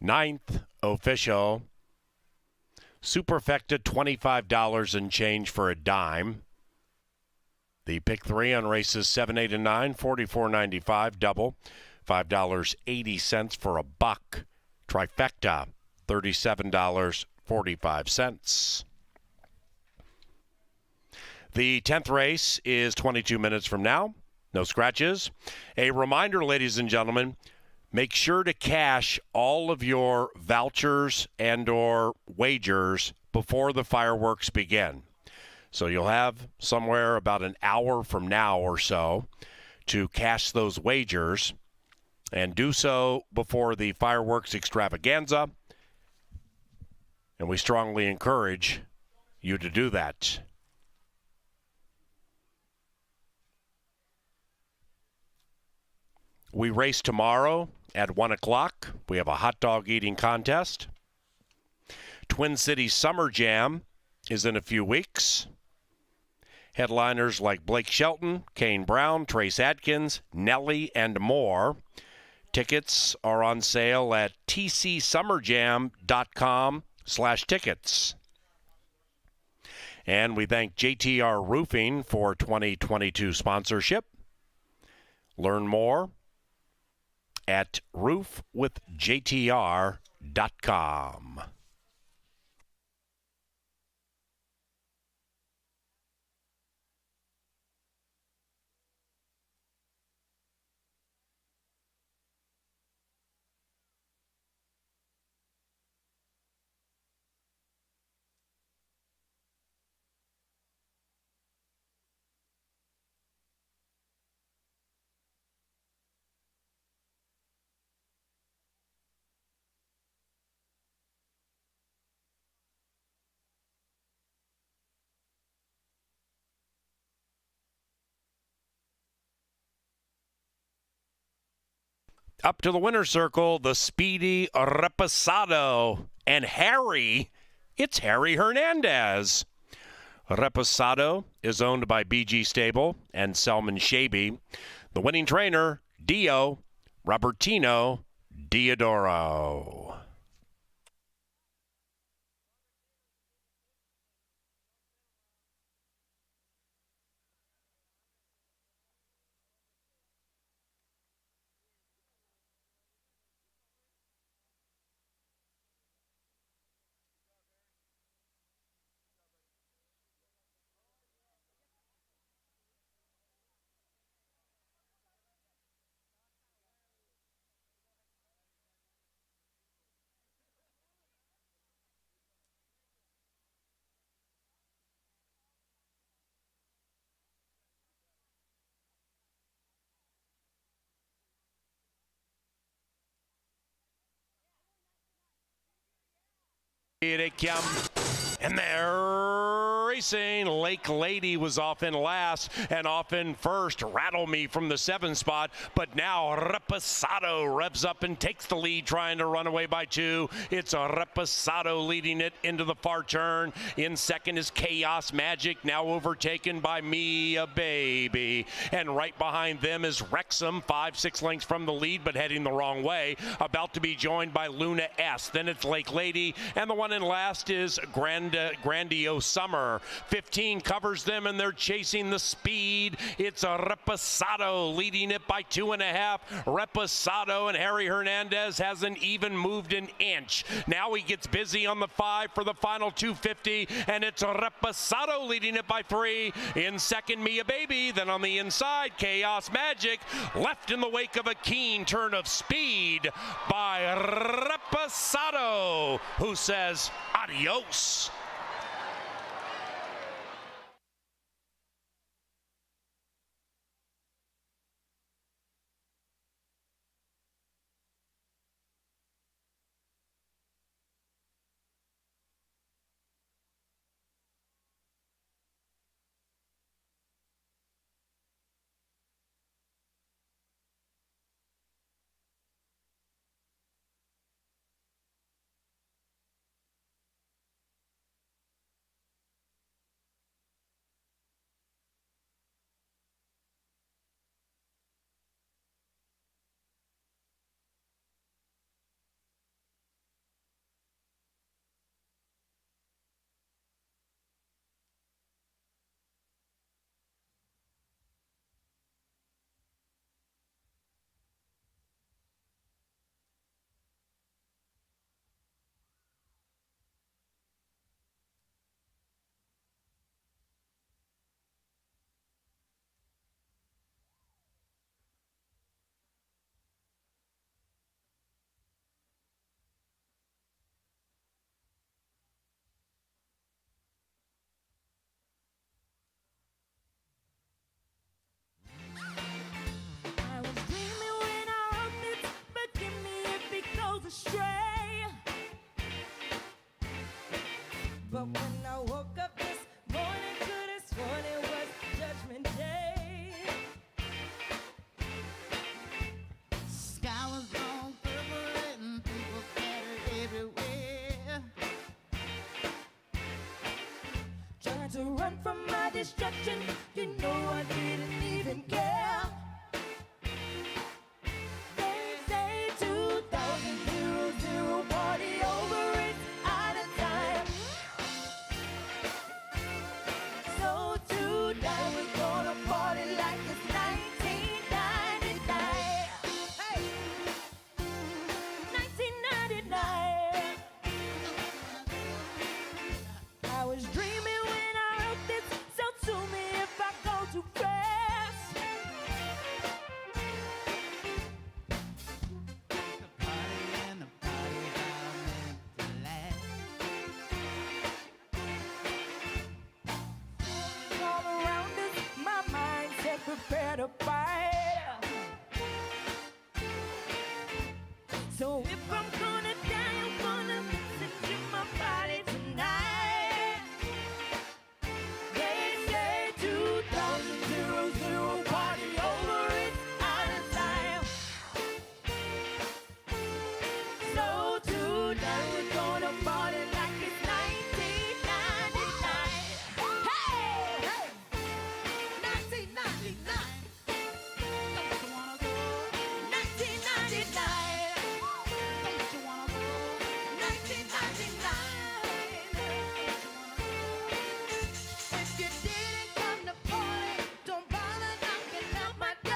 Ninth official. Superfecta, $25 and change for a dime. The pick 3 on races 7, 8, and 9, $44.95 double, $5.80 for a buck. Trifecta, $37.45. The 10th race is 22 minutes from now. No scratches. A reminder, ladies and gentlemen, make sure to cash all of your vouchers and or wagers before the fireworks begin. So you'll have somewhere about an hour from now or so to cash those wagers. and do so before the fireworks extravaganza. And we strongly encourage you to do that. We race tomorrow at 1 o'clock. We have a hot dog eating contest. Twin Cities Summer Jam is in a few weeks. Headliners like Blake Shelton, Kane Brown, Trace Adkins, Nelly, and more. Tickets are on sale at tcsummerjam.com/tickets. And we thank JTR Roofing for 2022 sponsorship. Learn more at roofwithjtr.com. Up to the winner's circle, the speedy Reposado. And Harry, it's Harry Hernandez. Reposado is owned by BG Stable and Selman Shaby. The winning trainer, Dio Robertino Diodoro. Here they come, and they're racing. Lake Lady was off in last and off in first. Rattle Me from the 7th spot, but now Reposado revs up and takes the lead, trying to run away by 2. It's Reposado leading it into the far turn. In second is Chaos Magic, now overtaken by Mia Baby. And right behind them is Wrexham, 5-6 lengths from the lead, but heading the wrong way. About to be joined by Luna S. Then it's Lake Lady, and the one in last is Grandiose Summer. 15 covers them, and they're chasing the speed. It's a Reposado leading it by 2.5. Reposado, and Harry Hernandez hasn't even moved an inch. Now he gets busy on the 5 for the final 250, and it's a Reposado leading it by 3. In second, Mia Baby. Then on the inside, Chaos Magic, left in the wake of a keen turn of speed by Reposado, who says adios. But when I woke up this morning, could have sworn it was Judgment Day. Sky was all purple and people scattered everywhere. Trying to run from my destruction, you know I didn't even care. They say 2000 party over, it's out of time. So tonight we're gonna party like it's 1999. Hey, 1999. I was dreaming when I wrote this, so sue me if I go too fast. The party and the party how meant to last. All around us, my mind said prepare to fight. So if I'm gonna die, I'm gonna listen to my body tonight. They say 2000 party over, it's out of time. So tonight we're gonna party like it's 1999. Hey, hey, 1999. Don't you wanna go? 1999. Don't you wanna go? 1999. If you didn't come to party, don't bother knocking at my door.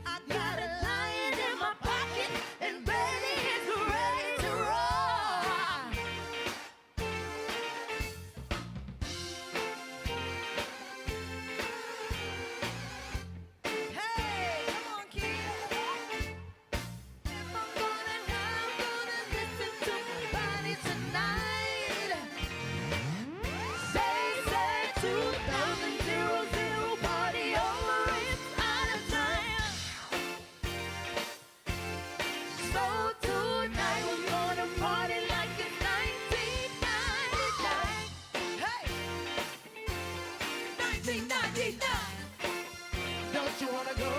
I got a lion in my pocket, and baby is ready to roar. Hey, come on, kid. If I'm gonna die, I'm gonna listen to my body tonight. Say 2000 party over, it's out of time. So tonight we're gonna party like it's 1999. Hey, 1999. Don't you wanna go?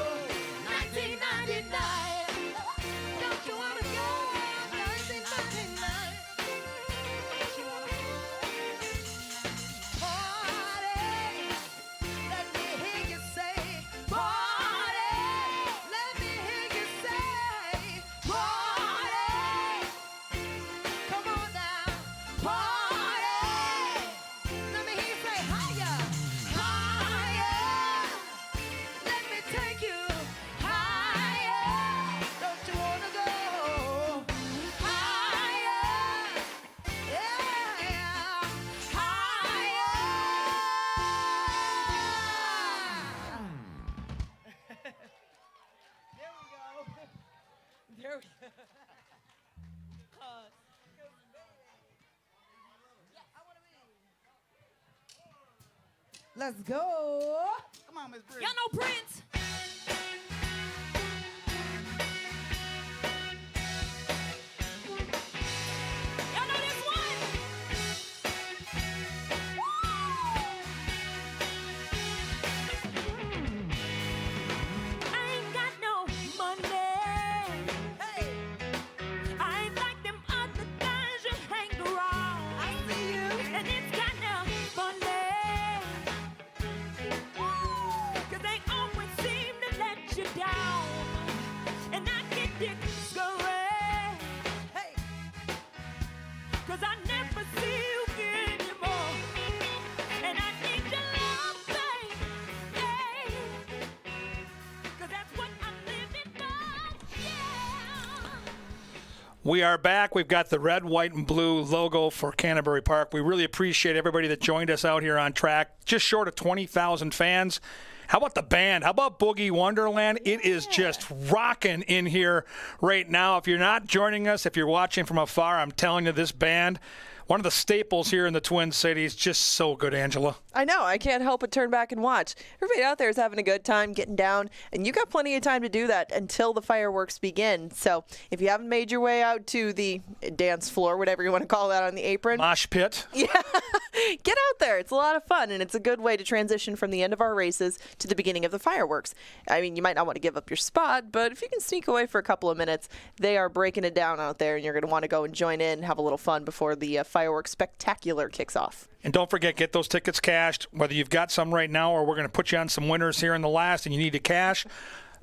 1999. Don't you wanna go? 1999. Don't you wanna go? Party. Let me hear you say party. Let me hear you say party. Come on now, party. Let me hear you say higher, higher. Let me take you higher. Don't you wanna go higher? Yeah, higher. There we go. There we go. Let's go. Come on, Miss Bridget. Y'all know Prince? Y'all know this one? I ain't got no money. Hey, I ain't like them other guys you hang around. I see you, and it's kinda funny. 'Cause they always seem to let you down, and I get discouraged. Hey, 'cause I never see you anymore, and I need your love, babe. Hey. 'Cause that's what I'm living for, yeah. We are back. We've got the red, white, and blue logo for Canterbury Park. We really appreciate everybody that joined us out here on track. Just short of 20,000 fans. How about the band? How about Boogie Wonderland? It is just rocking in here right now. If you're not joining us, if you're watching from afar, I'm telling you, this band, one of the staples here in the Twin Cities. Just so good, Angela. I know. I can't help but turn back and watch. Everybody out there is having a good time getting down, and you got plenty of time to do that until the fireworks begin. So if you haven't made your way out to the dance floor, whatever you want to call that on the apron. Mosh pit. Yeah. Get out there. It's a lot of fun, and it's a good way to transition from the end of our races to the beginning of the fireworks. I mean, you might not want to give up your spot, but if you can sneak away for a couple of minutes, they are breaking it down out there, and you're going to want to go and join in and have a little fun before the fireworks spectacular kicks off. And don't forget, get those tickets cashed, whether you've got some right now or we're going to put you on some winners here in the last and you need to cash.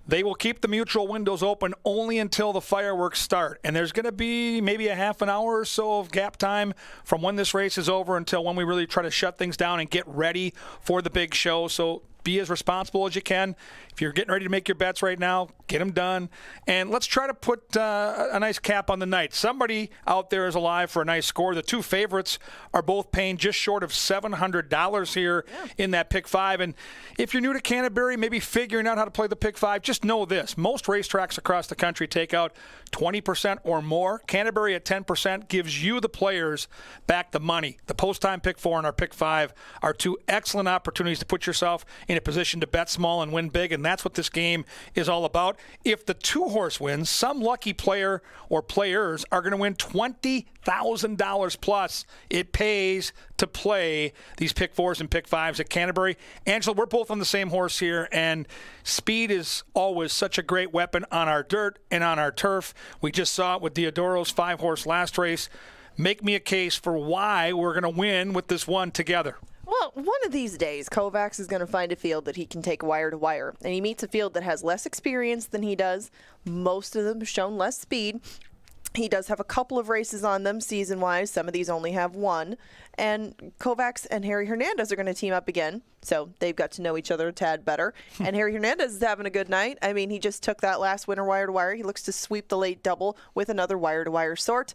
They will keep the mutual windows open only until the fireworks start. And there's going to be maybe a half an hour or so of gap time from when this race is over until when we really try to shut things down and get ready for the big show. So be as responsible as you can. If you're getting ready to make your bets right now, get them done. And let's try to put a nice cap on the night. Somebody out there is alive for a nice score. The two favorites are both paying just short of $700 here in that pick five. And if you're new to Canterbury, maybe figuring out how to play the pick five, just know this. Most racetracks across the country take out 20% or more. Canterbury at 10% gives you, the players, back the money. The post-time pick four and our pick five are two excellent opportunities to put yourself in a position to bet small and win big, and that's what this game is all about. If the two-horse wins, some lucky player or players are going to win $20,000 plus. It pays to play these pick fours and pick fives at Canterbury. Angela, we're both on the same horse here, and speed is always such a great weapon on our dirt and on our turf. We just saw it with Diodoro's 5-horse last race. Make me a case for why we're going to win with this one together. Well, one of these days, Kovacs is going to find a field that he can take wire to wire. And he meets a field that has less experience than he does. Most of them have shown less speed. He does have a couple of races on them season-wise. Some of these only have one. And Kovacs and Harry Hernandez are going to team up again. So they've got to know each other a tad better. And Harry Hernandez is having a good night. I mean, he just took that last winner wire to wire. He looks to sweep the late double with another wire to wire sort.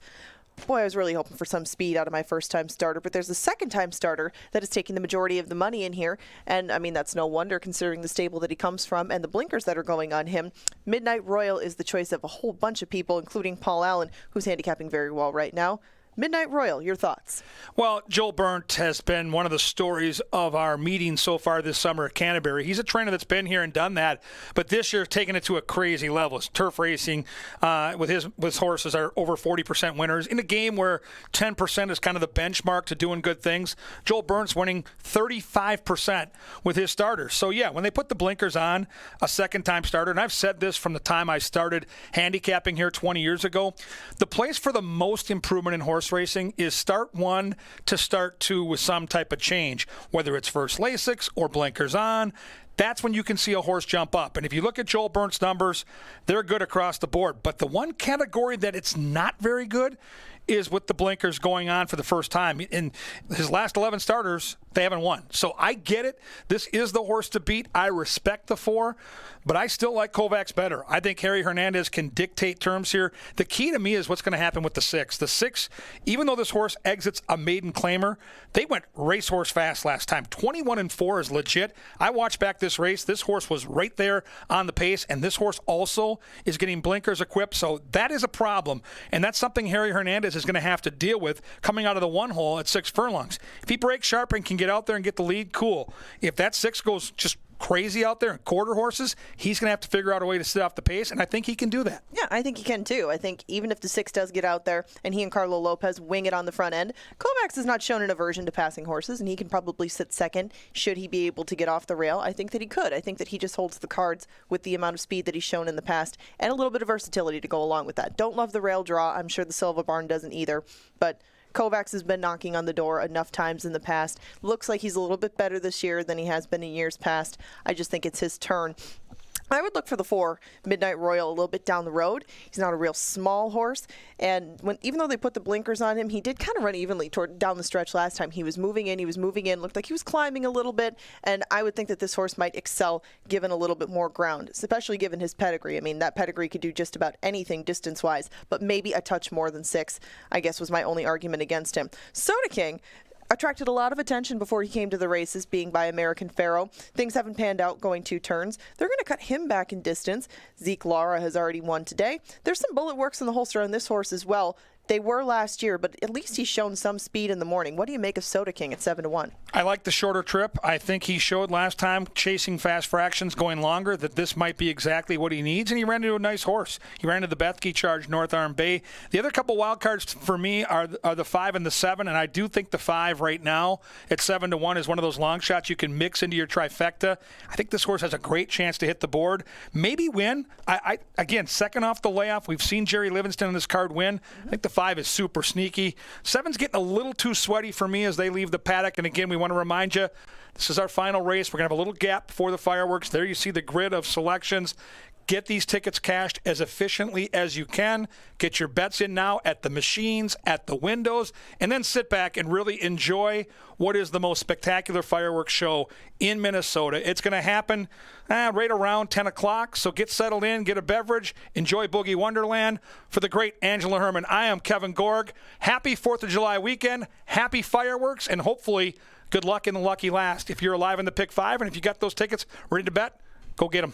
Boy, I was really hoping for some speed out of my first-time starter, but there's a second-time starter that is taking the majority of the money in here, and, I mean, that's no wonder considering the stable that he comes from and the blinkers that are going on him. Midnight Royal is the choice of a whole bunch of people, including Paul Allen, who's handicapping very well right now. Midnight Royal, your thoughts? Well, Joel Berndt has been one of the stories of our meeting so far this summer at Canterbury. He's a trainer that's been here and done that, but this year taking it to a crazy level. It's turf racing with his horses are over 40% winners. In a game where 10% is kind of the benchmark to doing good things, Joel Berndt's winning 35% with his starters. So, yeah, when they put the blinkers on, a second-time starter, and I've said this from the time I started handicapping here 20 years ago, the place for the most improvement in horse racing is start 1 to start 2 with some type of change, whether it's first Lasix or blinkers on. That's when you can see a horse jump up. And if you look at Joel Bernndt's numbers, they're good across the board. But the one category that it's not very good is with the blinkers going on for the first time. In his last 11 starters, they haven't won. So I get it. This is the horse to beat. I respect the 4, but I still like Kovacs better. I think Harry Hernandez can dictate terms here. The key to me is what's going to happen with the 6. The 6, even though this horse exits a maiden claimer, they went racehorse fast last time. 21-4 is legit. I watched back this race. This horse was right there on the pace, and this horse also is getting blinkers equipped. So that is a problem, and that's something Harry Hernandez is going to have to deal with coming out of the 1 hole at 6 furlongs. If he breaks sharp and can get out there and get the lead, cool. If that 6 goes just crazy out there and quarter horses, he's going to have to figure out a way to sit off the pace, and I think he can do that. Yeah, I think he can too. I think even if the 6 does get out there and he and Carlo Lopez wing it on the front end, Kovacs has not shown an aversion to passing horses, and he can probably sit second should he be able to get off the rail. I think that he could. I think that he just holds the cards with the amount of speed that he's shown in the past and a little bit of versatility to go along with that. Don't love the rail draw. I'm sure the Silva Barn doesn't either, but Kovacs has been knocking on the door enough times in the past. Looks like he's a little bit better this year than he has been in years past. I just think it's his turn. I would look for the 4, Midnight Royal, a little bit down the road. He's not a real small horse, and even though they put the blinkers on him, he did kind of run evenly down the stretch last time. He was moving in, looked like he was climbing a little bit, and I would think that this horse might excel given a little bit more ground, especially given his pedigree. I mean, that pedigree could do just about anything distance-wise, but maybe a touch more than 6, I guess, was my only argument against him. Soda King attracted a lot of attention before he came to the races, being by American Pharoah. Things haven't panned out going 2 turns. They're going to cut him back in distance. Zeke Lara has already won today. There's some bullet works in the holster on this horse as well. They were last year, but at least he's shown some speed in the morning. What do you make of Soda King at 7-1? I like the shorter trip. I think he showed last time, chasing fast fractions, going longer, that this might be exactly what he needs, and he ran into a nice horse. He ran into the Bethke Charge, North Arm Bay. The other couple wild cards for me are the 5 and the 7, and I do think the 5 right now at 7-1 is one of those long shots you can mix into your trifecta. I think this horse has a great chance to hit the board, maybe win. Again, second off the layoff. We've seen Jerry Livingston in this card win. I think the 5 is super sneaky. 7's getting a little too sweaty for me as they leave the paddock. And again, we want to remind you, this is our final race. We're going to have a little gap before the fireworks. There you see the grid of selections. Get these tickets cashed as efficiently as you can. Get your bets in now at the machines, at the windows, and then sit back and really enjoy what is the most spectacular fireworks show in Minnesota. It's going to happen right around 10 o'clock, so get settled in, get a beverage, enjoy Boogie Wonderland. For the great Angela Herman, I am Kevin Gorg. Happy 4th of July weekend, happy fireworks, and hopefully good luck in the lucky last. If you're alive in the Pick 5, and if you got those tickets ready to bet, go get them.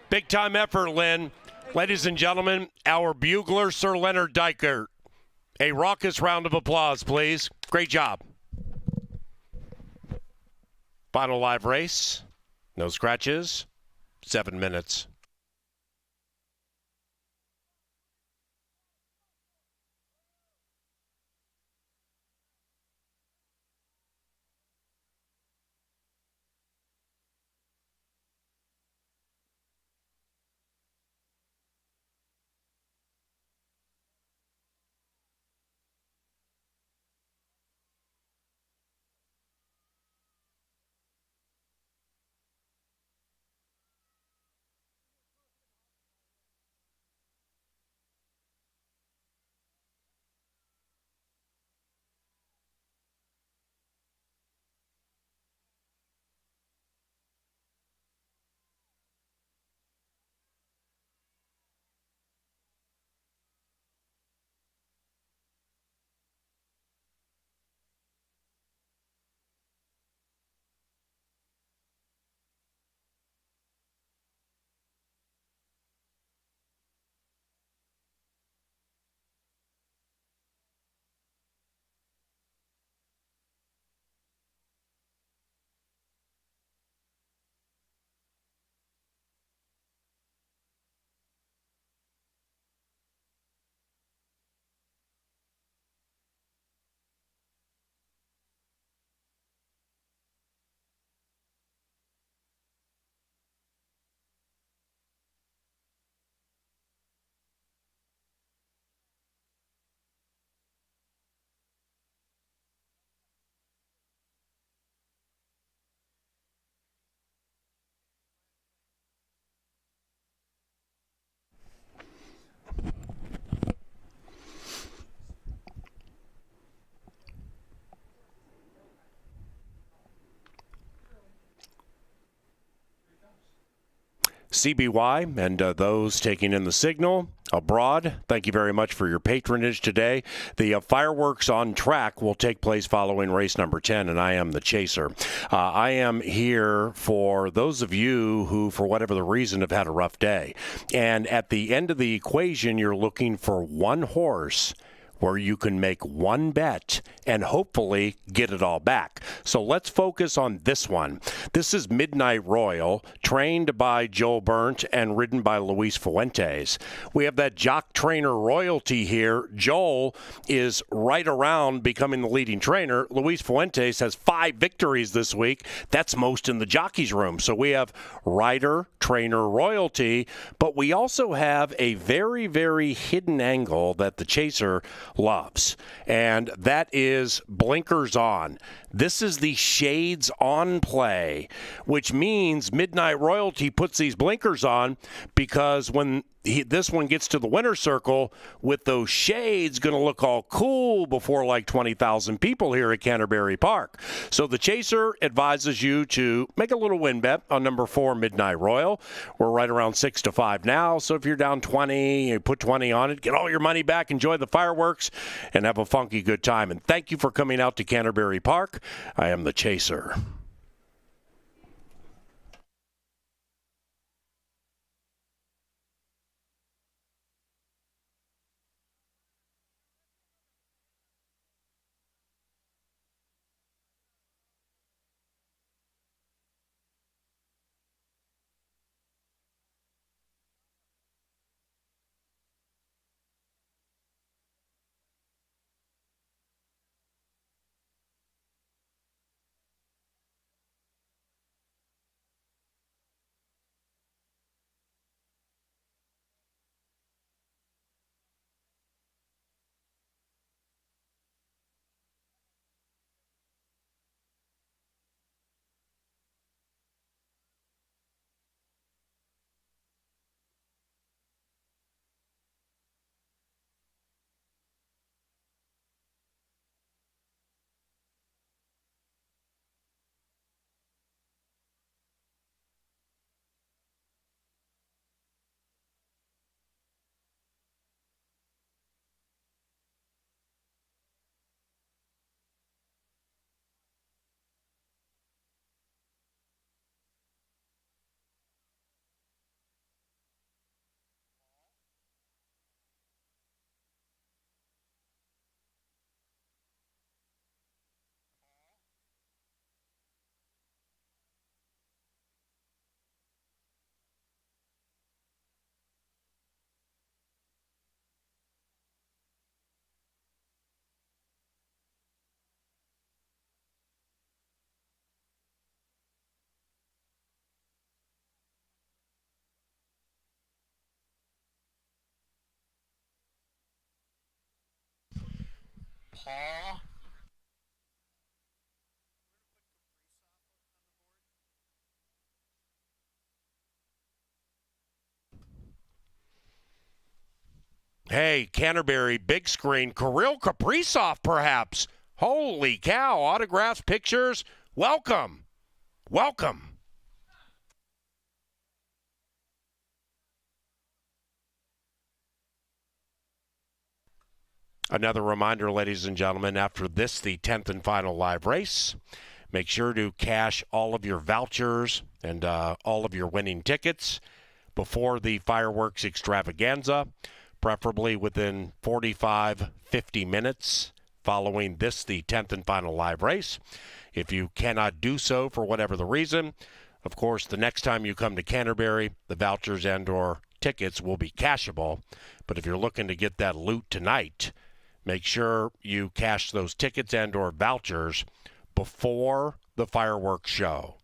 Big time effort, Lynn. Ladies and gentlemen, our bugler, Sir Leonard Dykert. A raucous round of applause, please. Great job. Final live race. No scratches. 7 minutes. CBY and those taking in the signal abroad, thank you very much for your patronage today. The fireworks on track will take place following race number 10, and I am the chaser. I am here for those of you who, for whatever the reason, have had a rough day. And at the end of the equation, you're looking for one horse where you can make one bet and hopefully get it all back. So let's focus on this one. This is Midnight Royal, trained by Joel Burnt and ridden by Luis Fuentes. We have that jock trainer royalty here. Joel is right around becoming the leading trainer. Luis Fuentes has 5 victories this week. That's most in the jockey's room. So we have rider, trainer royalty, but we also have a very, very hidden angle that the chaser loves, and that is blinkers on. This is the shades on play, which means Midnight Royalty puts these blinkers on because when this one gets to the winner's circle with those shades, going to look all cool before like 20,000 people here at Canterbury Park. So the chaser advises you to make a little win bet on number 4, Midnight Royal. We're right around 6-5 now. So if you're down 20, you put 20 on it, get all your money back, enjoy the fireworks, and have a funky good time. And thank you for coming out to Canterbury Park. I am the chaser. Paw. Hey, Canterbury, big screen, Kirill Kaprizov, perhaps. Holy cow, autographs, pictures. Welcome. Welcome. Another reminder, ladies and gentlemen, after this, the 10th and final live race. Make sure to cash all of your vouchers and all of your winning tickets before the fireworks extravaganza, preferably within 45, 50 minutes following this, the 10th and final live race. If you cannot do so for whatever the reason, of course, the next time you come to Canterbury, the vouchers and or tickets will be cashable. But if you're looking to get that loot tonight, make sure you cash those tickets and or vouchers before the fireworks show.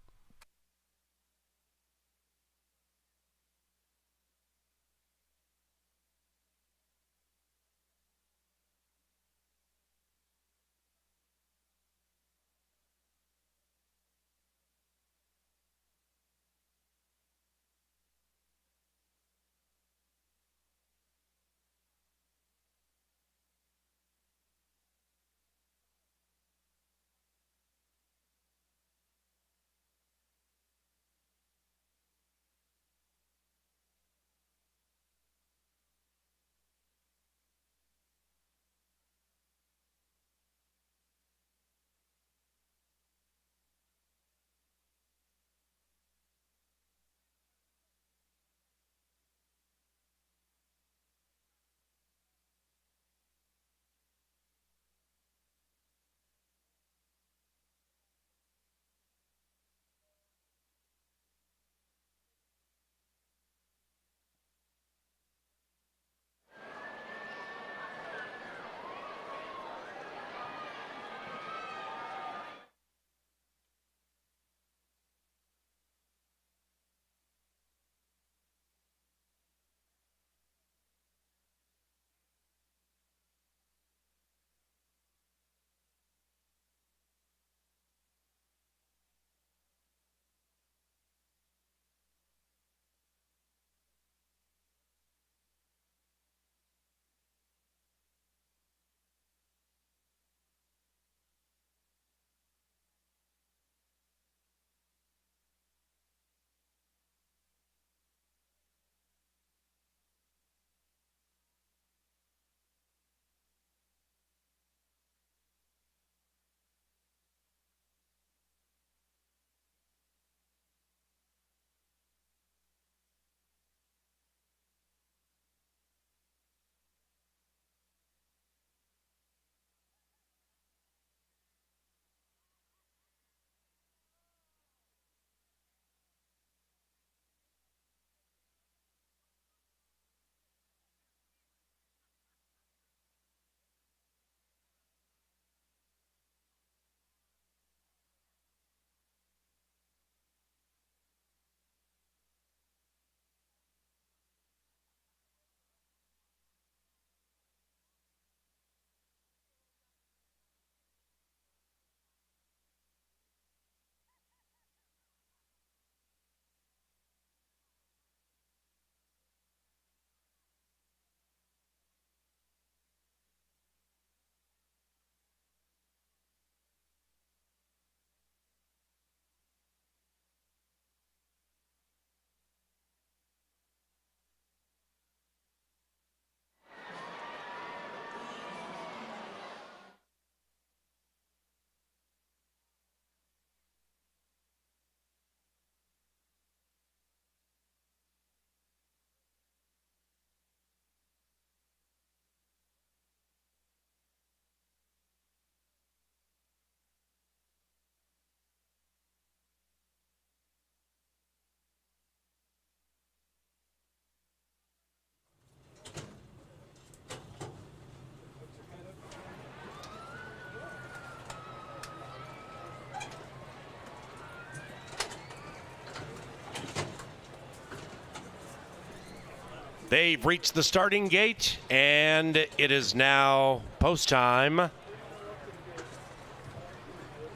They've reached the starting gate, and it is now post time.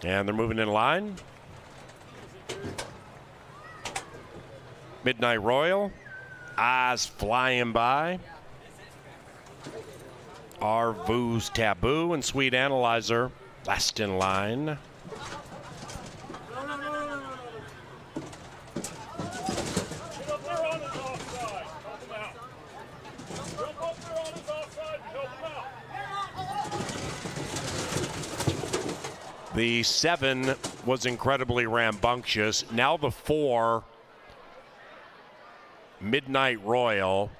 And they're moving in line. Midnight Royal, eyes flying by. Our Vu's Taboo and Sweet Analyzer last in line. The 7 was incredibly rambunctious. Now the 4, Midnight Royal.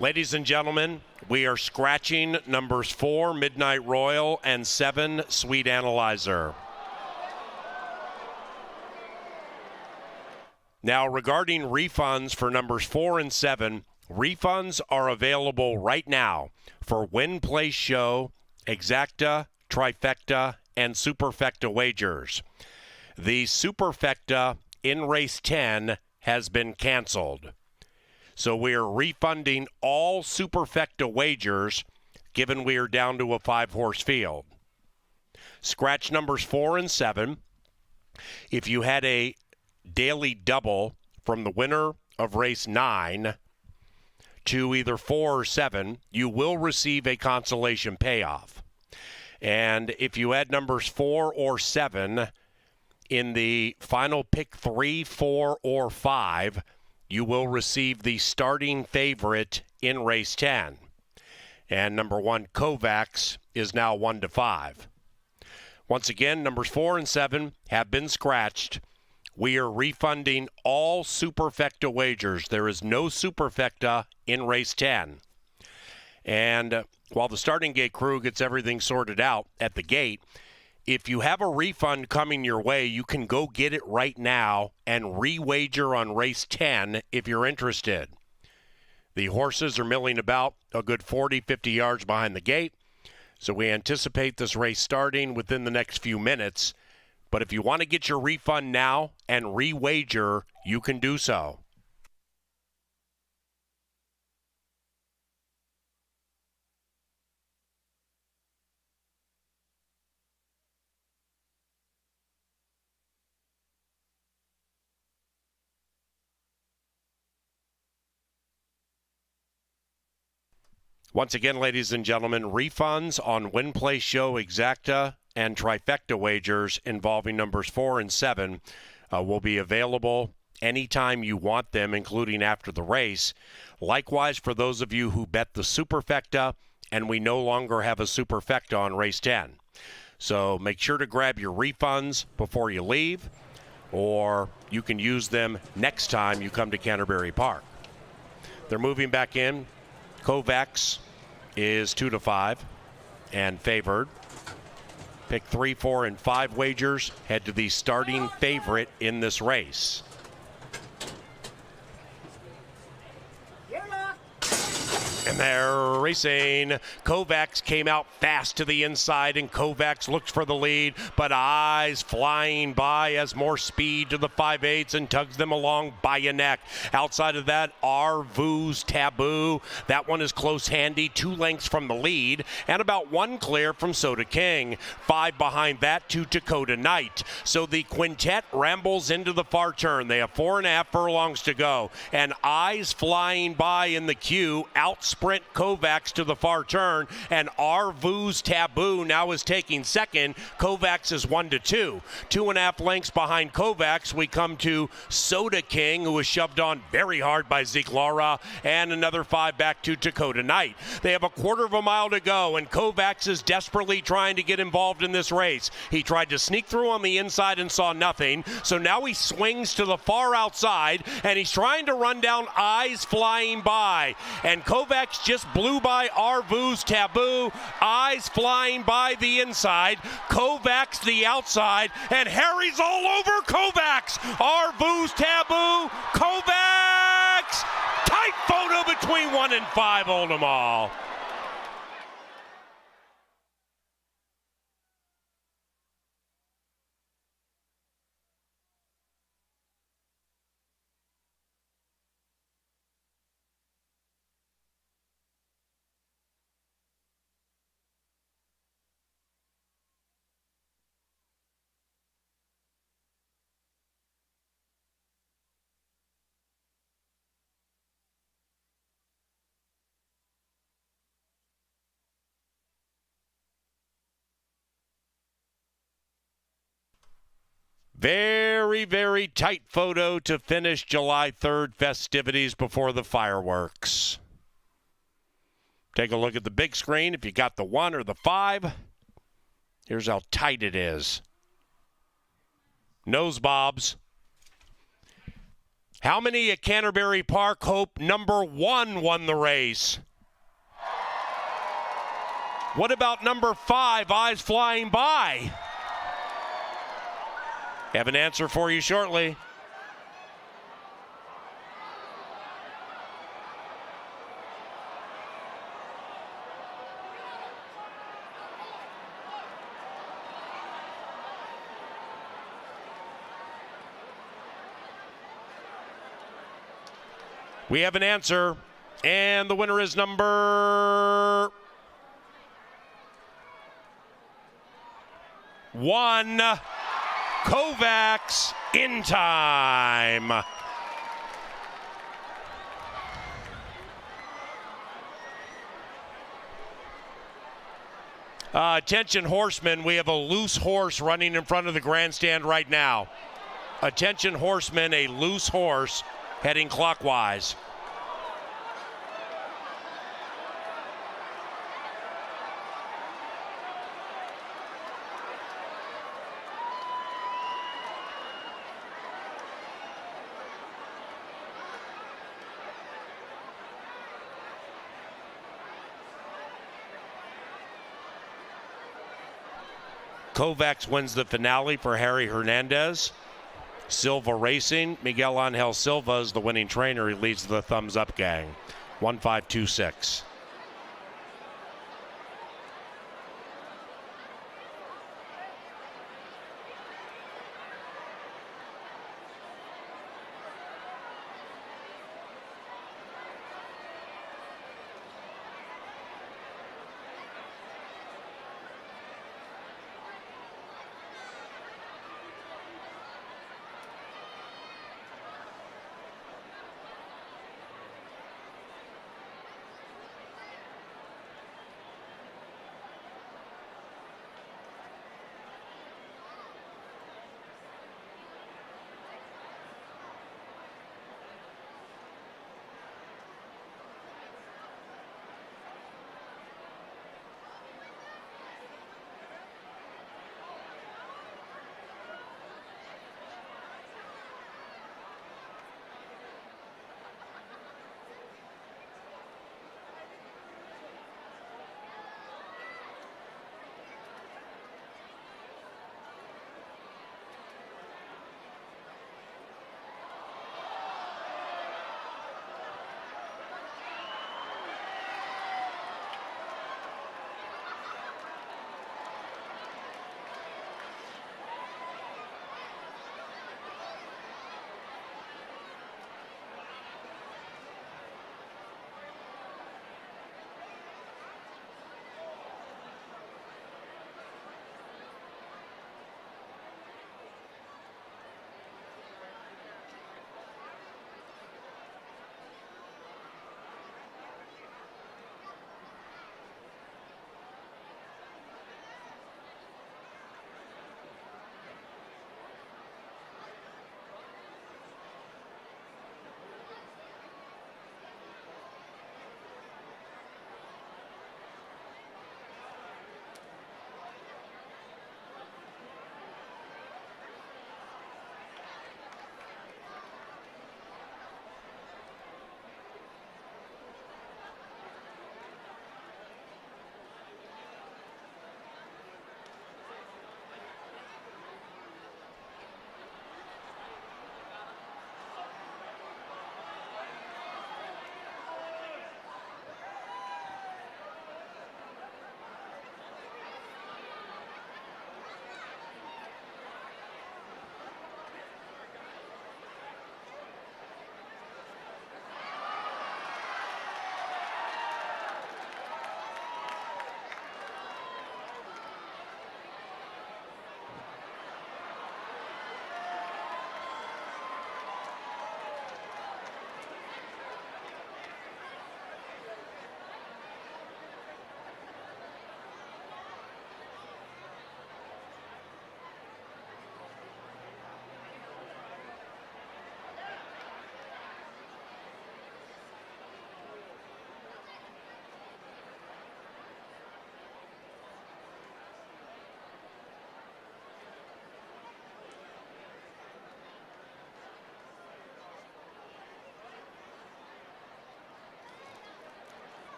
Ladies and gentlemen, we are scratching numbers 4, Midnight Royal, and 7, Sweet Analyzer. Now, regarding refunds for numbers 4 and 7, refunds are available right now for Win, Play, Show, Exacta, Trifecta, and Superfecta wagers. The Superfecta in race 10 has been canceled. So we are refunding all Superfecta wagers, given we are down to a 5-horse field. Scratch numbers 4 and 7. If you had a daily double from the winner of race 9 to either 4 or 7, you will receive a consolation payoff. And if you had numbers 4 or 7 in the final pick 3, 4, or 5, you will receive the starting favorite in race 10. And number 1, Kovacs, is now 1-5. Once again, numbers 4 and 7 have been scratched. We are refunding all Superfecta wagers. There is no Superfecta in race 10. And while the starting gate crew gets everything sorted out at the gate, if you have a refund coming your way, you can go get it right now and re-wager on race 10 if you're interested. The horses are milling about a good 40, 50 yards behind the gate, so we anticipate this race starting within the next few minutes. But if you want to get your refund now and re-wager, you can do so. Once again, ladies and gentlemen, refunds on Win, Play, Show, Exacta, and Trifecta wagers involving numbers 4 and 7 will be available anytime you want them, including after the race. Likewise, for those of you who bet the Superfecta, and we no longer have a Superfecta on race 10. So make sure to grab your refunds before you leave, or you can use them next time you come to Canterbury Park. They're moving back in. Kovacs is 2-5 and favored. Pick 3, 4, and 5 wagers head to the starting favorite in this race. And they're racing. Kovacs came out fast to the inside, and Kovacs looks for the lead, but eyes flying by as more speed to the 5/8 and tugs them along by a neck. Outside of that, our Vu's Taboo. That one is close handy, 2 lengths from the lead, and about 1 clear from Soda King. 5 behind that to Dakota Knight. So the quintet rambles into the far turn. They have 4.5 furlongs to go, and eyes flying by in the queue, outspread sprint Kovacs to the far turn, and Arvu's Taboo now is taking second. Kovacs is 1-2. 2.5 lengths behind Kovacs, we come to Soda King, who was shoved on very hard by Zeke Laura, and another 5 back to Dakota Knight. They have a quarter of a mile to go, and Kovacs is desperately trying to get involved in this race. He tried to sneak through on the inside and saw nothing, so now he swings to the far outside, and he's trying to run down Eyes Flying By. And Kovacs just blew by Arvu's Taboo. Eyes Flying By the inside, Kovacs the outside, and Harry's all over Kovacs. Arvu's Taboo, Kovacs! Tight photo between 1 and 5, hold 'em all. Very, very tight photo to finish July 3rd festivities before the fireworks. Take a look at the big screen if you got the 1 or the 5. Here's how tight it is. Nose bobs. How many at Canterbury Park hope number 1 won the race? What about number 5, Eyes Flying By? Have an answer for you shortly. We have an answer, and the winner is number 1. Kovacs in time. Attention horsemen, we have a loose horse running in front of the grandstand right now. Attention horsemen, a loose horse heading clockwise. Kovacs wins the finale for Harry Hernandez. Silva Racing, Miguel Angel Silva is the winning trainer. He leads the thumbs up gang. 1-5-2-6.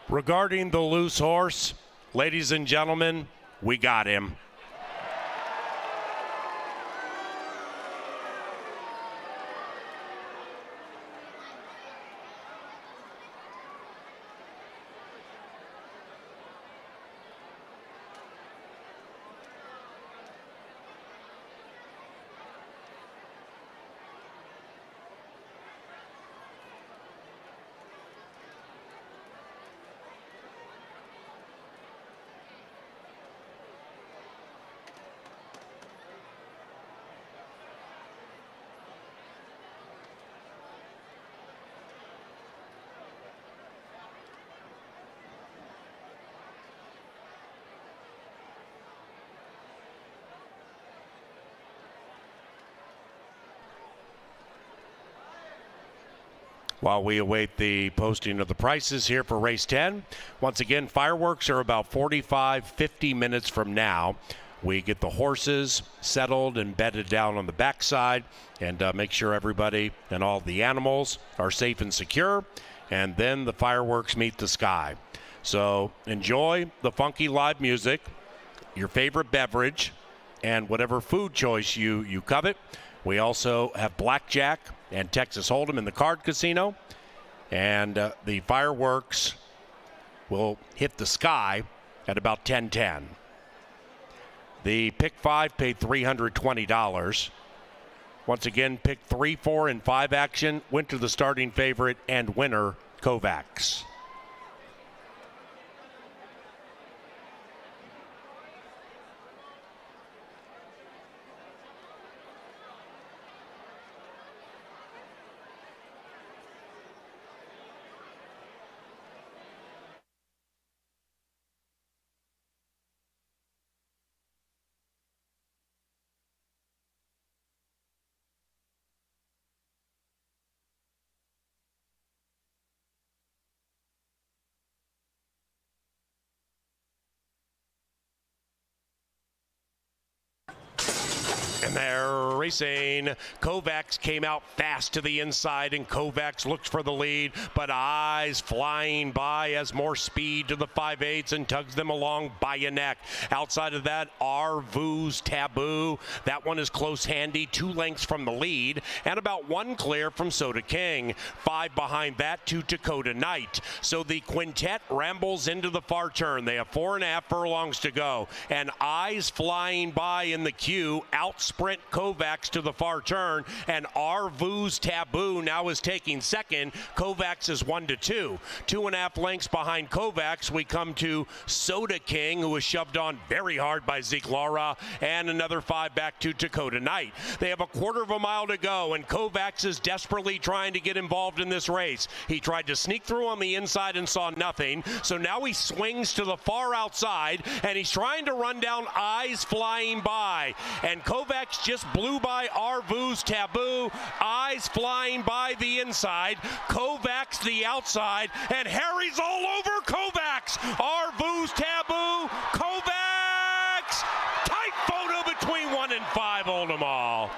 Regarding the loose horse, ladies and gentlemen, we got him. While we await the posting of the prices here for race 10, once again, fireworks are about 50 minutes from now. We get the horses settled and bedded down on the backside and make sure everybody and all the animals are safe and secure. And then the fireworks meet the sky. So enjoy the funky live music, your favorite beverage, and whatever food choice you covet. We also have blackjack and Texas Hold'em in the card casino. And the fireworks will hit the sky at about 10:10. The pick 5 paid $320. Once again, pick 3, 4, and 5 action went to the starting favorite and winner, Kovacs. And they're racing. Kovacs came out fast to the inside, and Kovacs looked for the lead, but Eyes flying by as more speed to the 5/8 and tugs them along by a neck. Outside of that, Arvu's Taboo. That one is close handy, 2 lengths from the lead, and about 1 clear from Soda King. 5 behind that to Dakota Knight. So the quintet rambles into the far turn. They have 4.5 furlongs to go, and Eyes flying by in the queue. Sprint Kovacs to the far turn, and Arvu's Taboo now is taking second. Kovacs is 1-2. 2.5 lengths behind Kovacs, we come to Soda King, who was shoved on very hard by Zeke Laura, and another 5 back to Dakota Knight. They have a 1/4 of a mile to go, and Kovacs is desperately trying to get involved in this race. He tried to sneak through on the inside and saw nothing, so now he swings to the far outside, and he's trying to run down Eyes flying by, and Kovacs just blew by Arvu's Taboo. Eyes flying by the inside. Kovacs the outside. And Harry's all over Kovacs. Arvu's Taboo. Kovacs. Tight photo between 1 and 5. Hold them all.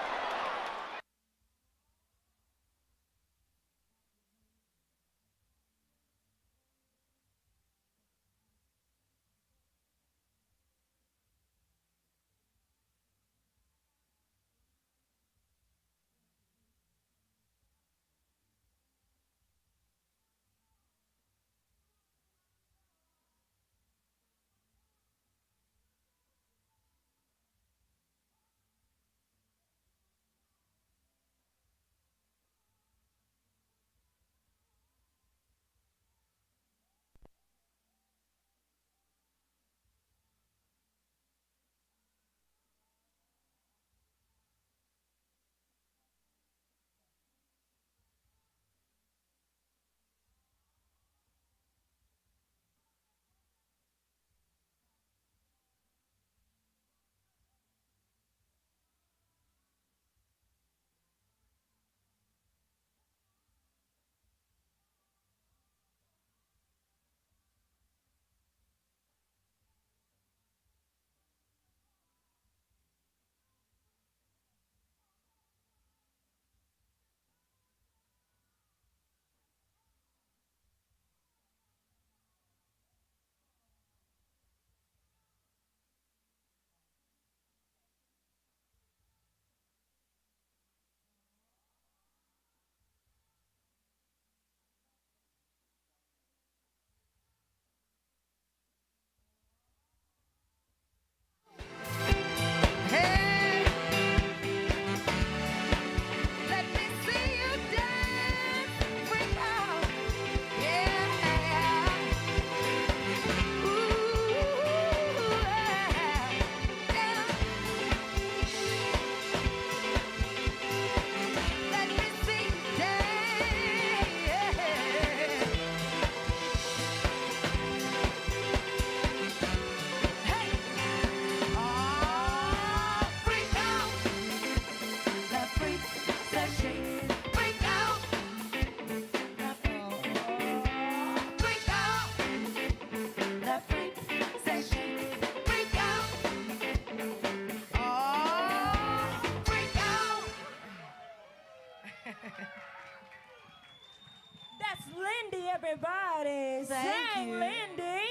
That's Lindy, everybody. Thank Sing, you. Lindy.